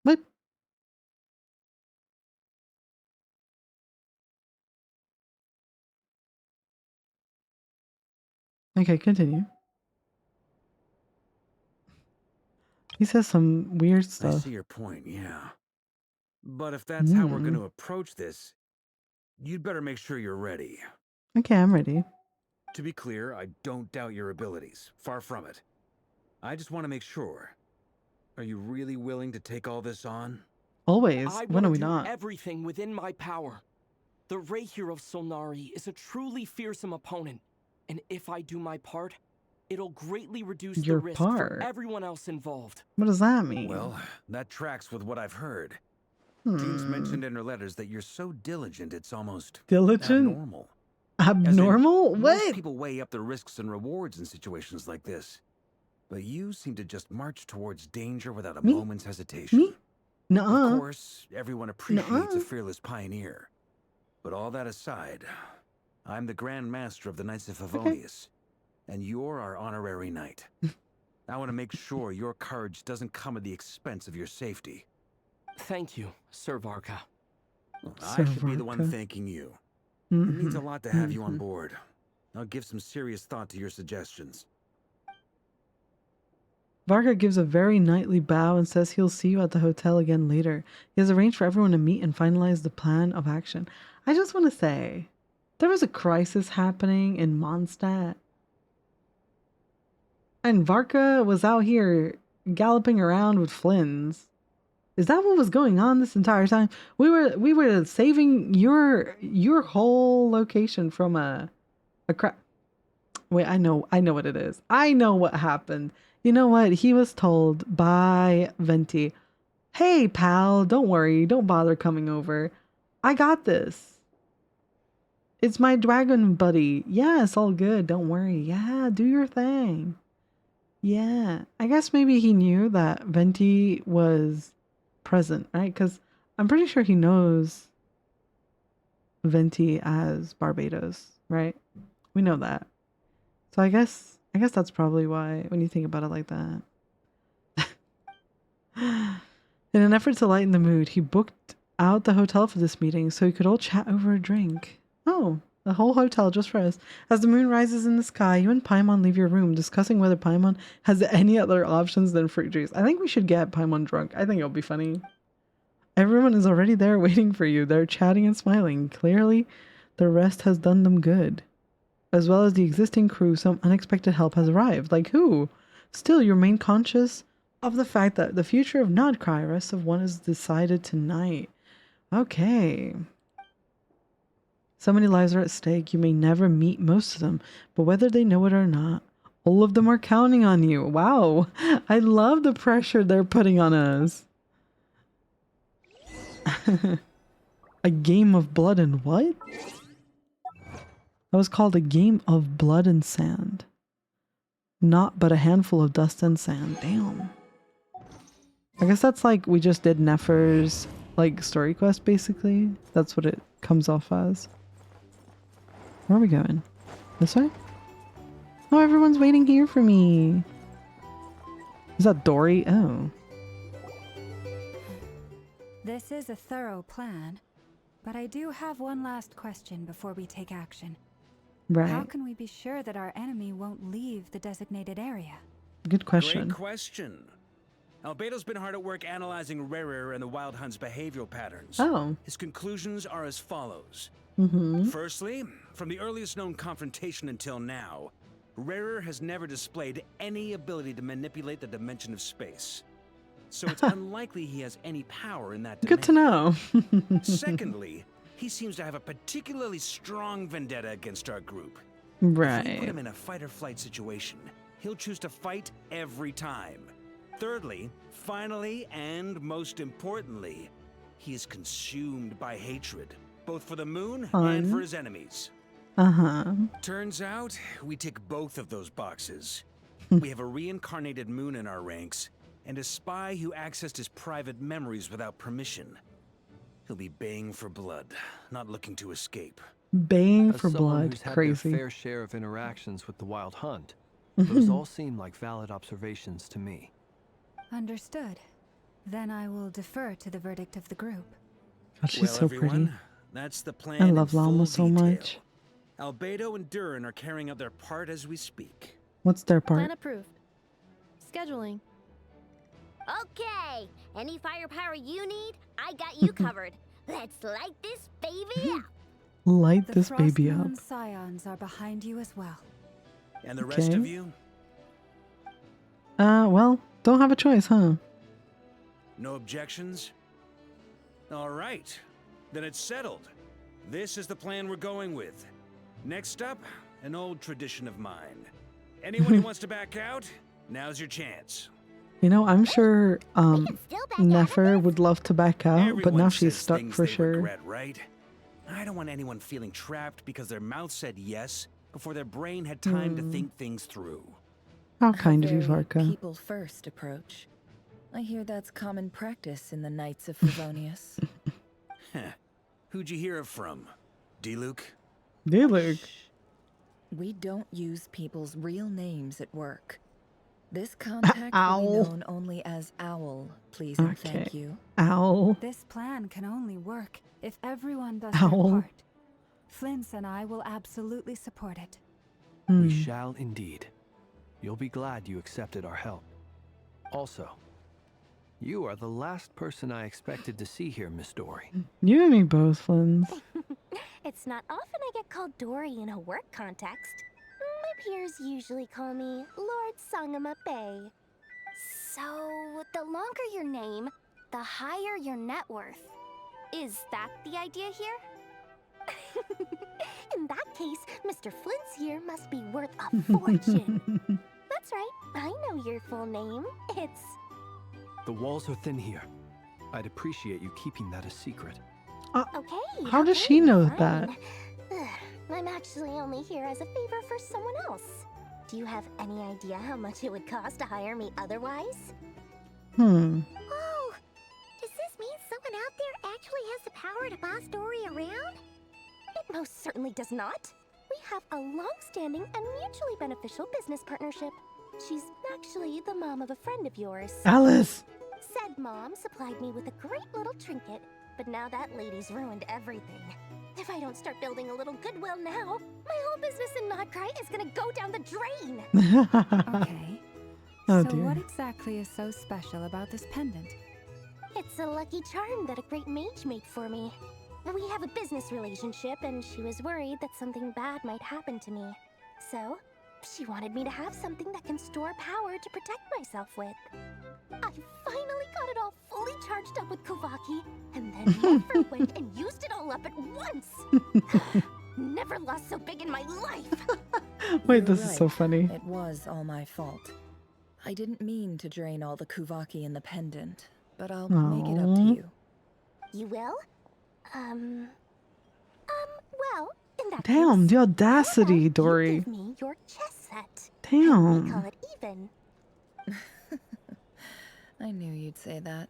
What? Okay, continue. He says some weird stuff. I see your point, yeah. But if that's how we're going to approach this, you'd better make sure you're ready. Okay, I'm ready. To be clear, I don't doubt your abilities. Far from it. I just want to make sure. Are you really willing to take all this on? Always. I When are we do not? everything within my power. The Racher of Solnari is a truly fearsome opponent, and if I do my part, it'll greatly reduce Your the risk part? for everyone else involved. What does that mean? Well, that tracks with what I've heard. Jean's mentioned in her letters that you're so diligent it's almost Diligent? abnormal. Abnormal? Most What? people weigh up the risks and rewards in situations like this. But you seem to just march towards danger without a moment's hesitation. Me? Nuh-uh. Of course, everyone appreciates a fearless pioneer. But all that aside, I'm the Grand Master of the Knights of Favonius, and you're our honorary knight. I want to make sure your courage doesn't come at the expense of your safety. Thank you, Sir Varka. I should be the one thanking you. It means a lot to have you on board. I'll give some serious thought to your suggestions. Varka gives a very knightly bow and says he'll see you at the hotel again later. He has arranged for everyone to meet and finalize the plan of action. I just want to say, there was a crisis happening in Mondstadt. And Varka was out here galloping around with Flynn's. Is that what was going on this entire time? We were saving your whole location from a crap. Wait, I know what it is. I know what happened. You know what? He was told by Venti, "Hey, pal, don't worry. Don't bother coming over. I got this. It's my dragon buddy. Yeah, it's all good. Don't worry. Yeah, do your thing." Yeah. I guess maybe he knew that Venti was present, right? Because I'm pretty sure he knows Venti as Barbados, right? We know that. So I guess that's probably why, when you think about it like that. In an effort to lighten the mood, he booked out the hotel for this meeting so he could all chat over a drink. Oh, the whole hotel just for us. As the moon rises in the sky, you and Paimon leave your room, discussing whether Paimon has any other options than fruit juice. I think we should get Paimon drunk. I think it'll be funny. Everyone is already there waiting for you. They're chatting and smiling. Clearly, the rest has done them good. As well as the existing crew, some unexpected help has arrived. Like who? Still, you remain conscious of the fact that the future of Nod Krai rests of one is decided tonight. Okay. So many lives are at stake. You may never meet most of them, but whether they know it or not, all of them are counting on you. Wow. I love the pressure they're putting on us. A game of blood and what? That was called a game of blood and sand. Not but a handful of dust and sand. Damn. I guess that's like we just did Nefer's like story quest basically. That's what it comes off as. Where are we going? This way? Oh, everyone's waiting here for me. Is that Dory? Oh. This is a thorough plan, but I do have one last question before we take action. Right. How can we be sure that our enemy won't leave the designated area? Good question. Great question. Albedo's been hard at work analyzing Rerir and the Wild Hunt's behavioral patterns. Oh. His conclusions are as follows. Mm-hmm. Firstly, from the earliest known confrontation until now, Rerir has never displayed any ability to manipulate the dimension of space. So it's unlikely he has any power in that dimension. Good to know. Secondly, he seems to have a particularly strong vendetta against our group. Right. If we put him in a fight-or-flight situation, he'll choose to fight every time. Thirdly, finally, and most importantly, he is consumed by hatred, both for the moon and for his enemies. Uh-huh. Turns out, we tick both of those boxes. We have a reincarnated moon in our ranks, and a spy who accessed his private memories without permission. He'll be baying for blood, not looking to escape. Baying As for someone blood. who's had Crazy. their fair share of interactions with the Wild Hunt, those all seem like valid observations to me. Understood. Then I will defer to the verdict of the group. God, she's so everyone, pretty. that's the plan. I love in full Lauma so detail. much. Albedo and Durin are carrying out their part as we speak. What's their part? Plan approved. Scheduling. Okay, any firepower you need, I got you covered. Let's light this baby up. Light this baby up. The Frostmoon Scions are behind you as well. And the rest Okay. of you? Well, don't have a choice, huh? No objections? All right. Then it's settled. This is the plan we're going with. Next up, an old tradition of mine. Anyone who wants to back out, now's your chance. You know, I'm sure Nefer would love to back out, but now she's stuck for sure. Regret, right? I don't want anyone feeling trapped because their mouth said yes before their brain had time to think things through. How kind of you, Varka. People first approach. I hear that's common practice in the Knights of Favonius. Who'd you hear it from? D-Luke? D-Luke? We don't use people's real names at work. This contact will be known only as Owl, please and thank you. Owl. This plan can only work if everyone does their part. Flint's and I will absolutely support it. We shall indeed. You'll be glad you accepted our help. Also, you are the last person I expected to see here, Miss Dory. You and me both, Flynn. It's not often I get called Dory in a work context. My peers usually call me Lord Sangama Bay. So, the longer your name, the higher your net worth. Is that the idea here? In that case, Mr. Flint's here must be worth a fortune. That's right, I know your full name. It's... The walls are thin here. I'd appreciate you keeping that a secret. Okay. How does she know that? I'm actually only here as a favor for someone else. Do you have any idea how much it would cost to hire me otherwise? Oh, does this mean someone out there actually has the power to boss Dory around? It most certainly does not. We have a long-standing and mutually beneficial business partnership. She's actually the mom of a friend of yours. Alice! Said mom supplied me with a great little trinket, but now that lady's ruined everything. If I don't start building a little goodwill now, my whole business in Nod Krai is gonna go down the drain. Okay. Oh, so dear. what exactly is so special about this pendant? It's a lucky charm that a great mage made for me. We have a business relationship, and she was worried that something bad might happen to me. So, she wanted me to have something that can store power to protect myself with. I finally got it all fully charged up with Kovaki, and then Nefer went and used it all up at once. Never lost so big in my life. Wait, this is so funny. It was all my fault. I didn't mean to drain all the Kuvaki in the pendant, but I'll make it up to you. You will? Well, in that Damn, case, the audacity, you Dory. give me your chess set. Damn. We call it even. I knew you'd say that.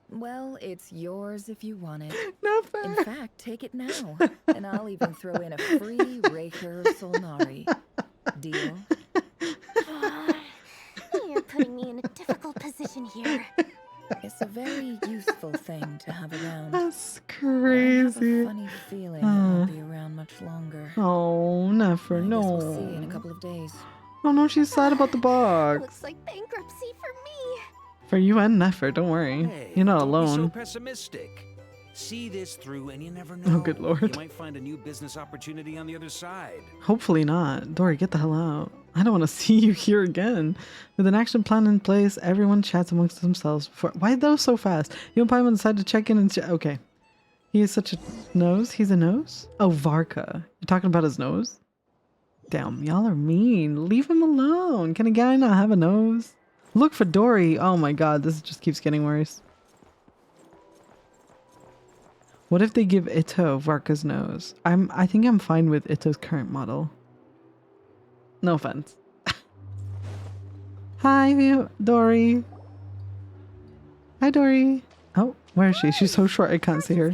Well, it's yours if you want it. Nefer. In fact, take it now, and I'll even throw in a free Racher of Solnari. Deal? You're putting me in a difficult position here. It's a very useful thing to have around. That's I have a crazy. funny feeling it won't be around much longer. Oh, Nefer, I guess no. we'll see in a couple of days. Oh no, she's sad about the box. Looks like bankruptcy for me. For you and Nefer, don't worry. Hey, You're not don't be so alone. pessimistic. See this through and you never know. Oh, good lord. You might find a new business opportunity on the other side. Hopefully not. Dory, get the hell out. I don't want to see you here again. With an action plan in place, everyone chats amongst themselves before... Why that was so fast? You and Paimon decide to check in and... Okay. He is such a nose? He's a nose? Oh, Varka. You're talking about his nose? Damn, y'all are mean. Leave him alone. Can a guy not have a nose? Look for Dory. Oh my god, this just keeps getting worse. What if they give Ito Varka's nose? I think I'm fine with Ito's current model. No offense. Hi, Dory. Hi, Dory. Oh, where is she? She's so short I can't see her.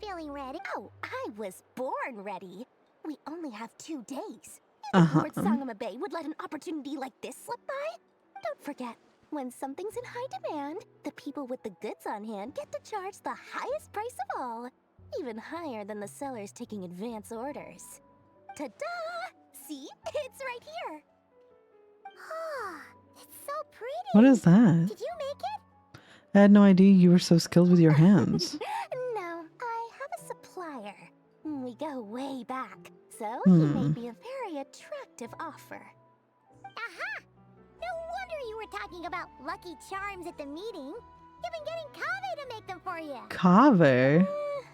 Feeling ready? Oh, I was born ready. We only have 2 days. Lord Sangama Bay would let an opportunity like this slip by? Don't forget, when something's in high demand, the people with the goods on hand get to charge the highest price of all. Even higher than the sellers taking advance orders. Ta-da! See? It's right here. Ah, it's so pretty. What is that? Did you make it? I had no idea you were so skilled with your hands. No, I have a supplier. We go way back, so he made me a very attractive offer. Aha! No wonder you were talking about lucky charms at the meeting. even getting Kave to make them for you. Kave?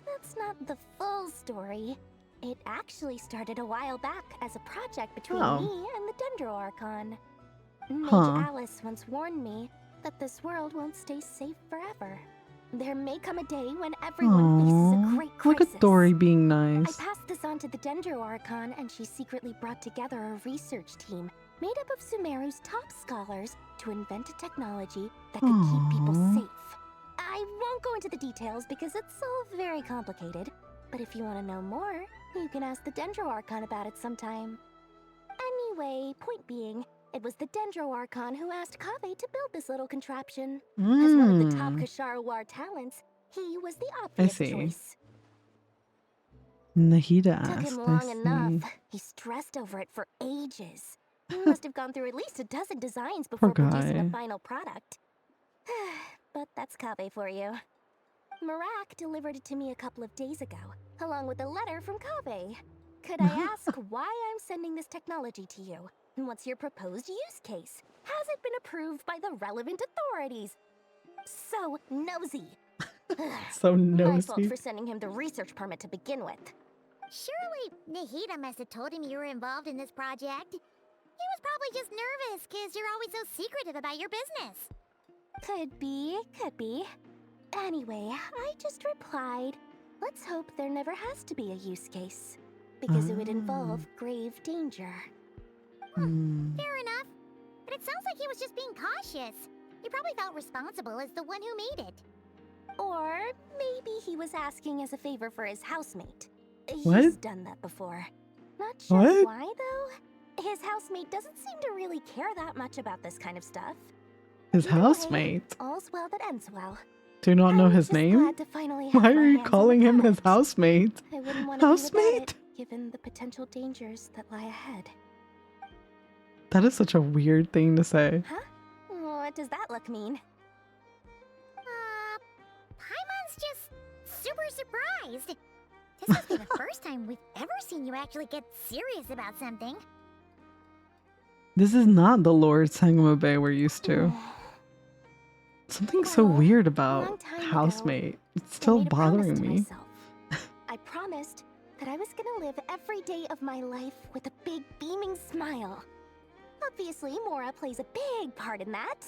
That's not the full story. It actually started a while back as a project between me and the Dendro Archon. Mage Alice once warned me that this world won't stay safe forever. There may come a day when everyone faces a great crisis. Look at Dory being nice. I passed this on to the Dendro Archon, and she secretly brought together a research team made up of Sumeru's top scholars to invent a technology that could keep people safe. I won't go into the details because it's all very complicated, but if you want to know more, you can ask the Dendro Archon about it sometime. Anyway, point being, it was the Dendro Archon who asked Kave to build this little contraption. As one of the top Kashara War talents, he was the obvious choice. Nahida Took asked. him long enough. He stressed over it for ages. He must have gone through at least a dozen designs before producing a final product. But that's Kave for you. Marak delivered it to me a couple of days ago, along with a letter from Kave. Could I ask why I'm sending this technology to you? And what's your proposed use case? Has it been approved by the relevant authorities? So nosy. So nosy. My fault for sending him the research permit to begin with. Surely Nahida must have told him you were involved in this project. He was probably just nervous because you're always so secretive about your business. Could be, could be. Anyway, I just replied, let's hope there never has to be a use case, because it would involve grave danger. Fair enough. But it sounds like he was just being cautious. He probably felt responsible as the one who made it. Or maybe he was asking as a favor for his housemate. What? He's done that before. Not sure why, though. His housemate doesn't seem to really care that much about this kind of stuff. His housemate? All's well that ends well. Do you not know his name? Why are you calling him his housemate? I wouldn't want to Housemate? given the potential dangers that lie ahead. That is such a weird thing to say. Huh? What does that look mean? Paimon's just super surprised. This must be the first time we've ever seen you actually get serious about something. This is not the Lord Sangamabe we're used to. Something so weird about housemate. It's still bothering me. I promised that I was gonna live every day of my life with a big beaming smile. Obviously, Mora plays a big part in that.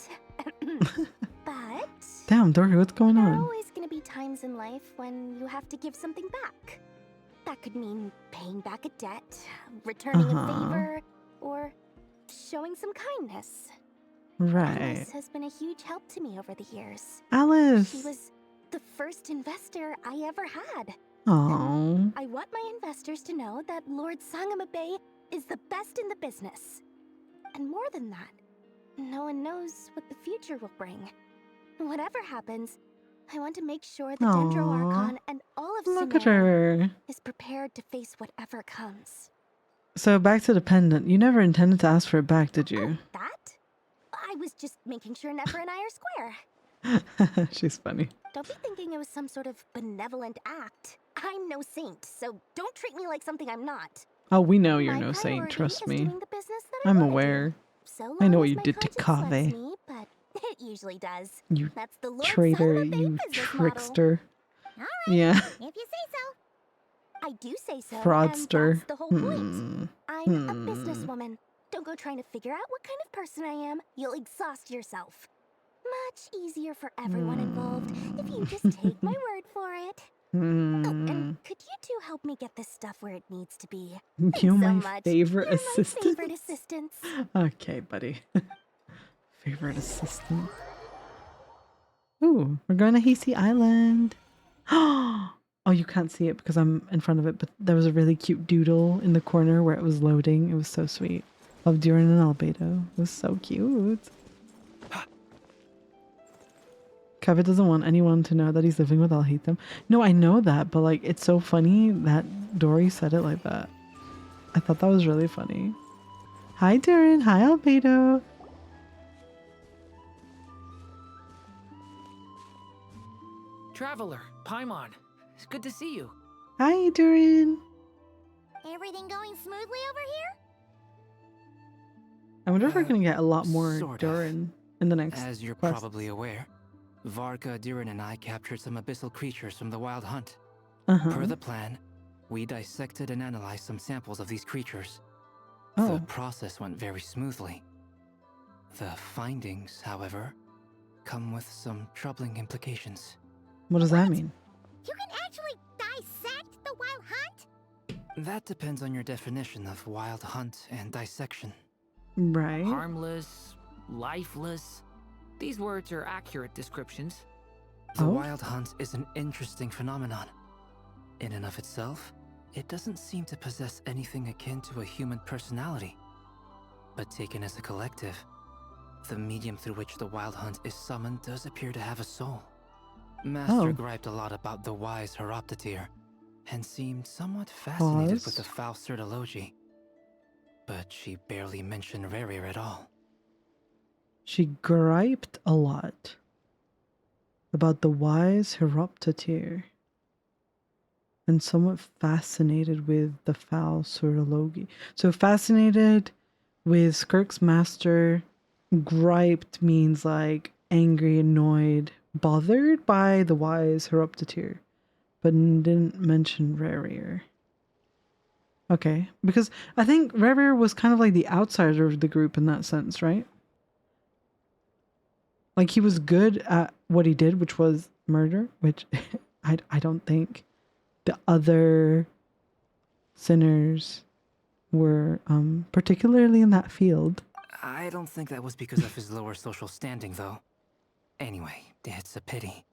But Damn, Dory, what's going there are on? always gonna be times in life when you have to give something back. That could mean paying back a debt, returning a favor, or showing some kindness. Right. Alice has been a huge help to me over the years. Alice! She was the first investor I ever had. Aww. I want my investors to know that Lord Sangamabe is the best in the business. And more than that, no one knows what the future will bring. Whatever happens, I want to make sure the Dendro Archon and all of Look at Sumeru her. is prepared to face whatever comes. So back to the pendant. You never intended to ask for it back, did you? That? I was just making sure Nefer and I are square. She's funny. Don't be thinking it was some sort of benevolent act. I'm no saint, so don't treat me like something I'm not. Oh, we know you're My no saint, priority trust is me. doing the business that I I'm wanna do. aware. So I know long what as you my did to conscience lets Kave. me, but it usually does. You That's the Lord traitor, Sangamabe you business trickster. model. Yeah. If you say so. I do say so. Fraudster. And that's the whole point. I'm a businesswoman. Don't go trying to figure out what kind of person I am. You'll exhaust yourself. Much easier for everyone involved if you just take my word for it. Oh, and could you two help me get this stuff where it needs to be? Thanks You're so my much. favorite You're assistant. My favorite assistants. Okay, buddy. Favorite assistant. Ooh, we're going to Hasty Island. Oh, you can't see it because I'm in front of it, but there was a really cute doodle in the corner where it was loading. It was so sweet. Of Durin and Albedo. It was so cute. Kevin doesn't want anyone to know that he's living with I'll hate them. No, I know that, but like it's so funny that Dory said it like that. I thought that was really funny. Hi Durin, hi Albedo. Traveler, Paimon, it's good to see you. Hi Durin. Everything going smoothly over here? I wonder if we're gonna get a lot more Sort of. Durin in the next As you're quest. probably aware, Varka, Durin, and I captured some abyssal creatures from the Wild Hunt. Uh-huh. Per the plan, we dissected and analyzed some samples of these creatures. Oh. The process went very smoothly. The findings, however, come with some troubling implications. What does that mean? You can actually dissect the Wild Hunt? That depends on your definition of Wild Hunt and dissection. Right. Harmless, lifeless. These words are accurate descriptions. The Wild Hunt is an interesting phenomenon. In and of itself, it doesn't seem to possess anything akin to a human personality. But taken as a collective, the medium through which the Wild Hunt is summoned does appear to have a soul. Master griped a lot about the wise Horoptatyr, and seemed somewhat fascinated with the Faust Elegy. But she barely mentioned Rerir at all. She griped a lot about the wise Horoptatyr, and somewhat fascinated with the Faust Elegy. So fascinated with Skirk's master, griped means like angry, annoyed, bothered by the wise Horoptatyr, but didn't mention Rerir. Okay, because I think Rerir was kind of like the outsider of the group in that sense, right? Like he was good at what he did, which was murder, which I don't think the other sinners were particularly in that field. I don't think that was because of his lower social standing, though. Anyway, it's a pity.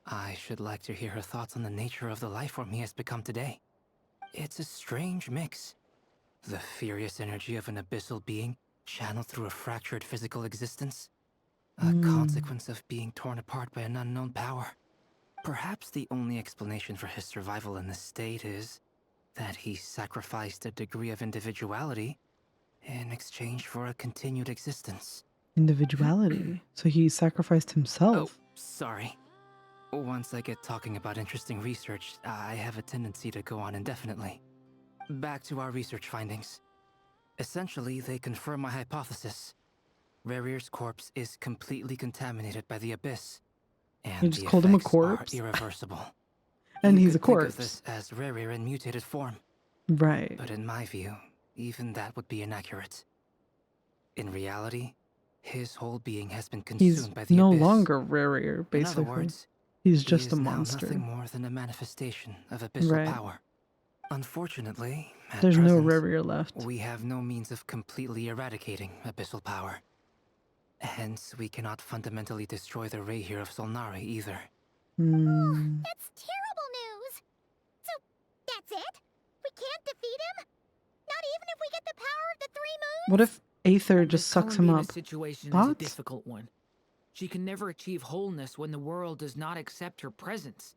I should like to hear her thoughts on the nature of the life form he has become today. It's a strange mix. The furious energy of an abyssal being channeled through a fractured physical existence. A consequence of being torn apart by an unknown power. Perhaps the only explanation for his survival in this state is that he sacrificed a degree of individuality in exchange for a continued existence. Individuality. So he sacrificed himself. Oh, sorry. Once I get talking about interesting research, I have a tendency to go on indefinitely. Back to our research findings. Essentially, they confirm my hypothesis. Rerir's corpse is completely contaminated by the abyss. And You just called him a effects corpse? are irreversible. And You he's a could think corpse. of this as Rerir in mutated form. Right. But in my view, even that would be inaccurate. In reality, his whole being has been consumed He's by the no abyss. longer Rerir, basically. In other words, he's he just is a now monster. nothing more than a manifestation of abyssal Right. power. Unfortunately, at There's present, no Rerir left. we have no means of completely eradicating abyssal power. Hence, we cannot fundamentally destroy the Rerir of Solnari either. That's terrible news. So, that's it? We can't defeat him? Not even if we get the power of the three moons? What if Aether just sucks him Columbina's up? situation is a Thoughts? difficult one. She can never achieve wholeness when the world does not accept her presence.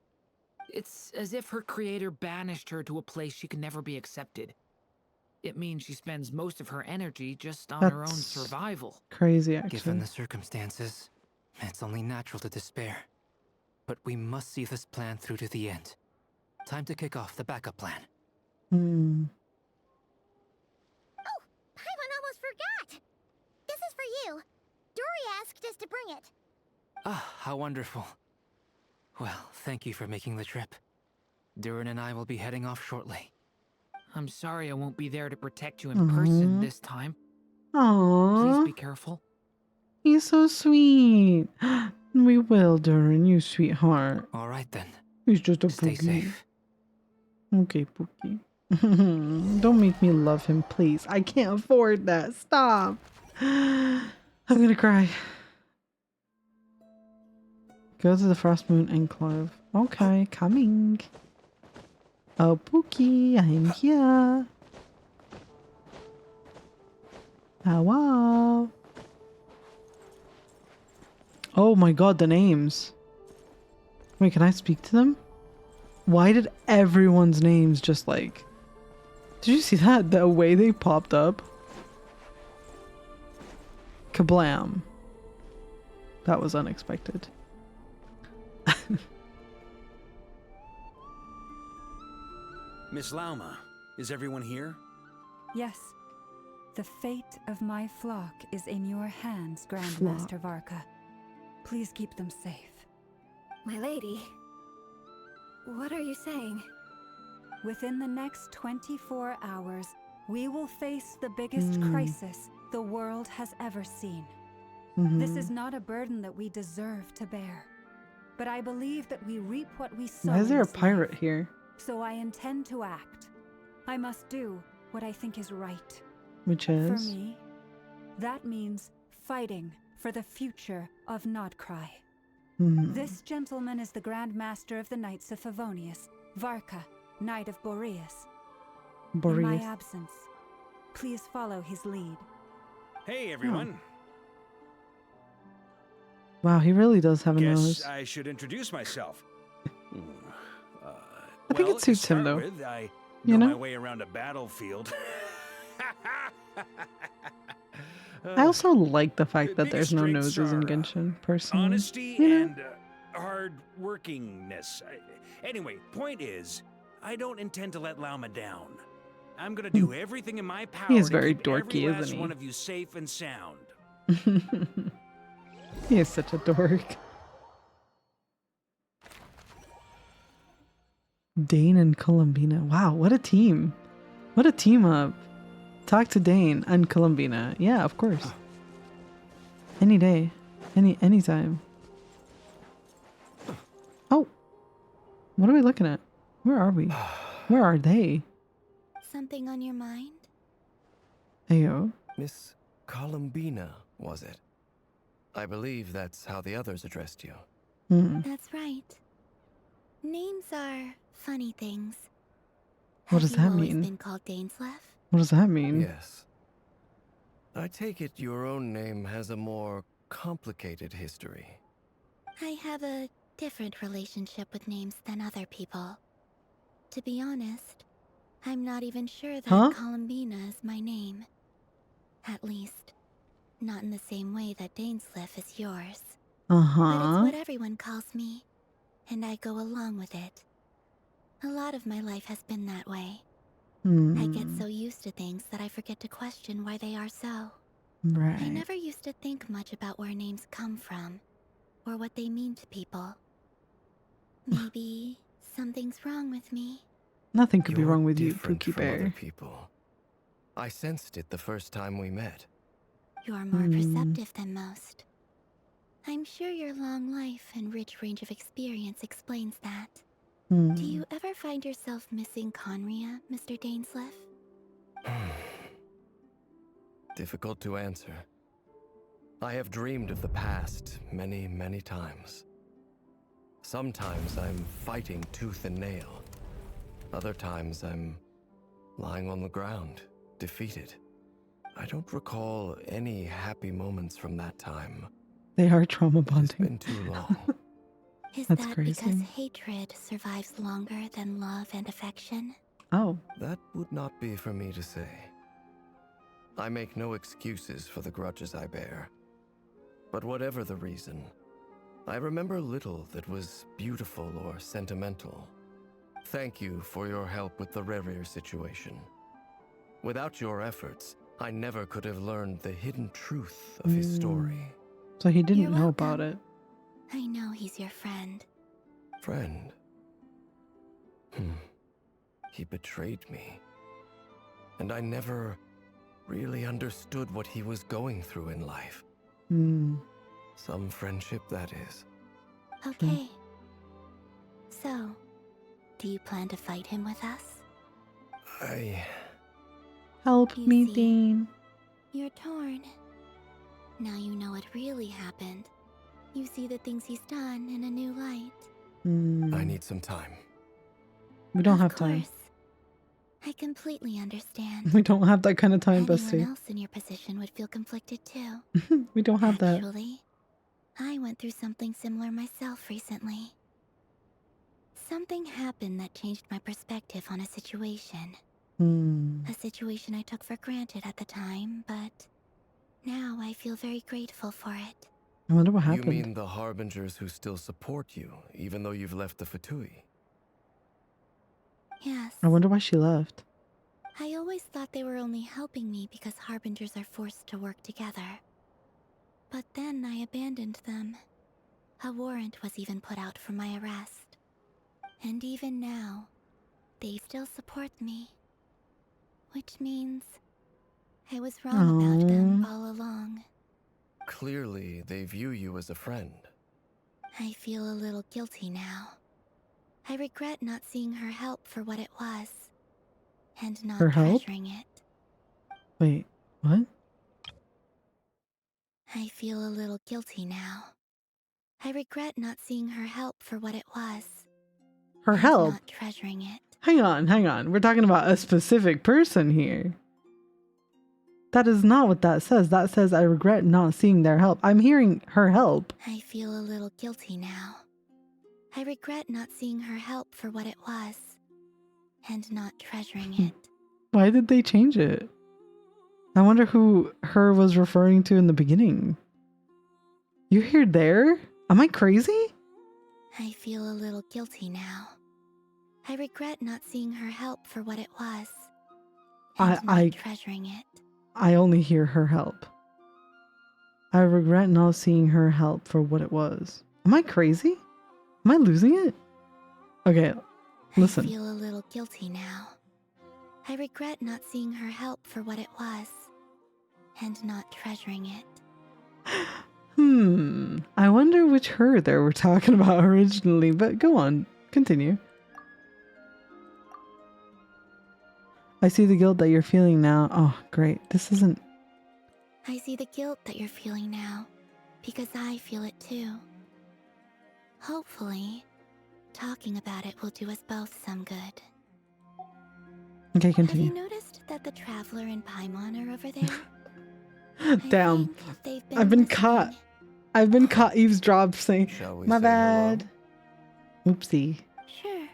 It's as if her creator banished her to a place she can never be accepted. It means she spends most of her energy just on her own That's survival. crazy, actually. Given the circumstances, it's only natural to despair. But we must see this plan through to the end. Time to kick off the backup plan. Hmm. Oh, Paimon almost forgot. This is for you. Dory asked us to bring it. Ah, how wonderful. Well, thank you for making the trip. Durin and I will be heading off shortly. I'm sorry I won't be there to protect you in person Aw. this time. Aww. Please be careful. He's so sweet. We will, Durin, you sweetheart. All right then. He's just a Stay Pookie. safe. Okay, Pookie. Don't make me love him, please. I can't afford that. Stop. I'm gonna cry. Go to the Frost Moon Enclave. Okay, coming. Oh, Pookie, I'm here. Oh, wow. Oh my god, the names. Wait, can I speak to them? Why did everyone's names just like... Did you see that? The way they popped up? Kablam. That was unexpected. Miss Lauma, is everyone here? Yes. The fate of my flock is in your hands, Grandmaster Varka. Please keep them safe. My lady, what are you saying? Within the next 24 hours, we will face the biggest crisis the world has ever seen. This is not a burden that we deserve to bear. But I believe that we reap what we sow. Why is there a in this pirate life. here? So I intend to act. I must do what I think is right. Which is? For me, that means fighting for the future of Nod Krai. This gentleman is the Grand Master of the Knights of Favonius, Varka, Knight of Boreas. In my absence, please follow his lead. Hey, everyone. Wow, he really does have a nose. Guess I should introduce myself. I think well, it suits to him, start though. With, I You know know? my way around a battlefield. I also like the fact that there's no biggest noses in strengths Genshin, personally. Honesty You know? and hard workingness. Anyway, point is, I don't intend to let Lauma down. I'm gonna do everything in my power He is to very keep every dorky, last isn't he? one of you safe and sound. He is such a dork. Dane and Columbina. Wow, what a team. What a team up. Talk to Dane and Columbina. Yeah, of course. Any day. Anytime. Oh. What are we looking at? Where are we? Where are they? Something on your mind? Ayo. Miss Columbina, was it? I believe that's how the others addressed you. That's right. Names are funny things. What does that Have you always mean? been called Dainsleif? What does that mean? Yes. I take it your own name has a more complicated history. I have a different relationship with names than other people. To be honest, I'm not even sure that Columbina is my name. At least, not in the same way that Dainsleif is yours. But it's what everyone calls me, and I go along with it. A lot of my life has been that way. I get so used to things that I forget to question why they are so. Right. I never used to think much about where names come from, or what they mean to people. Maybe something's wrong with me. Nothing could be wrong with you, Different Pookie from other Bear. people. I sensed it the first time we met. You're more perceptive than most. I'm sure your long life and rich range of experience explains that. Do you ever find yourself missing Conria, Mr. Dainsleif? Difficult to answer. I have dreamed of the past many, many times. Sometimes I'm fighting tooth and nail. Other times I'm lying on the ground, defeated. I don't recall any happy moments from that time. They are trauma It's bonding. been too long. Is That's that crazy. because hatred survives longer than love and affection? Oh. That would not be for me to say. I make no excuses for the grudges I bear. But whatever the reason, I remember little that was beautiful or sentimental. Thank you for your help with the Rerir situation. Without your efforts, I never could have learned the hidden truth of his story. So he didn't You're know welcome. about it. I know he's your friend. Friend? He betrayed me. And I never really understood what he was going through in life. Some friendship, that is. Okay. So, do you plan to fight him with us? Help You me, see, Dean. You're torn. Now you know what really happened. You see the things he's done in a new light. I need some time. We don't have Of time. course. I completely understand. We don't have that kind of time, Anyone bestie. else in your position would feel conflicted too. We don't have that. Actually, I went through something similar myself recently. Something happened that changed my perspective on a situation. A situation I took for granted at the time, but now I feel very grateful for it. I wonder what happened. You mean the Harbingers who still support you, even though you've left the Fatui? Yes. I wonder why she left. I always thought they were only helping me because Harbingers are forced to work together. But then I abandoned them. A warrant was even put out for my arrest. And even now, they still support me. Which means I was wrong about them all along. Clearly, they view you as a friend. I feel a little guilty now. I regret not seeing her help for what it was, and not Her help? treasuring it. Wait, what? I feel a little guilty now. I regret not seeing her help for what it was, Her and help? not treasuring it. Hang on. We're talking about a specific person here. That is not what that says. That says, I regret not seeing their help. I'm hearing her help. I feel a little guilty now. I regret not seeing her help for what it was, and not treasuring it. Why did they change it? I wonder who her was referring to in the beginning. You're here there? Am I crazy? I feel a little guilty now. I regret not seeing her help for what it was, and not treasuring it. I only hear her help. I regret not seeing her help for what it was. Am I crazy? Am I losing it? Okay, listen. I feel a little guilty now. I regret not seeing her help for what it was, and not treasuring it. I wonder which her they were talking about originally, but go on, continue. I see the guilt that you're feeling now. Oh, great. This isn't... I see the guilt that you're feeling now, because I feel it too. Hopefully, talking about it will do us both some good. Okay, continue. Have you noticed that the Traveler and Paimon are over there? Damn. I've been caught. I've been caught eavesdropping. My bad. Oopsie. Sure.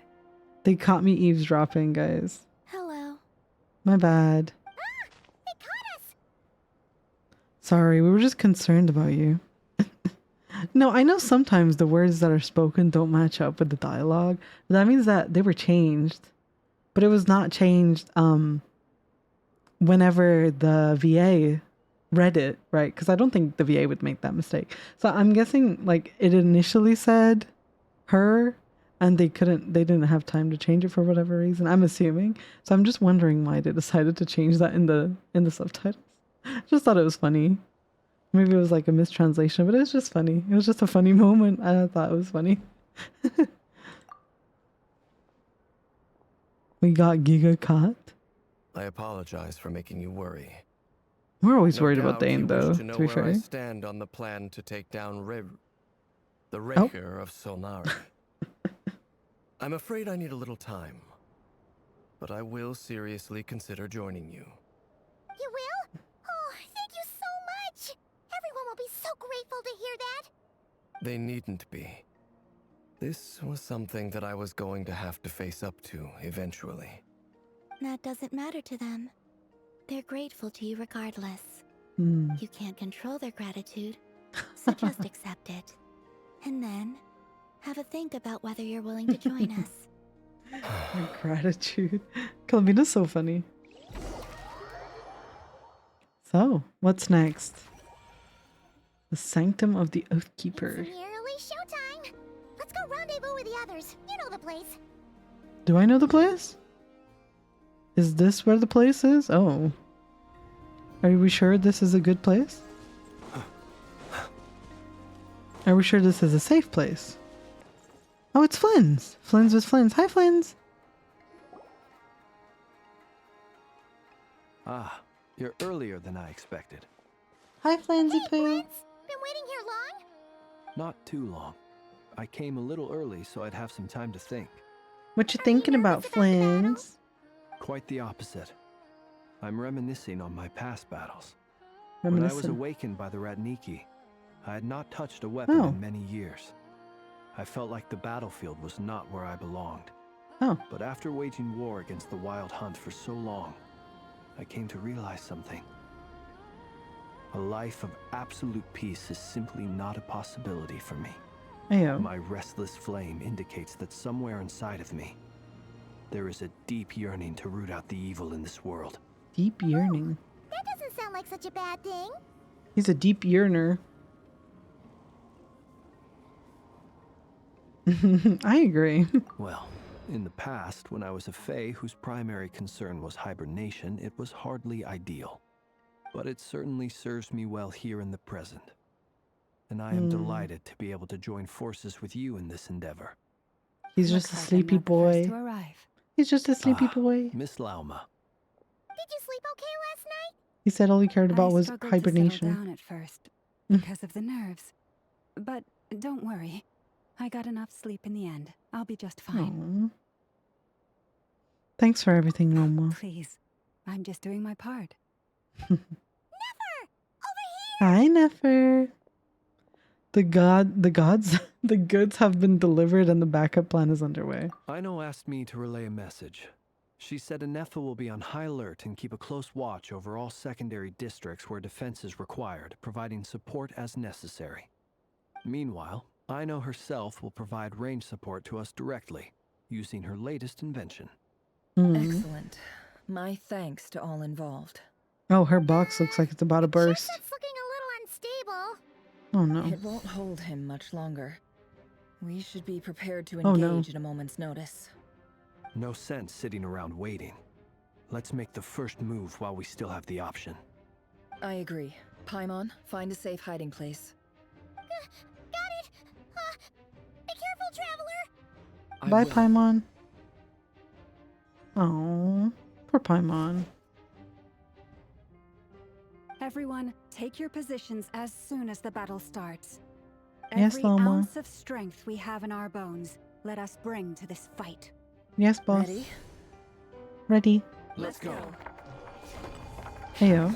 They caught me eavesdropping, guys. Hello. My bad. They caught us! Sorry, we were just concerned about you. No, I know sometimes the words that are spoken don't match up with the dialogue. That means that they were changed. But it was not changed whenever the VA read it, right? Because I don't think the VA would make that mistake. So I'm guessing like it initially said her and they didn't have time to change it for whatever reason. I'm assuming. So I'm just wondering why they decided to change that in the subtitles. Just thought it was funny. Maybe it was like a mistranslation, but it was just funny. It was just a funny moment. I thought it was funny. We got Giga caught. I apologize for making you worry. We're always No worried about doubt you Dane, though, wish to know be where I fair. stand on the plan to take down the Racher of Solnari. I'm afraid I need a little time, but I will seriously consider joining you. You will? Oh, thank you so much! Everyone will be so grateful to hear that! They needn't be. This was something that I was going to have to face up to eventually. That doesn't matter to them. They're grateful to you regardless. You can't control their gratitude, so just accept it. And then, have a think about whether you're willing to join us. Gratitude. Columbina's so funny. So, what's next? The Sanctum of the Oathkeeper. It's nearly showtime! Let's go rendezvous with the others. You know the place. Do I know the place? Is this where the place is? Oh. Are we sure this is a good place? Are we sure this is a safe place? Oh, it's Flynn's. Flynn's with Flynn's. Hi, Flynn's. Ah, you're earlier than I expected. Hi, Flynsy Poo. Been waiting here long? Not too long. I came a little early so I'd have some time to think. What you thinking about, Flynn's? Quite the opposite. I'm reminiscing on my past battles. When I was awakened by the Ratniki, I had not touched a weapon in many years. I felt like the battlefield was not where I belonged. But after waging war against the Wild Hunt for so long, I came to realize something. A life of absolute peace is simply not a possibility for me. Ayo. My restless flame indicates that somewhere inside of me, there is a deep yearning to root out the evil in this world. Deep yearning. That doesn't sound like such a bad thing. He's a deep yearner. I agree. Well, in the past, when I was a Fae whose primary concern was hibernation, it was hardly ideal. But it certainly serves me well here in the present. And I am delighted to be able to join forces with you in this endeavor. He's just a sleepy boy. He's just a sleepy boy. Miss Lauma. Did you sleep okay last night? He said all he cared about was struggled hibernation. to settle down at first because of the nerves. But don't worry. I got enough sleep in the end. I'll be just fine. Aww. Thanks for everything, Lauma. Please. I'm just doing my part. Nefer! Hi, Nefer. The goods have been delivered and the backup plan is underway. Aino asked me to relay a message. She said Nefer will be on high alert and keep a close watch over all secondary districts where defense is required, providing support as necessary. Meanwhile, Aino herself will provide range support to us directly, using her latest invention. Excellent. My thanks to all involved. Oh, her box looks like it's about to burst. It's looking a little unstable. Oh no. It won't hold him much longer. We should be prepared to Oh, engage no. at a moment's notice. No sense sitting around waiting. Let's make the first move while we still have the option. I agree. Paimon, find a safe hiding place. Got it. Be careful, traveler. Bye, Paimon. Oh, poor Paimon. Everyone, take your positions as soon as the battle starts. Yes, Every Lauma. ounce of strength we have in our bones, let us bring to this fight. Yes, boss. Ready? Ready. Let's go. Heyo.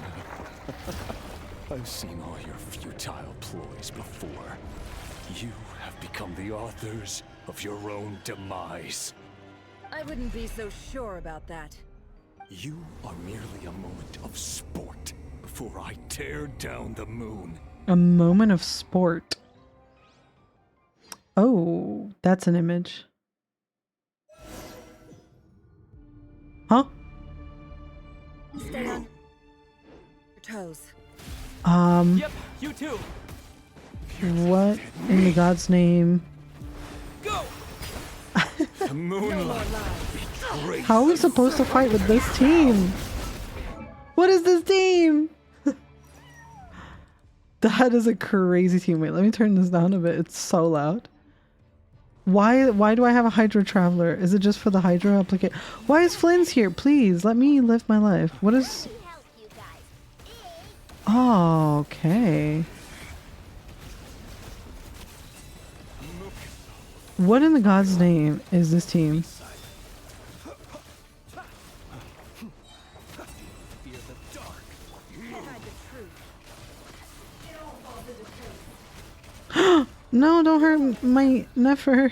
I've seen all your futile ploys before. You have become the authors of your own demise. I wouldn't be so sure about that. You are merely a moment of sport before I tear down the moon. A moment of sport. Oh, that's an image. Huh? Stay on your toes. Yep, you too. What in the God's name? Go. The moonlight betrays. How are we supposed to fight with this team? What is this team? That is a crazy team. Wait, let me turn this down a bit. It's so loud. Why do I have a Hydra Traveler? Is it just for the Hydra applicant? Why is Flynn's here? Please, let me live my life. What is... Oh, okay. What in the God's name is this team? No, don't hurt my Nefer.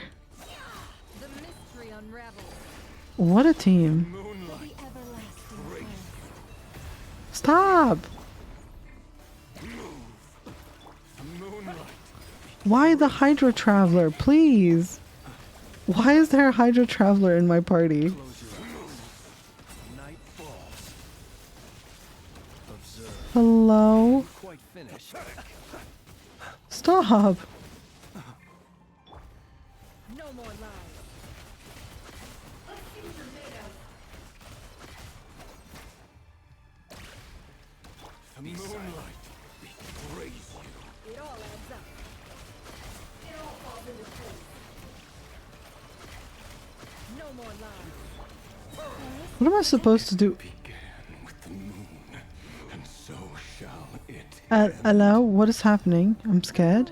What a team. Stop! Why the Hydra Traveler? Please! Why is there a Hydra Traveler in my party? Hello? Stop! No more lies. The moonlight betrays you. It all adds up. It all falls into place. No more lies. What am I supposed to do? With the moon, and so shall it. Hello? What is happening? I'm scared.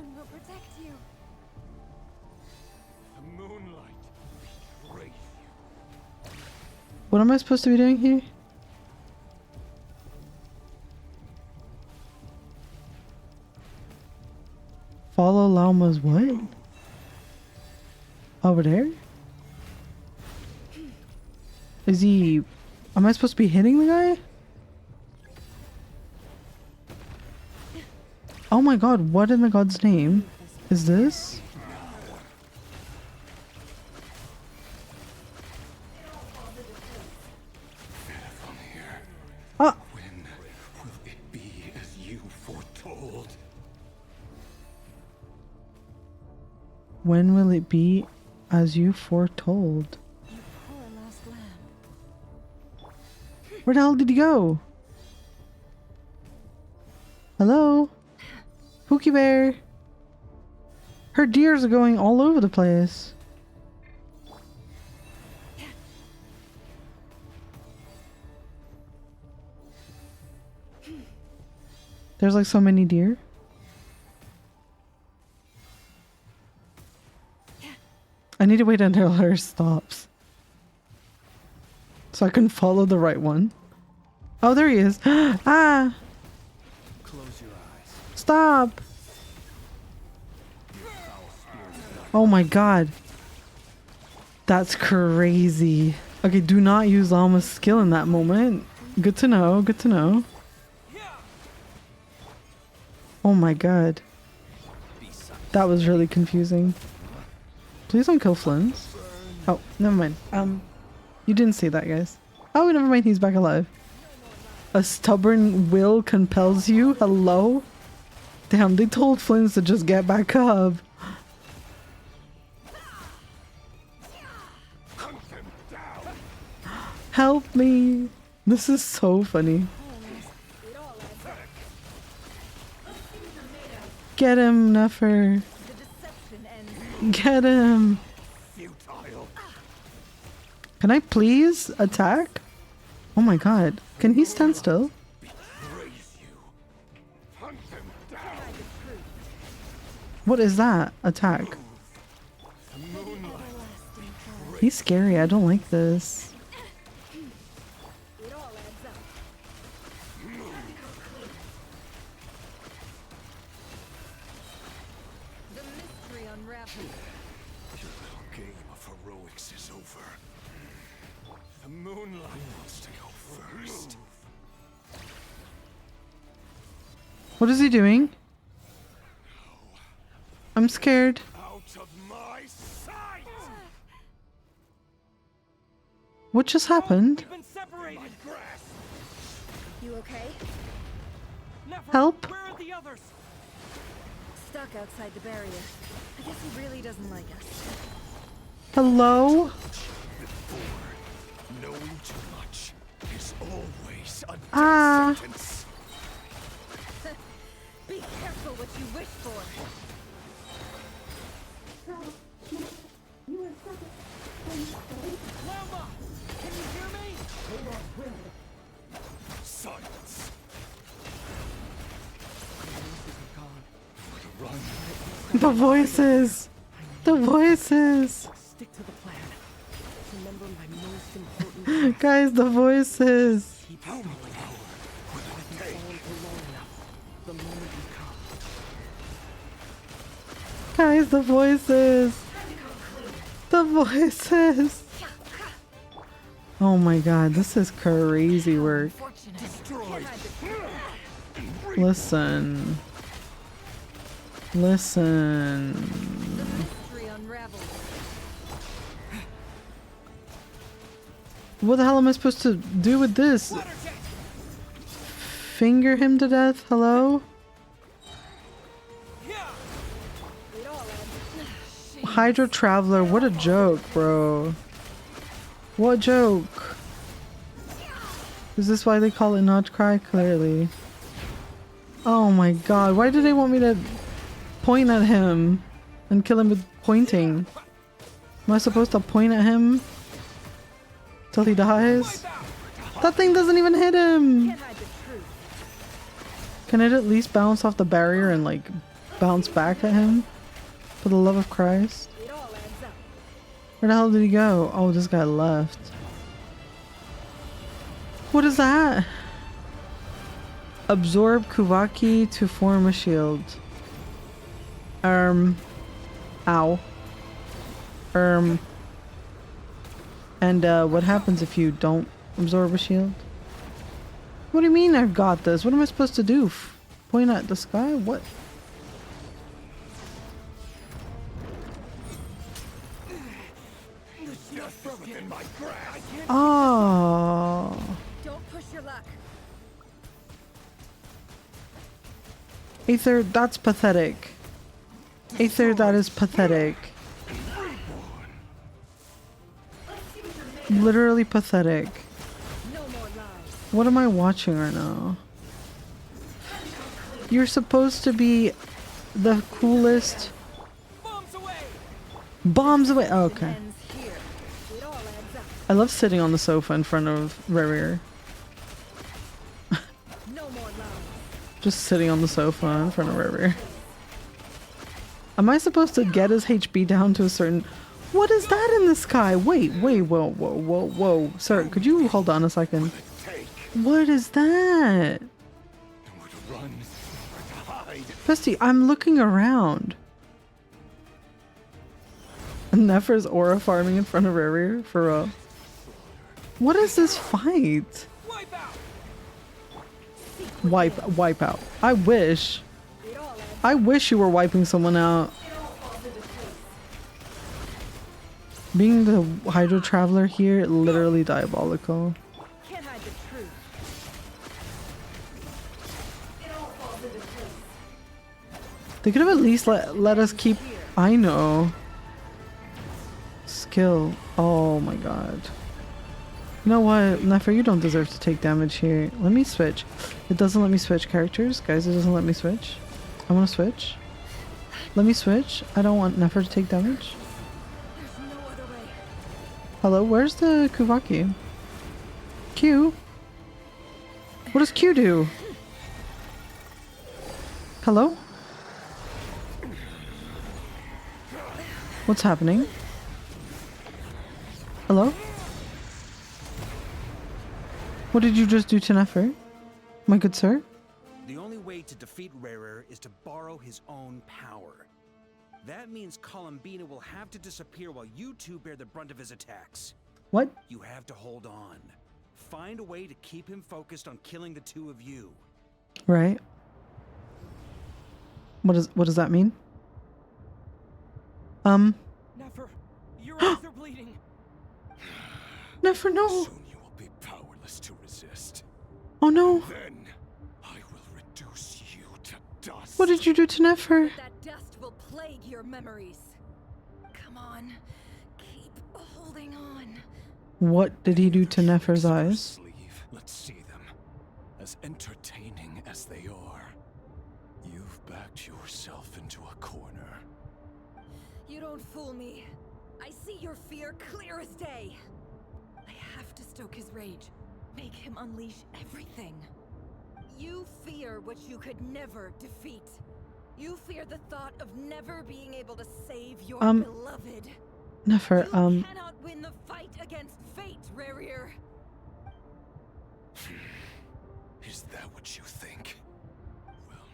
The moonlight betrays you. What am I supposed to be doing here? Follow Lauma's what? Over there? Is he... Am I supposed to be hitting the guy? Oh my god, what in the God's name is this? Ah! When will it be as you foretold? When will it be as you foretold. Where the hell did he go? Hello? Pookie Bear? Her deers are going all over the place. There's like so many deer. I need to wait until her stops, so I can follow the right one. Oh, there he is. Ah! Close your eyes. Stop! Oh my god. That's crazy. Okay, do not use Lauma's skill in that moment. Good to know, good to know. Oh my god. That was really confusing. Please don't kill Flynn's. Oh, never mind. You didn't see that, guys. Oh, never mind, he's back alive. A stubborn will compels you? Hello? Damn, they told Flynn's to just get back up. Help me! This is so funny. Get him, Nefer. Get him. Can I please attack? Oh my god. Can he stand still? What is that? Attack. He's scary. I don't like this. Your little game of heroics is over. The Moonlight wants to go first. What is he doing? I'm scared. Out of my sight! What just happened? We've been separated. You okay? Nefer, Help. where are the others? Stuck outside the barrier. I guess he really doesn't like us. Hello? Knowing too much is always a Ah. sentence. Be careful what you wish for. Lauma, can you hear me? Silence. The voices. The voices. Stick to the plan. Remember my most important. Guys, the voices. Keep still. I can fall for long enough. The moment will come. Guys, the voices. The voices. Oh my god, this is crazy work. Listen. Listen. What the hell am I supposed to do with this? Finger him to death? Hello? Hydra Traveler, what a joke, bro. What joke? Is this why they call it Nod Krai? Clearly. Oh my god, why do they want me to point at him and kill him with pointing? Am I supposed to point at him till he dies? That thing doesn't even hit him! Can it at least bounce off the barrier and like bounce back at him? For the love of Christ. Where the hell did he go? Oh, this guy left. What is that? Absorb Kuvaki to form a shield. Ow. And what happens if you don't absorb a shield? What do you mean I've got this? What am I supposed to do? Point at the sky? What? Oh. Don't push your luck. Aether, that's pathetic. Aether, that is pathetic. literally pathetic. What am I watching right now? You're supposed to be the coolest. Bombs away. Oh, okay. I love sitting on the sofa in front of Rerir. Just sitting on the sofa in front of Rerir. Am I supposed to get his HP down to a certain... What is that in the sky? Wait, whoa. Sir, could you hold on a second? What is that? Bestie, I'm looking around. Nefer's aura farming in front of Rerir? For real. What is this fight? Wipe out. I wish you were wiping someone out. Being the Hydro Traveler here, literally diabolical. They could have at least let us keep... I know. Skill. Oh my god. You know what, Nefer, you don't deserve to take damage here. Let me switch. It doesn't let me switch characters. Guys, it doesn't let me switch. I want to switch. Let me switch. I don't want Nefer to take damage. Hello, where's the Kuvaki? Q? What does Q do? Hello? What's happening? Hello? What did you just do to Nefer? My good sir? The only way to defeat Rerir is to borrow his own power. That means Columbina will have to disappear while you two bear the brunt of his attacks. What? You have to hold on. Find a way to keep him focused on killing the two of you. Right. What does that mean? Nefer, your eyes are bleeding. Nefer, no. Soon you will be powerless to resist. Oh no. Then I will reduce you to dust. What did you do to Nefer? That dust will plague your memories. Come on, keep holding on. What did he do to Nefer's eyes? Let's see them. As entertaining as they are, you've backed yourself into a corner. You don't fool me. I see your fear clear as day. I have to stoke his rage. Make him unleash everything. You fear what you could never defeat. You fear the thought of never being able to save your beloved. Nefer, You cannot win the fight against fate, Rerir. Is that what you think? Well,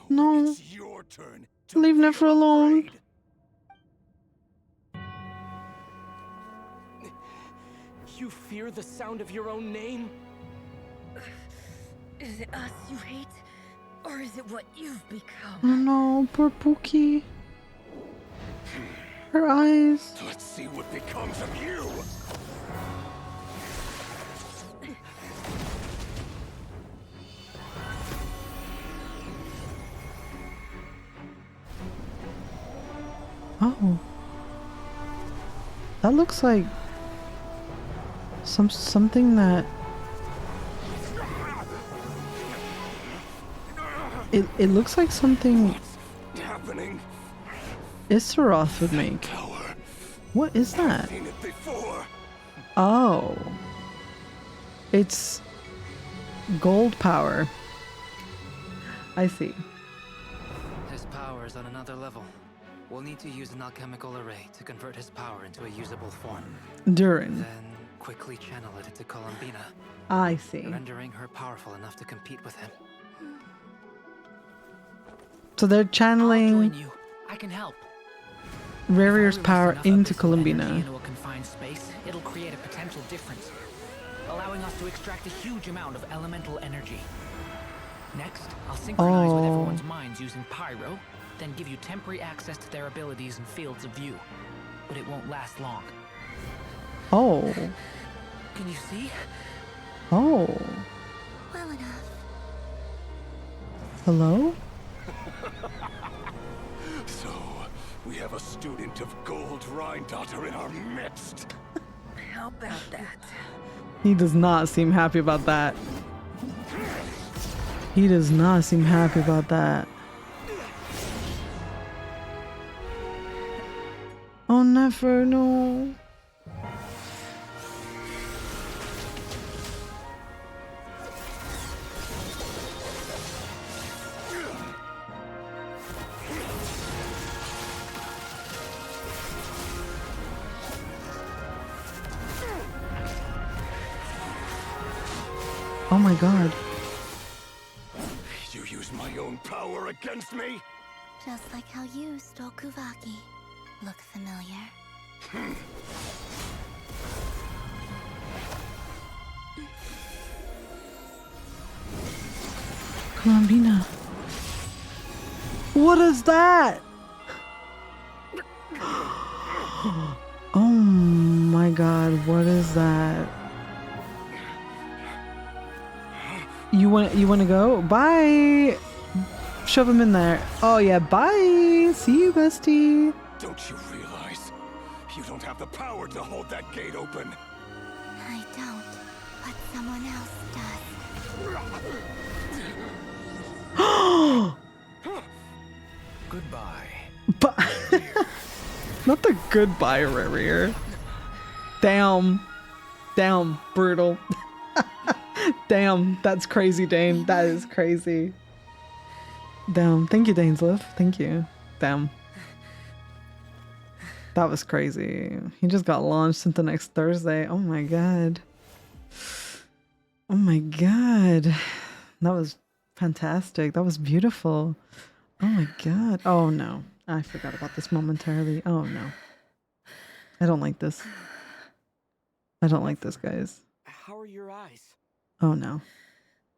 no. It's your turn to leave Nefer alone. You fear the sound of your own name? Is it us you hate? Or is it what you've become? Oh no, poor Pookie. Her eyes. Let's see what becomes of you. Oh. That looks like something that it looks like something happening? Issaroth would make. What is that? Oh. It's gold power. I see. His power is on another level. We'll need to use an alchemical array to convert his power into a usable form. Durin. Then quickly channel it into Columbina. I see. Rendering her powerful enough to compete with him. So they're channeling I can help. Rerir's power into Columbina. Into a confined space, it'll create a potential difference, allowing us to extract a huge amount of elemental energy. Next, I'll synchronize with everyone's minds using pyro, then give you temporary access to their abilities and fields of view. But it won't last long. Oh. Can you see? Oh. Well enough. Hello? So, we have a student of Gold Rhine Daughter in our midst. How about that? He does not seem happy about that. He does not seem happy about that. Oh, Nefer, no. Oh my god. You use my own power against me? Just like how you stole Kuvaki. Look familiar? Columbina. What is that? Oh my god, what is that? You want to go? Bye. Shove him in there. Oh yeah, bye. See you, bestie. Don't you realize you don't have the power to hold that gate open? I don't, but someone else does. Goodbye. Not the goodbye, Rerir. Damn. Damn, brutal. Damn, that's crazy, Dane. That is crazy. Damn. Thank you, Dainsleif. Thank you. Damn. That was crazy. He just got launched into next Thursday. Oh my god. Oh my god. That was fantastic. That was beautiful. Oh my god. Oh no. I forgot about this momentarily. Oh no. I don't like this. I don't like this, guys. How are your eyes? Oh no.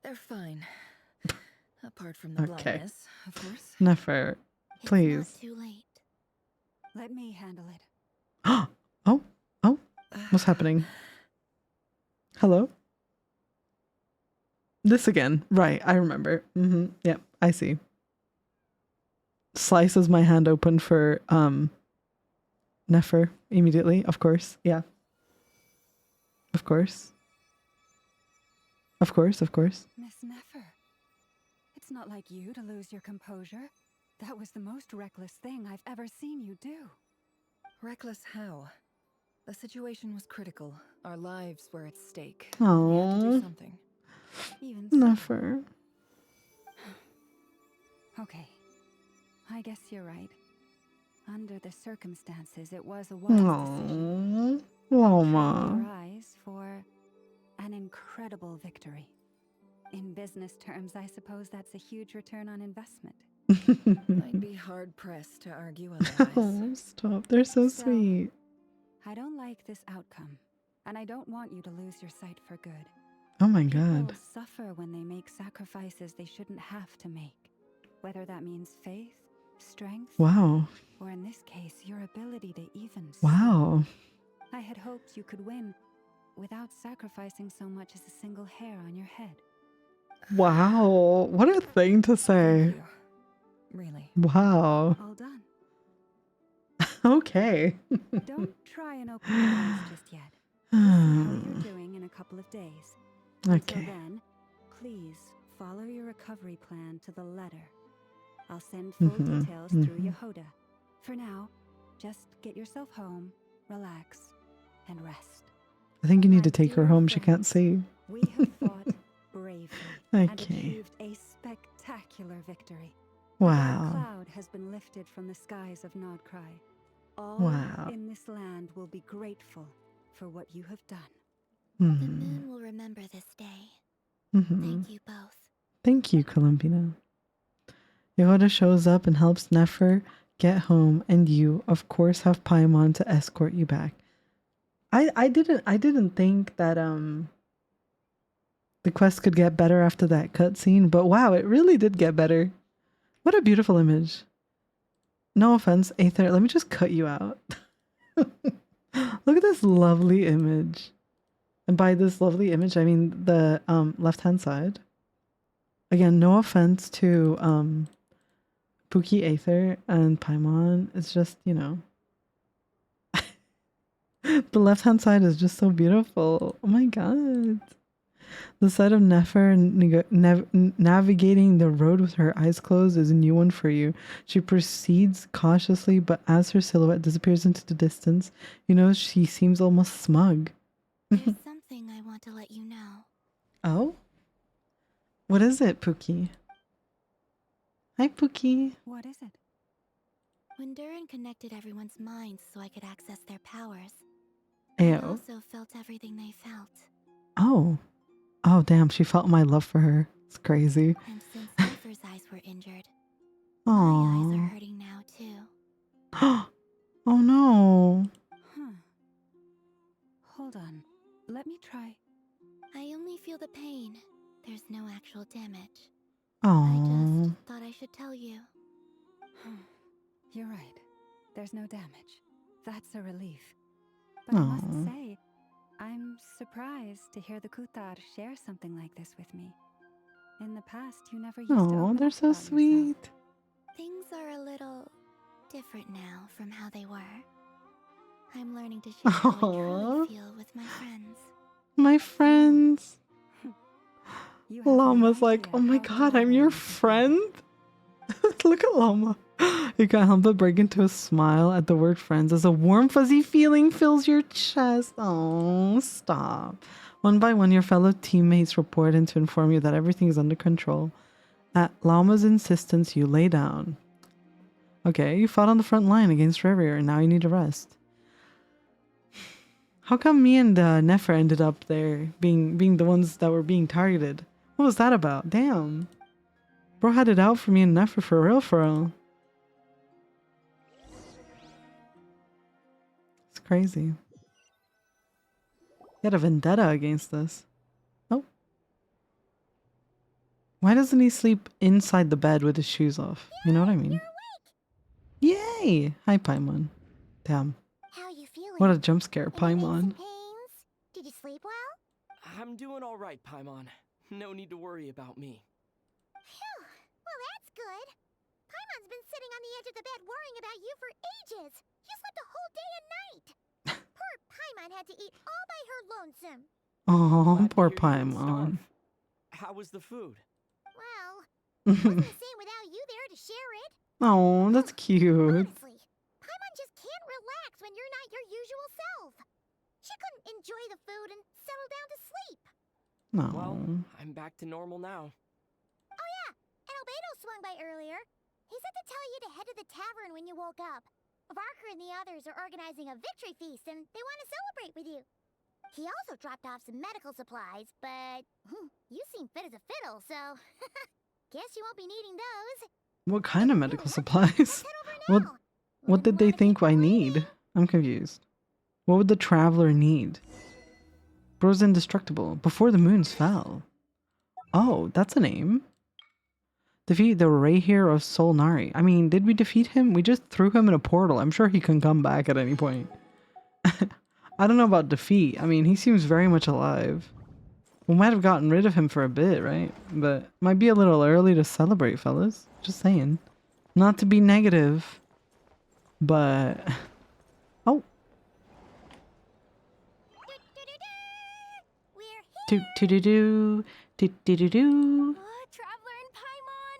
They're fine. Apart from the blindness, of course. Nefer, please. It's not too late. Let me handle it. Oh. What's happening? Hello? This again. Right, I remember. Yep, I see. Slices my hand open for Nefer immediately, of course. Yeah. Of course. Of course. Miss Nefer, it's not like you to lose your composure. That was the most reckless thing I've ever seen you do. Reckless how? The situation was critical. Our lives were at stake. Oh. We had to do something. Even so. Nefer. Okay. I guess you're right. Under the circumstances, it was a wise decision. Lauma. Your eyes for an incredible victory. In business terms, I suppose that's a huge return on investment. I'd be hard-pressed to argue otherwise. Oh, stop. They're so sweet. I don't like this outcome, and I don't want you to lose your sight for good. Oh my god. People suffer when they make sacrifices they shouldn't have to make. Whether that means faith, strength, Wow. or in this case, your ability to even Wow. I had hoped you could win without sacrificing so much as a single hair on your head. Wow. What a thing to say. Really. Wow. All done. Okay. Don't try and open your eyes just yet. We'll see how you're doing in a couple of days. Okay. Until then, please follow your recovery plan to the letter. I'll send full details through Yehoda. For now, just get yourself home, relax, and rest. I think you need to take her home. She can't see. We have fought bravely and Okay. achieved a spectacular victory. Wow. The cloud has been lifted from the skies of Nod Krai. All Wow. in this land will be grateful for what you have done. The moon will remember this day. Thank you both. Thank you, Columbina. Yehoda shows up and helps Nefer get home, and you, of course, have Paimon to escort you back. I didn't think that the quest could get better after that cutscene, but wow, it really did get better. What a beautiful image. No offense, Aether, let me just cut you out. Look at this lovely image. And by this lovely image, I mean the left-hand side. Again, no offense to Pookie, Aether, and Paimon. It's just, you know. The left-hand side is just so beautiful. Oh my god. The sight of Nefer navigating the road with her eyes closed is a new one for you. She proceeds cautiously, but as her silhouette disappears into the distance, you know she seems almost smug. There's something I want to let you know. Oh? What is it, Pookie? Hi, Pookie. What is it? When Durin connected everyone's minds so I could access their powers, Ew. I also felt everything they felt. Oh. Oh, damn, she felt my love for her. It's crazy. And since Nefer's eyes were injured, Aww. my eyes are hurting now, too. Oh, no. Huh. Hold on. Let me try. I only feel the pain. There's no actual damage. Oh. I just thought I should tell you. You're right. There's no damage. That's a relief. But I must say, I'm surprised to hear the Kutar share something like this with me. In the past, you never used to Oh, open they're up so about sweet. yourself. Things are a little different now from how they were. I'm learning to share how I truly feel with my friends. My friends. Lauma's like, oh my god, I'm your friend? Look at Lauma. You can't help but break into a smile at the word friends as a warm, fuzzy feeling fills your chest. Oh, stop. One by one, your fellow teammates report in to inform you that everything is under control. At Lauma's insistence, you lay down. Okay, you fought on the front line against Rerir, and now you need a rest. How come me and Nefer ended up there, being the ones that were being targeted? What was that about? Damn. Bro had it out for me and Nefer for real, for real. It's crazy. He had a vendetta against us. Oh. Why doesn't he sleep inside the bed with his shoes off? You know what I mean? Yay! Hi, Paimon. Damn. How you feeling? What a jump scare, Paimon. Did you sleep well? I'm doing all right, Paimon. No need to worry about me. Phew. Well, that's good. Paimon's been sitting on the edge of the bed worrying about you for ages. You slept a whole day and night. Poor Paimon had to eat all by her lonesome. Oh, poor Paimon. How was the food? Well, it wasn't the same without you there to share it. Oh, that's cute. Honestly, Paimon just can't relax when you're not your usual self. She couldn't enjoy the food and settle down to sleep. No. Well, I'm back to normal now. Oh yeah, and Albedo swung by earlier. He said to tell you to head to the tavern when you woke up. Racher and the others are organizing a victory feast and they want to celebrate with you. He also dropped off some medical supplies, but you seem fit as a fiddle, so guess you won't be needing those. What kind of medical supplies? What did they think I need? I'm confused. What would the traveler need? Bro's indestructible. Before the moons fell. Oh, that's a name. Defeat the Rerir of Solnari. I mean, did we defeat him? We just threw him in a portal. I'm sure he can come back at any point. I don't know about defeat. I mean, he seems very much alive. We might have gotten rid of him for a bit, right? But might be a little early to celebrate, fellas. Just saying. Not to be negative. But... Oh. Do-do-do-do. Do-do-do-do. Traveler and Paimon!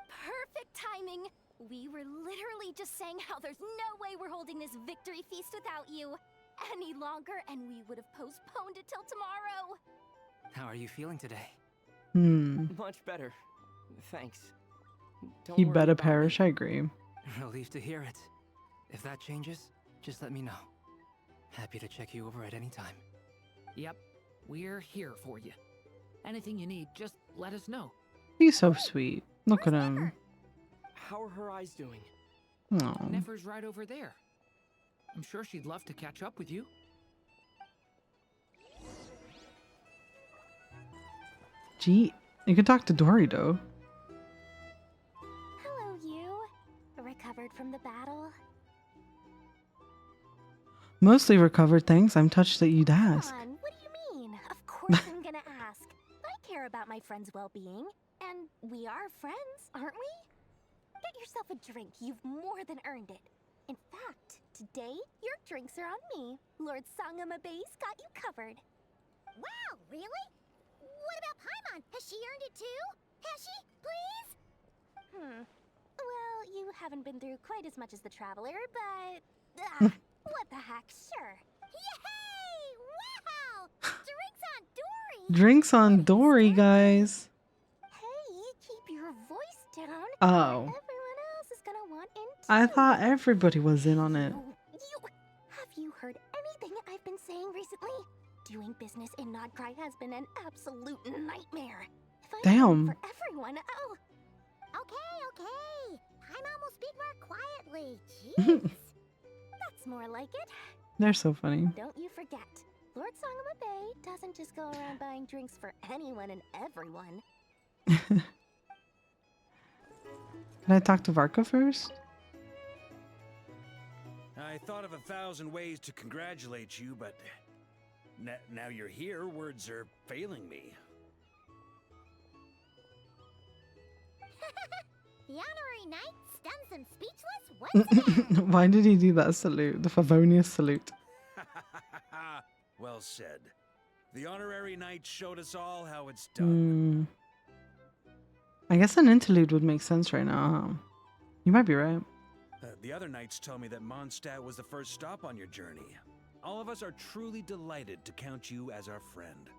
Perfect timing! We were literally just saying how there's no way we're holding this victory feast without you any longer, and we would have postponed it till tomorrow. How are you feeling today? Much better. Thanks. He better perish, I agree. Relieved to hear it. If that changes, just let me know. Happy to check you over at any time. Yep, we're here for you. Anything you need, just let us know. He's so sweet. Look at him. How are her eyes doing? Oh. Nefer's right over there. I'm sure she'd love to catch up with you. Gee, you can talk to Dory, though. Hello, you. Recovered from the battle? Mostly recovered, thanks. I'm touched that you'd ask. Come on, what do you mean? Of course I'm gonna ask. I care about my friend's well-being. And we are friends, aren't we? Get yourself a drink. You've more than earned it. In fact, today, your drinks are on me. Lord Sangamabe's got you covered. Wow, really? What about Paimon? Has she earned it too? Has she? Please? Well, you haven't been through quite as much as the Traveler, but... what the heck, sure. Yay! Wow! Drinks on Dory! Drinks on Dory, guys. Hey, keep your voice down. Oh. Everyone else is gonna want in too. I thought everybody was in on it. Have you heard anything I've been saying recently? Doing business in Nod Krai has been an absolute nightmare. If I Damn. For everyone, oh. Okay. Paimon will speak more quietly. Jeez. That's more like it. They're so funny. Don't you forget, Lord Sangamabe doesn't just go around buying drinks for anyone and everyone. Can I talk to Varka first? I thought of 1,000 ways to congratulate you, but now you're here, words are failing me. The honorary knight stuns them speechless once again. Why did he do that salute? The Favonius salute. Well said. The honorary knight showed us all how it's done. I guess an interlude would make sense right now, huh? You might be right. The other knights told me that Mondstadt was the first stop on your journey. All of us are truly delighted to count you as our friend.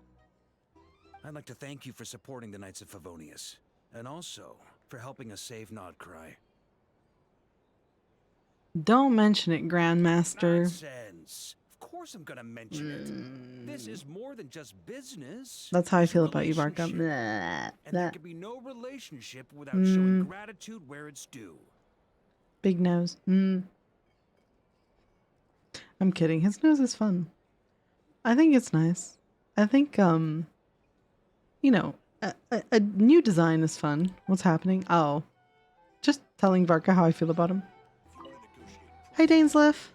I'd like to thank you for supporting the Knights of Favonius, and also for helping us save Nod Krai. Don't mention it, Grandmaster. Nonsense. Of course I'm gonna mention it. This is more than just business. That's how I It's a feel about you, Varka. relationship. Blah, And there blah. can be no relationship without showing gratitude where it's due. Big nose. I'm kidding. His nose is fun. I think it's nice. I think, you know, a new design is fun. What's happening? Oh. Just telling Varka how I feel about him. Hi, Dainsleif.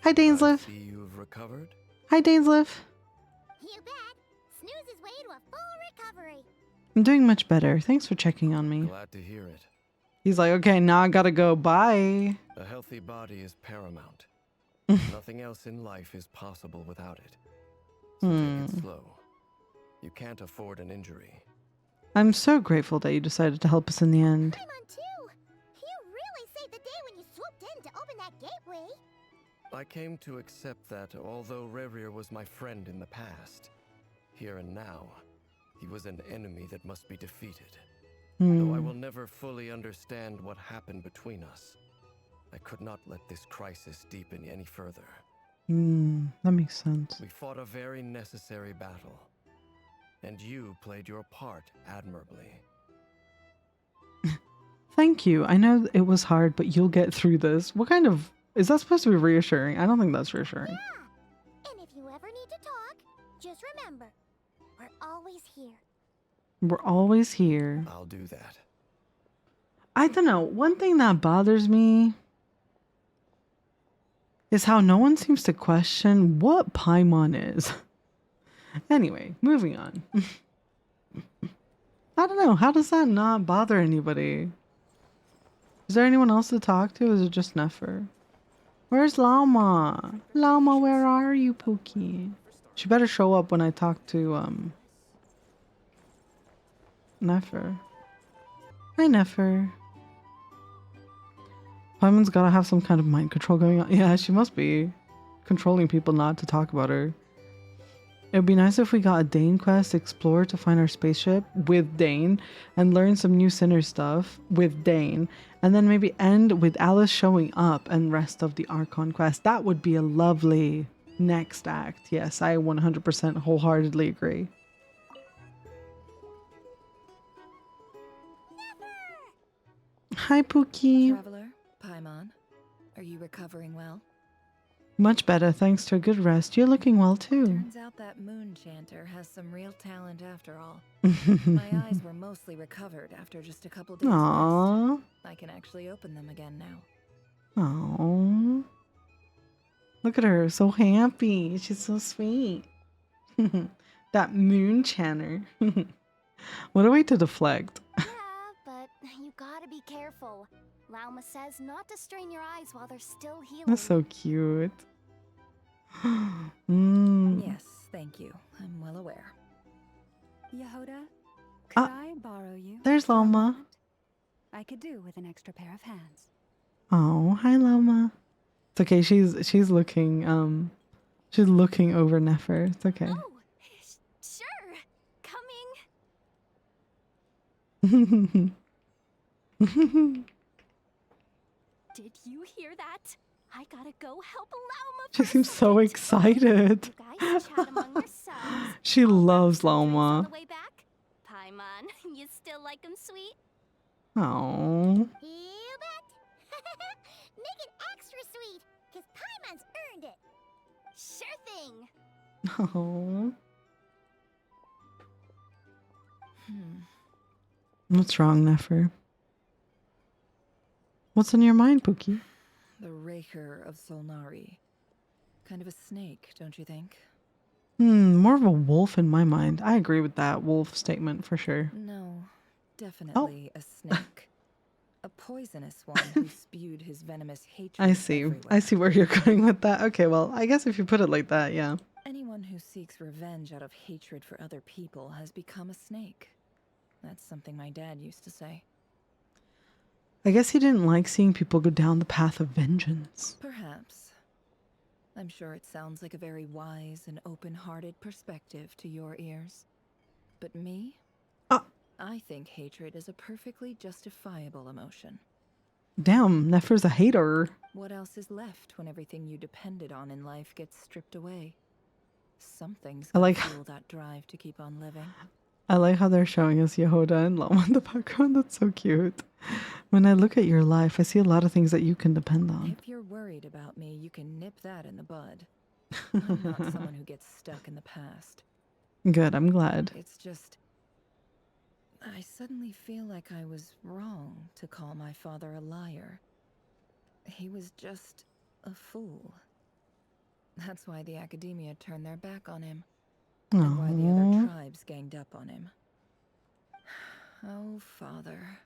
Hi, Dainsleif. I see you've recovered. Hi, Dainsleif. You bet. Snooze his way to a full recovery. I'm doing much better. Thanks for checking on me. Glad to hear it. He's like, okay, now I gotta go. Bye. A healthy body is paramount. Nothing else in life is possible without it. So take it slow. You can't afford an injury. I'm so grateful that you decided to help us in the end. Paimon too. You really saved the day when you swooped in to open that gateway. I came to accept that although Rerir was my friend in the past, here and now, he was an enemy that must be defeated. Though I will never fully understand what happened between us, I could not let this crisis deepen any further. That makes sense. We fought a very necessary battle, and you played your part admirably. Thank you. I know it was hard, but you'll get through this. What kind of... Is that supposed to be reassuring? I don't think that's reassuring. Yeah. And if you ever need to talk, just remember, we're always here. We're always here. I'll do that. I don't know. One thing that bothers me is how no one seems to question what Paimon is. Anyway, moving on. I don't know. How does that not bother anybody? Is there anyone else to talk to? Or is it just Nefer? Where's Lauma? Lauma, where are you, Pookie? She better show up when I talk to, Nefer. Hi, Nefer. Paimon's gotta have some kind of mind control going on. Yeah, she must be controlling people not to talk about her. It would be nice if we got a Dane quest, explore to find our spaceship with Dane, and learn some new Sinner stuff with Dane, and then maybe end with Alice showing up and rest of the Archon quest. That would be a lovely next act. Yes, I 100% wholeheartedly agree. Hi, Pookie. Traveler, Paimon, are you recovering well? Much better, thanks to a good rest. You're looking well, too. Turns out that moon chanter has some real talent after all. My eyes were mostly recovered after just a couple days Aww. rest. I can actually open them again now. Aww. Look at her, so happy. She's so sweet. That moon chanter. What a way to deflect. Yeah, but you gotta be careful. Lauma says not to strain your eyes while they're still healing. That's so cute. Yes, thank you. I'm well aware. Yehoda, could I borrow you? There's Lauma. I could do with an extra pair of hands. Oh, hi Lauma. It's okay, she's looking over Nefer. It's okay. Oh, sure. Coming. Did you hear that? I gotta go help Lauma. She seems so excited. You guys chat among yourselves. She loves On Lauma. the way back. Paimon, you still like him sweet? Oh. You bet. Make it extra sweet, because Paimon's earned it. Sure thing. Oh. What's wrong, Nefer? What's on your mind, Pookie? The Racher of Solnari. Kind of a snake, don't you think? More of a wolf in my mind. I agree with that wolf statement for sure. No, definitely a snake. A poisonous one who spewed his venomous hatred I see. everywhere. I see where you're going with that. Okay, well, I guess if you put it like that, yeah. Anyone who seeks revenge out of hatred for other people has become a snake. That's something my dad used to say. I guess he didn't like seeing people go down the path of vengeance. Perhaps. I'm sure it sounds like a very wise and open-hearted perspective to your ears. But me? I think hatred is a perfectly justifiable emotion. Damn, Nefer's a hater. What else is left when everything you depended on in life gets stripped away? Something's gonna fuel that drive to keep on living. I like how they're showing us Yehoda and Lauma in the background. That's so cute. When I look at your life, I see a lot of things that you can depend on. If you're worried about me, you can nip that in the bud. I'm not someone who gets stuck in the past. Good, I'm glad. It's just... I suddenly feel like I was wrong to call my father a liar. He was just a fool. That's why the academia turned their back on him. And why the other tribes ganged up on him. Oh, Father.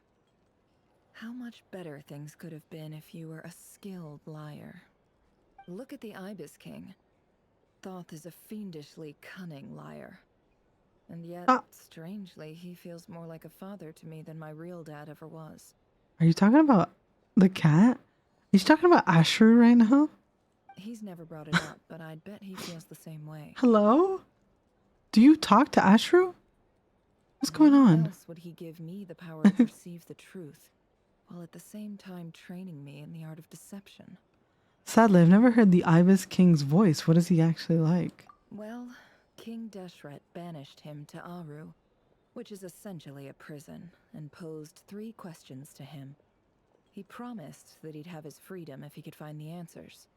How much better things could have been if you were a skilled liar. Look at the Ibis King. Thoth is a fiendishly cunning liar. And yet, strangely, he feels more like a father to me than my real dad ever was. Are you talking about the cat? Are you talking about Ashru right now? He's never brought it up, but I'd bet he feels the same way. Hello? Do you talk to Ashru? What's going on? Why else would he give me the power to perceive the truth, while at the same time training me in the art of deception? Sadly, I've never heard the Ibis King's voice. What is he actually like? Well, King Deshret banished him to Aru, which is essentially a prison, and posed 3 questions to him. He promised that he'd have his freedom if he could find the answers.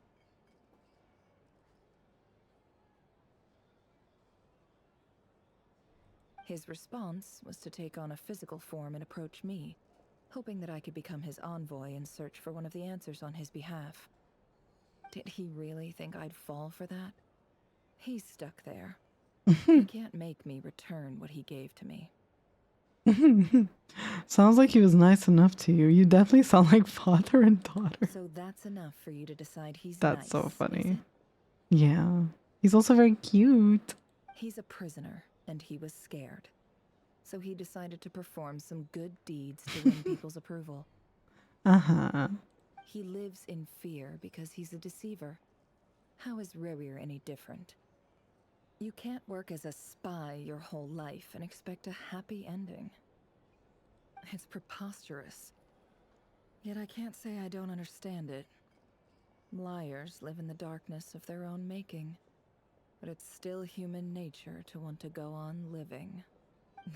His response was to take on a physical form and approach me, hoping that I could become his envoy and search for one of the answers on his behalf. Did he really think I'd fall for that? He's stuck there. He can't make me return what he gave to me. Sounds like he was nice enough to you. You definitely sound like father and daughter. So that's enough for you to decide he's That's nice, so is funny. it? Yeah. He's also very cute. He's a prisoner, and he was scared. So he decided to perform some good deeds to win people's approval. Uh-huh. He lives in fear because he's a deceiver. How is Rerir any different? You can't work as a spy your whole life and expect a happy ending. It's preposterous. Yet I can't say I don't understand it. Liars live in the darkness of their own making. But it's still human nature to want to go on living.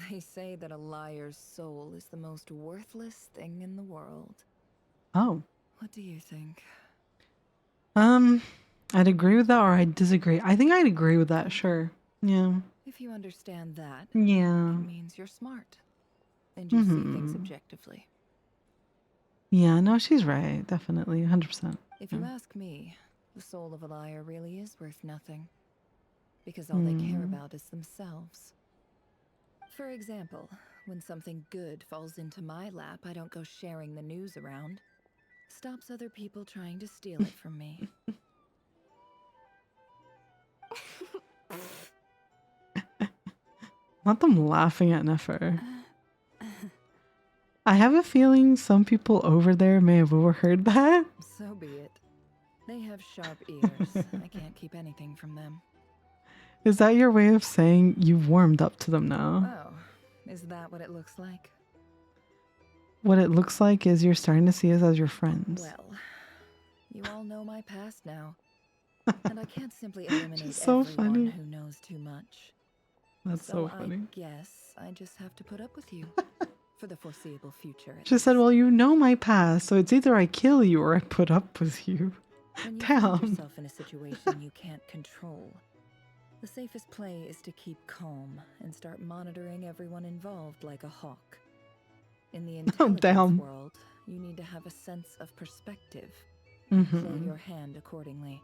They say that a liar's soul is the most worthless thing in the world. Oh. What do you think? I'd agree with that or I'd disagree. I think I'd agree with that, sure. Yeah. If you understand that, Yeah. it means you're smart. And you see things objectively. Yeah, no, she's right. Definitely. 100%. If you ask me, the soul of a liar really is worth nothing. Because all they care about is themselves. For example, when something good falls into my lap, I don't go sharing the news around. stops other people trying to steal it from me. Not them laughing at Nefer. I have a feeling some people over there may have overheard that. So be it. They have sharp ears. I can't keep anything from them. Is that your way of saying you've warmed up to them now? Oh, is that what it looks like? What it looks like is you're starting to see us as your friends. Well, you all know my past now. And I can't simply eliminate so everyone funny. who knows too much. That's so funny. I guess I just have to put up with you. For the foreseeable future. She said, well, you know my past, so it's either I kill you or I put up with you. When you Damn. find yourself in a situation you can't control, the safest play is to keep calm and start monitoring everyone involved like a hawk. In the intelligence world, you need to have a sense of perspective. Play your hand accordingly.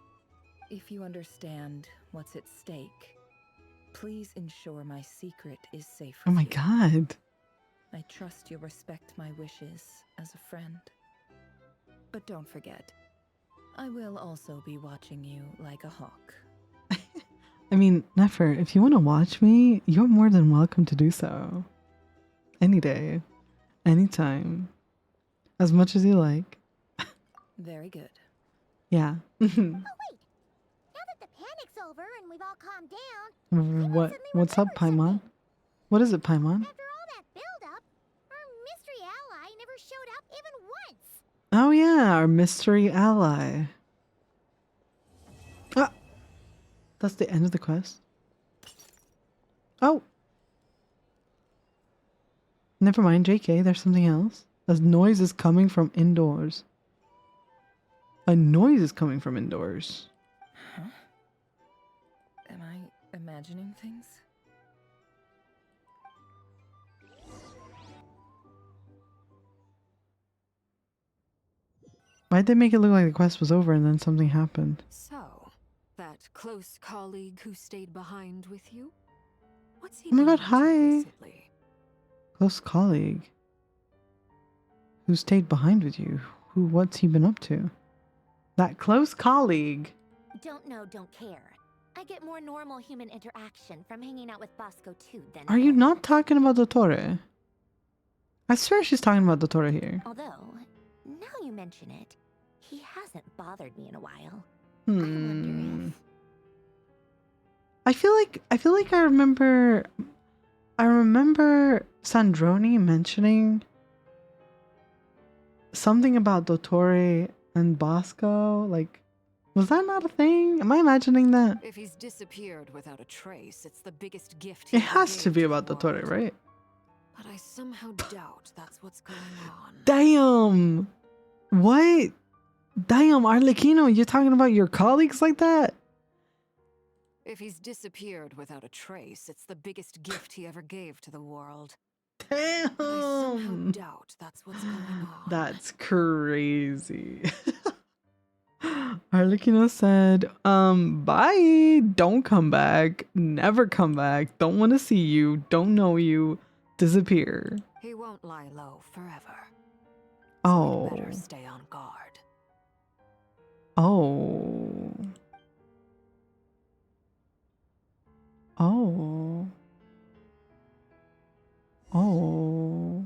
If you understand what's at stake, please ensure my secret is safe with Oh my you. god. I trust you'll respect my wishes as a friend. But don't forget, I will also be watching you like a hawk. I mean, Nefer, if you want to watch me, you're more than welcome to do so. Any day. Anytime. As much as you like. Very good. Yeah. Oh wait! Now that the panic's over and we've all calmed down, What's up, Paimon? What is it, Paimon? after all that build-up, our mystery ally never showed up even once. Oh yeah, our mystery ally. Ah! That's the end of the quest. Oh! Never mind, JK, there's something else. A noise is coming from indoors. A noise is coming from indoors. Huh? Am I imagining things? Why'd they make it look like the quest was over and then something happened? So, that close colleague who stayed behind with you? What's he Oh my been god, up to hi! recently? Close colleague. Who stayed behind with you? What's he been up to? That close colleague. Don't know, don't care. I get more normal human interaction from hanging out with Bosco too than Are you not talking about Dottore? I swear she's talking about Dottore here. Although, now you mention it, he hasn't bothered me in a while. I feel like I remember Sandrone mentioning something about Dottore and Bosco. Like, was that not a thing? Am I imagining that? If he's disappeared without a trace, it's the biggest gift It has to be about Dottore, right? But I somehow doubt that's what's going on. Damn! What? Damn, Arlecchino, you're talking about your colleagues like that? If he's disappeared without a trace, it's the biggest gift he ever gave to the world. Damn! But I somehow doubt that's what's going on. That's crazy. Arlecchino said, bye, don't come back, never come back, don't want to see you, don't know you, disappear. He won't lie low forever. Oh. So better stay on guard. Oh. Oh. Oh.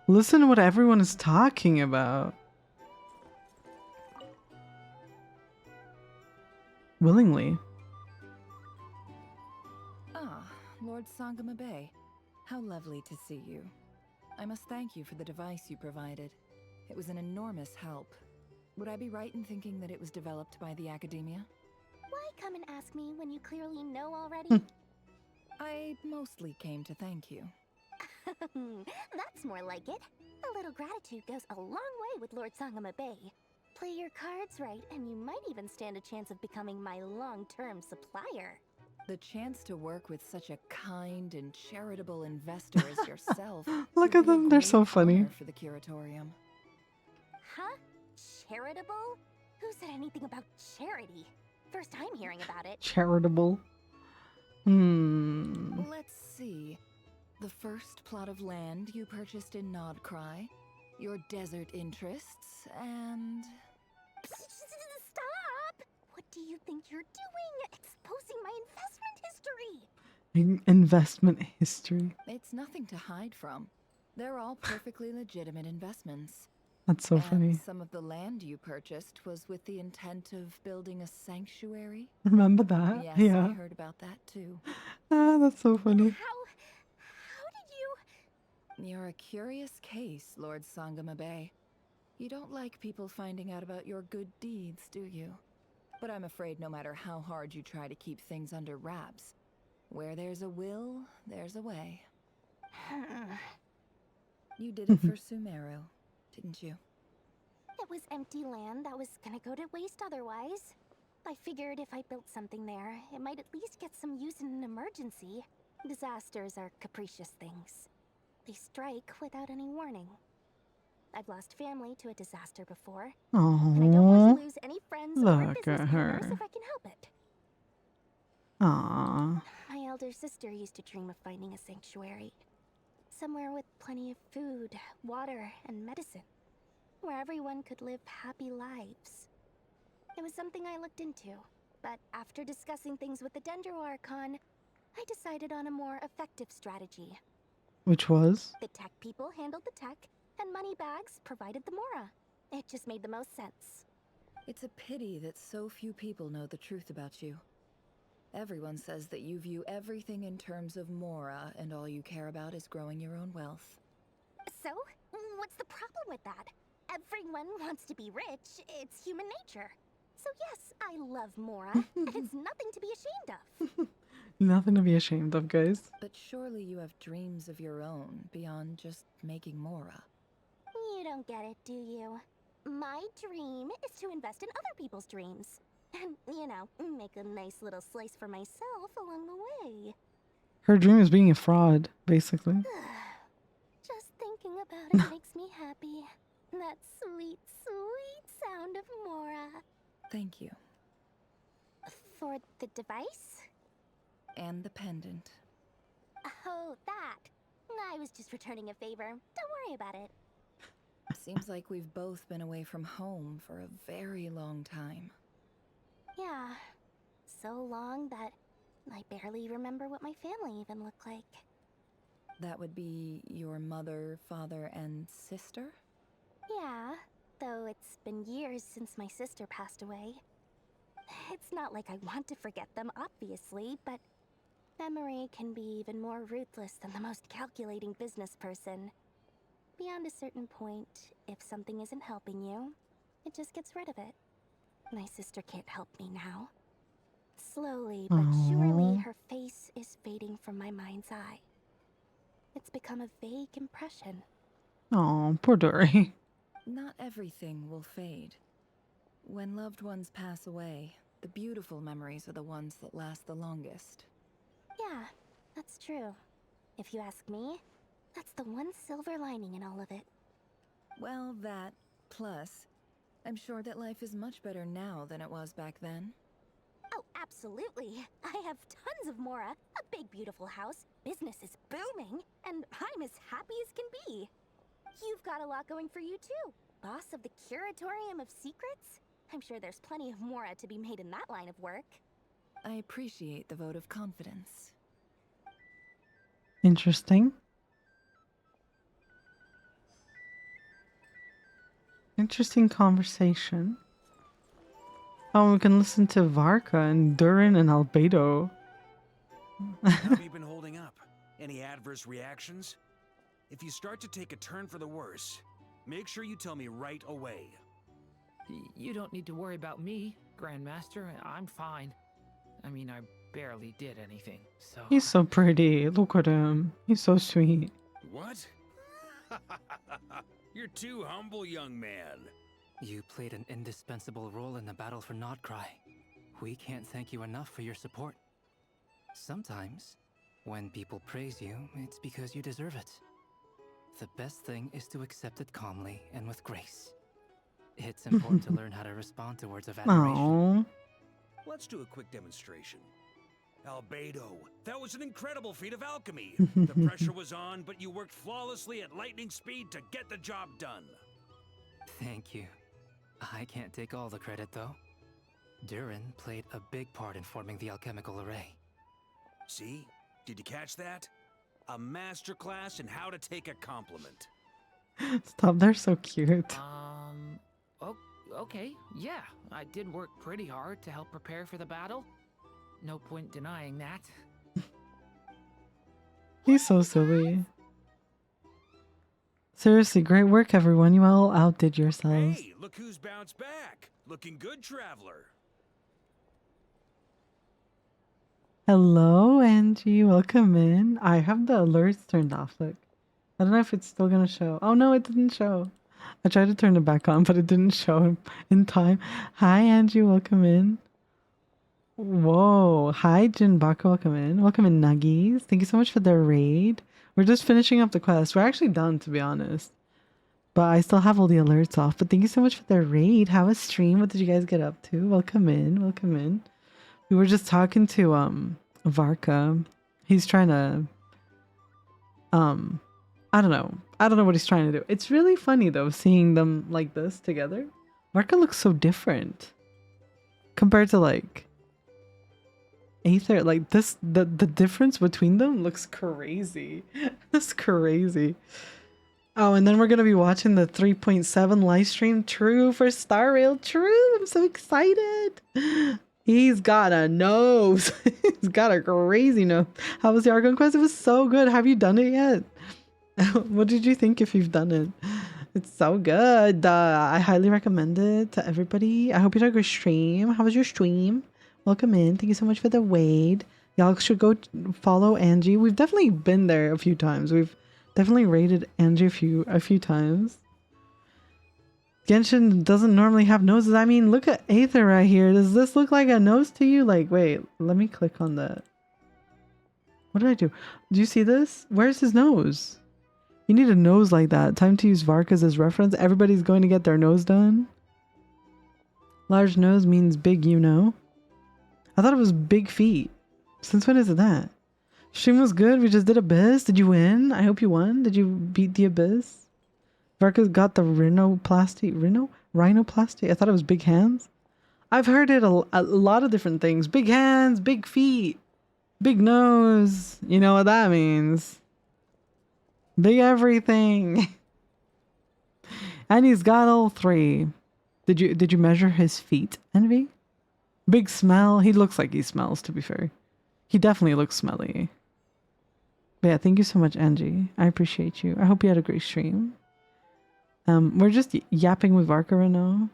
Listen to what everyone is talking about. Willingly. Ah, Lord Sangama Bay. How lovely to see you. I must thank you for the device you provided. It was an enormous help. Would I be right in thinking that it was developed by the Academia? Why come and ask me when you clearly know already? I mostly came to thank you. That's more like it. A little gratitude goes a long way with Lord Sangama Bay. Play your cards right, and you might even stand a chance of becoming my long-term supplier. The chance to work with such a kind and charitable investor as yourself. Look at them, they're so funny. For the curatorium. Huh? Charitable? Who said anything about charity? First time hearing about it. Charitable. Let's see. The first plot of land you purchased in Nod Krai, your desert interests, and... Stop! What do you think you're doing? Exposing my investment history! Investment history. It's nothing to hide from. They're all perfectly legitimate investments. That's so funny. Some of the land you purchased was with the intent of building a sanctuary. Remember that? Yes, Yeah. I heard about that too. Ah, that's so funny. How did you... You're a curious case, Lord Sangamabe. You don't like people finding out about your good deeds, do you? But I'm afraid no matter how hard you try to keep things under wraps, where there's a will, there's a way. You did it for Sumeru, didn't you? It was empty land that was gonna go to waste otherwise. I figured if I built something there, it might at least get some use in an emergency. Disasters are capricious things. They strike without any warning. I've lost family to a disaster before. Oh, and I don't want to lose any friends or look business at partners her. if I can help it. Aww. My elder sister used to dream of finding a sanctuary. Somewhere with plenty of food, water, and medicine. Where everyone could live happy lives. It was something I looked into, but after discussing things with the Dendro Archon, I decided on a more effective strategy. Which was? The tech people handled the tech, and Moneybags provided the Mora. It just made the most sense. It's a pity that so few people know the truth about you. Everyone says that you view everything in terms of Mora, and all you care about is growing your own wealth. So, what's the problem with that? Everyone wants to be rich. It's human nature. So yes, I love Mora, and it's nothing to be ashamed of. Nothing to be ashamed of, guys. But surely you have dreams of your own beyond just making Mora. You don't get it, do you? My dream is to invest in other people's dreams. And, you know, make a nice little slice for myself along the way. Her dream is being a fraud, basically. Just thinking about it makes me happy. That sweet, sweet sound of Mora. Thank you. For the device? And the pendant. Oh, that. I was just returning a favor. Don't worry about it. Seems like we've both been away from home for a very long time. Yeah. So long that I barely remember what my family even looked like. That would be your mother, father, and sister? Yeah, though it's been years since my sister passed away. It's not like I want to forget them, obviously, but memory can be even more ruthless than the most calculating business person. Beyond a certain point, if something isn't helping you, it just gets rid of it. My sister can't help me now. Slowly but surely, her face is fading from my mind's eye. It's become a vague impression. Oh, poor Dory. Not everything will fade. When loved ones pass away, the beautiful memories are the ones that last the longest. Yeah, that's true. If you ask me, that's the one silver lining in all of it. Well, that, plus, I'm sure that life is much better now than it was back then. Oh, absolutely. I have tons of Mora, a big beautiful house, business is booming, and I'm as happy as can be. You've got a lot going for you too. Boss of the Curatorium of Secrets? I'm sure there's plenty of Mora to be made in that line of work. I appreciate the vote of confidence. Interesting. Interesting conversation. Oh, we can listen to Varka and Durin and Albedo. How have you been holding up? Any adverse reactions? If you start to take a turn for the worse, make sure you tell me right away. You don't need to worry about me, Grandmaster. I'm fine. I mean, I barely did anything, so... He's so pretty. Look at him. He's so sweet. What? You're too humble, young man. You played an indispensable role in the battle for Nod Krai. We can't thank you enough for your support. Sometimes, when people praise you, it's because you deserve it. The best thing is to accept it calmly and with grace. It's important to learn how to respond to words of admiration. Aww. Let's do a quick demonstration. Albedo, that was an incredible feat of alchemy. The pressure was on, but you worked flawlessly at lightning speed to get the job done. Thank you. I can't take all the credit, though. Durin played a big part in forming the alchemical array. See? Did you catch that? A masterclass in how to take a compliment. Stop, they're so cute. Okay, yeah. I did work pretty hard to help prepare for the battle. No point denying that. He's so silly. Seriously, great work, everyone. You all outdid yourselves. Hey, look who's bounced back. Looking good, traveler. Hello, Angie. Welcome in. I have the alerts turned off. Look. I don't know if it's still going to show. Oh, no, it didn't show. I tried to turn it back on, but it didn't show in time. Hi, Angie. Welcome in. Whoa. Hi, Jinbaka. Welcome in. Welcome in, Nuggies. Thank you so much for the raid. We're just finishing up the quest. We're actually done, to be honest. But I still have all the alerts off. But thank you so much for the raid. How was stream? What did you guys get up to? Welcome in. Welcome in. We were just talking to Varka. He's trying to I don't know. I don't know what he's trying to do. It's really funny though, seeing them like this together. Varka looks so different compared to like Aether. Like this, the difference between them looks crazy. That's crazy. Oh, and then we're gonna be watching the 3.7 live stream. True for Star Rail. True. I'm so excited. He's got a nose. He's got a crazy nose. How was the Archon Quest? It was so good. Have you done it yet? What did you think if you've done it? It's so good. I highly recommend it to everybody. I hope you had a good stream. How was your stream? Welcome in. Thank you so much for the raid. Y'all should go follow Angie. We've definitely been there a few times. We've definitely raided Angie a few times. Genshin doesn't normally have noses. I mean, look at Aether right here. Does this look like a nose to you? Like, wait, let me click on that. What did I do? Do you see this? Where's his nose? You need a nose like that. Time to use Varkas as reference. Everybody's going to get their nose done. Large nose means big, you know. I thought it was big feet. Since when is it that? Stream was good. We just did Abyss. Did you win? I hope you won. Did you beat the Abyss? Varkas got the rhinoplasty. Rhinoplasty? I thought it was big hands. I've heard it a lot of different things. Big hands, big feet, big nose. You know what that means. Big everything. And he's got all three. Did you measure his feet, Envy? Big smell. He looks like he smells, to be fair. He definitely looks smelly. But yeah, thank you so much, Angie. I appreciate you. I hope you had a great stream. We're just yapping with Varka right now.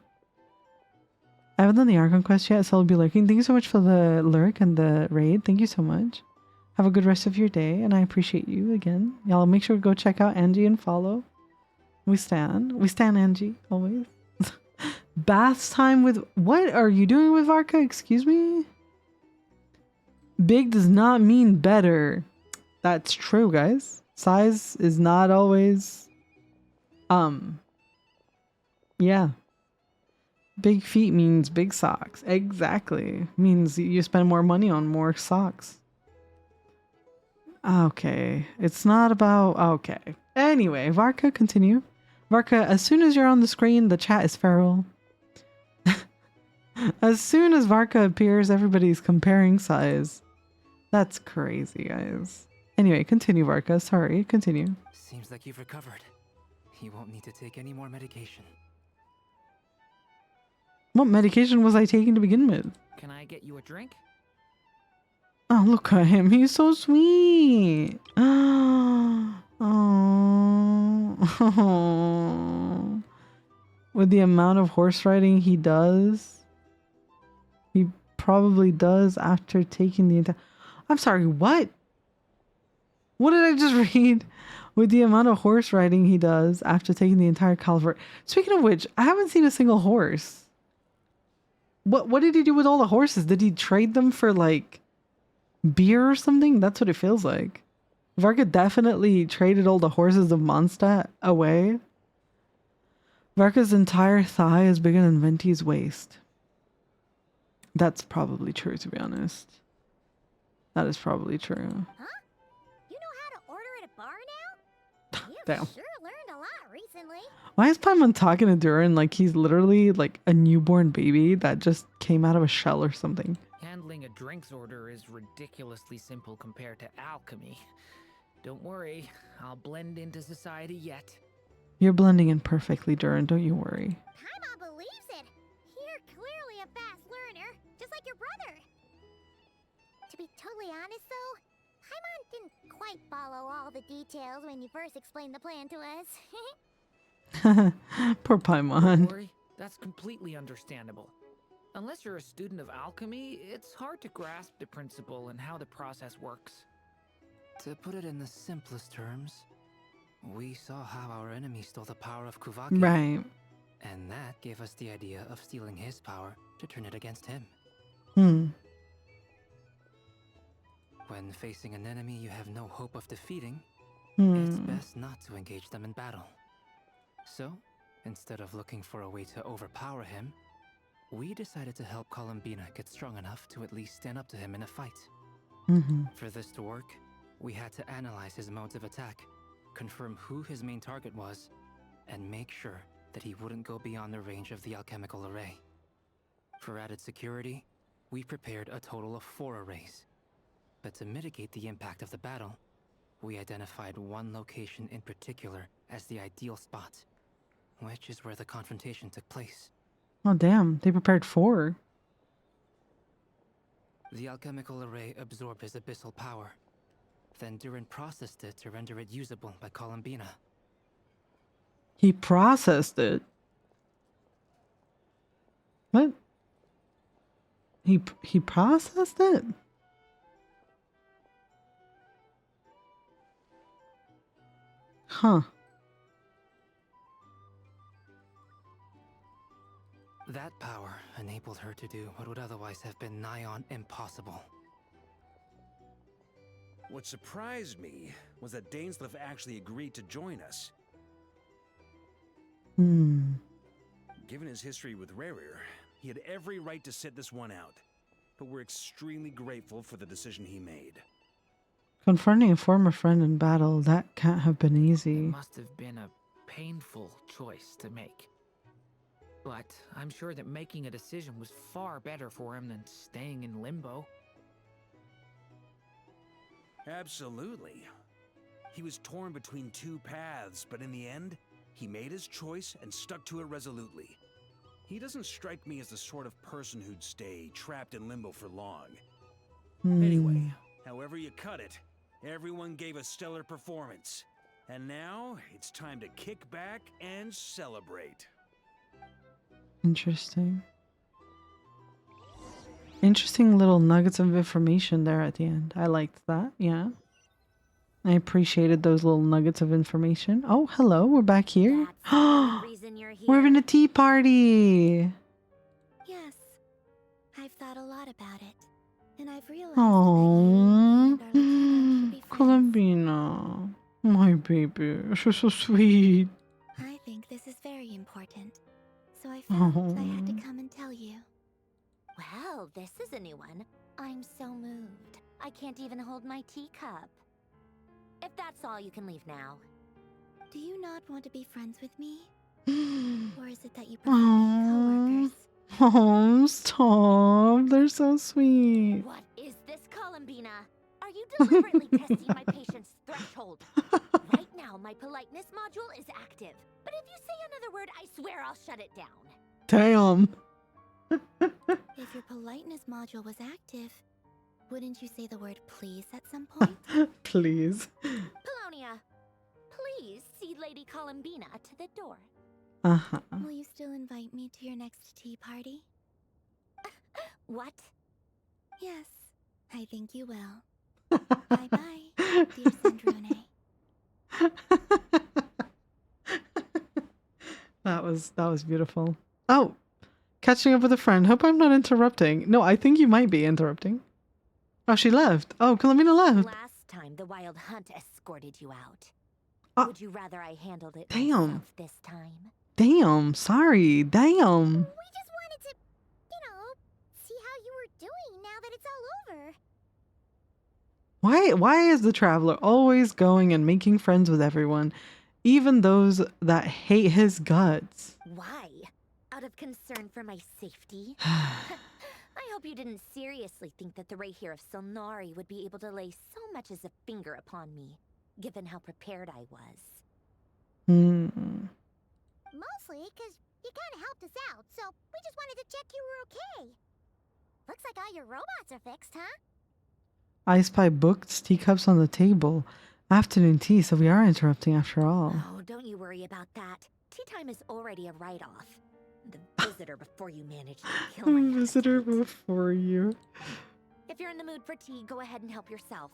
I haven't done the Archon Quest yet, so I'll be lurking. Thank you so much for the lurk and the raid. Thank you so much. Have a good rest of your day, and I appreciate you again. Y'all make sure to go check out Angie and follow. We stan Angie, always. Bath time with... What are you doing with Varka? Excuse me? Big does not mean better. That's true, guys. Size is not always... Yeah. Big feet means big socks. Exactly. Means you spend more money on more socks. Okay. It's not about... Okay. Anyway, Varka, continue. Varka, as soon as you're on the screen, the chat is feral. As soon as Varka appears, everybody's comparing size. That's crazy, guys. Anyway, continue, Varka. Sorry, continue. Seems like you've recovered. You won't need to take any more medication. What medication was I taking to begin with? Can I get you a drink? Oh, look at him. He's so sweet. Oh. With the amount of horse riding he does, he probably does after taking the entire... I'm sorry, what? What did I just read? With the amount of horse riding he does after taking the entire California. Speaking of which, I haven't seen a single horse. What did he do with all the horses? Did he trade them for like beer or something? That's what it feels like. Varka definitely traded all the horses of Mondstadt away. Varka's entire thigh is bigger than Venti's waist. That's probably true, to be honest. That is probably true. Huh? You know how to order at a bar now? You've Damn. sure learned a lot recently. Why is Paimon talking to Durin like he's literally like a newborn baby that just came out of a shell or something? Handling a drinks order is ridiculously simple compared to alchemy. Don't worry, I'll blend into society yet. You're blending in perfectly, Durin. Don't you worry. Paimon believes it. You're clearly a fast learner, just like your brother. To be totally honest, though, Paimon didn't quite follow all the details when you first explained the plan to us. Poor Paimon. Don't worry, that's completely understandable. Unless you're a student of alchemy, it's hard to grasp the principle and how the process works. To put it in the simplest terms, we saw how our enemy stole the power of Kuvaki. Right. And that gave us the idea of stealing his power to turn it against him. Hmm. When facing an enemy you have no hope of defeating, Hmm. it's best not to engage them in battle. So, instead of looking for a way to overpower him, we decided to help Columbina get strong enough to at least stand up to him in a fight. For this to work, we had to analyze his modes of attack, confirm who his main target was, and make sure that he wouldn't go beyond the range of the alchemical array. For added security, we prepared a total of 4 arrays. But to mitigate the impact of the battle, we identified one location in particular as the ideal spot, which is where the confrontation took place. Oh, damn. They prepared 4. The alchemical array absorbed his abyssal power. Then Durin processed it to render it usable by Columbina. He processed it. What? He processed it? Huh. That power enabled her to do what would otherwise have been nigh on impossible. What surprised me was that Dainsleif actually agreed to join us. Given his history with Rerir, he had every right to sit this one out. But we're extremely grateful for the decision he made. Confronting a former friend in battle, that can't have been easy. It must have been a painful choice to make. But I'm sure that making a decision was far better for him than staying in limbo. Absolutely. He was torn between 2 paths, but in the end, he made his choice and stuck to it resolutely. He doesn't strike me as the sort of person who'd stay trapped in limbo for long. Anyway, however you cut it, everyone gave a stellar performance. And now, it's time to kick back and celebrate. Interesting. Interesting little nuggets of information there at the end. I liked that, yeah. I appreciated those little nuggets of information. Oh, hello, we're back here. We're having a tea party. Yes, I've thought a lot about it, and I've realized Oh, Columbina, my baby, she's so sweet. I think this is very important, so I felt I had to come and tell you. Well, this is a new one. I'm so moved. I can't even hold my teacup. If that's all, you can leave now. Do you not want to be friends with me? Or is it that you prefer being co-workers? Oh, stop. They're so sweet. What is this, Columbina? Are you deliberately testing my patience threshold? Right now, my politeness module is active. But if you say another word, I swear I'll shut it down. Damn. If your politeness module was active, wouldn't you say the word please at some point? Please. Polonia, please see Lady Columbina to the door. Will you still invite me to your next tea party? What? Yes, I think you will. Bye-bye, dear Sandrone. That was beautiful. Oh, catching up with a friend. Hope I'm not interrupting. No, I think you might be interrupting. Oh, she left. Oh, Columbina left. Last time the Wild Hunt escorted you out. Would you rather I handled it Damn. myself this time? Damn, sorry. Damn. We just wanted to, see how you were doing now that it's all over. Why is the traveler always going and making friends with everyone, even those that hate his guts? Why? Out of concern for my safety? I hope you didn't seriously think that the Rerir of Solnari would be able to lay so much as a finger upon me, given how prepared I was. Mostly because you kind of helped us out, so we just wanted to check you were okay. Looks like all your robots are fixed, huh? I spy books, teacups on the table. Afternoon tea, so we are interrupting after all. Oh, don't you worry about that. Tea time is already a write-off. The visitor before you managed to kill my visitor before you. If you're in the mood for tea, go ahead and help yourself.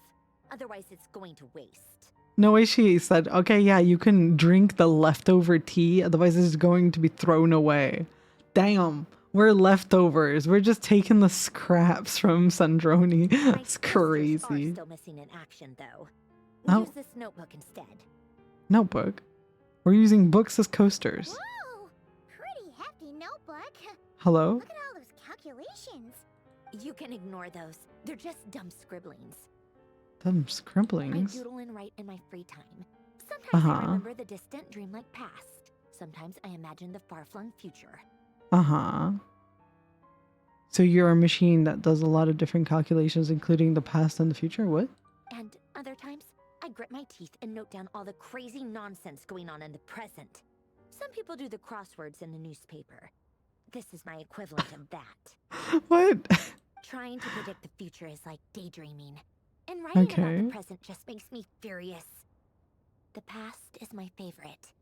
Otherwise, it's going to waste. No way, she said, okay, yeah, you can drink the leftover tea, otherwise it's going to be thrown away. Damn, we're leftovers. We're just taking the scraps from Sandrone. That's crazy. Are still missing in action, though. Use this notebook instead. Notebook? We're using books as coasters. Whoa! Pretty hefty notebook. Hello? Look at all those calculations. You can ignore those. They're just dumb scribblings. Dumb scribblings? I doodle and write in my free time. Sometimes I remember the distant dreamlike past. Sometimes I imagine the far-flung future. So you're a machine that does a lot of different calculations, including the past and the future? What? And other times, I grit my teeth and note down all the crazy nonsense going on in the present. Some people do the crosswords in the newspaper. This is my equivalent of that. What? Trying to predict the future is like daydreaming. And writing about the present just makes me furious. The past is my favorite.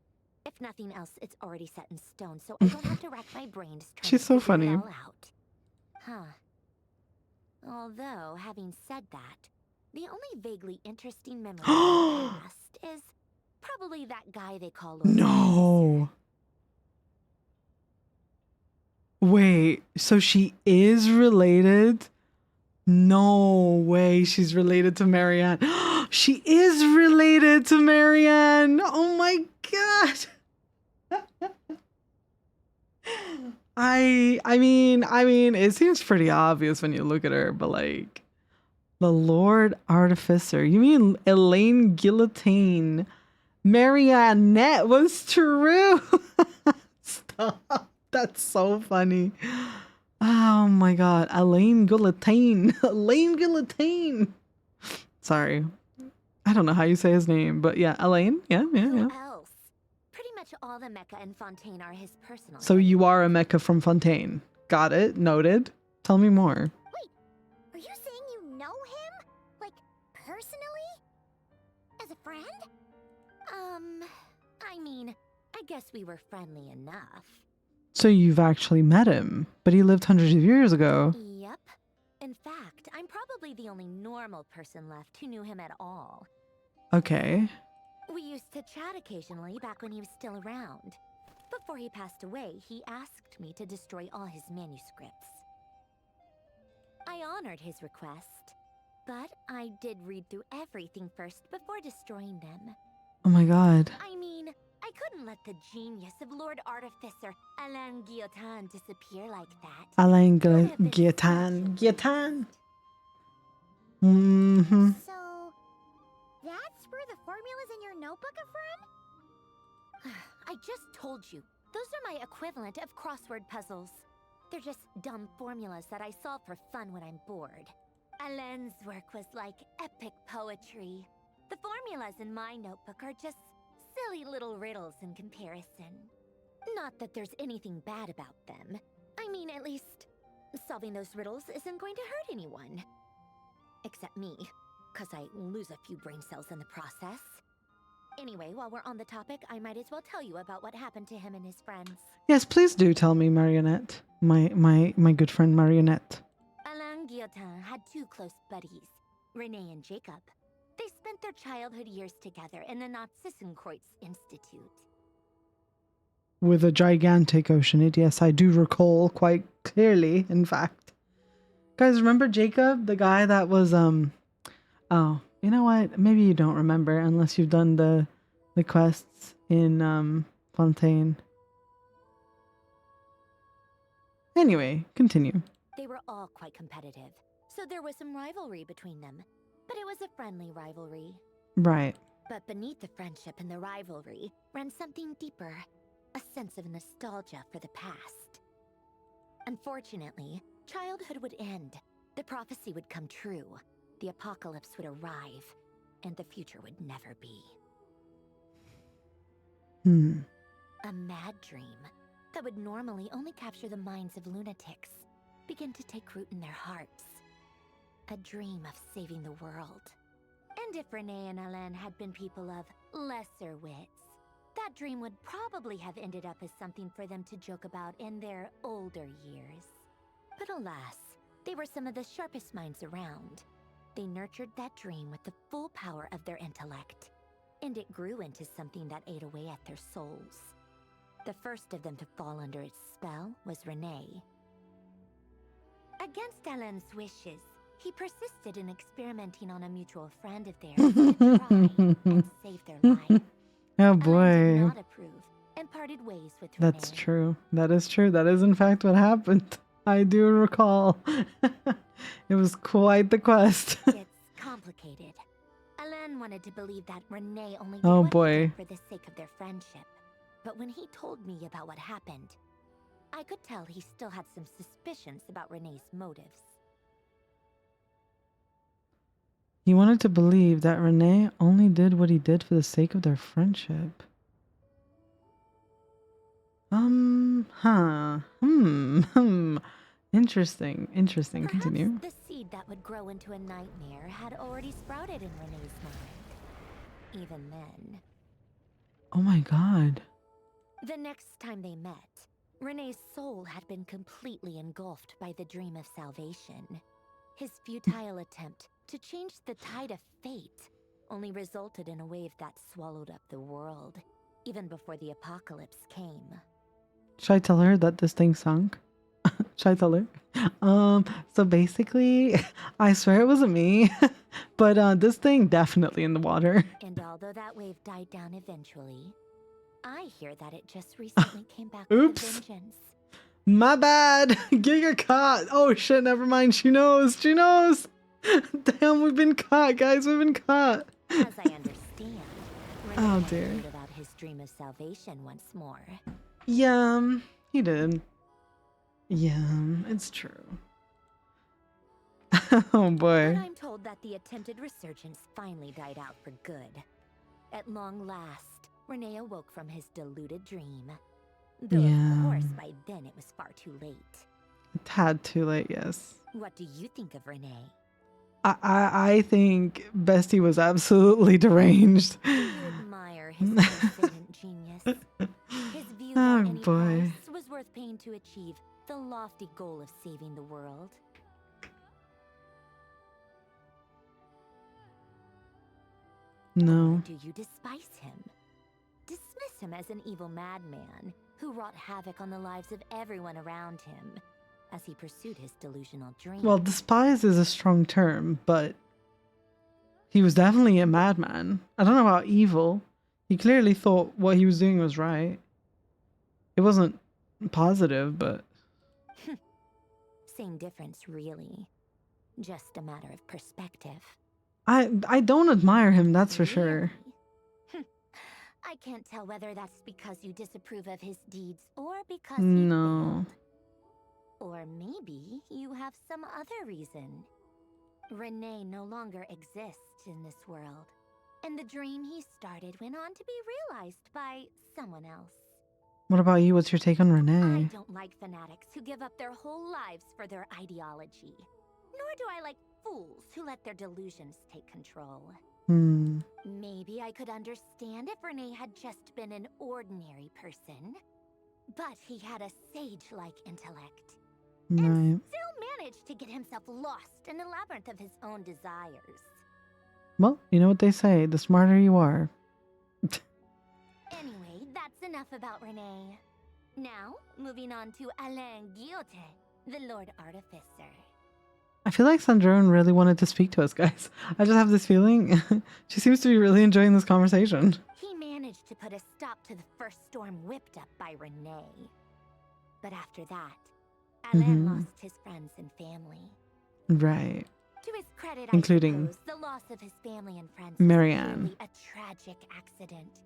If nothing else, it's already set in stone, so I don't have to rack my brains trying She's to so figure funny. it all out. Although, having said that, the only vaguely interesting memory of the past is probably that guy they call Lord. No. Wait, so she is related? No way she's related to Marianne. She is related to Marianne. Oh my god. I mean, it seems pretty obvious when you look at her, but like the Lord Artificer. You mean Elaine Guillotine? Marionette was true. Stop. That's so funny. Oh my god, Elaine Guillotine. Elaine Guillotine. Sorry. I don't know how you say his name, but yeah, Elaine. Yeah. Else? Pretty much all the Mecha and Fontaine are his personal. So you are a mecha from Fontaine. Got it. Noted. Tell me more. Wait, are you saying you know him? Like, personally? As a friend? I mean, I guess we were friendly enough. So you've actually met him, but he lived hundreds of years ago. Yep. In fact, I'm probably the only normal person left who knew him at all. Okay. We used to chat occasionally back when he was still around. Before he passed away, he asked me to destroy all his manuscripts. I honored his request, but I did read through everything first before destroying them. Oh my god. I mean, I couldn't let the genius of Lord Artificer Alain Guillotin disappear like that. Alain Guillotin. Guillotin. Mm-hmm. So, that's where the formulas in your notebook are from? I just told you. Those are my equivalent of crossword puzzles. They're just dumb formulas that I solve for fun when I'm bored. Alain's work was like epic poetry. The formulas in my notebook are just silly little riddles in comparison. Not that there's anything bad about them. I mean, at least, solving those riddles isn't going to hurt anyone. Except me, because I lose a few brain cells in the process. Anyway, while we're on the topic, I might as well tell you about what happened to him and his friends. Yes, please do tell me, Marionette. My good friend Marionette. Alain Guillotin had two close buddies, Renee and Jacob. They spent their childhood years together in the Narzissenkreuz Institute. With a gigantic oceanid, yes, I do recall quite clearly, in fact. Guys, remember Jacob? The guy that was, oh, you know what? Maybe you don't remember unless you've done the quests in, Fontaine. Anyway, continue. They were all quite competitive, so there was some rivalry between them. but it was a friendly rivalry. Right. But beneath the friendship and the rivalry ran something deeper, a sense of nostalgia for the past. Unfortunately, childhood would end, the prophecy would come true, the apocalypse would arrive, and the future would never be. A mad dream that would normally only capture the minds of lunatics begin to take root in their hearts. A dream of saving the world. And if Renee and Alain had been people of lesser wits, that dream would probably have ended up as something for them to joke about in their older years. But alas, they were some of the sharpest minds around. They nurtured that dream with the full power of their intellect, and it grew into something that ate away at their souls. The first of them to fall under its spell was Renee. Against Alain's wishes, he persisted in experimenting on a mutual friend of theirs to try and save their life. Oh Alain did boy. not approve and parted ways with Renee. That's true. That is true. That is in fact what happened. I do recall. It was quite the quest. It's complicated. Alain wanted to believe that Renee only did Oh what he boy. did for the sake of their friendship. But when he told me about what happened, I could tell he still had some suspicions about Renee's motives. He wanted to believe that Renee only did what he did for the sake of their friendship. Interesting. Interesting. Perhaps Continue. the seed that would grow into a nightmare had already sprouted in Renee's mind. Even then. Oh my god. The next time they met, Renee's soul had been completely engulfed by the dream of salvation. His futile attempt to change the tide of fate only resulted in a wave that swallowed up the world, even before the apocalypse came. Should I tell her that this thing sunk? Should I tell her? So basically, I swear it wasn't me, but this thing definitely in the water. And although that wave died down eventually, I hear that it just recently came back Oops. with a vengeance. My bad. Get your caught. Oh shit, never mind. She knows. She knows. Damn, we've been caught, guys. We've been caught. As I understand, Oh Renee dear. had about his dream of salvation once more. Yeah, he did. Yeah, it's true. Oh boy. But I'm told that the attempted resurgence finally died out for good. At long last, Renee awoke from his deluded dream. Though Yeah. of course by then it was far too late. A tad too late, yes. What do you think of Renee? I think Bestie was absolutely deranged. You admire his transcendent genius. His view Oh, that any boy. price was worth paying to achieve the lofty goal of saving the world. No. Or do you despise him? Dismiss him as an evil madman who wrought havoc on the lives of everyone around him as he pursued his delusional dream. Well, despise is a strong term, but he was definitely a madman. I don't know about evil. He clearly thought what he was doing was right. It wasn't positive, but Same difference, really. Just a matter of perspective. I don't admire him, that's for sure. I can't tell whether that's because you disapprove of his deeds or because he No. failed. Or maybe you have some other reason. Renee no longer exists in this world, and the dream he started went on to be realized by someone else. What about you? What's your take on I Renee? don't like fanatics who give up their whole lives for their ideology. Nor do I like fools who let their delusions take control. Maybe I could understand if Renee had just been an ordinary person. But he had a sage-like intellect. Right. Still managed to get himself lost in the labyrinth of his own desires. Well, you know what they say, the smarter you are. Anyway, that's enough about Renee. Now, moving on to Alain Guillotin, the Lord Artificer. I feel like Sandrone really wanted to speak to us, guys. I just have this feeling. She seems to be really enjoying this conversation. He managed to put a stop to the first storm whipped up by Renee. But after that, Alain lost his friends and family. Right. To his credit, Including I suppose, the loss of his family and friends Marianne. was clearly a tragic accident.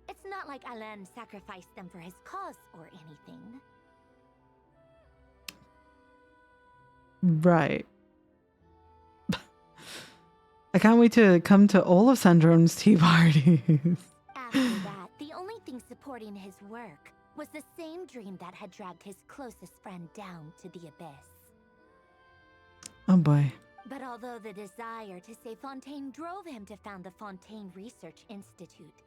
It's not like Alain sacrificed them for his cause or anything. Right. I can't wait to come to all of Sandrone's tea parties. After that, the only thing supporting his work was the same dream that had dragged his closest friend down to the abyss. Oh boy. But although the desire to save Fontaine drove him to found the Fontaine Research Institute,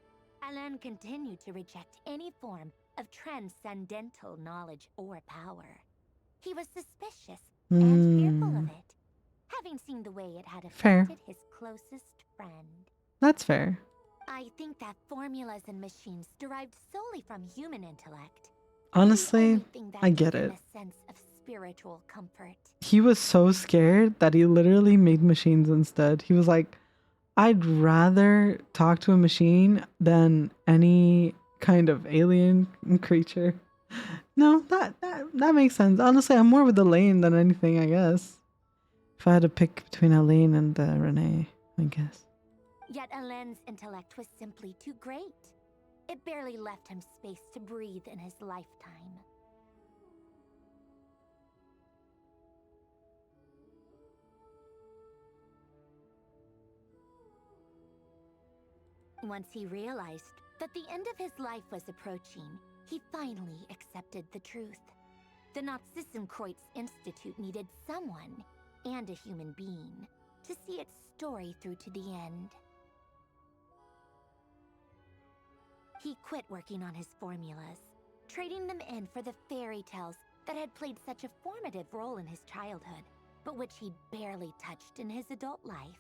Alain continued to reject any form of transcendental knowledge or power. He was suspicious and fearful of it, having seen the way it had affected his closest friend. That's fair. I think that formulas and machines derived solely from human intellect. Honestly, I get it. A sense of spiritual comfort. He was so scared that he literally made machines instead. He was like, I'd rather talk to a machine than any kind of alien creature. No, that makes sense. Honestly, I'm more with Elaine than anything, I guess. If I had to pick between Elaine and Renee, I guess. Yet Alain's intellect was simply too great. It barely left him space to breathe in his lifetime. Once he realized that the end of his life was approaching, he finally accepted the truth. The Nazissenkreuz Institute needed someone, and a human being, to see its story through to the end. He quit working on his formulas, trading them in for the fairy tales that had played such a formative role in his childhood, but which he barely touched in his adult life.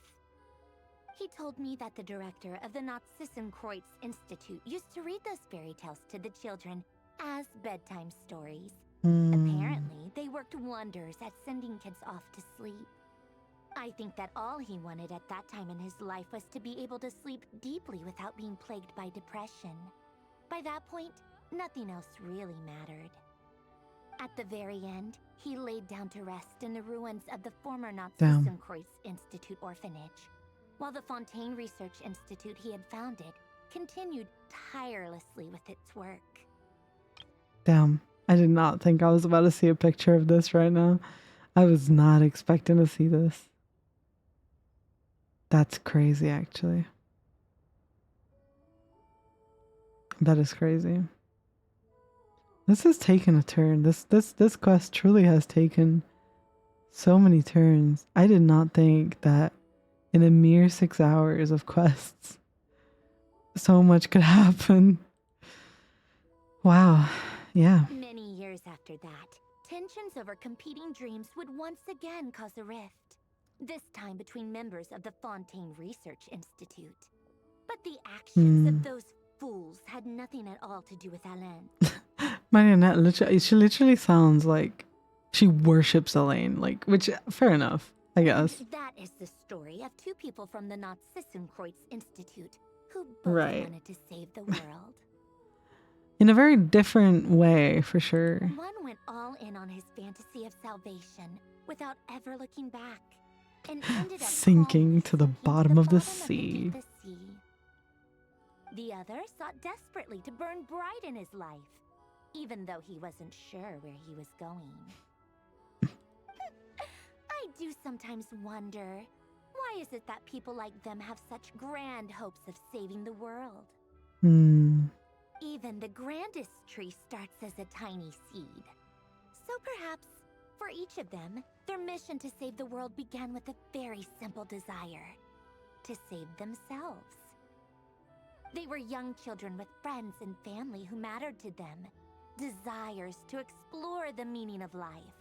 He told me that the director of the Nazissenkreuz Institute used to read those fairy tales to the children as bedtime stories. Apparently, they worked wonders at sending kids off to sleep. I think that all he wanted at that time in his life was to be able to sleep deeply without being plagued by depression. By that point, nothing else really mattered. At the very end, he laid down to rest in the ruins of the former Nazissenkreuz Institute orphanage, while the Fontaine Research Institute he had founded continued tirelessly with its work. Damn. I did not think I was about to see a picture of this right now. I was not expecting to see this. That's crazy, actually. That is crazy. This has taken a turn. This quest truly has taken so many turns. I did not think that in a mere 6 hours of quests, so much could happen. Wow. Yeah. Many years after that, tensions over competing dreams would once again cause a rift. This time between members of the Fontaine Research Institute. But the actions of those fools had nothing at all to do with Alain. Marionette, she literally sounds like she worships Elaine, like, which, fair enough, I guess. That is the story of two people from the Nazissenkreuz Institute who both wanted to save the world. In a very different way, for sure. One went all in on his fantasy of salvation without ever looking back, and ended up sinking to the bottom of the sea. The other sought desperately to burn bright in his life, even though he wasn't sure where he was going. I do sometimes wonder, why is it that people like them have such grand hopes of saving the world? Even the grandest tree starts as a tiny seed. So perhaps, for each of them, their mission to save the world began with a very simple desire: to save themselves. They were young children with friends and family who mattered to them, desires to explore the meaning of life,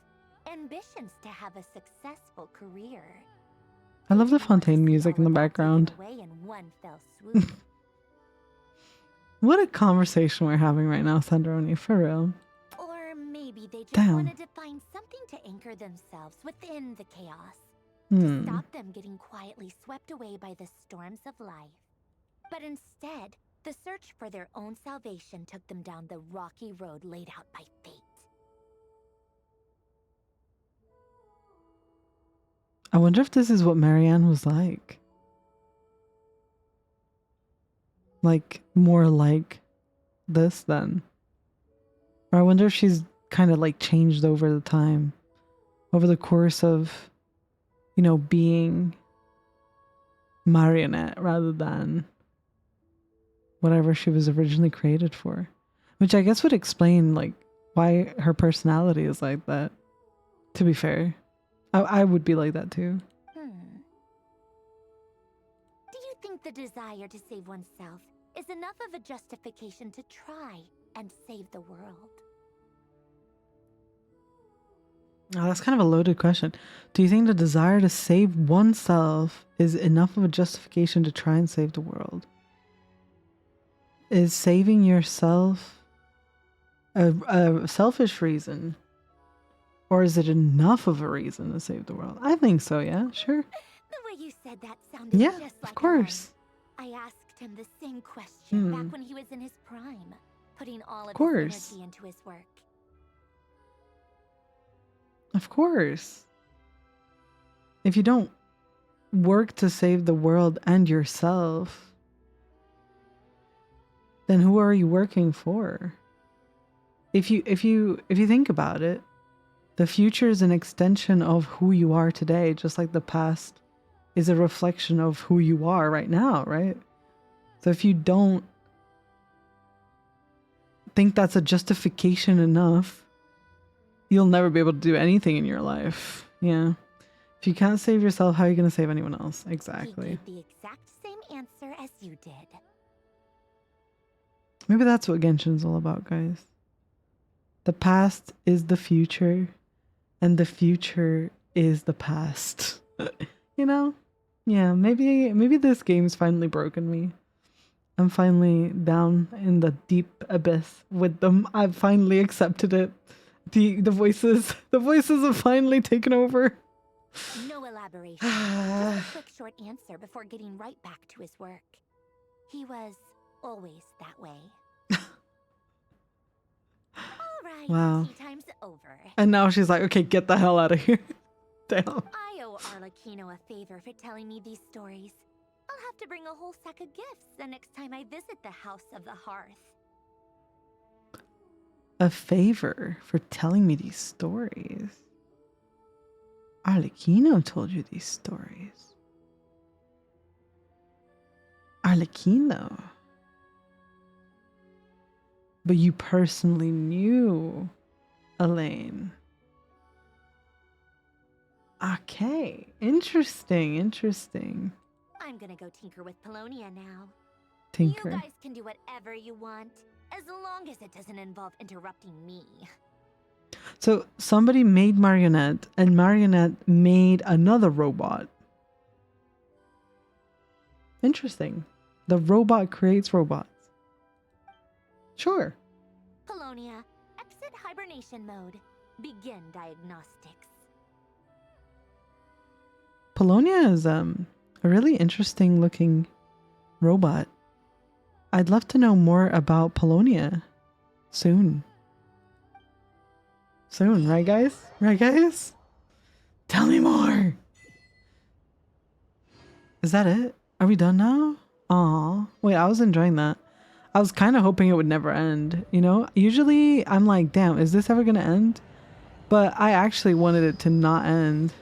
ambitions to have a successful career. I love the Fontaine music in the background. Away in one fell swoop. What a conversation we're having right now, Sandrone, for real. Or maybe they just wanted to find something to anchor themselves within the chaos, to stop them getting quietly swept away by the storms of life. But instead, the search for their own salvation took them down the rocky road laid out by fate. I wonder if this is what Marianne was like. like more like this then. Or I wonder if she's kind of like changed over the time, over the course of, you know, being Marionette rather than whatever she was originally created for. Which I guess would explain like why her personality is like that. To be fair, I would be like that too. Do you think the desire to save oneself is enough of a justification to try and save the world? Oh, that's kind of a loaded question. Do you think the desire to save oneself is enough of a justification to try and save the world? Is saving yourself a selfish reason? Or is it enough of a reason to save the world? I think so, yeah, sure. The way you said that sounded Yeah, just like of course. I asked him the same question back when he was in his prime, putting all of his energy into his work. Of course. If you don't work to save the world and yourself, then who are you working for? If you think about it, the future is an extension of who you are today, just like the past is a reflection of who you are right now, right? So if you don't think that's a justification enough, you'll never be able to do anything in your life. Yeah. If you can't save yourself, how are you going to save anyone else? Exactly. He gave the exact same answer as you did. Maybe that's what Genshin's all about, guys. The past is the future, and the future is the past. You know? Yeah, maybe this game's finally broken me. I'm finally down in the deep abyss with them. I've finally accepted it. The voices have finally taken over. No elaboration. Just a quick short answer before getting right back to his work. He was always that way. Alright, Wow. tea time's over. And now she's like, okay, get the hell out of here. Damn. I owe Arlecchino a favor for telling me these stories. I'll have to bring a whole sack of gifts the next time I visit the House of the Hearth. A favor for telling me these stories. Arlecchino told you these stories. Arlecchino. But you personally knew Elaine. Okay. Interesting. I'm gonna go tinker with Polonia now. Tinker. You guys can do whatever you want, as long as it doesn't involve interrupting me. So somebody made Marionette, and Marionette made another robot. Interesting. The robot creates robots. Sure. Polonia, exit hibernation mode. Begin diagnostics. Polonia is a really interesting looking robot. I'd love to know more about Polonia soon. Soon, right guys? Right guys? Tell me more. Is that it? Are we done now? Aw. Wait, I was enjoying that. I was kind of hoping it would never end, you know? Usually I'm like, damn, is this ever gonna end? But I actually wanted it to not end.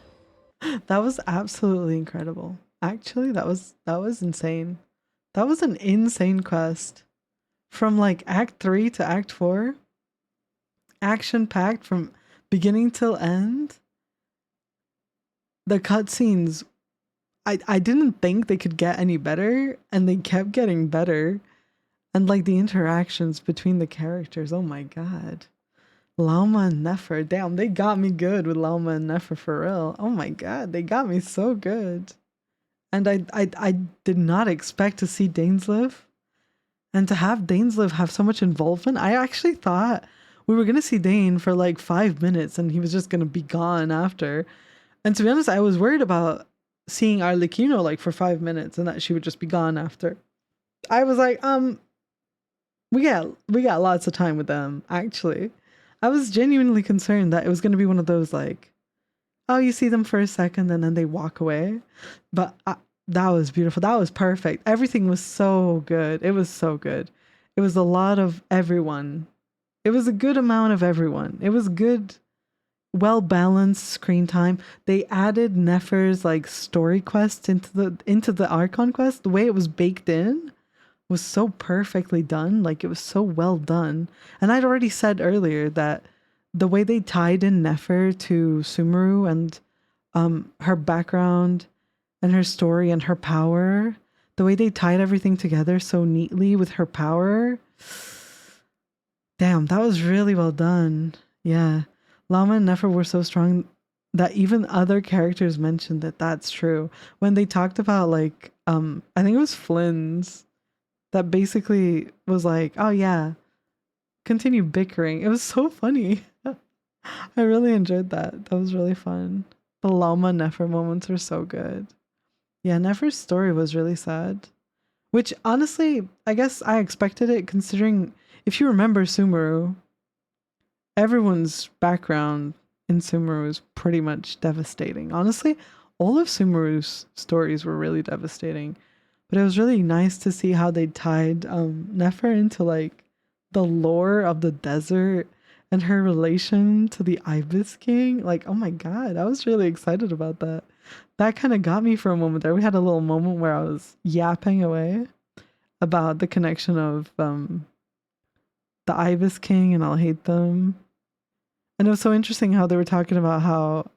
That was absolutely incredible. Actually, that was insane. That was an insane quest. From like Act 3 to Act 4. Action-packed from beginning till end. The cutscenes, I didn't think they could get any better, and they kept getting better. And like the interactions between the characters, oh my god. Lauma and Nefer, damn, they got me good with Lauma and Nefer for real. Oh my god, they got me so good. And I did not expect to see Dainsleif. And to have Dainsleif have so much involvement, I actually thought we were going to see Dane for like 5 minutes and he was just going to be gone after. And to be honest, I was worried about seeing Arlecchino like for 5 minutes and that she would just be gone after. I was like, we got lots of time with them, actually. I was genuinely concerned that it was going to be one of those like, oh, you see them for a second and then they walk away. But That was beautiful. That was perfect. Everything was so good. It was so good. It was a lot of everyone. It was a good amount of everyone. It was good, well balanced screen time. They added Nefer's like story quest into the Archon quest. The way it was baked in was so perfectly done. Like it was so well done. And I'd already said earlier that the way they tied in Nefer to Sumeru and her background and her story and her power, the way they tied everything together so neatly with her power. Damn, that was really well done. Yeah. Lauma and Nefer were so strong that even other characters mentioned that that's true. When they talked about like, I think it was Flynn's that basically was like, oh yeah, continue bickering. It was so funny. I really enjoyed that. That was really fun. The Lauma Nefer moments were so good. Yeah, Nefer's story was really sad. Which honestly, I guess I expected it considering if you remember Sumeru, everyone's background in Sumeru is pretty much devastating. Honestly, all of Sumeru's stories were really devastating. But it was really nice to see how they tied Nefer into like the lore of the desert and her relation to the Ibis King. Like, oh my god, I was really excited about that. That kind of got me for a moment there. We had a little moment where I was yapping away about the connection of the Ibis King and I'll hate them. And it was so interesting how they were talking about how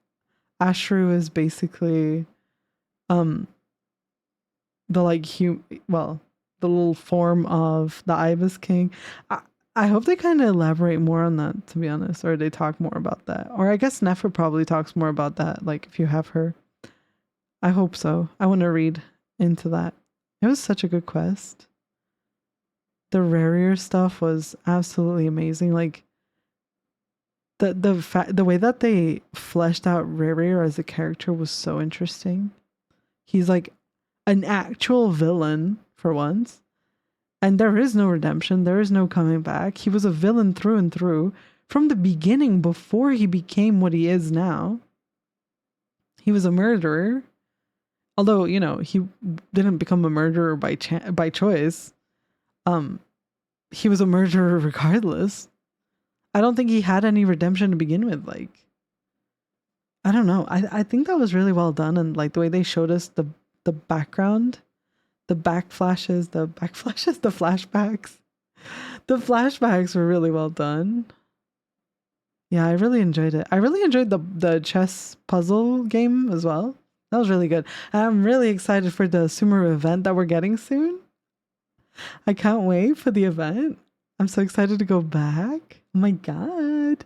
Ashru is basically the like the little form of the Ibis King. I hope they kind of elaborate more on that, to be honest, or they talk more about that. Or I guess Nefer probably talks more about that, like if you have her. I hope so. I want to read into that. It was such a good quest. The Rerir stuff was absolutely amazing. Like the way that they fleshed out Rerir as a character was so interesting. He's like an actual villain for once. And there is no redemption. There is no coming back. He was a villain through and through from the beginning before he became what he is now. He was a murderer. Although, you know, he didn't become a murderer by choice. He was a murderer regardless. I don't think he had any redemption to begin with. Like, I don't know. I think that was really well done. And like the way they showed us the background, the flashbacks. The flashbacks were really well done. Yeah, I really enjoyed it. I really enjoyed the chess puzzle game as well. That was really good. And I'm really excited for the Sumeru event that we're getting soon. I can't wait for the event. I'm so excited to go back. Oh my god.